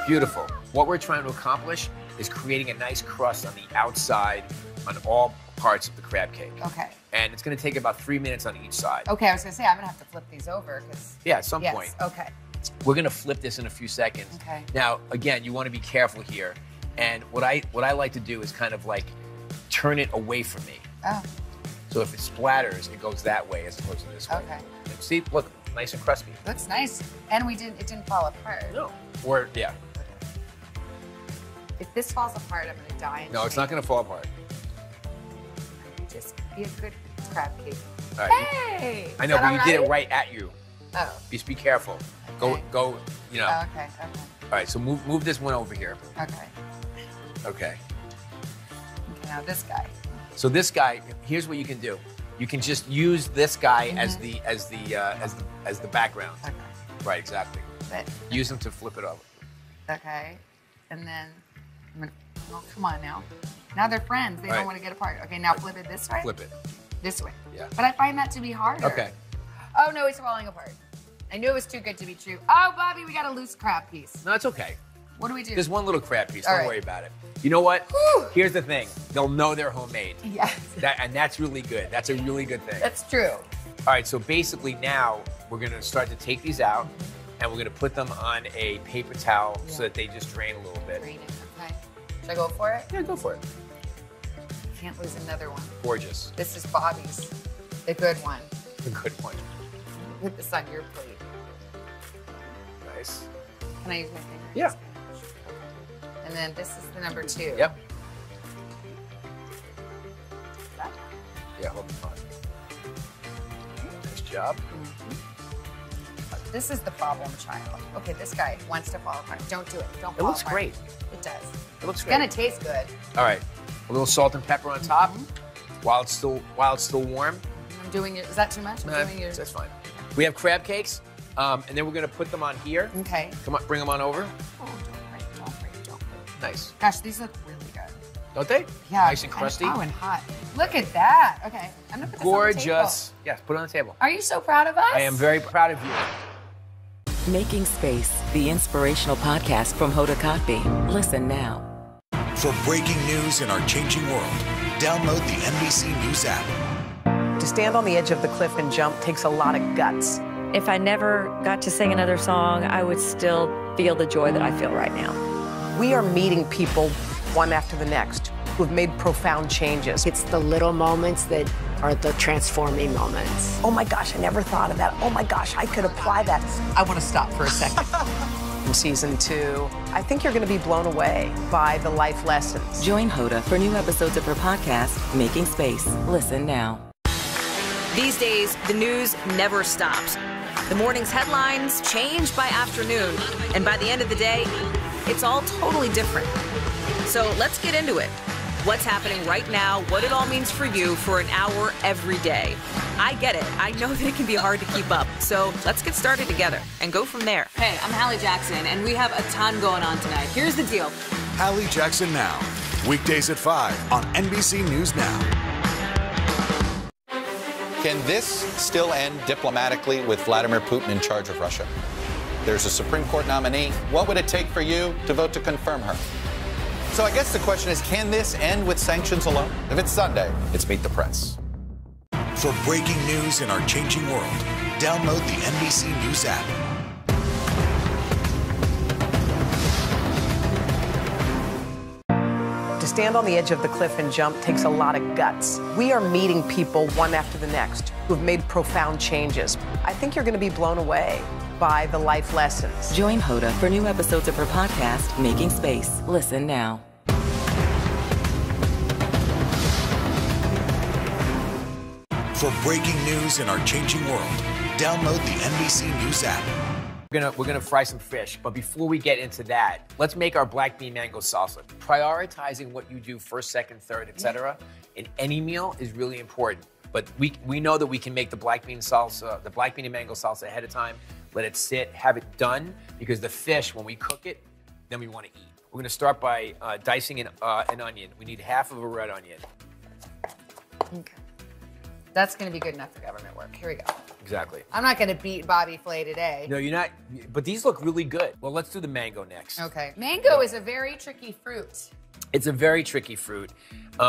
Beautiful. What we're trying to accomplish is creating a nice crust on the outside on all parts of the crab cake. Okay. And it's gonna take about 3 minutes on each side. Okay, I was gonna say, I'm gonna have to flip these over, because... Yeah, at some point. Okay. We're gonna flip this in a few seconds. Okay. Now, again, you wanna be careful here. And what I like to do is kind of like turn it away from me. Oh. So if it splatters, it goes that way as opposed to this way. Okay. And see, look, nice and crispy. Looks nice. And it didn't fall apart. No. Or, yeah. If this falls apart, I'm gonna die. No, it's not gonna fall apart. Just be a good crab cake. All right. Hey! I know, but you did it right at you. Oh. Just be careful. Go, you know. Oh, okay. All right, so move this one over here. Okay. Okay. Okay, now this guy. So this guy, here's what you can do. You can just use this guy as the background. Okay. Right, exactly. But, use him to flip it over. okay. And then, oh, come on now. Now they're friends. They don't want to get apart. Okay, now flip it this way? Flip it. This way. Yeah. But I find that to be harder. Okay. Oh, no, it's falling apart. I knew it was too good to be true. Oh, Bobby, we got a loose crab piece. No, it's okay. What do we do? There's one little crab piece. All Don't right. worry about it. You know what? Whew. Here's the thing. They'll know they're homemade. Yes. And that's really good. That's a really good thing. That's true. All right, so basically now we're gonna start to take these out and we're gonna put them on a paper towel so that they just drain a little bit. Drain it, okay. Should I go for it? Yeah, go for it. Can't lose another one. Gorgeous. This is Bobby's. The good one. A good one. Put this on your plate. Nice. Can I use my finger? Yeah. And then this is the number 2. Yep. Yeah, hold on. Nice job. This is the problem child. Okay, this guy wants to fall apart. Don't do it. Don't It fall looks apart. great. It does. It looks It's great. gonna taste good. All right, a little salt and pepper on top while it's still warm. I'm doing your, is that too much? I'm Nah, doing yours. that's fine. We have crab cakes, and then we're gonna put them on here. Okay. Come on, bring them on over. Oh, don't break. Nice. Gosh, these look really good. Don't they? Yeah. Nice and crusty. Oh, and hot. Look at that. Okay, I'm gonna put this on the table. Gorgeous. Yes, put it on the table. Are you so proud of us? I am very proud of you. Making Space, the inspirational podcast from Hoda Kotb. Listen now. For breaking news in our changing world, download the NBC News app. To stand on the edge of the cliff and jump takes a lot of guts. If I never got to sing another song, I would still feel the joy that I feel right now. We are meeting people one after the next who have made profound changes. It's the little moments that are the transforming moments. Oh my gosh, I never thought of that. Oh my gosh, I could apply that. I want to stop for a second. In season 2, I think you're going to be blown away by the life lessons. Join Hoda for new episodes of her podcast, Making Space. Listen now. These days, the news never stops. The morning's headlines change by afternoon, and by the end of the day, it's all totally different. So let's get into it. What's happening right now, what it all means for you for an hour every day. I get it. I know that it can be hard to keep up. So let's get started together and go from there. Hey, I'm Hallie Jackson, and we have a ton going on tonight. Here's the deal. Hallie Jackson Now, Weekdays at 5 on NBC News Now. Can this still end diplomatically with Vladimir Putin in charge of Russia? There's a Supreme Court nominee. What would it take for you to vote to confirm her? So I guess the question is, can this end with sanctions alone? If it's Sunday, it's Meet the Press. For breaking news in our changing world, download the NBC News app. To stand on the edge of the cliff and jump takes a lot of guts. We are meeting people one after the next who've made profound changes. I think you're going to be blown away by the life lessons. Join Hoda for new episodes of her podcast, Making Space. Listen now. For breaking news in our changing world, download the NBC News app. We're gonna fry some fish, but before we get into that, let's make our black bean mango salsa. Prioritizing what you do first, second, third, etc. in any meal is really important. But we know that we can make the black bean salsa, the black bean and mango salsa ahead of time, let it sit, have it done, because the fish, when we cook it, then we want to eat. We're gonna start by dicing an onion. We need half of a red onion. Okay. That's going to be good enough for government work. Here we go. Exactly. I'm not going to beat Bobby Flay today. No, you're not, but these look really good. Well, let's do the mango next. Okay. Mango is a very tricky fruit. It's a very tricky fruit.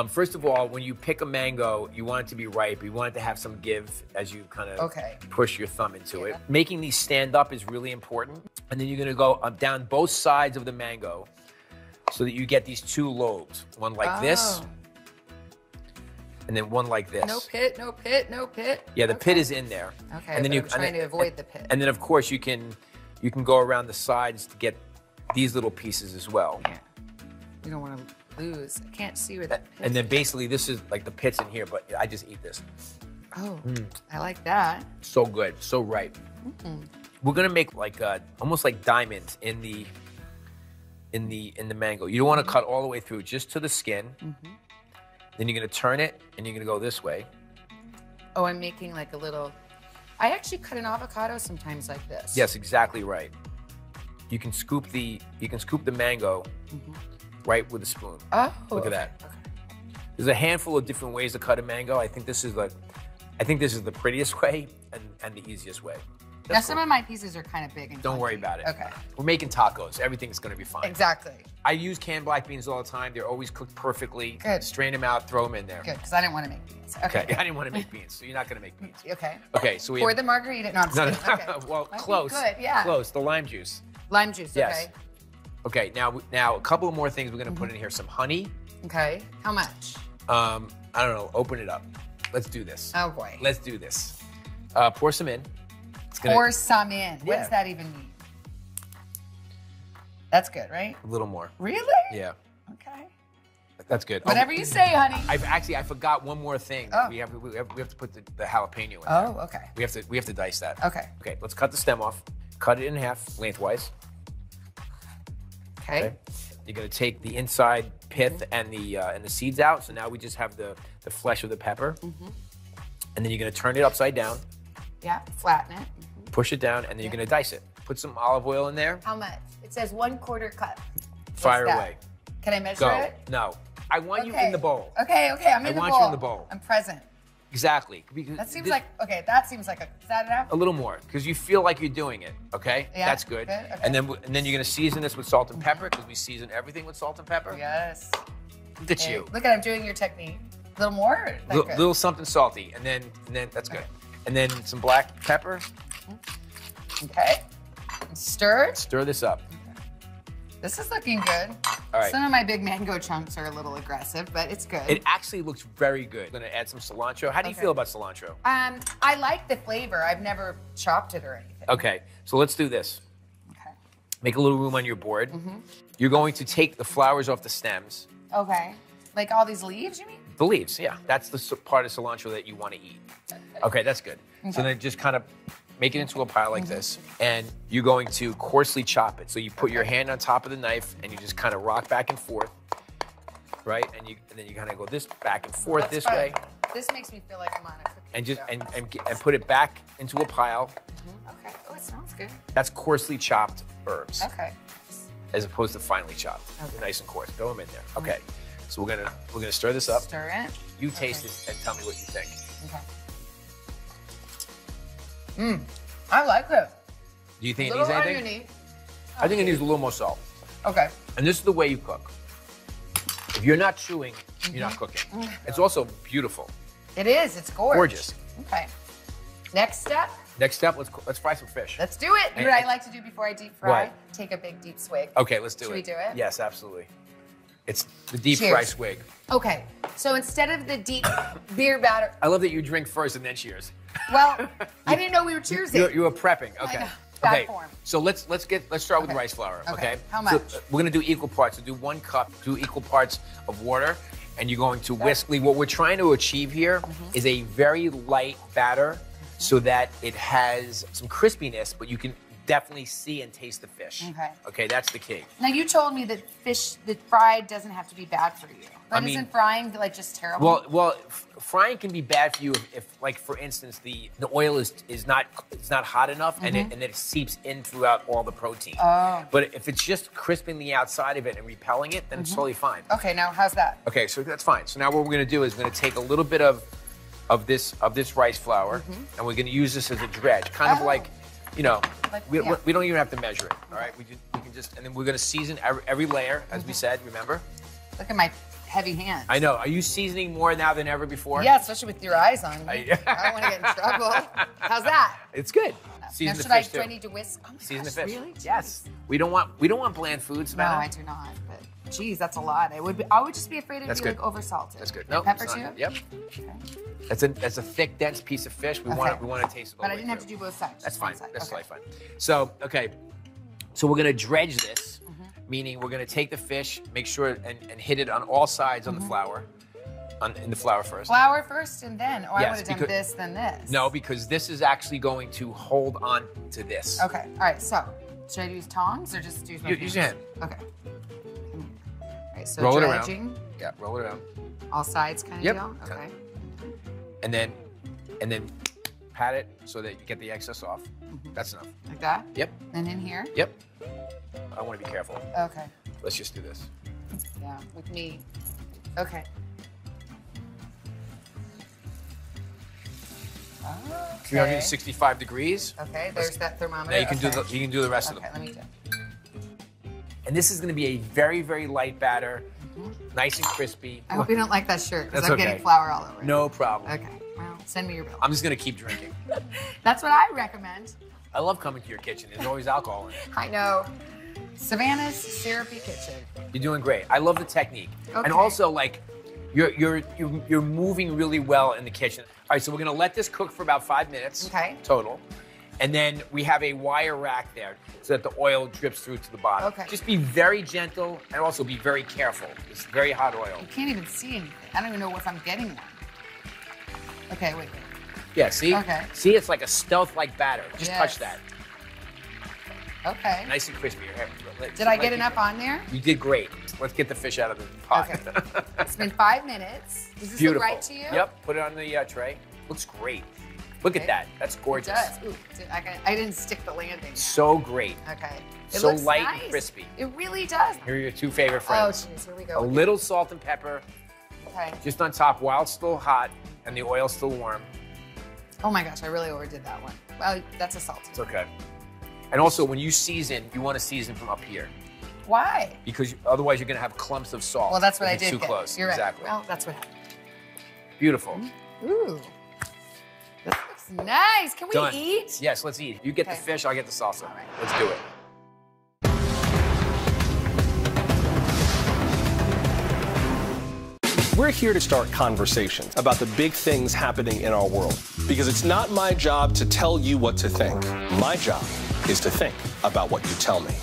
First of all, when you pick a mango, you want it to be ripe. You want it to have some give as you kind of push your thumb into it. Making these stand up is really important. And then you're gonna go down both sides of the mango so that you get these two lobes. One like this, and then one like this. No pit, no pit, no pit. Yeah, the pit is in there. Okay, and then I'm trying to avoid the pit. And then of course you can go around the sides to get these little pieces as well. Yeah. You don't want to lose. I can't see where that pit And then basically this is like the pit's in here, but I just eat this. Oh, I like that. So good, so ripe. We're gonna make like almost like diamonds in the mango. You don't want to cut all the way through, just to the skin. Then you're gonna turn it, and you're gonna go this way. Oh, I'm making like a little. I actually cut an avocado sometimes like this. Yes, exactly right. You can scoop the mango right with a spoon. Oh, look at that. There's a handful of different ways to cut a mango. I think this is the prettiest way and the easiest way. Now, some of my pieces are kind of big and Don't worry about it. Okay. We're making tacos. Everything's gonna be fine. Exactly. I use canned black beans all the time. They're always cooked perfectly. Good. Strain them out, throw them in there. Good, because I didn't want to make beans. Okay. I didn't want to make beans, so you're not gonna make beans. Okay. Okay, so we Pour have... the margarita. No, I'm No, just no, kidding. Okay. well, Might be close. good, yeah. Close, the lime juice. Lime juice, Yes. okay. Okay, now a couple of more things we're gonna put in here. Some honey. Okay, how much? I don't know, open it up. Let's do this. Oh boy. Let's do this. Pour some in. Pour some in. What Yeah. does that even mean? That's good, right? A little more. Really? Yeah. Okay. That's good. Whatever you say, honey. I forgot one more thing. Oh. We have to put the jalapeno in. Oh, there. okay. We have to dice that. Okay. Okay, let's cut the stem off. Cut it in half lengthwise. Okay. You're gonna take the inside pith and the seeds out. So now we just have the flesh of the pepper. And then you're gonna turn it upside down. Yeah, flatten it. Push it down, and then you're gonna dice it. Put some olive oil in there. How much? It says 1/4 cup. Fire What's that? away. Can I measure Go. it? No. I want you in the bowl. Okay, I'm in the bowl. I want you in the bowl. I'm present. Exactly. Because That seems like, that seems like is that enough? a little more, because you feel like you're doing it. Okay. Yeah, That's good. good, okay. And then you're gonna season this with salt and pepper, because we season everything with salt and pepper. Yes. Look at Okay. you. Look at I'm doing your technique. A little more? Or is that good? Little something salty, and then that's good. And then some black pepper. Okay. Stir it. Stir this up. This is looking good. All right. Some of my big mango chunks are a little aggressive, but it's good. It actually looks very good. I'm gonna add some cilantro. How do you feel about cilantro? I like the flavor. I've never chopped it or anything. Okay, so let's do this. Okay. Make a little room on your board. You're going to take the flowers off the stems. Okay. Like all these leaves, you mean? The leaves, yeah. That's the part of cilantro that you want to eat. Okay, that's good. So then just kind of make it into a pile like this, and you're going to coarsely chop it. So you put your hand on top of the knife, and you just kind of rock back and forth, right? And then you kind of go this back and forth That's this fine. way, This makes me feel like I'm on a cooking and just show. and put it back into a pile. Okay. Oh, it smells good. That's coarsely chopped herbs, Okay. as opposed to finely chopped. Nice and coarse. Throw them in there. Okay. So we're gonna stir this up. Stir it. You taste this and tell me what you think. Okay. I like it. Do you think it needs anything? Oniony. I think it needs a little more salt. Okay. And this is the way you cook. If you're not chewing, you're not cooking. It's also beautiful. It is. It's gorgeous. Gorgeous. Okay. Next step. Next step, let's fry some fish. Let's do it. You know what I like to do before I deep fry? What? Take a big deep swig. Okay, let's do it. Should we do it? Yes, absolutely. It's the deep Cheers. fry swig. Okay. So instead of the deep beer batter. I love that you drink first and then cheers. Well, I didn't know we were cheersing. You were prepping. Okay. Bad Okay. form. So let's start with rice flour. Okay. How much? So we're gonna do equal parts. So do 1 cup, do equal parts of water, and you're going to whisk. What we're trying to achieve here is a very light batter, so that it has some crispiness, but you can definitely see and taste the fish. Okay. Okay, that's the key. Now you told me that fish that fried doesn't have to be bad for you. But isn't frying like just terrible? Well, frying can be bad for you if like for instance, the oil is not hot enough and it seeps in throughout all the protein. Oh. But if it's just crisping the outside of it and repelling it, then it's totally fine. Okay, now how's that? Okay, so that's fine. So now what we're gonna do is we're gonna take a little bit of this rice flour and we're gonna use this as a dredge, kind of like, you know, we don't even have to measure it. All right, we can just, and then we're gonna season every layer, as we said. Remember? Look at my heavy hands. I know. Are you seasoning more now than ever before? Yeah, especially with your eyes on me. I don't want to get in trouble. How's that? It's good. Now, do I need to whisk? Oh my Season gosh, the fish. Really? Yes. We don't want bland foods, No, Savannah. I do not. But geez, that's a lot. I would just be afraid it'd That's be good. like over salted. That's good. No, No, pepper it's too. not. Yep. That's a thick, dense piece of fish. We want to taste it all But the I way didn't have to through. do both sides. That's just one fine. side. That's Okay. totally fine. So, okay. So we're gonna dredge this, meaning we're gonna take the fish, make sure and hit it on all sides on the flour, in the flour first. Flour first and then, or I Yes, would have done because- this, then this. No, because this is actually going to hold on to this. Okay. All right. So, should I use tongs or just use my Use your hand. Okay. All right. So Roll it dredging. around. Yeah, roll it around. All sides kind of Yep. deal. Okay. And then pat it so that you get the excess off. That's enough. Like that. Yep. And in here. Yep. I want to be careful. Okay. Let's just do this. Yeah. With me. Okay. 365 degrees. Okay, there's that thermometer. Now you can do the rest of them. Okay, let me do. And this is going to be a very, very light batter, nice and crispy. I hope you don't like that shirt because That's I'm okay. getting flour all over it. No problem. Okay. Well, send me your bill. I'm just going to keep drinking. That's what I recommend. I love coming to your kitchen. There's always alcohol in it. I know. Savannah's syrupy kitchen. You're doing great. I love the technique. Okay. And also, like, you're moving really well in the kitchen. All right, so we're gonna let this cook for about 5 minutes total. And then we have a wire rack there so that the oil drips through to the bottom. Okay. Just be very gentle and also be very careful. It's very hot oil. You can't even see anything. I don't even know if I'm getting one. Okay, wait. Yeah, see? Okay. See, it's like a stealth-like batter. Just Yes. touch that. Okay. Nice and crispy. Did I get enough on there? You did great. Let's get the fish out of the pot. Okay. It's been 5 minutes. Does this Beautiful. look right to you? Yep, put it on the tray. Looks great. Look at that. That's gorgeous. It does. Ooh, I didn't stick the landing. So great. Okay. It So looks light nice. and crispy. It really does. Here are your 2 favorite Oh, friends. jeez, here we go. A little salt and pepper, Okay. just on top while it's still hot and the oil's still warm. Oh my gosh, I really overdid that one. Well, that's a salty. It's okay. And also, when you season, you want to season from up here Why? because otherwise you're going to have clumps of salt. Well, that's what if I it's did. Too get. close. You're right. Exactly. Well, that's what happened. Beautiful. Ooh. This looks nice. Can we Done. eat? Yes, let's eat. You get the Okay. fish, I'll get the salsa. Let's do it. We're here to start conversations about the big things happening in our world. Because it's not my job to tell you what to think. My job is to think about what you tell me.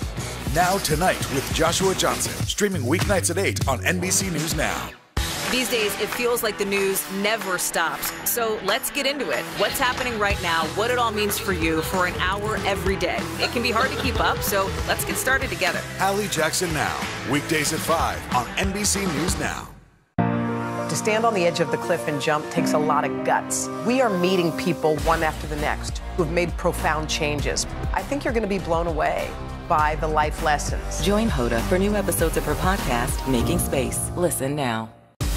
Now Tonight with Joshua Johnson, streaming weeknights at 8 on NBC News Now. These days, it feels like the news never stops. So let's get into it. What's happening right now, what it all means for you for an hour every day. It can be hard to keep up, so let's get started together. Hallie Jackson Now, weekdays at 5 on NBC News Now. To stand on the edge of the cliff and jump takes a lot of guts. We are meeting people one after the next who've made profound changes. I think you're going to be blown away. by the life lessons. Join Hoda for new episodes of her podcast, Making Space. Listen now.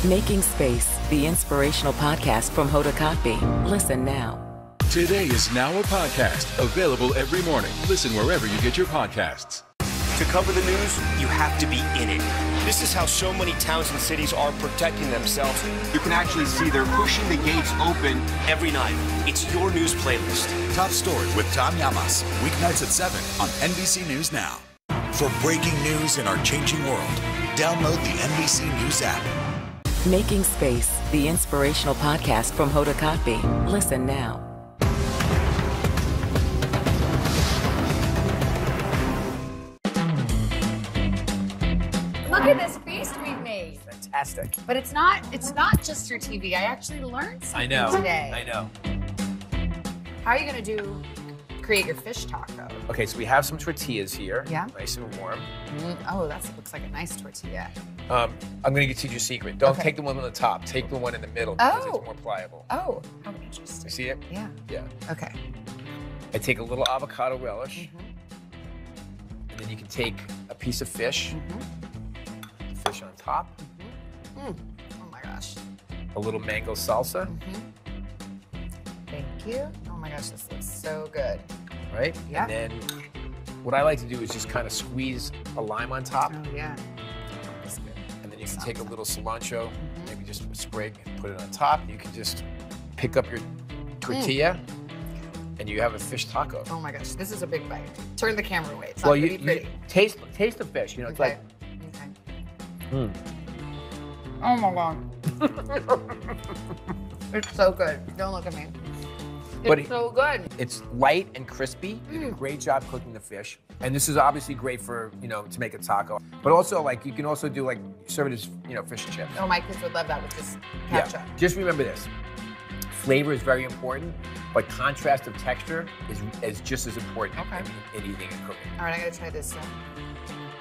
Making Space, the inspirational podcast from Hoda Kotb. Listen now. Today is now a podcast available every morning. Listen wherever you get your podcasts. To cover the news, you have to be in it. This is how so many towns and cities are protecting themselves. You can actually see they're pushing the gates open every night. It's your news playlist. Top Story with Tom Llamas, weeknights at 7 on NBC News Now. For breaking news in our changing world, download the NBC News app. Making Space, the inspirational podcast from Hoda Kotb. Listen now. Look at this feast we've made. Fantastic. But it's not just for TV. I actually learned something today. I know. How are you gonna create your fish taco? Okay, so we have some tortillas here. Yeah. Nice and warm. Oh, that looks like a nice tortilla. I'm gonna teach you a secret. Don't take the one on the top. Take the one in the middle because it's more pliable. Oh, how interesting. You see it? Yeah. Yeah. Okay. I take a little avocado relish. And then you can take a piece of fish. Fish on top. Oh my gosh. A little mango salsa. Thank you. Oh my gosh, this looks so good. Right? Yeah. And then what I like to do is just kind of squeeze a lime on top. Oh yeah. That's good. And then you can take a little cilantro, maybe just a sprig, and put it on top. You can just pick up your tortilla, and you have a fish taco. Oh my gosh, this is a big bite. Turn the camera away. It's Well, not you gonna be pretty. taste the fish. You know, it's like. Oh my god. It's so good. Don't look at me. It's so good. It's light and crispy. You did a great job cooking the fish. And this is obviously great for, to make a taco. But also, you can also do, serve it as, fish and chips. Oh, my kids would love that with this ketchup. Just remember this. Flavor is very important, but contrast of texture is just as important in eating and cooking. All right, I gotta try this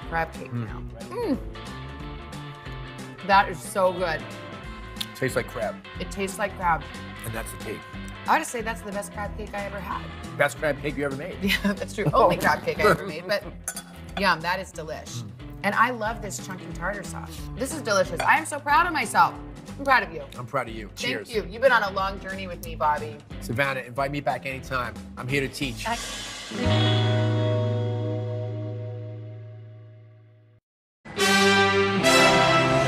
crab cake now. That is so good. Tastes like crab. It tastes like crab. And that's the cake. I would say that's the best crab cake I ever had. Best crab cake you ever made. Yeah, that's true. Only crab cake I ever made, but yum, that is delish. And I love this chunky tartar sauce. This is delicious. I am so proud of myself. I'm proud of you. I'm proud of you. Cheers. Thank you. You've been on a long journey with me, Bobby. Savannah, invite me back anytime. I'm here to teach.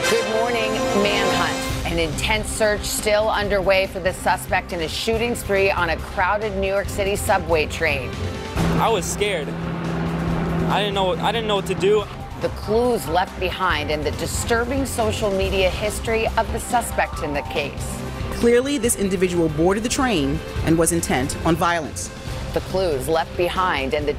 Good morning, manhunt. An intense search still underway for the suspect in a shooting spree on a crowded New York City subway train. I was scared. I didn't know what to do. The clues left behind and the disturbing social media history of the suspect in the case. Clearly, this individual boarded the train and was intent on violence. The clues left behind and the